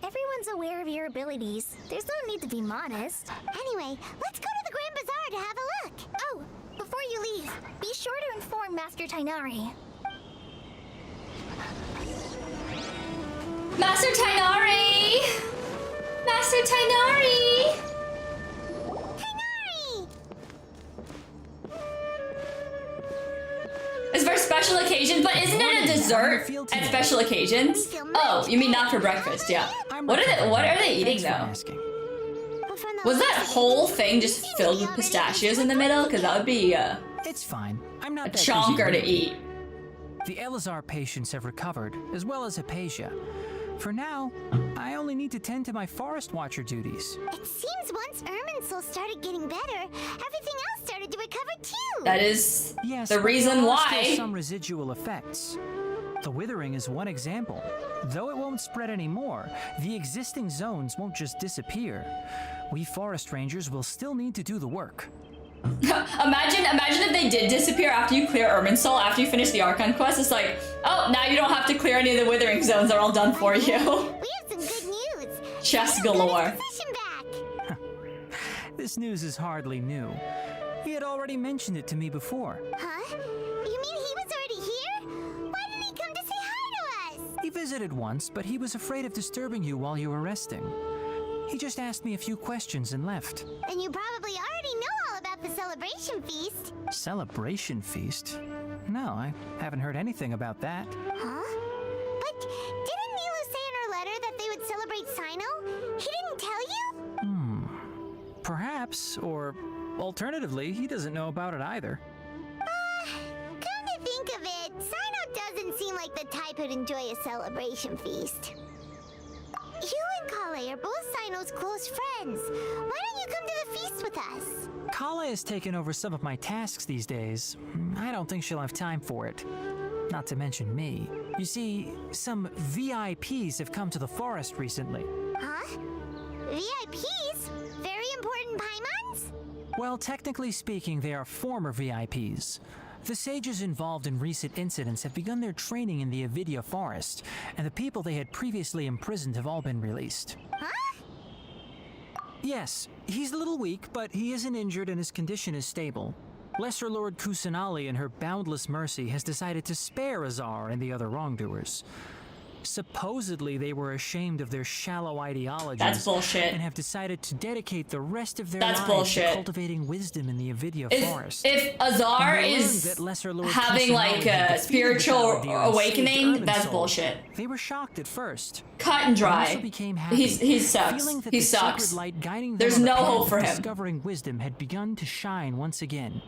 Everyone's aware of your abilities. There's no need to be modest. Anyway, let's go to the Grand Bazaar to have a look. Oh, before you leave, be sure to inform Master Tainari. Master Tainari! Master Tainari! It's for special occasions, but isn't it a dessert at special occasions? Oh, you mean not for breakfast? Yeah. What are they eating though? Was that whole thing just filled with pistachios in the middle? Because that would be It's fine. I'm not a that chonker busy to eat. The Elazar patients have recovered, as well as Hypatia. For now, I only need to tend to my forest watcher duties. It seems once Irminsul started getting better, everything else started to recover too. That is Yes, the but reason there are why. still some residual effects. The withering is one example. Though it won't spread anymore, the existing zones won't just disappear. We forest rangers will still need to do the work. imagine if they did disappear after you clear Irminsul, after you finish the Archon quest. It's like, oh, now you don't have to clear any of the withering zones. They're all done for you. We have some good news. Chest galore. Position back. This news is hardly new. He had already mentioned it to me before. Huh? You mean he was already here? Why didn't he come to say hi to us? He visited once, but he was afraid of disturbing you while you were resting. He just asked me a few questions and left. Then you probably already know all about the celebration feast. Celebration feast? No, I haven't heard anything about that. Huh? But didn't Milu say in her letter that they would celebrate Cyno? He didn't tell you? Perhaps, or alternatively, he doesn't know about it either. Come to think of it, Cyno doesn't seem like the type who'd enjoy a celebration feast. You and Kale are both Cyno's close friends. Why don't you come to the feast with us? Kala has taken over some of my tasks these days. I don't think she'll have time for it. Not to mention me. You see, some VIPs have come to the forest recently. Huh? VIPs? Very important Paimons? Well, technically speaking, they are former VIPs. The sages involved in recent incidents have begun their training in the Avidia forest, and the people they had previously imprisoned have all been released. Huh? Yes, he's a little weak, but he isn't injured and his condition is stable. Lesser Lord Kusanali, in her boundless mercy, has decided to spare Azar and the other wrongdoers. Supposedly, they were ashamed of their shallow ideologies. That's bullshit. And have decided to dedicate the rest of their That's lives bullshit. to cultivating wisdom in the Avidia forest. If Azar When they learned is that Lesser Lord having Kusanali like had a defeated the spiritual Paladin and saved awakening, that's Irminsul, bullshit. They were shocked at first. Cut and They dry. also became happy, He sucks. feeling that He the sucks. sacred light guiding them There's on the no path hope of for him. discovering wisdom had begun to shine once again.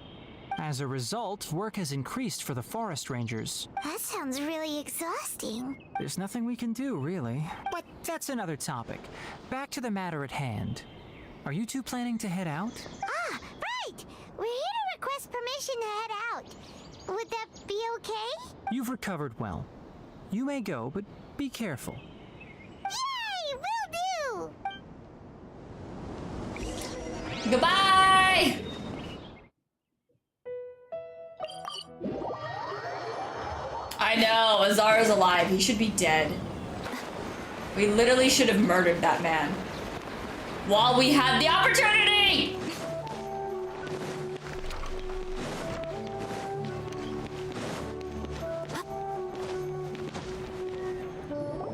As a result, work has increased for the forest rangers. That sounds really exhausting. There's nothing we can do, really. But that's another topic. Back to the matter at hand. Are you two planning to head out? Ah, right! We're here to request permission to head out. Would that be okay? You've recovered well. You may go, but be careful. Yay! Will do! Goodbye! No, Azar is alive. He should be dead. We literally should have murdered that man. While we had the opportunity!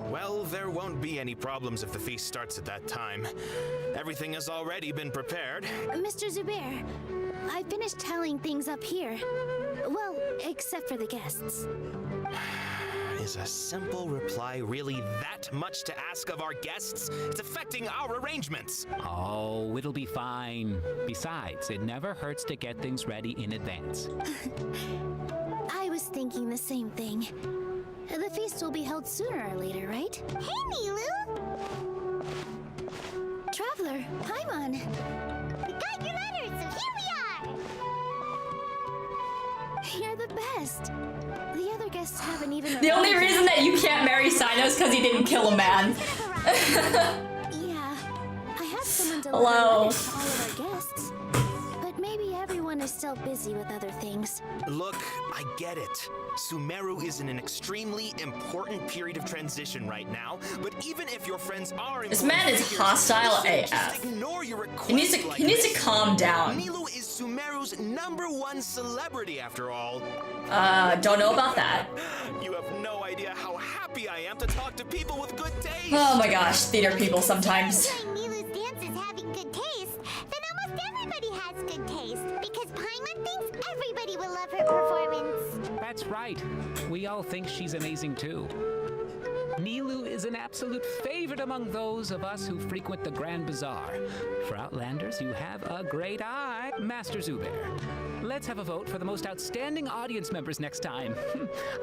Well, there won't be any problems if the feast starts at that time. Everything has already been prepared. Mr. Zubair, I finished tallying things up here. Well, except for the guests. Is a simple reply really that much to ask of our guests? It's affecting our arrangements. Oh, it'll be fine. Besides, it never hurts to get things ready in advance. I was thinking the same thing. The feast will be held sooner or later, right? Hey, Nilu! Traveler, Paimon. We got your letters, so here we are! You're the best. The other guests haven't even. The only reason that you can't marry Sino is because he didn't kill a man. Yeah, I had someone deliver Hello. letters to all of our guests, but maybe everyone is still busy with other things. Look, I get it. Sumeru is in an extremely important period of transition right now, but even if your friends are This man is hostile AF. ignore your He needs to calm down. Nilu is Sumeru's #1 celebrity after all. Don't know about that. You have no idea how happy I am to talk to people with good taste. Oh my gosh, theater people sometimes. Nilu's dance is having good taste, then almost everybody has good taste, because Paimon thinks everybody will love her performance. That's right. We all think she's amazing too. Nilu is an absolute favorite among those of us who frequent the Grand Bazaar. For Outlanders, you have a great eye. Master Zubair, let's have a vote for the most outstanding audience members next time.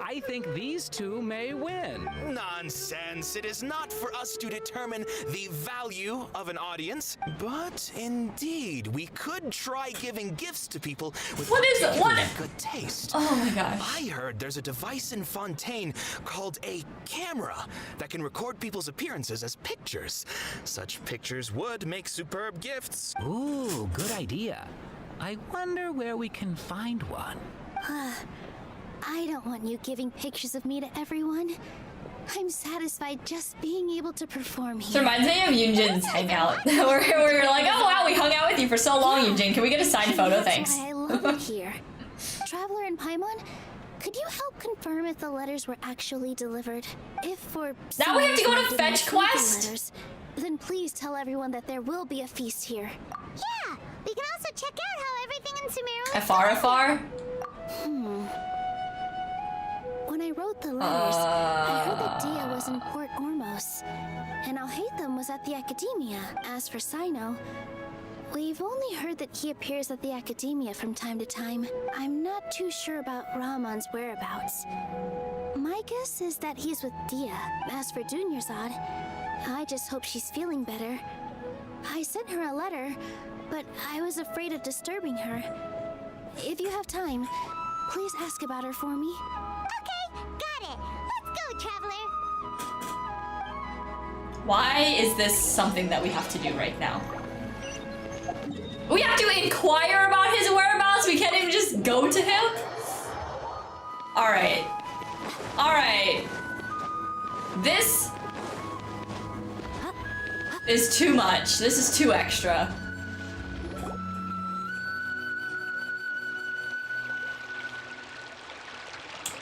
I think these two may win. Nonsense. It is not for us to determine the value of an audience, but indeed, we could try giving gifts to people with good taste. Oh my gosh. I heard there's a device in Fontaine called a camera that can record people's appearances as pictures. Such pictures would make superb gifts. Ooh, good idea. I wonder where we can find one. I don't want you giving pictures of me to everyone. I'm satisfied just being able to perform here. This reminds me of Yunjin's hangout, where you're like, oh wow, we hung out with you for so long, Yunjin. Can we get a signed photo? Thanks. I love it here. Traveler and Paimon, could you help confirm if the letters were actually delivered? If for Now we have to go some to reason fetch I didn't receive the quest? letters, then please tell everyone that there will be a feast here. Yeah, we can also check out how everything in Sumeru is FR? When I wrote the letters, I heard that Dia was in Port Ormos, and Alhaitham was at the Academia. As for Sino, we've only heard that he appears at the Academia from time to time. I'm not too sure about Rahman's whereabouts. My guess is that he's with Dia. As for Dunyarzad, I just hope she's feeling better. I sent her a letter, but I was afraid of disturbing her. If you have time, please ask about her for me. Okay, got it. Let's go, Traveler. Why is this something that we have to do right now? We have to inquire about his whereabouts? We can't even just go to him? Alright. Alright. This is too much. This is too extra.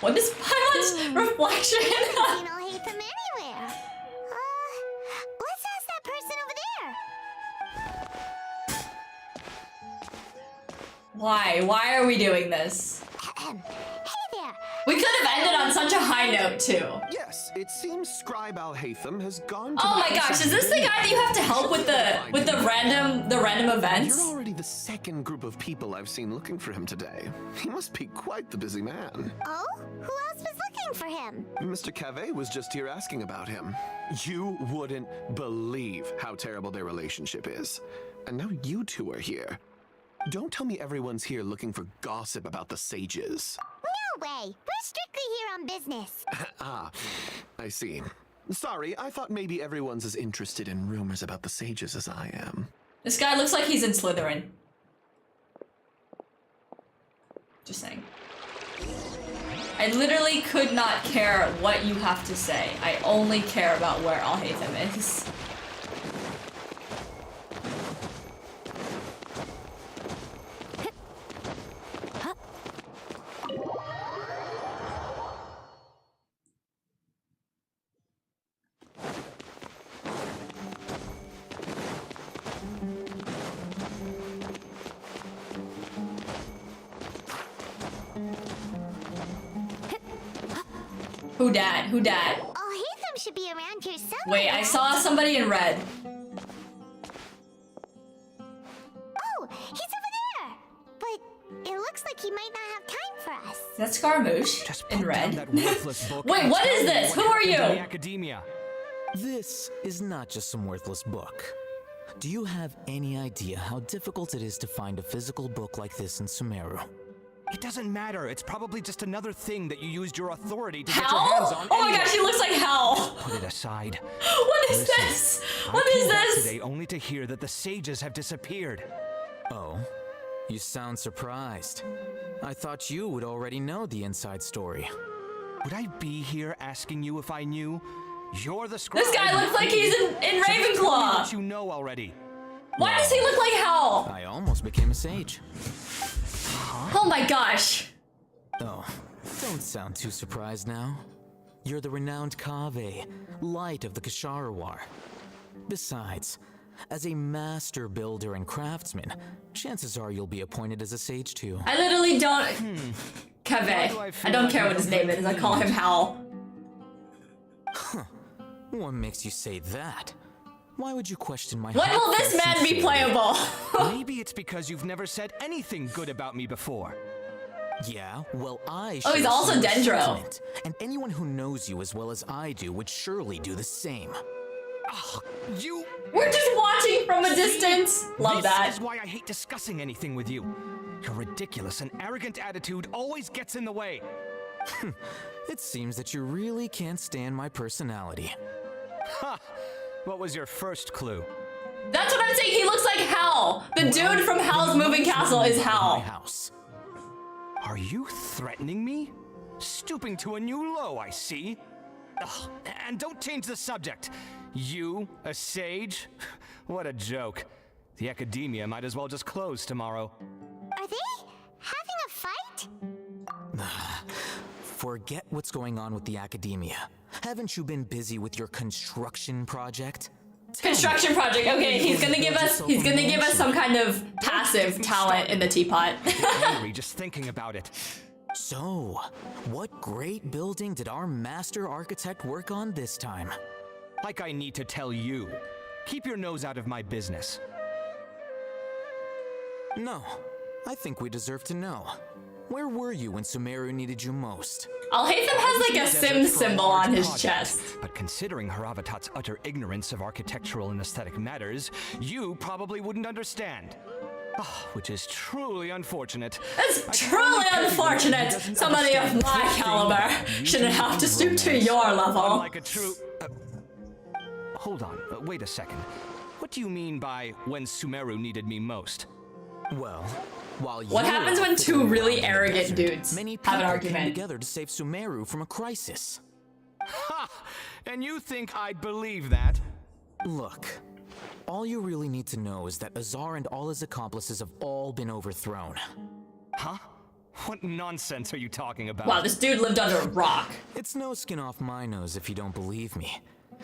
What is Paimon's reflection? I don't hate them anywhere. Let's ask that person over there. Why? Why are we doing this? Hey there. We could have ended on such a high note too. Yes, it seems Scribe Al-Haytham has gone to Oh the my gosh, is this the guy that you have to help with the random events? You're already the second group of people I've seen looking for him today. He must be quite the busy man. Oh? Who else was looking for him? Mr. Cave was just here asking about him. You wouldn't believe how terrible their relationship is. And now you two are here. Don't tell me everyone's here looking for gossip about the sages. No way. We're strictly here on business. Ah, I see. Sorry, I thought maybe everyone's as interested in rumors about the sages as I am. This guy looks like he's in Slytherin. Just saying. I literally could not care what you have to say. I only care about where Alhaitham is. Who dat? Who dat? Alhaitham should be around here somewhere. Wait, I saw somebody in red. Oh, he's over there. But it looks like he might not have time for us. That's Scaramouche in red. That worthless book. Wait, what is this? Who are you? Academia. This is not just some worthless book. Do you have any idea how difficult it is to find a physical book like this in Sumeru? It doesn't matter. It's probably just another thing that you used your authority to Hell? get your hands on. Oh my gosh, he looks like Hell. Put it aside. What is Listen, this? I What came is back this? today only to hear that the sages have disappeared. Oh, you sound surprised. I thought you would already know the inside story. Would I be here asking you if I knew? You're the scribe. This guy looks like he's in So just tell me Ravenclaw. what you know already. Why does he look like Hell? I almost became a sage. Oh my gosh. Oh, don't sound too surprised now. You're the renowned Kaveh, light of the Kasharawar. Besides, as a master builder and craftsman, chances are you'll be appointed as a sage too. I literally don't... Kaveh. I don't care what his name is. I call him Hal. Huh. What makes you say that? Why would you question my... When will this man be playable? Maybe it's because you've never said anything good about me before. Yeah, well, I... Oh, he's also Dendro. Sentiment, and anyone who knows you as well as I do would surely do the same. Oh, you... We're just watching from a distance. Love that. This is why I hate discussing anything with you. Your ridiculous and arrogant attitude always gets in the way. It seems that you really can't stand my personality. Ha! What was your first clue? That's what I'm saying. He looks like Hal. The dude from Hal's Moving Castle is Hal. House. Are you threatening me? Stooping to a new low, I see. Ugh, and don't change the subject. You, a sage? What a joke. The academia might as well just close tomorrow. Are they having a fight? Forget what's going on with the academia. Haven't you been busy with your construction project? Construction project. Okay, he's gonna give us some kind of passive talent in the teapot. I'm angry just thinking about it. So, what great building did our master architect work on this time? Like I need to tell you. Keep your nose out of my business. No, I think we deserve to know. Where were you when Sumeru needed you most? Alhaitham has like a sim symbol on his chest. But considering Haravatat's utter ignorance of architectural and aesthetic matters, you probably wouldn't understand. Oh, which is truly unfortunate. That's truly unfortunate. Somebody of my caliber shouldn't have to stoop to your level. Like a true... hold on, wait a second. What do you mean by when Sumeru needed me most? Well, while what happens when two really arrogant dudes many have an people argument? came together to save Sumeru from a crisis. Ha! And you think I'd believe that? Look, all you really need to know is that Azar and all his accomplices have all been overthrown. Huh? What nonsense are you talking about? Wow, this dude lived under a rock. It's no skin off my nose if you don't believe me.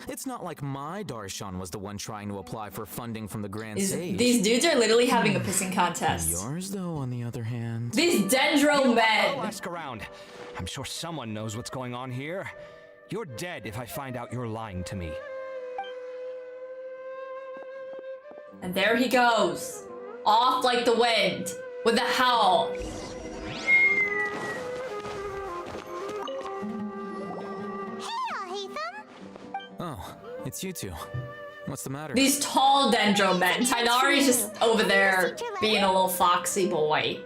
It's not like my Darshan was the one trying to apply for funding from the Grand Sage. These dudes are literally having a pissing contest. Yours, though, on the other hand... These Dendro men! I'll ask around. I'm sure someone knows what's going on here. You're dead if I find out you're lying to me. And there he goes. Off like the wind. With a howl. Oh, it's you two. What's the matter? These tall Dendro men. Tainari's just over there being a little foxy boy.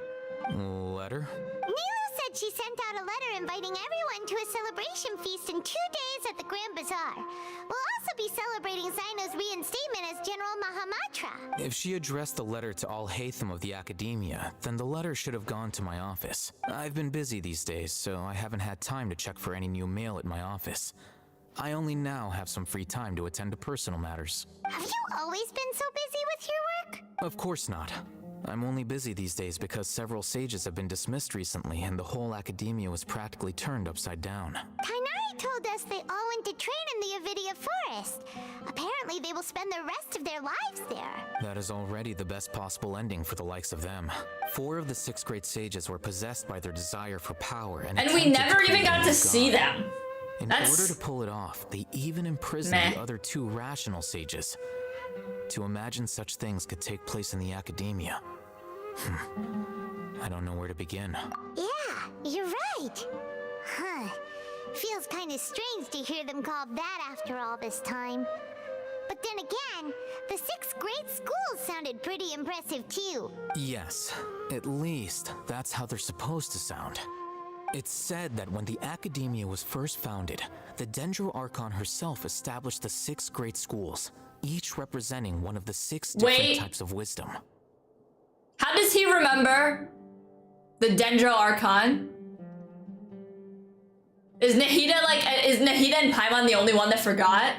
Letter? Nilu said she sent out a letter we're inviting everyone to a celebration feast in 2 days at the Grand Bazaar. We'll also be celebrating Zino's reinstatement as General Mahamatra. If she addressed the letter to Al Haytham of the Academia, then the letter should have gone to my office. I've been busy these days, so I haven't had time to check for any new mail at my office. I only now have some free time to attend to personal matters. Have you always been so busy with your work? Of course not. I'm only busy these days because several sages have been dismissed recently and the whole academia was practically turned upside down. Kainari told us they all went to train in the Avidia Forest. Apparently they will spend the rest of their lives there. That is already the best possible ending for the likes of them. 4 of the 6 great sages were possessed by their desire for power and we never even got to see them. In order to pull it off, they even imprisoned the other 2 rational sages. To imagine such things could take place in the academia. I don't know where to begin. Yeah, you're right. Huh. Feels kind of strange to hear them called that after all this time. But then again, the 6 great schools sounded pretty impressive too. Yes, at least that's how they're supposed to sound. It's said that when the Academia was first founded, the Dendro Archon herself established the 6 great schools, each representing one of the 6 different types of wisdom. How does he remember the Dendro Archon? Is Nahida and Paimon the only one that forgot?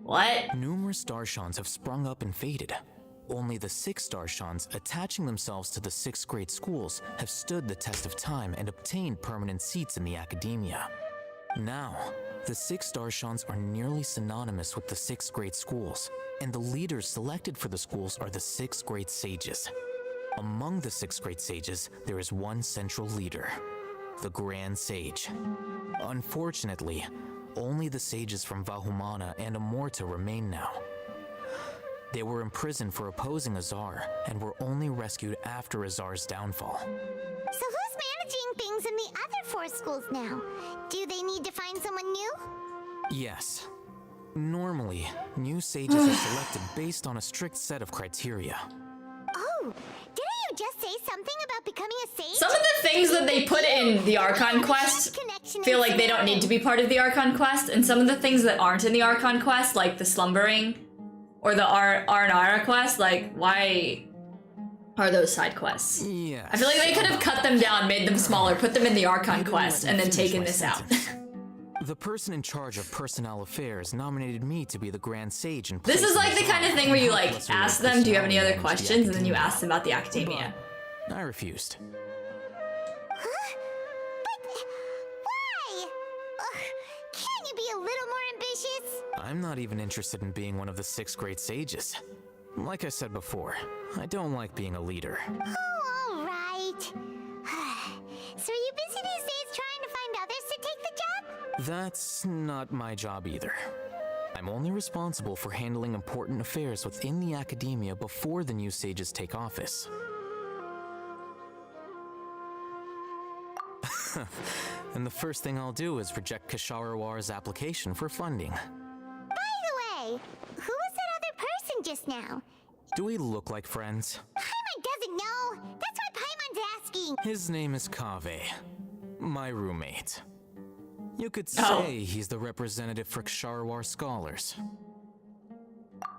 What? Numerous Darshans have sprung up and faded. Only the 6 Darshans, attaching themselves to the 6 great schools, have stood the test of time and obtained permanent seats in the Academia. Now, the 6 Darshans are nearly synonymous with the 6 great schools, and the leaders selected for the schools are the 6 great sages. Among the 6 great sages, there is one central leader, the Grand Sage. Unfortunately, only the sages from Vahumana and Amorta remain now. They were imprisoned for opposing Azar, and were only rescued after Azar's downfall. So who's managing things in the other 4 schools now? Do they need to find someone new? Yes. Normally, new sages are selected based on a strict set of criteria. Oh, didn't you just say something about becoming a sage? Some of the things that they put in the Archon quest feel like they don't need to be part of the Archon quest, and some of the things that aren't in the Archon quest, like the Slumbering, or the Arnara quest, like, why are those side quests? Yeah. I feel like they could have cut them down, made them smaller, put them in the Archon quest, and then taken this out. The person in charge of personnel affairs nominated me to be the Grand Sage and This is like the kind of thing where you like ask them, do you have any other questions? And then you ask them about the Academia. I refused. Huh? But why? Can't you be a little more ambitious? I'm not even interested in being one of the 6 great sages. Like I said before, I don't like being a leader. Oh, all right. So are you busy these days trying to find others to take the job? That's not my job either. I'm only responsible for handling important affairs within the Academia before the new sages take office. And the first thing I'll do is reject Kasharawar's application for funding. By the way, who was that other person just now? Do we look like friends? Paimon doesn't know. That's why Paimon's asking. His name is Kaveh, my roommate. You could say he's the representative for Ksharawar scholars.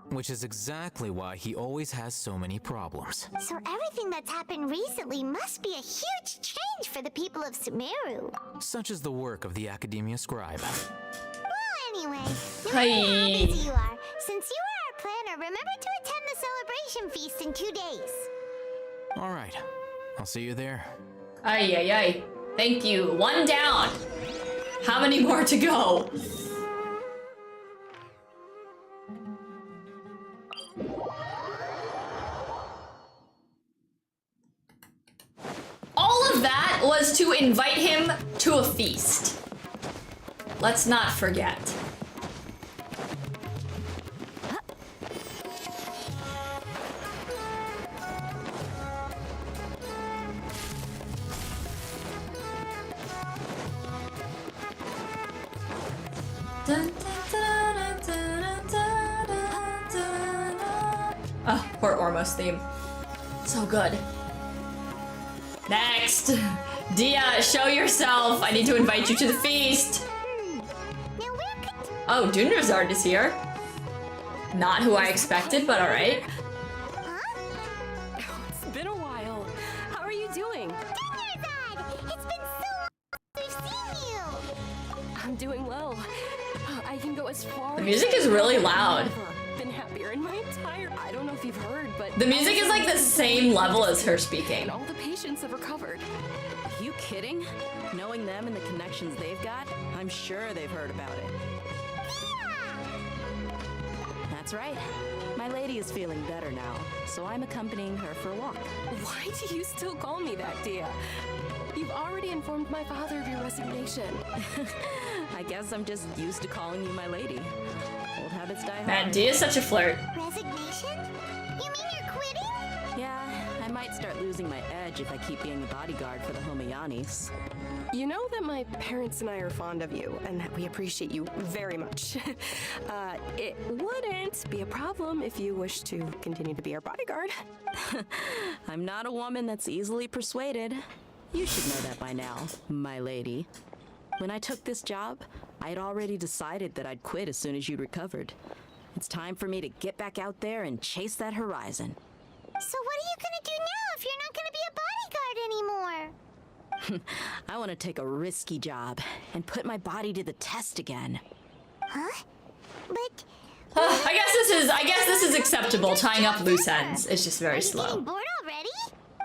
Which is exactly why he always has so many problems. So everything that's happened recently must be a huge change for the people of Sumeru. Such is the work of the Academia Scribe. Well, anyway, no matter how busy you are, since you are our planner, remember to attend the celebration feast in 2 days. All right, I'll see you there. Ay, ay, ay. Thank you. 1 down. How many more to go? All of that was to invite him to a feast. Let's not forget. Oh, poor Ormos theme. So good. Next! Dia, show yourself! I need to invite you to the feast! Oh, Dunrazard is here. Not who I expected, but alright. It's been a while. How are you doing? It's been so long since we've seen you. I'm doing well. I can go as far. The music is really loud. I've never been happier in my entire. I don't know if you've heard, but The music is like the same level as her speaking. and all the patients have recovered. Are you kidding? Knowing them and the connections they've got, I'm sure they've heard about it. That's right. My lady is feeling better now, so I'm accompanying her for a walk. Why do you still call me that, Dia? You've already informed my father of your resignation. I guess I'm just used to calling you my lady. Old habits die hard. Man, Dia's such a flirt. Resignation? You mean you're quitting? Yeah, I might start losing my edge if I keep being a bodyguard for the Homayanis. You know that my parents and I are fond of you, and that we appreciate you very much. It wouldn't be a problem if you wish to continue to be our bodyguard. I'm not a woman that's easily persuaded. You should know that by now, my lady. When I took this job, I'd already decided that I'd quit as soon as you'd recovered. It's time for me to get back out there and chase that horizon. So what are you gonna do now if you're not gonna be a bodyguard anymore? I want to take a risky job and put my body to the test again. Huh? But I guess this is acceptable. Tying up loose ends. It's just very slow. bored already?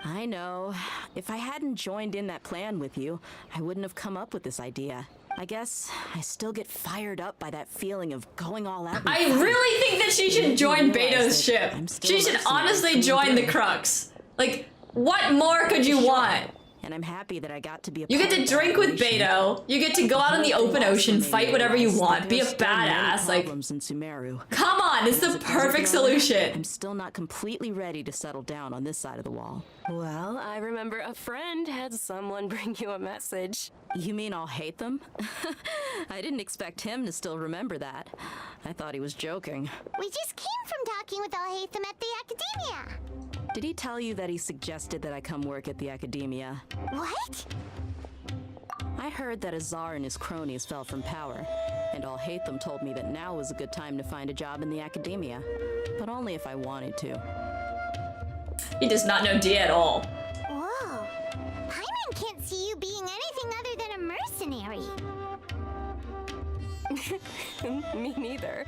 I know. If I hadn't joined in that plan with you, I wouldn't have come up with this idea. I guess I still get fired up by that feeling of going all out. I really think that she should join Beto's ship. She should honestly join the Crux. Like, what more could you want? And I'm happy that I got to be a You get part to of that drink with revolution. Beto. You get to go out in the open ocean, fight whatever you want, be a badass. Like, In Sumeru. come on, it's the perfect solution. I'm still not completely ready to settle down on this side of the wall. Well, I remember a friend had someone bring you a message. You mean I'll hate them? I didn't expect him to still remember that. I thought he was joking. We just came from talking with Alhaitham at the Academia. Did he tell you that he suggested that I come work at the Academia? What? I heard that Azar and his cronies fell from power, and Alhaitham told me that now was a good time to find a job in the Academia, but only if I wanted to. He does not know Dia at all. Whoa. Paimon can't see you being anything other than a mercenary. Me neither.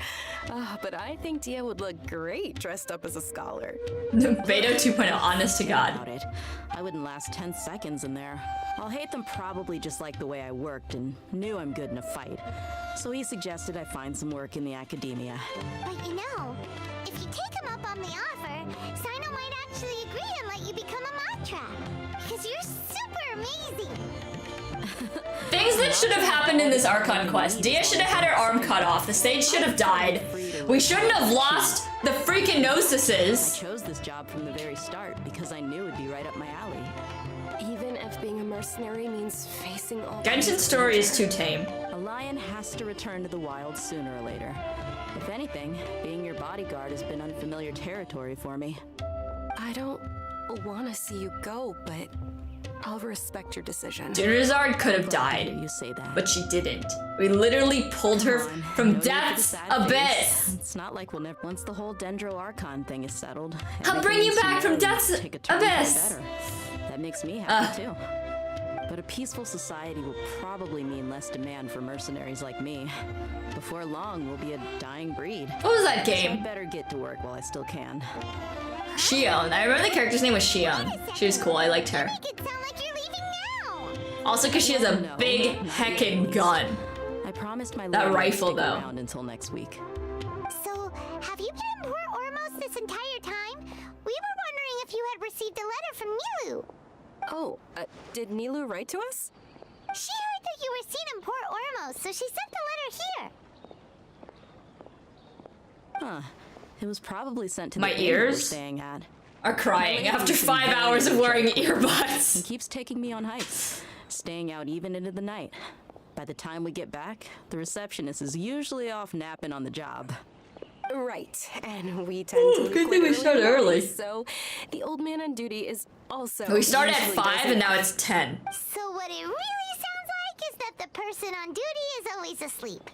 But I think Dia would look great dressed up as a scholar. Beto 2.0, honest to God. About it. I wouldn't last 10 seconds in there. Alhaitham probably just liked the way I worked and knew I'm good in a fight. So he suggested I find some work in the Academia. But you know, if you take him up on the offer, Sino might actually agree and let you become a Matra. Because you're super amazing. Things that should have happened in this Archon quest. Dia should have had her arm cut off. The sage should have died. We shouldn't have lost the freaking Gnosises. I chose this job from the very start because I knew it'd be right up my alley. Even if being a mercenary means facing all... Genshin's story is too tame. A lion has to return to the wild sooner or later. If anything, being your bodyguard has been unfamiliar territory for me. I don't want to see you go, but I'll respect your decision. Dunrazard could have died, but she didn't. We literally pulled her from death's abyss. It's not like we'll never. Once the whole Dendro Archon thing is settled, I'll bring you back from death's abyss. That makes me happy too. But a peaceful society will probably mean less demand for mercenaries like me. Before long, we'll be a dying breed. What was that So game? I better get to work while I still can. Shion. I remember the character's name was Shion. She was cool. I liked her. Also, because she has a big heckin' gun. I promised my That lady rifle, to stick though. around until next week. So, have you been in Port Ormos this entire time? We were wondering if you had received a letter from Nilu. Oh, did Nilu write to us? She heard that you were seen in Port Ormos, so she sent the letter here. Huh. It was probably sent to My the inn we were ears staying at. are crying My lady after has been 5 very hours of wearing energetic earbuds. And keeps taking me on hikes, staying out even into the night. By the time we get back, the receptionist is usually off napping on the job. Right, and we tend to leave good quite thing we started early. So the old man on duty is also. We started at usually 5 doesn't- and now it's 10. So what it really sounds like is that the person on duty is always asleep.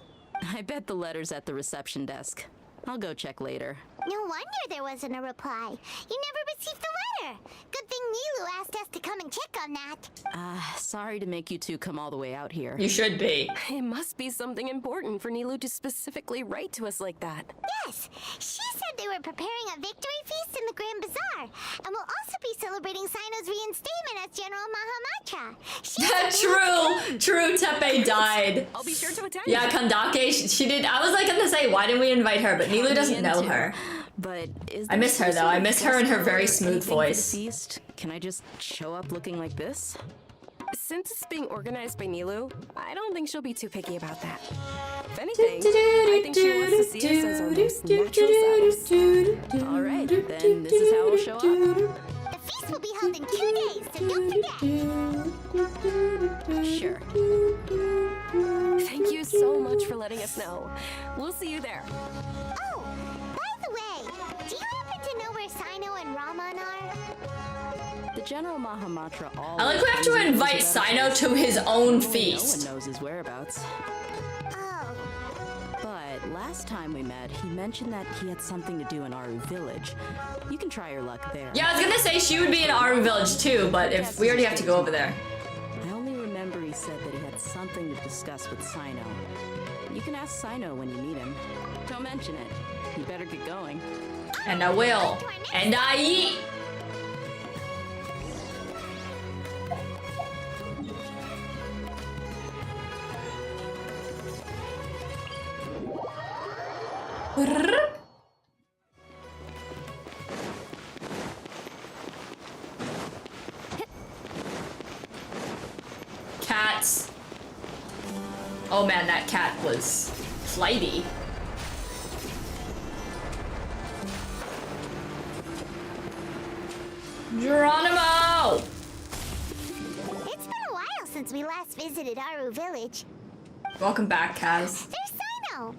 I bet the letter's at the reception desk. I'll go check later. No wonder there wasn't a reply. You never received the letter. Good thing Nilu asked us to come and check on that. Sorry to make you two come all the way out here. You should be. It must be something important for Nilu to specifically write to us like that. Yes, she said they were preparing a victory feast in the Grand Bazaar, and will also be celebrating Sino's reinstatement as General Mahamatra. True, Tepe died. I'll be sure to attend. Yeah, Kandake, she did. I was like gonna say, why didn't we invite her? But Nilu doesn't know her. But I miss her though. I miss her and her very smooth voice. Feast? Can I just show up looking like this? Since it's being organized by Nilu, I don't think she'll be too picky about that. If anything, I think she wants to see us as our most natural selves. Alright, then this is how we'll show up. The feast will be held in 2 days, so don't forget. Sure. Thank you so much for letting us know. We'll see you there. Oh, by the way, do you happen to know where Sino and Raman are? The General Mahamatra all. I like we have to invite Sino to his own No feast. one knows his whereabouts. Oh. But last time we met, he mentioned that he had something to do in Aru Village. You can try your luck there. Yeah, I was gonna say she would be in Aru Village too, but if we already have to go over there. I only remember he said that he had something to discuss with Sino. You can ask Sino when you meet him. Don't mention it. You better get going. And I will. And I eat. Cats. Oh man, that cat was flighty. Geronimo! It's been a while since we last visited Aru Village. Welcome back, Kaz. There's Sino.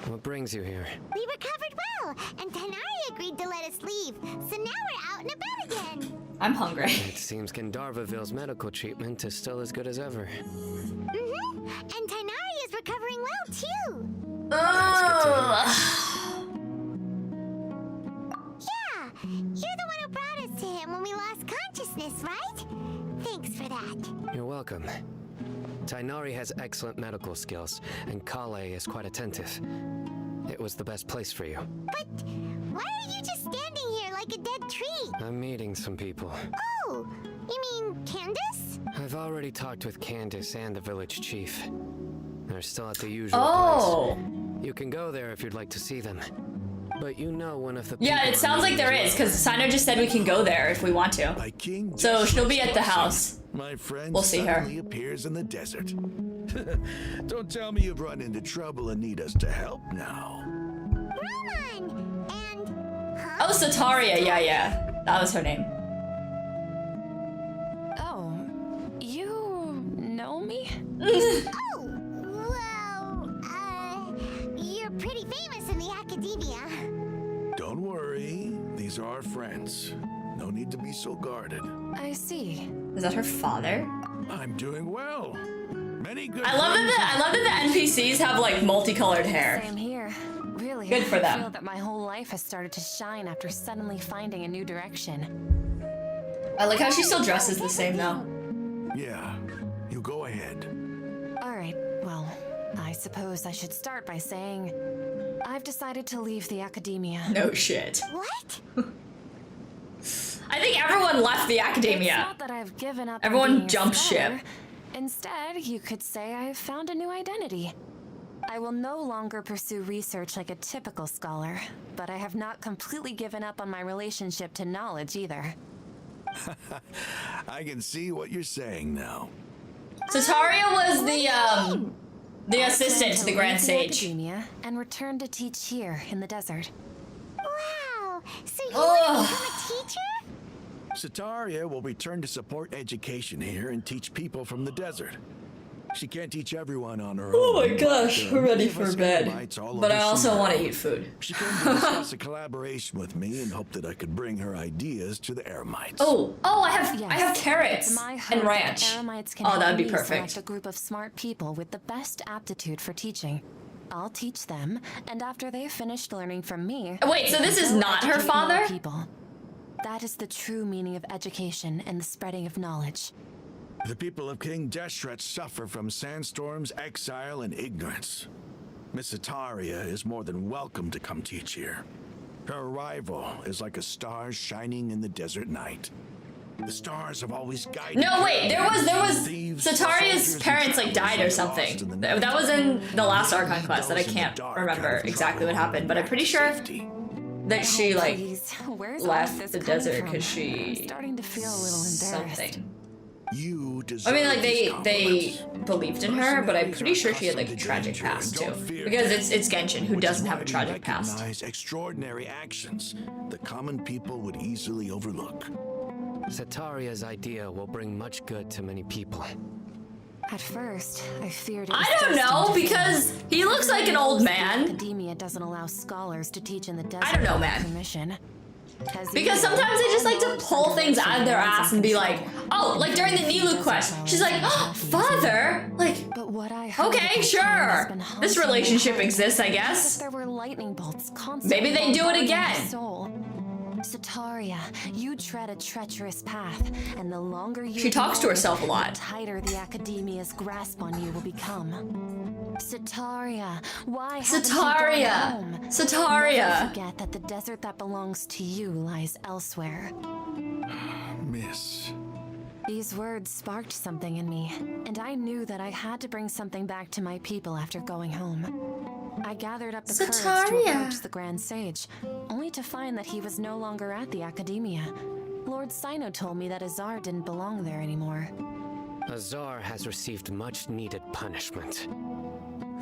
What brings you here? We recovered well, and Tainari agreed to let us leave. So now we're out and about again. I'm hungry. It seems Gandharvaville's medical treatment is still as good as ever. Mm-hmm. And Tainari is recovering well too. Yeah, you're the one who brought us to him when we lost consciousness, right? Thanks for that. You're welcome. Tainari has excellent medical skills, and Kale is quite attentive. It was the best place for you. But why are you just standing here like a dead tree? I'm meeting some people. Oh, you mean Candace? I've already talked with Candace and the village chief. They're still at the usual Oh. place. You can go there if you'd like to see them. But you know one of the Yeah, people it sounds like there is, because Sino just said we can go there if we want to. So she'll be at the house. My friend We'll see her. suddenly appears in the desert. Don't tell me you've run into trouble and need us to help now. Roman! And... Oh, Sataria, yeah. That was her name. Oh, you know me? Oh, well, you're pretty famous in the academia. Don't worry, these are our friends. No need to be so guarded. I see. Is that her father? I'm doing well. Many good I love that the NPCs have like multicolored hair. Same here. Really, Good for I them. feel that my whole life has started to shine after suddenly finding a new direction. I like how she still dresses the same though. Yeah, you go ahead. All right, well, I suppose I should start by saying I've decided to leave the academia. No shit. What? I think everyone left the It's academia. not that I've given up. on Everyone being a jumped scholar. ship. Instead, you could say I've found a new identity. I will no longer pursue research like a typical scholar, but I have not completely given up on my relationship to knowledge either. I can see what you're saying now. Sataria was the assistant to the Grand Leave Sage. academia and return to teach here in the desert. Wow, so you Ugh. want to become a teacher? Sataria will return to support education here and teach people from the desert. She can't teach everyone on her Oh own. my gosh, There we're are ready many of for us bed. Eremites all But over I also want to Sumeru. eat food. She came to discuss a collaboration with me and hoped that I could bring her ideas to the Eremites. Oh, I have carrots It's my hope and that ranch. Eremites can Oh, that'd help be me perfect. select a group of smart people with the best aptitude for teaching. I'll teach them, and after they've finished learning from me, Wait, so they this can is go not her educate more father? people. That is the true meaning of education and the spreading of knowledge. The people of King Deshret suffer from sandstorms, exile, and ignorance. Miss Ataria is more than welcome to come teach here. Her arrival is like a star shining in the desert night. The stars have always guided No, her wait, there was thieves, Sataria's soldiers, parents and like died or travelers something. lost in the night. That was in the last Archon quest that I Those in the can't dark remember have exactly what trouble happened, but I'm pretty sure that Oh, she like please. Where's all of left this the coming desert from? because she I'm starting to feel a little embarrassed. something. You deserve I mean, like these they compliments. believed in her, but I'm Mercenaries pretty are sure she had like a accustomed to tragic danger past and too. don't fear Because death, it's Genshin who which is doesn't have why a we tragic past. recognize extraordinary actions the common people would easily overlook. Sataria's idea will bring much good to many people. At first, I feared it I was don't destined know to fail. because he looks like an old man. Academia doesn't allow scholars to teach in the desert I don't know, without man. permission. Because sometimes they just like to pull things out of their ass and be like, oh, like during the Nilu quest, she's like, oh, father, like, But what I heard okay, at the time has been sure, haunting this my relationship heart. exists, I As if guess. there were lightning bolts constantly Maybe they do it bombarding my again. soul. Sataria, you tread a treacherous path, and the longer you She talks to ignore it, herself a lot. the tighter the Academia's grasp on you will become. Sataria, why haven't you Sataria, gone home? Sataria. Never forget that the desert that belongs to you lies elsewhere. Miss. These words sparked something in me, and I knew that I had to bring something back to my people after going home. I gathered up the courage to Sataria. approach the Grand Sage, only to find that he was no longer at the Academia. Lord Sino told me that Azar didn't belong there anymore. Azar has received much needed punishment.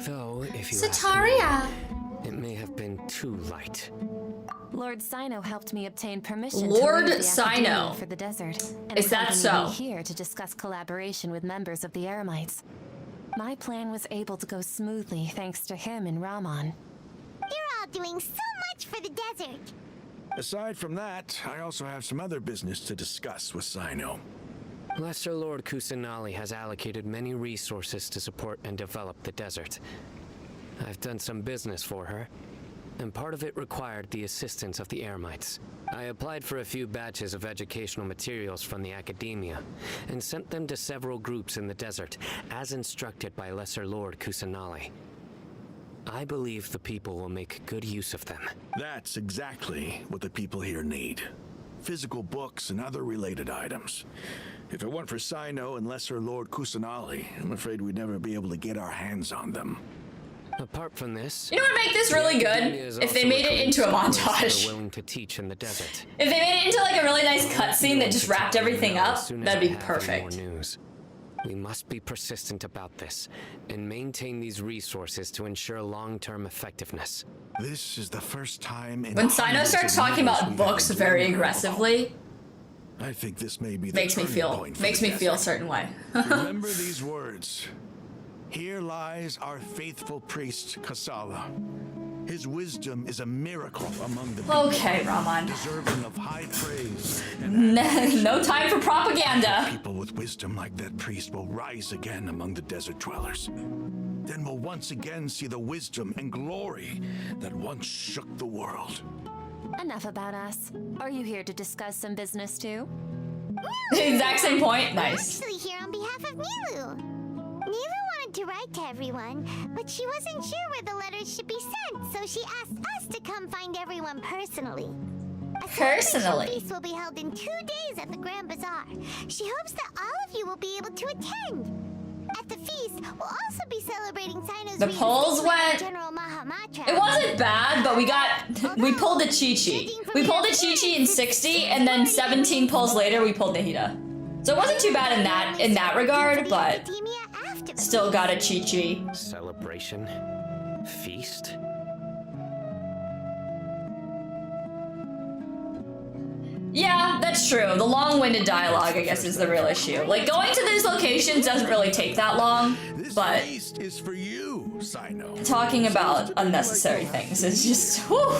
Though, if you Sataria. ask me, it may have been too light. Lord Sino helped me obtain permission Lord to leave the Sino. Academia for the desert, and Is that accompany me so? here to discuss collaboration with members of the Eremites. My plan was able to go smoothly thanks to him and Rahman. You're all doing so much for the desert. Aside from that, I also have some other business to discuss with Sino. Lesser Lord Kusanali has allocated many resources to support and develop the desert. I've done some business for her, and part of it required the assistance of the Eremites. I applied for a few batches of educational materials from the Academia, and sent them to several groups in the desert, as instructed by Lesser Lord Kusanali. I believe the people will make good use of them. That's exactly what the people here need. Physical books and other related items. If it weren't for Sino and Lesser Lord Kusanali, I'm afraid we'd never be able to get our hands on them. Apart from this, You know what would make this really the good? Academia is If they also made it recruiting into a scholars who are montage. willing to teach in the desert. If they made it into like a really nice cutscene that just wrapped everything up, As soon as that'd I be have any perfect. more news. We must be persistent about this and maintain these resources to ensure long-term effectiveness. This is the first time in When Sino hundreds starts of talking years about we've books had a very duel. aggressively, I think this may be the makes me turning feel point for makes the me feel a desert. certain way. Remember these words. Here lies our faithful priest, Kasala. His wisdom is a miracle among the people, Okay, Rahman. deserving of high praise. No time for propaganda. People with wisdom like that priest will rise again among the desert dwellers. Then we'll once again see the wisdom and glory that once shook the world. Enough about us. Are you here to discuss some business too? The exact same point. Nice. I'm actually here on behalf of Nilu. Nilu wanted to write to everyone, but she wasn't sure where the letters should be sent, so she asked us to come find everyone personally. A celebration Personally? feast will be held in 2 days at the Grand Bazaar. She hopes that all of you will be able to attend. At the feast, we'll also be celebrating Sino's The polls reinstatement went- of General Mahamatra. It wasn't bad, but we pulled a Chi-Chi. We pulled a Chi-Chi in 60, and then 17 polls later, we pulled Nahida. So it wasn't too bad in that regard, but still got a Chi-Chi. Celebration? Feast? Yeah, that's true. The long-winded dialogue, I guess, is the real issue. Like, going to these locations doesn't really take that long, but is for you, Sino. talking about unnecessary things is just, whew.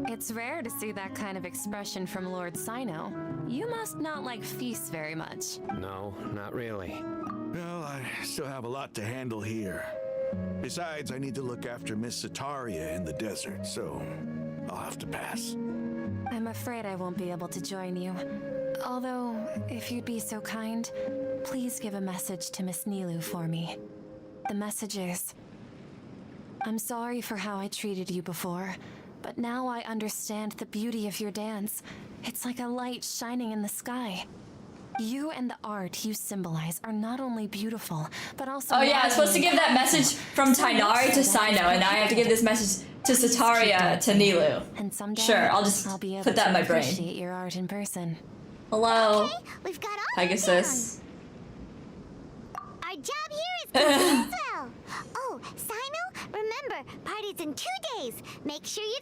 It's rare to see that kind of expression from Lord Sino. You must not like feasts very much. No, not really. Well, I still have a lot to handle here. Besides, I need to look after Miss Sataria in the desert, so I'll have to pass. I'm afraid I won't be able to join you. Although, if you'd be so kind, please give a message to Miss Nilou for me. The message is, I'm sorry for how I treated you before, but now I understand the beauty of your dance. It's like a light shining in the sky. You and the art you symbolize are not only beautiful, but also... Oh yeah, I was supposed to give that message from Tainari to Sino, and now I have to give this message to Sataria to Nilou. And someday, Sure, I'll just be able put that in my to brain. appreciate your art in person. Hello. Okay, we've got all Pegasus. our job here is complete as well. Oh, Sino, remember, party's in 2 days. Make sure you're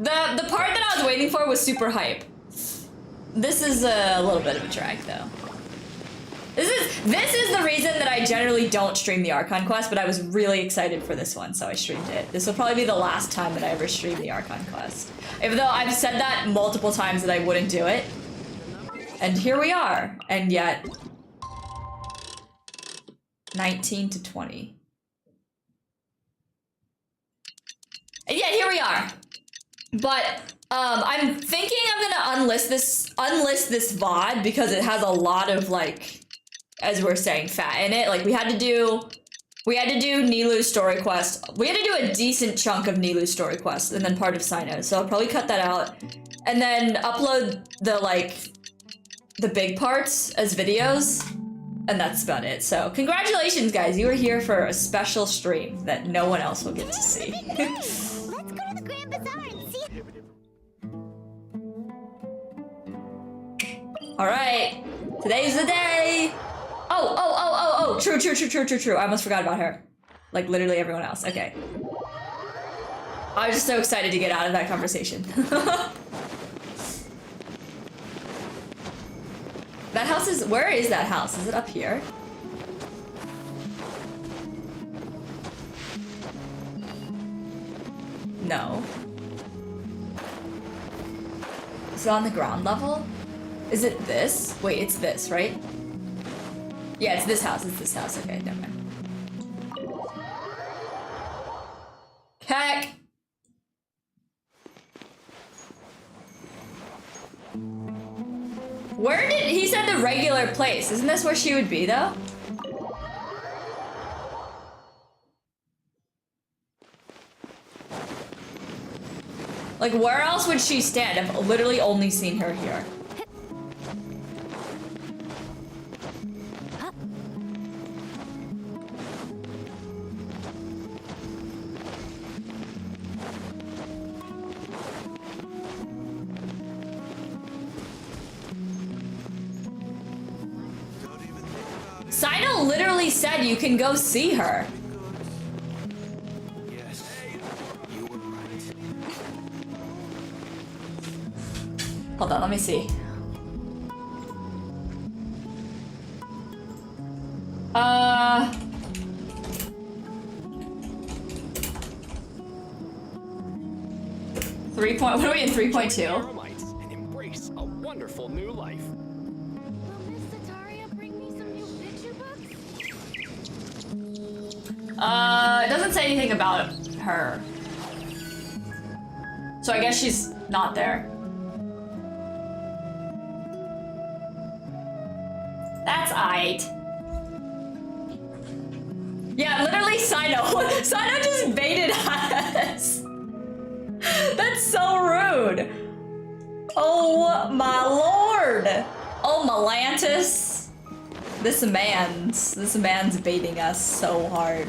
there. The part that I was waiting for was super hype. This is a little bit of a drag, though. This is the reason that I generally don't stream the Archon quest, but I was really excited for this one, so I streamed it. This will probably be the last time that I ever stream the Archon quest. Even though I've said that multiple times that I wouldn't do it. And here we are. And yet... 19 to 20. And yet here we are. But I'm thinking I'm gonna unlist this VOD because it has a lot of, like, as we're saying, fat in it. Like, we had to do Nilou's story quest. We had to do a decent chunk of Nilou's story quest and then part of Sino's. So I'll probably cut that out and then upload the big parts as videos. And that's about it. So congratulations, guys. You were here for a special stream that no one else will get to see. Let's go to the Grand Bazaar and see. All right, today's the day. Oh, true. I almost forgot about her. Like literally everyone else. Okay. I was just so excited to get out of that conversation. That house is, where is that house? Is it up here? No. Is it on the ground level? Is it this? Wait, it's this, right? Yeah, it's this house. It's this house. Okay, never mind. Heck! Where did he said the regular place? Isn't this where she would be though? Like where else would she stand? I've literally only seen her here. Sino literally said you can go see her. Yes, you were right. Hold on, let me see. What are we in 3.2? And embrace a wonderful new life. It doesn't say anything about her. So I guess she's not there. That's aight. Yeah, literally Sino. Sino just baited us. That's so rude. Oh my lord. Oh Melantis. This man's baiting us so hard.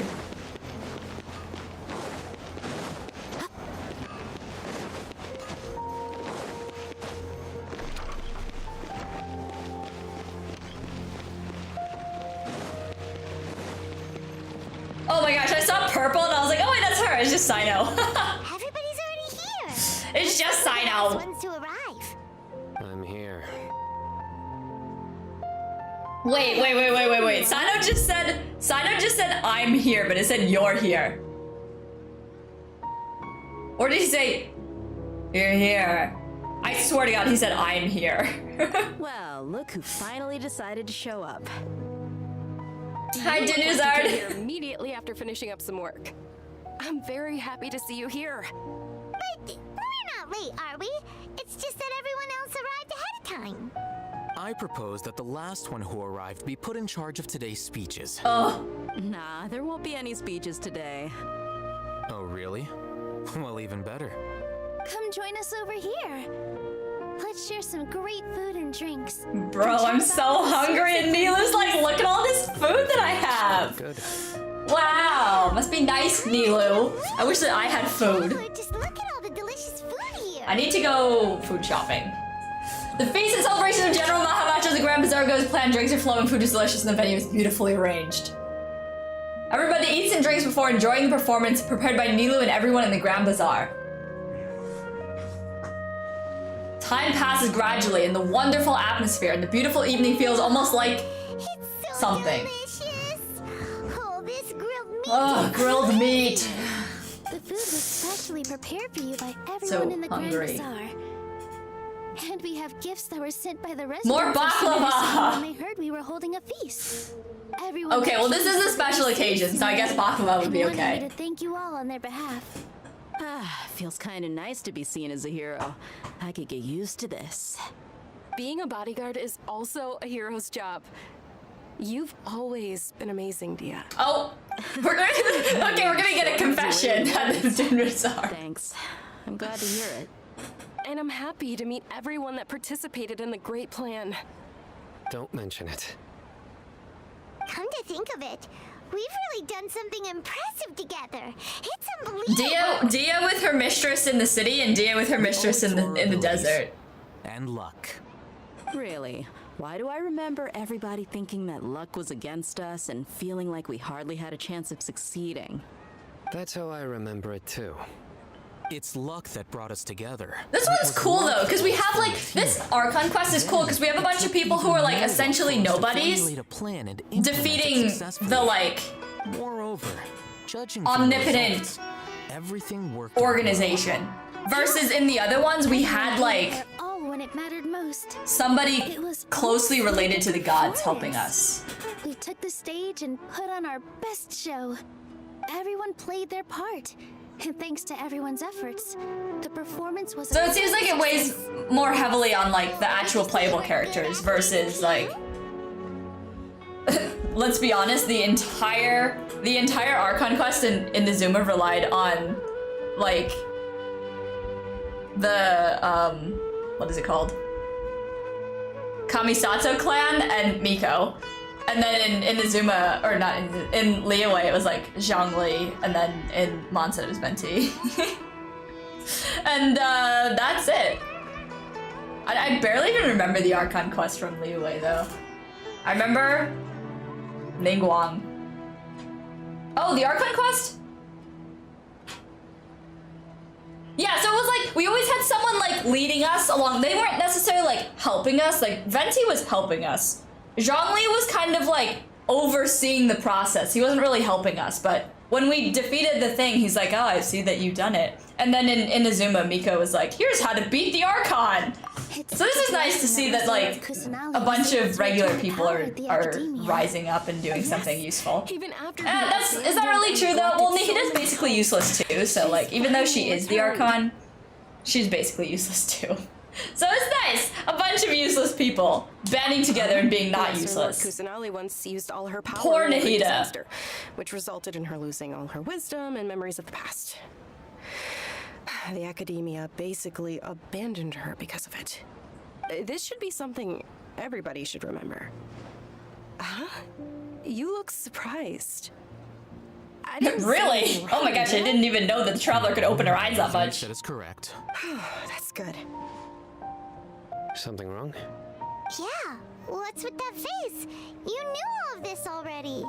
Oh my gosh, I saw purple and I was like, oh wait, that's her. It's just Sino. Everybody's already here. It's just Sino. Ones to arrive. Wait. Sino just said I'm here, but it said you're here. Or did he say you're here? I swear to God, he said I'm here. Well, look who finally decided to show up. Hi, You look like you Dinuzard. came here immediately after finishing up some work. I'm very happy to see you here. But we're not late, are we? It's just that everyone else arrived ahead of time. I propose that the last one who arrived be put in charge of today's speeches. Oh. Nah, there won't be any speeches today. Oh, really? Well, even better. Come join us over here. Let's share some great food and drinks. Bro, I'm so hungry, and Nilu's like, look at all this food that I have. Good. Wow, must be nice, Nilu. I wish that I had food. Just look at all the delicious food here. I need to go food shopping. The feast and celebration of General Mahamacho, the Grand Bazaar goes planned. Drinks are flowing, food is delicious, and the venue is beautifully arranged. Everybody eats and drinks before enjoying the performance prepared by Nilu and everyone in the Grand Bazaar. Time passes gradually in the wonderful atmosphere, and the beautiful evening feels almost like something. Oh, this grilled meat. Oh, grilled meat. The food was specially prepared for you by everyone So in the hungry. Grand Bazaar. And we have gifts that were sent by the residents. More of City baklava! when they heard we were holding a feast. Everyone Okay, well, this is a chose special to occasion, so I guess baklava would be and wanted okay. me to thank you all on their behalf. Feels kind of nice to be seen as a hero. I could get used to this. Being a bodyguard is also a hero's job. You've always been amazing, Dia. Oh, we're gonna get a confession at the Din Bazaar. Thanks. I'm glad to hear it. And I'm happy to meet everyone that participated in the great plan. Don't mention it. Come to think of it, we've really done something impressive together. It's unbelievable. Dia with her mistress in the city, and Dia with her mistress in the desert. And luck. Really? Why do I remember everybody thinking that luck was against us and feeling like we hardly had a chance of succeeding? That's how I remember it too. It's luck that brought us together. This one's cool though, because we have like, this Archon quest is cool because we have a bunch of people who are like essentially nobodies defeating the like Moreover, judging omnipotent everything worked organization. Versus in the other ones, we had like all when it mattered most. somebody It was closely related to the gods helping us. We took the stage and put on our best show. Everyone played their part. And thanks to everyone's efforts, the performance was So it seems like it weighs more heavily on like the actual playable characters versus like let's be honest, the entire Archon quest in Inazuma relied on like the what is it called? Kamisato clan and Miko. And then in Inazuma, or not in Liyue, it was like Zhongli, and then in Monset it was Venti. And that's it. I barely even remember the Archon quest from Liyue though. I remember Ningguang. Oh, the Archon quest? Yeah, so it was like, we always had someone like leading us along. They weren't necessarily like helping us, like Venti was helping us. Zhongli was kind of like overseeing the process. He wasn't really helping us, but when we defeated the thing, he's like, oh, I see that you've done it. And then in Inazuma, Miko was like, here's how to beat the Archon. So this is nice to see that like a bunch of regular people are rising up and doing something useful. Even after Is that really true though? Well, Nihida's basically useless too, so like even though she is the Archon, she's basically useless too. So it's nice, a bunch of useless people banding together and being not useless. Kusanali once used all her power Poor in a great Nihida. disaster, which resulted in her losing all her wisdom and memories of the past. The academia basically abandoned her because of it. This should be something everybody should remember. Huh? You look surprised. I didn't Really? say Oh my gosh, I didn't even know that the traveler could open her eyes that much. That is correct. That's good. Something wrong? Yeah, what's with that face? You knew all of this already.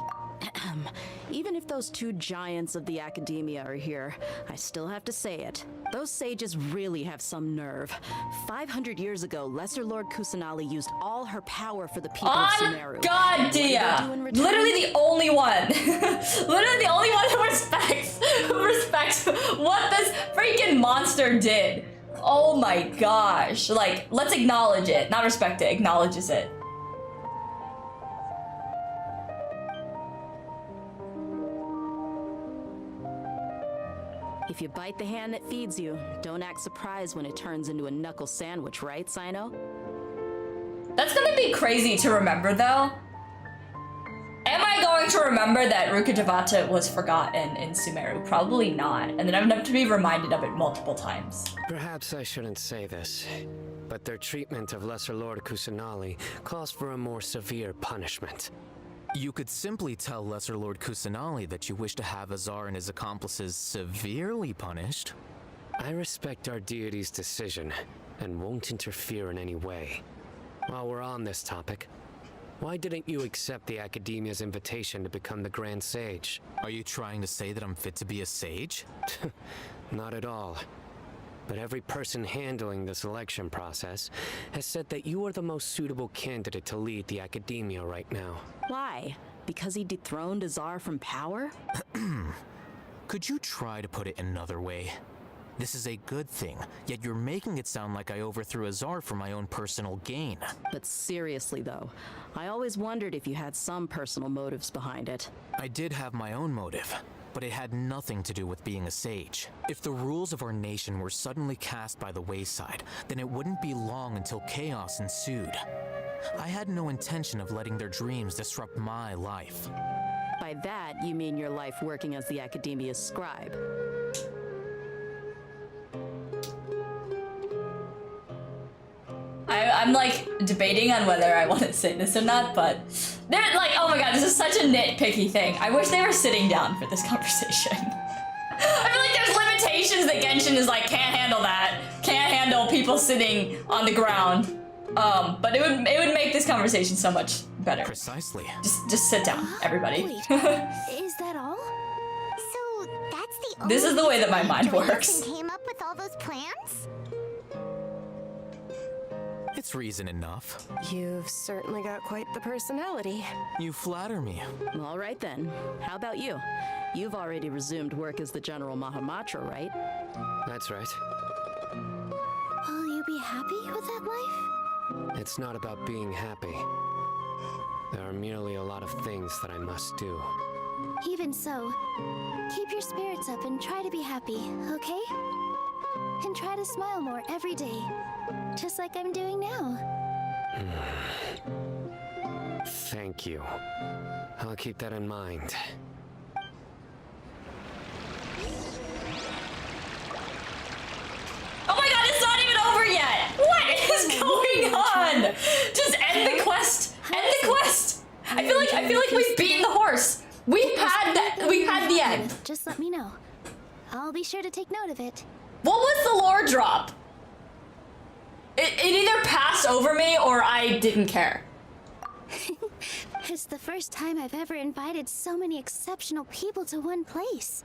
Even if those two giants of the academia are here, I still have to say it. Those sages really have some nerve. 500 years ago, Lesser Lord Kusanali used all her power for the people of Sumeru. God, Dia! Literally the only one. Literally the only one who respects what this freaking monster did. Oh my gosh. Like, let's acknowledge it. Not respect it, acknowledges it. If you bite the hand that feeds you, don't act surprised when it turns into a knuckle sandwich, right, Sino? That's gonna be crazy to remember, though. Am I going to remember that Rukkhadevata was forgotten in Sumeru? Probably not. And then I'm gonna have to be reminded of it multiple times. Perhaps I shouldn't say this, but their treatment of Lesser Lord Kusanali calls for a more severe punishment. You could simply tell Lesser Lord Kusanali that you wish to have Azar and his accomplices severely punished. I respect our deity's decision and won't interfere in any way. While we're on this topic, why didn't you accept the Academia's invitation to become the Grand Sage? Are you trying to say that I'm fit to be a sage? Not at all. But every person handling the selection process has said that you are the most suitable candidate to lead the Academia right now. Why? Because he dethroned Azar from power? Could you try to put it another way? This is a good thing, yet you're making it sound like I overthrew Azar for my own personal gain. But seriously though, I always wondered if you had some personal motives behind it. I did have my own motive, but it had nothing to do with being a sage. If the rules of our nation were suddenly cast by the wayside, then it wouldn't be long until chaos ensued. I had no intention of letting their dreams disrupt my life. By that, you mean your life working as the Academia's scribe. I'm like debating on whether I want to say this or not, but they're like, oh my god, this is such a nitpicky thing. I wish they were sitting down for this conversation. I feel like there's limitations that Genshin is like, can't handle that. Can't handle people sitting on the ground. But it would make this conversation so much better. Precisely. Just sit down, everybody. Wait, is that all? So that's the This is the way that my mind Joined us works. and came up with all those plans? It's reason enough. You've certainly got quite the personality. You flatter me. All right then. How about you? You've already resumed work as the General Mahamatra, right? That's right. Will you be happy with that life? It's not about being happy. There are merely a lot of things that I must do. Even so, keep your spirits up and try to be happy, okay? And try to smile more every day, just like I'm doing now. Thank you. I'll keep that in mind. Oh my god, it's not even over yet! What is going on? Just end the quest! End the quest! I feel like we've beaten the horse. We've had the end. Just let me know. I'll be sure to take note of it. What was the lore drop? It either passed over me or I didn't care. It's the first time I've ever invited so many exceptional people to one place.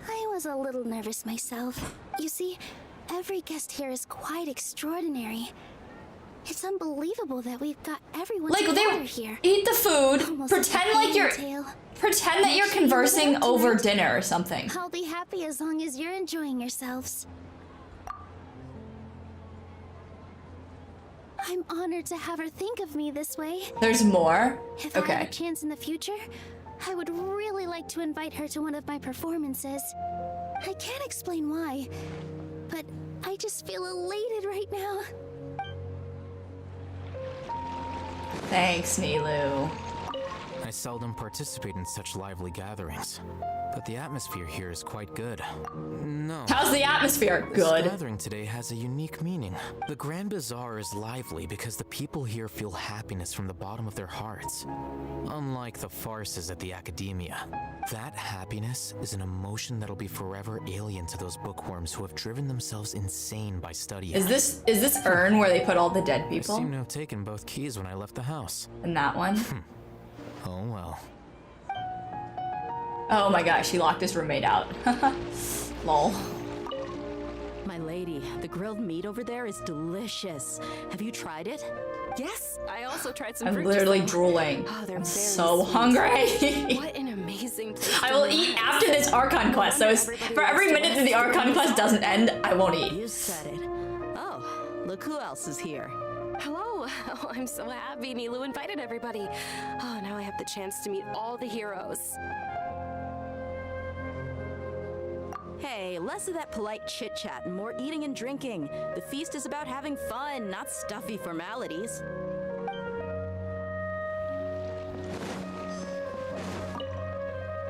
I was a little nervous myself. You see, every guest here is quite extraordinary. It's unbelievable that we've got everyone together here. Eat the food, Almost pretend like a like you're fairy tale. pretend that you're conversing over dinner or something. I'll be happy as long as you're enjoying yourselves. I'm honored to have her think of me this way. There's more? If I have Okay. a chance in the future, I would really like to invite her to one of my performances. I can't explain why, but I just feel elated right now. Thanks, Nilu. I seldom participate in such lively gatherings, but the atmosphere here is quite good. No. How's the atmosphere? This Good. gathering today has a unique meaning. The Grand Bazaar is lively because the people here feel happiness from the bottom of their hearts. Unlike the farces at the Academia. That happiness is an emotion that'll be forever alien to those bookworms who have driven themselves insane by studying. Is this urn where they put all the dead people? I seem to have taken both keys when I left the house. And that one? Oh well. Oh my gosh, she locked his roommate out. Lol. My lady, the grilled meat over there is delicious. Have you tried it? Yes, I also tried some I'm fruit literally juice. drooling. Oh, they're I'm very so sweet. hungry. What an amazing place I to will relax. eat after this Archon quest, so for every minute that the Archon quest doesn't end, I won't eat. You said it. Oh, look who else is here. Hello. Oh, I'm so happy Nilu invited everybody. Oh, now I have the chance to meet all the heroes. Hey, less of that polite chit-chat and more eating and drinking. The feast is about having fun, not stuffy formalities.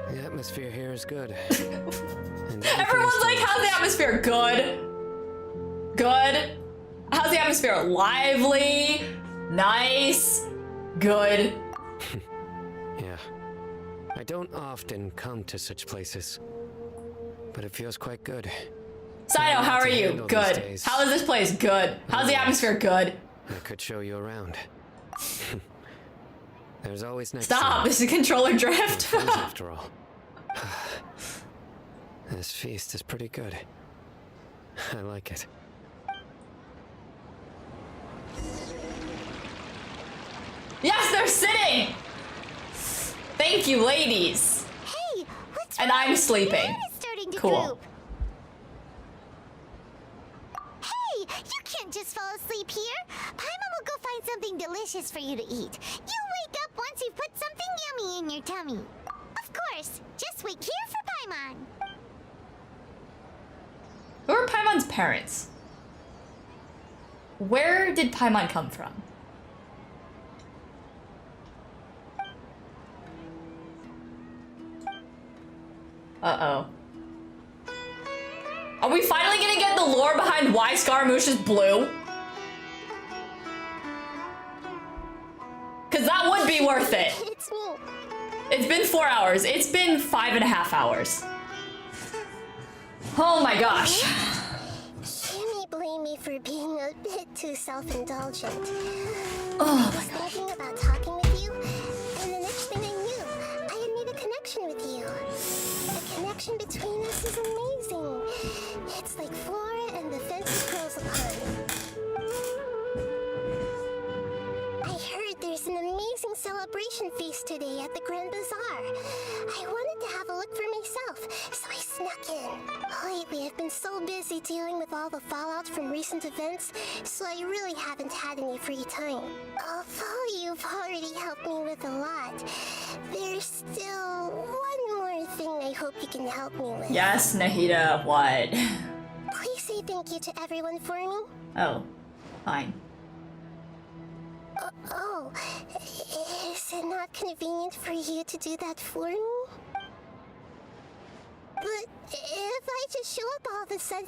The atmosphere here is good. Everyone's like, how's the atmosphere? Good. Good. How's the atmosphere? Lively. Nice. Good. Yeah. I don't often come to such places, but it feels quite good. Sino, how are you? Good. How is this place? Good. How's the atmosphere? Good. I could show you around. There's always next Stop, time. this is controller drift. Friends, after all. This feast is pretty good. I like it. Yes, they're sitting. Thank you, ladies. Hey, what's And wrong? I'm sleeping. Your hair is starting to Cool. droop. Hey, you can't just fall asleep here. Paimon will go find something delicious for you to eat. You wake up once you've put something yummy in your tummy. Of course, just wait here for Paimon. Who are Paimon's parents? Where did Paimon come from? Uh-oh. Are we finally gonna get the lore behind why Scaramouche is blue? Cause that would be worth it. It's me. It's been 4 hours. It's been 5.5 hours. Oh my gosh. She may blame me for being a bit too self-indulgent. Oh I was thinking about talking with you, and the next thing I knew, I had made a connection with you. The connection between us is amazing. It's like flora and the fence grows upon. I heard there's an amazing celebration feast today at the Grand Bazaar. I wanted to have a look for myself, so I snuck in. Lately, I've been so busy dealing with all the fallout from recent events, so I really haven't had any free time. Although you've already helped me with a lot, there's still one more thing I hope you can help me with. Yes, Nahida, what? Please say thank you to everyone for me. Oh, fine. Oh, is it not convenient for you to do that for me? But if I just show up all of a sudden,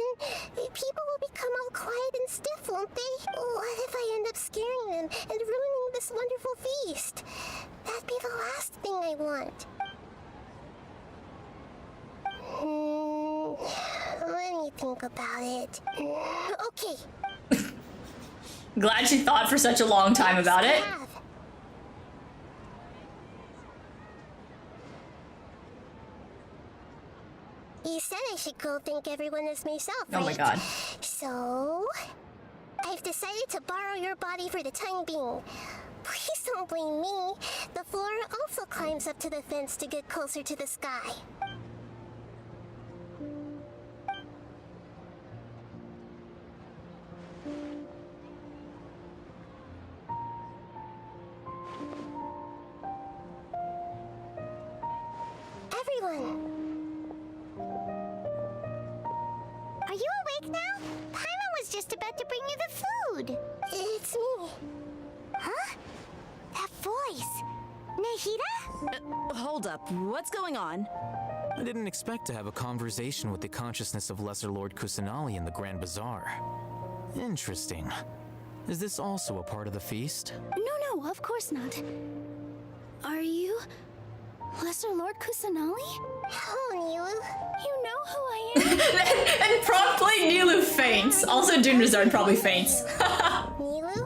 people will become all quiet and stiff, won't they? What if I end up scaring them and ruining this wonderful feast? That'd be the last thing I want. Let me think about it. Okay. Glad she thought for such a long time about it. You said I should go thank everyone as myself, right? Oh my god. So, I've decided to borrow your body for the time being. Please don't blame me. The flora also climbs up to the fence to get closer to the sky. Everyone! Are you awake now? Paimon was just about to bring you the food. It's me. Huh? That voice. Nahida? Hold up, what's going on? I didn't expect to have a conversation with the consciousness of Lesser Lord Kusanali in the Grand Bazaar. Interesting. Is this also a part of the feast? No, of course not. Are you Lesser Lord Kusanali? Hello, Nilu. You know who I am? And promptly Nilu faints. Also, Dunrazard probably faints. Nilu?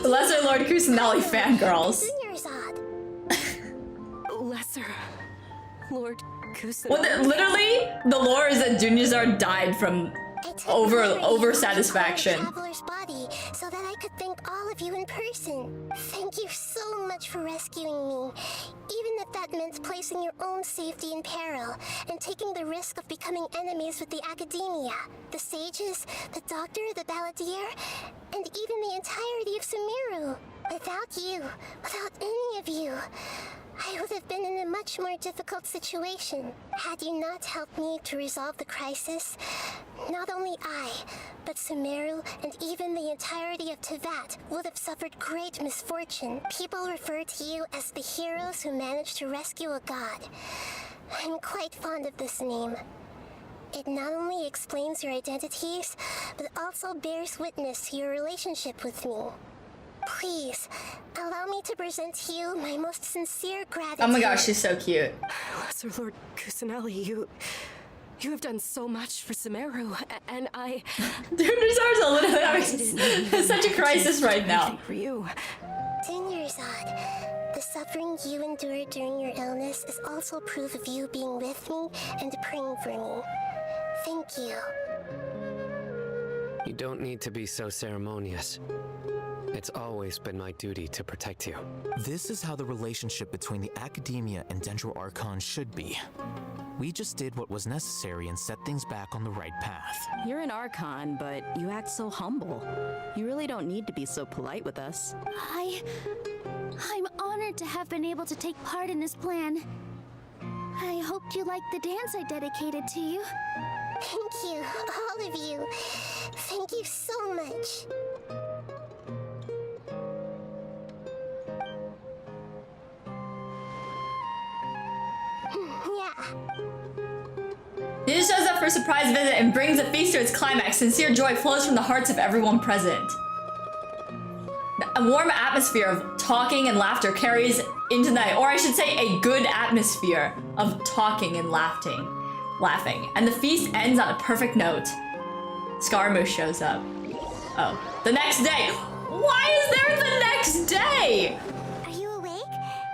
Lesser Lord Kusanali fangirls. Dunrazad. Lesser Lord Kusanali. Well, literally, the lore is that Dunyarzad died from over satisfaction. Traveler's body so that I could thank all of you in person. Thank you so much for rescuing me, even if that meant placing your own safety in peril and taking the risk of becoming enemies with the academia, the sages, the doctor, the balladeer, and even the entirety of Sumeru. Without you, without any of you, I would have been in a much more difficult situation. Had you not helped me to resolve the crisis, not only I, but Sumeru and even the entirety of Tevat would have suffered great misfortune. People refer to you as the heroes who managed to rescue a god. I'm quite fond of this name. It not only explains your identities, but also bears witness to your relationship with me. Please, allow me to present to you my most sincere gratitude. Oh my gosh, she's so cute. Lesser Lord Kusanali, you have done so much for Sumeru, and I... Dunyarzad's literally having such a crisis right now. For you. Dunyarzad, the suffering you endured during your illness is also proof of you being with me and praying for me. Thank you. You don't need to be so ceremonious. It's always been my duty to protect you. This is how the relationship between the Academia and Dendro Archon should be. We just did what was necessary and set things back on the right path. You're an Archon, but you act so humble. You really don't need to be so polite with us. I'm honored to have been able to take part in this plan. I hoped you liked the dance I dedicated to you. Thank you, all of you. Thank you so much. He just shows up for a surprise visit and brings the feast to its climax. Sincere joy flows from the hearts of everyone present. A warm atmosphere of talking and laughter carries into the night, or I should say a good atmosphere of talking and laughing. And the feast ends on a perfect note. Scaramouche shows up. Oh, the next day. Why is there the next day? Are you awake?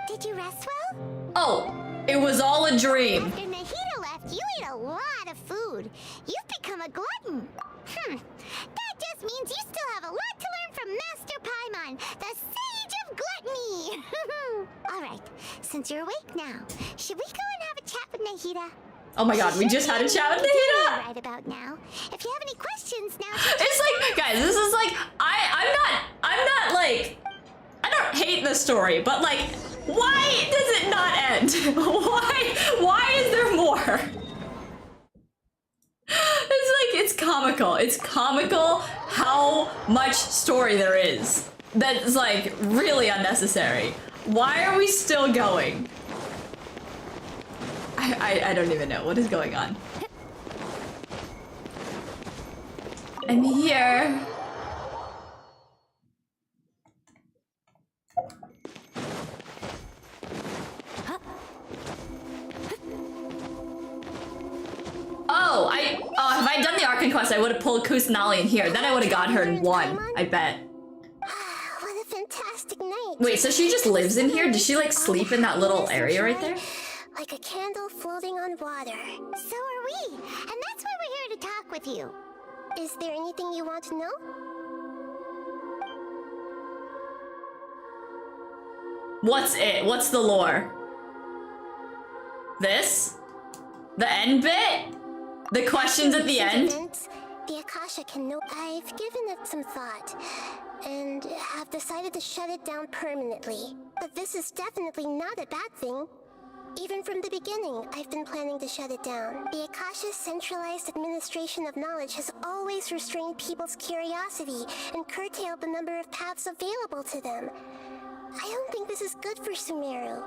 Did you rest well? Oh, it was all a dream. After Nahida left, you ate a lot of food. You've become a glutton. That just means you still have a lot to learn from Master Paimon, the Sage of Gluttony. All right, since you're awake now, should we go and have a chat with Nahida? Oh my god, we just had a chat with Nahida. Right about now. If you have any questions now, it's like, guys, this is like, I'm not like, I don't hate the story, but like, why does it not end? Why is there more? It's like, it's comical. It's comical how much story there is. That's like really unnecessary. Why are we still going? I don't even know what is going on. I'm here. Oh, have I done the Archon quest? I would have pulled Kusanali in here. Then I would have got her in one, I bet. What a fantastic night. Wait, so she just lives in here? Does she like sleep in that little area right there? Like a candle floating on water. So are we, and that's why we're here to talk with you. Is there anything you want to know? What's it? What's the lore? This? The end bit? The questions at the end? The Akasha can know. I've given it some thought, and have decided to shut it down permanently. But this is definitely not a bad thing. Even from the beginning, I've been planning to shut it down. The Akasha's centralized administration of knowledge has always restrained people's curiosity and curtailed the number of paths available to them. I don't think this is good for Sumeru.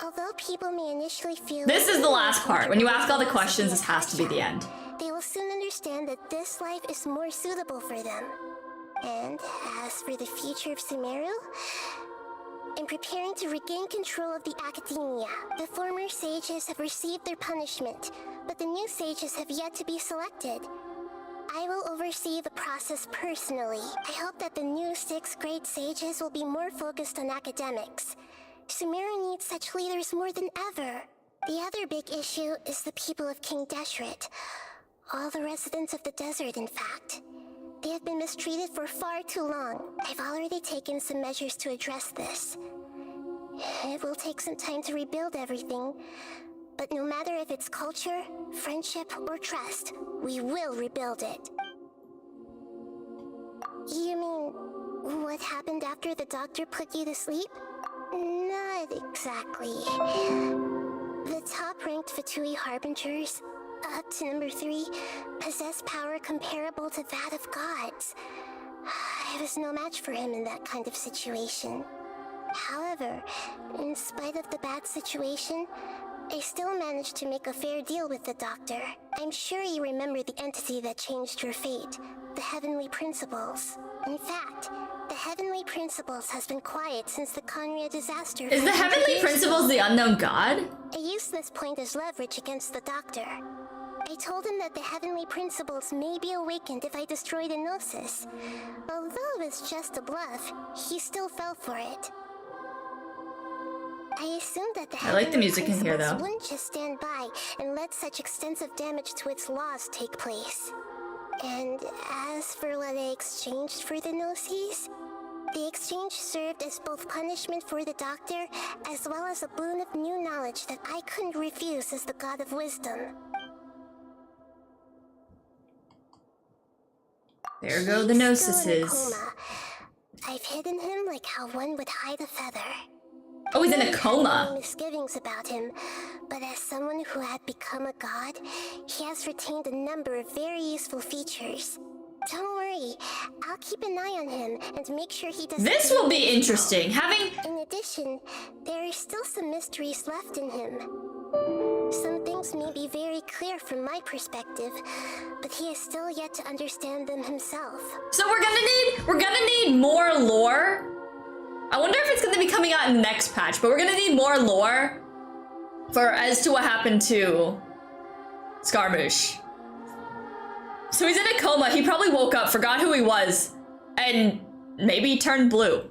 Although people may initially feel... This is the last part. When you ask all the questions, this has to be the end. They will soon understand that this life is more suitable for them. And as for the future of Sumeru, in preparing to regain control of the Academia, the former sages have received their punishment, but the new sages have yet to be selected. I will oversee the process personally. I hope that the new 6 great sages will be more focused on academics. Sumeru need such leaders more than ever. The other big issue is the people of King Deshret. All the residents of the desert, in fact. They have been mistreated for far too long. I've already taken some measures to address this. It will take some time to rebuild everything, but no matter if it's culture, friendship, or trust, we will rebuild it. You mean, what happened after the doctor put you to sleep? Not exactly. The top-ranked Fatui Harbingers, up to number 3, possess power comparable to that of gods. I was no match for him in that kind of situation. However, in spite of the bad situation, I still managed to make a fair deal with the doctor. I'm sure you remember the entity that changed your fate, the Heavenly Principles. In fact, the Heavenly Principles has been quiet since the Conria disaster. Is the Heavenly Principles the unknown god? I used this point as leverage against the doctor. I told him that the Heavenly Principles may be awakened if I destroy the Gnosis. Although it was just a bluff, he still fell for it. I assumed that the I like the music in here, though. wouldn't just stand by and let such extensive damage to its laws take place. And as for what I exchanged for the Gnosis, the exchange served as both punishment for the doctor as well as a boon of new knowledge that I couldn't refuse as the god of wisdom. There go the He's still in a Gnosises. coma. I've hidden him like how one would hide a feather. Oh, he's in a I coma. had many misgivings about him, but as someone who had become a god, he has retained a number of very useful features. Don't worry, I'll keep an eye on him and make sure he doesn't. This will be interesting. In addition, there are still some mysteries left in him. Some things may be very clear from my perspective, but he is still yet to understand them himself. So we're gonna need more lore. I wonder if it's gonna be coming out in the next patch, but we're gonna need more lore as to what happened to Scaramouche. So he's in a coma. He probably woke up, forgot who he was, and maybe turned blue.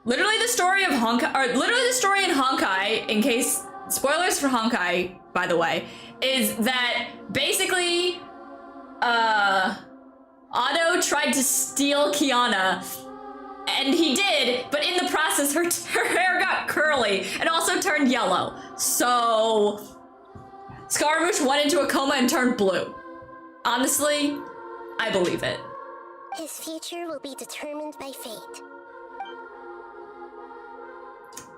Literally the story of Honkai, or literally the story in Honkai, in case, spoilers for Honkai, by the way, is that basically, Otto tried to steal Kiana, and he did, but in the process, her hair got curly and also turned yellow. So Scaramouche went into a coma and turned blue. Honestly, I believe it. His future will be determined by fate.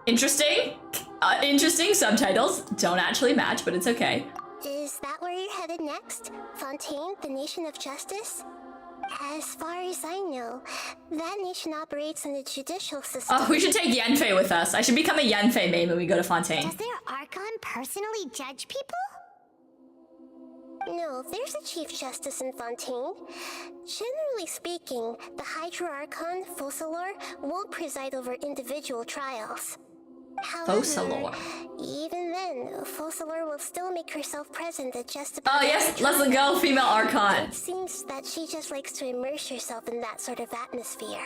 Interesting. Interesting subtitles. Don't actually match, but it's okay. Is that where you're headed next? Fontaine, the Nation of Justice? As far as I know, that nation operates in a judicial system. Oh, we should take Yenfei with us. I should become a Yenfei main when we go to Fontaine. Does their Archon personally judge people? No, there's a Chief Justice in Fontaine. Generally speaking, the Hydra Archon, Focalor, won't preside over individual trials. However, Focalor. Even then, Focalor will still make herself present at just about Oh yes, let's go, female Archon. It seems that she just likes to immerse herself in that sort of atmosphere.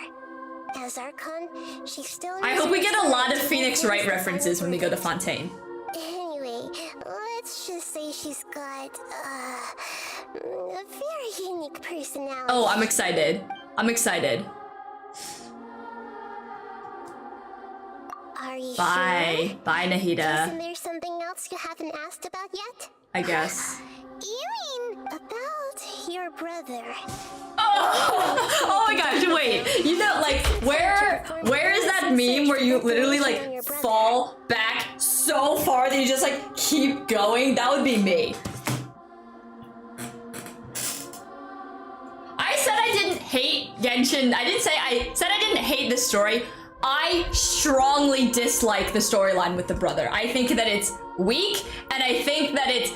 As Archon, she still... I hope we get a lot of Phoenix Wright references when we go to Fontaine. Anyway, let's just say she's got, a very unique personality. Oh, I'm excited. I'm excited. Are you Bye. sure? Bye, Nahida. Isn't there something else you haven't asked about yet? I guess. You mean about your brother? Oh my gosh, wait. You know, like, where is that meme where you literally, like, fall back so far that you just, like, keep going? That would be me. I said I didn't hate Genshin. I said I didn't hate the story. I strongly dislike the storyline with the brother. I think that it's weak, and I think that it's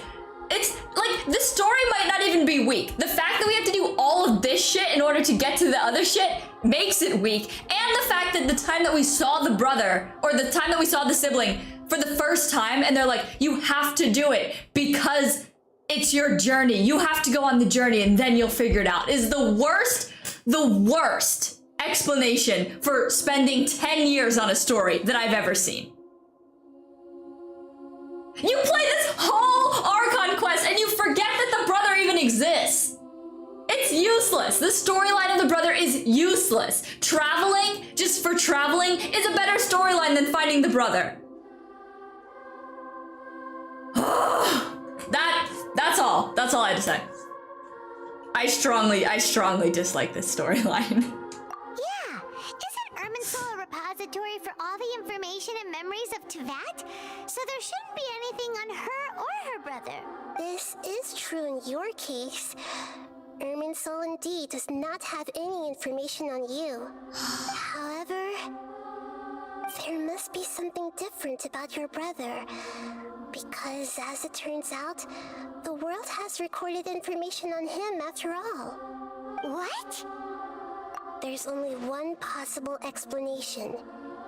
like, the story might not even be weak. The fact that we have to do all of this shit in order to get to the other shit makes it weak. And the fact that the time that we saw the brother, or the time that we saw the sibling for the first time, and they're like, you have to do it because it's your journey. You have to go on the journey and then you'll figure it out, is the worst explanation for spending 10 years on a story that I've ever seen. You play this whole Archon quest and you forget that the brother even exists. It's useless. The storyline of the brother is useless. Traveling, just for traveling, is a better storyline than finding the brother. That's all. That's all I had to say. I strongly dislike this storyline. Yeah, isn't Irminsul a repository for all the information and memories of Teyvat? So there shouldn't be anything on her or her brother. This is true in your case. Irminsul indeed does not have any information on you. However, there must be something different about your brother. Because, as it turns out, the world has recorded information on him after all. What? There's only one possible explanation.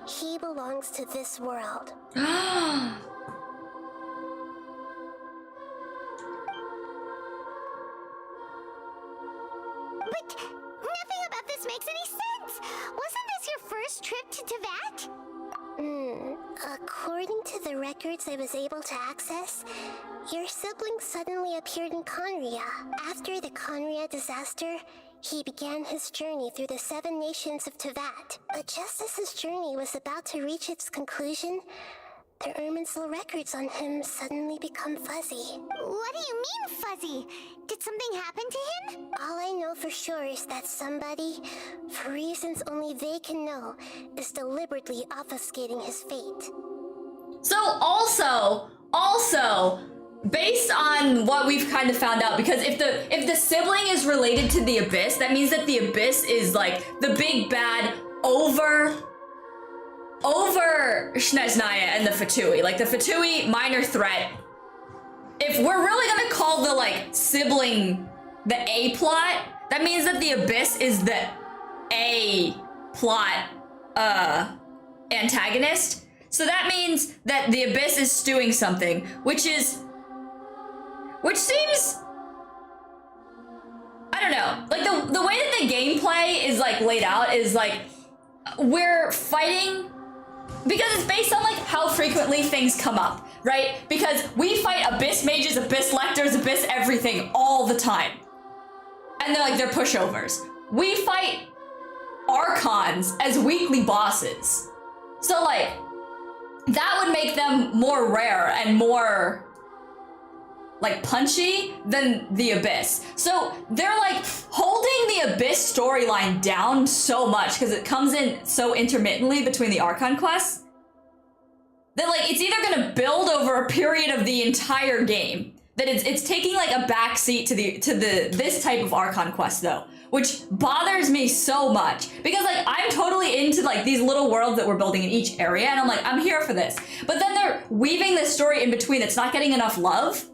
He belongs to this world. But nothing about this makes any sense! Wasn't this your first trip to Teyvat? According to the records I was able to access, your sibling suddenly appeared in Conria. After the Conria disaster, he began his journey through the 7 nations of Teyvat. But just as his journey was about to reach its conclusion, the Irminsul records on him suddenly become fuzzy. What do you mean, fuzzy? Did something happen to him? All I know for sure is that somebody, for reasons only they can know, is deliberately obfuscating his fate. So also, based on what we've kind of found out, because if the sibling is related to the Abyss, that means that the Abyss is like the big bad over Snezhnaya and the Fatui. Like the Fatui, minor threat. If we're really gonna call the like sibling the A plot, that means that the Abyss is the A plot antagonist. So that means that the Abyss is doing something, which seems, I don't know, like the way that the gameplay is like laid out is like we're fighting, because it's based on like how frequently things come up, right? Because we fight Abyss mages, Abyss lectors, Abyss everything all the time. And they're pushovers. We fight Archons as weekly bosses. So like, that would make them more rare and more like punchy than the Abyss. So they're like holding the Abyss storyline down so much because it comes in so intermittently between the Archon quests that like it's either gonna build over a period of the entire game, that it's taking like a backseat to this type of Archon quest though, which bothers me so much because like I'm totally into like these little worlds that we're building in each area and I'm like, I'm here for this. But then they're weaving this story in between that's not getting enough love.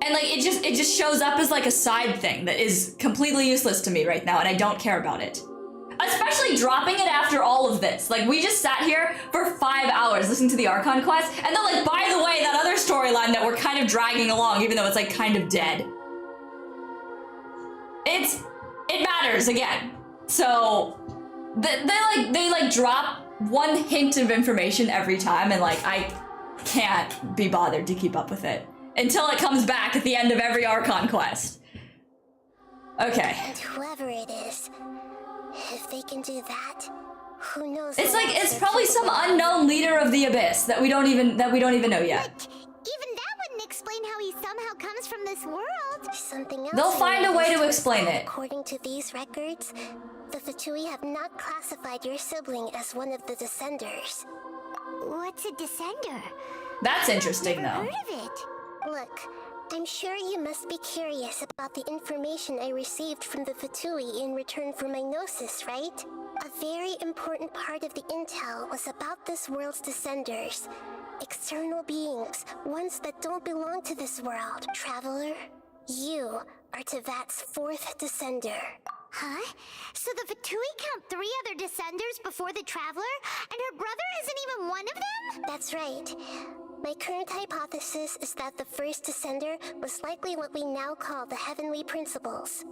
And like it just shows up as like a side thing that is completely useless to me right now and I don't care about it. Especially dropping it after all of this. Like we just sat here for 5 hours listening to the Archon quest and then like, by the way, that other storyline that we're kind of dragging along even though it's like kind of dead. It matters again. So they drop one hint of information every time and like I can't be bothered to keep up with it until it comes back at the end of every Archon quest. Okay. And whoever it is, if they can do that, who knows? It's like it's probably some unknown leader of the Abyss that we don't even know yet. But even that wouldn't explain how he somehow comes from this world. Something else. They'll find a way to explain it. According to these records, the Fatui have not classified your sibling as one of the Descenders. What's a Descender? That's interesting though. I've never heard of it. Look, I'm sure you must be curious about the information I received from the Fatui in return for my gnosis, right? A very important part of the intel was about this world's Descenders. External beings, ones that don't belong to this world. Traveler, you are Teyvat's 4th Descender. Huh? So the Fatui count 3 other Descenders before the Traveler, and her brother isn't even one of them? That's right. My current hypothesis is that the first Descender was likely what we now call the Heavenly Principles.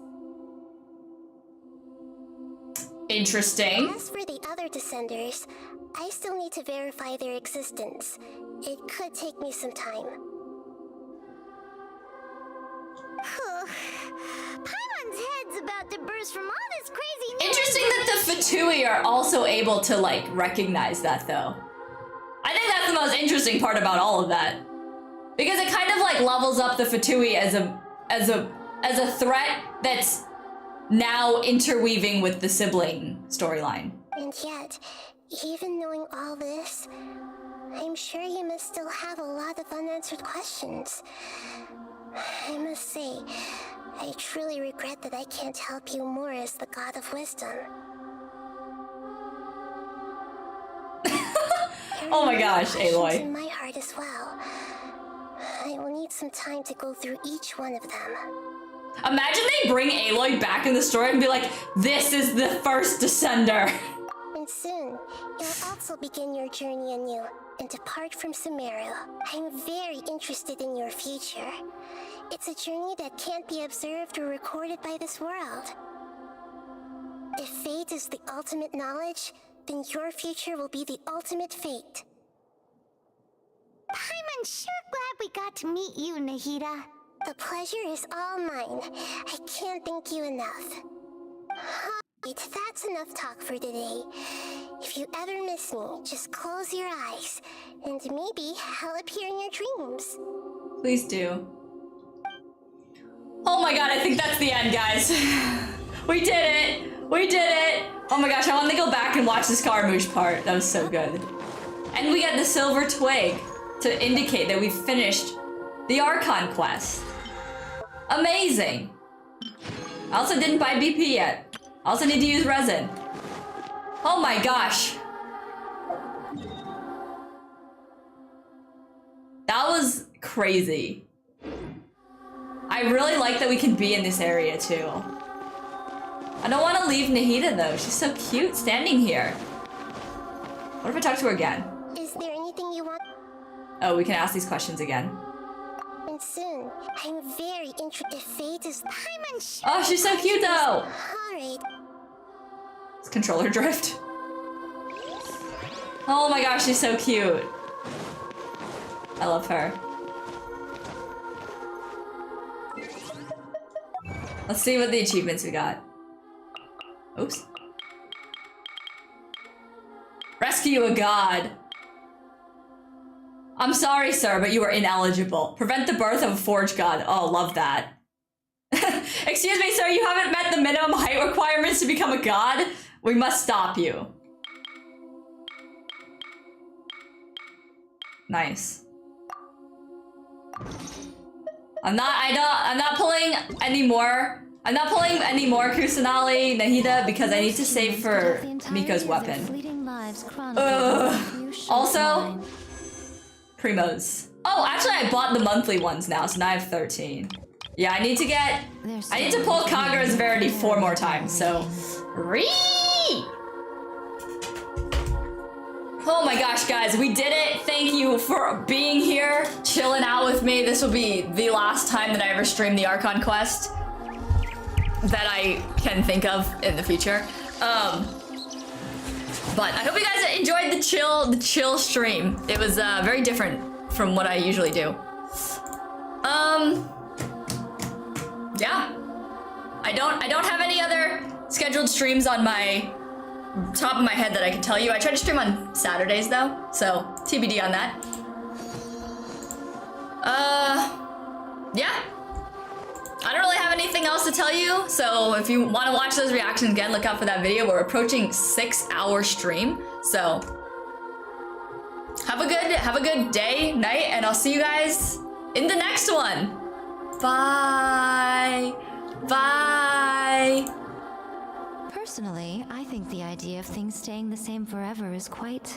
Interesting. As for the other Descenders, I still need to verify their existence. it could take me some time. Paimon's head's about to burst from all this crazy news. Interesting that the Fatui are also able to like recognize that though. I think that's the most interesting part about all of that. Because it kind of like levels up the Fatui as a threat that's now interweaving with the sibling storyline. And yet, even knowing all this, I'm sure you must still have a lot of unanswered questions. I must say, I truly regret that I can't help you more as the God of Wisdom. Oh my gosh, Aloy. In my heart as well. I will need some time to go through each one of them. Imagine they bring Aloy back in the story and be like, this is the first Descender. And soon, you'll also begin your journey anew and depart from Sumeru. I'm very interested in your future. It's a journey that can't be observed or recorded by this world. If fate is the ultimate knowledge, then your future will be the ultimate fate. Paimon's sure glad we got to meet you, Nahida. The pleasure is all mine. I can't thank you enough. Alright, that's enough talk for today. If you ever miss me, just close your eyes, and maybe I'll appear in your dreams. Please do. Oh my god, I think that's the end, guys. We did it! We did it! Oh my gosh, I want to go back and watch the Scaramouche part. That was so good. And we got the silver twig to indicate that we've finished the Archon quest. Amazing! I also didn't buy BP yet. I also need to use resin. Oh my gosh. That was crazy. I really like that we can be in this area too. I don't want to leave Nahida though. She's so cute standing here. What if I talk to her again? Is there anything you want? Oh, we can ask these questions again. And soon, I'm very interested if fate is Paimon. Oh, she's so cute though. Alright. It's controller drift. Oh my gosh, she's so cute. I love her. Let's see what the achievements we got. Oops. Rescue a god. I'm sorry, sir, but you are ineligible. Prevent the birth of a forge god. Oh, love that. Excuse me, sir, you haven't met the minimum height requirements to become a god? We must stop you. Nice. I'm not pulling any more Kusanali, Nahida, because I need to save for Miko's weapon. Also, Primos. Oh, actually I bought the monthly ones now, so now I have 13. Yeah, I need to pull Kagura's Verity 4 more times, so. Oh my gosh, guys, we did it. Thank you for being here, chilling out with me. This will be the last time that I ever stream the Archon quest that I can think of in the future. But I hope you guys enjoyed the chill stream. It was very different from what I usually do. Yeah. I don't have any other scheduled streams on my top of my head that I can tell you. I try to stream on Saturdays though, so TBD on that. Yeah. I don't really have anything else to tell you, so if you want to watch those reactions again, look out for that video. We're approaching 6-hour stream, so have a good day, night, and I'll see you guys in the next one. Bye. Bye. Personally, I think the idea of things staying the same forever is quite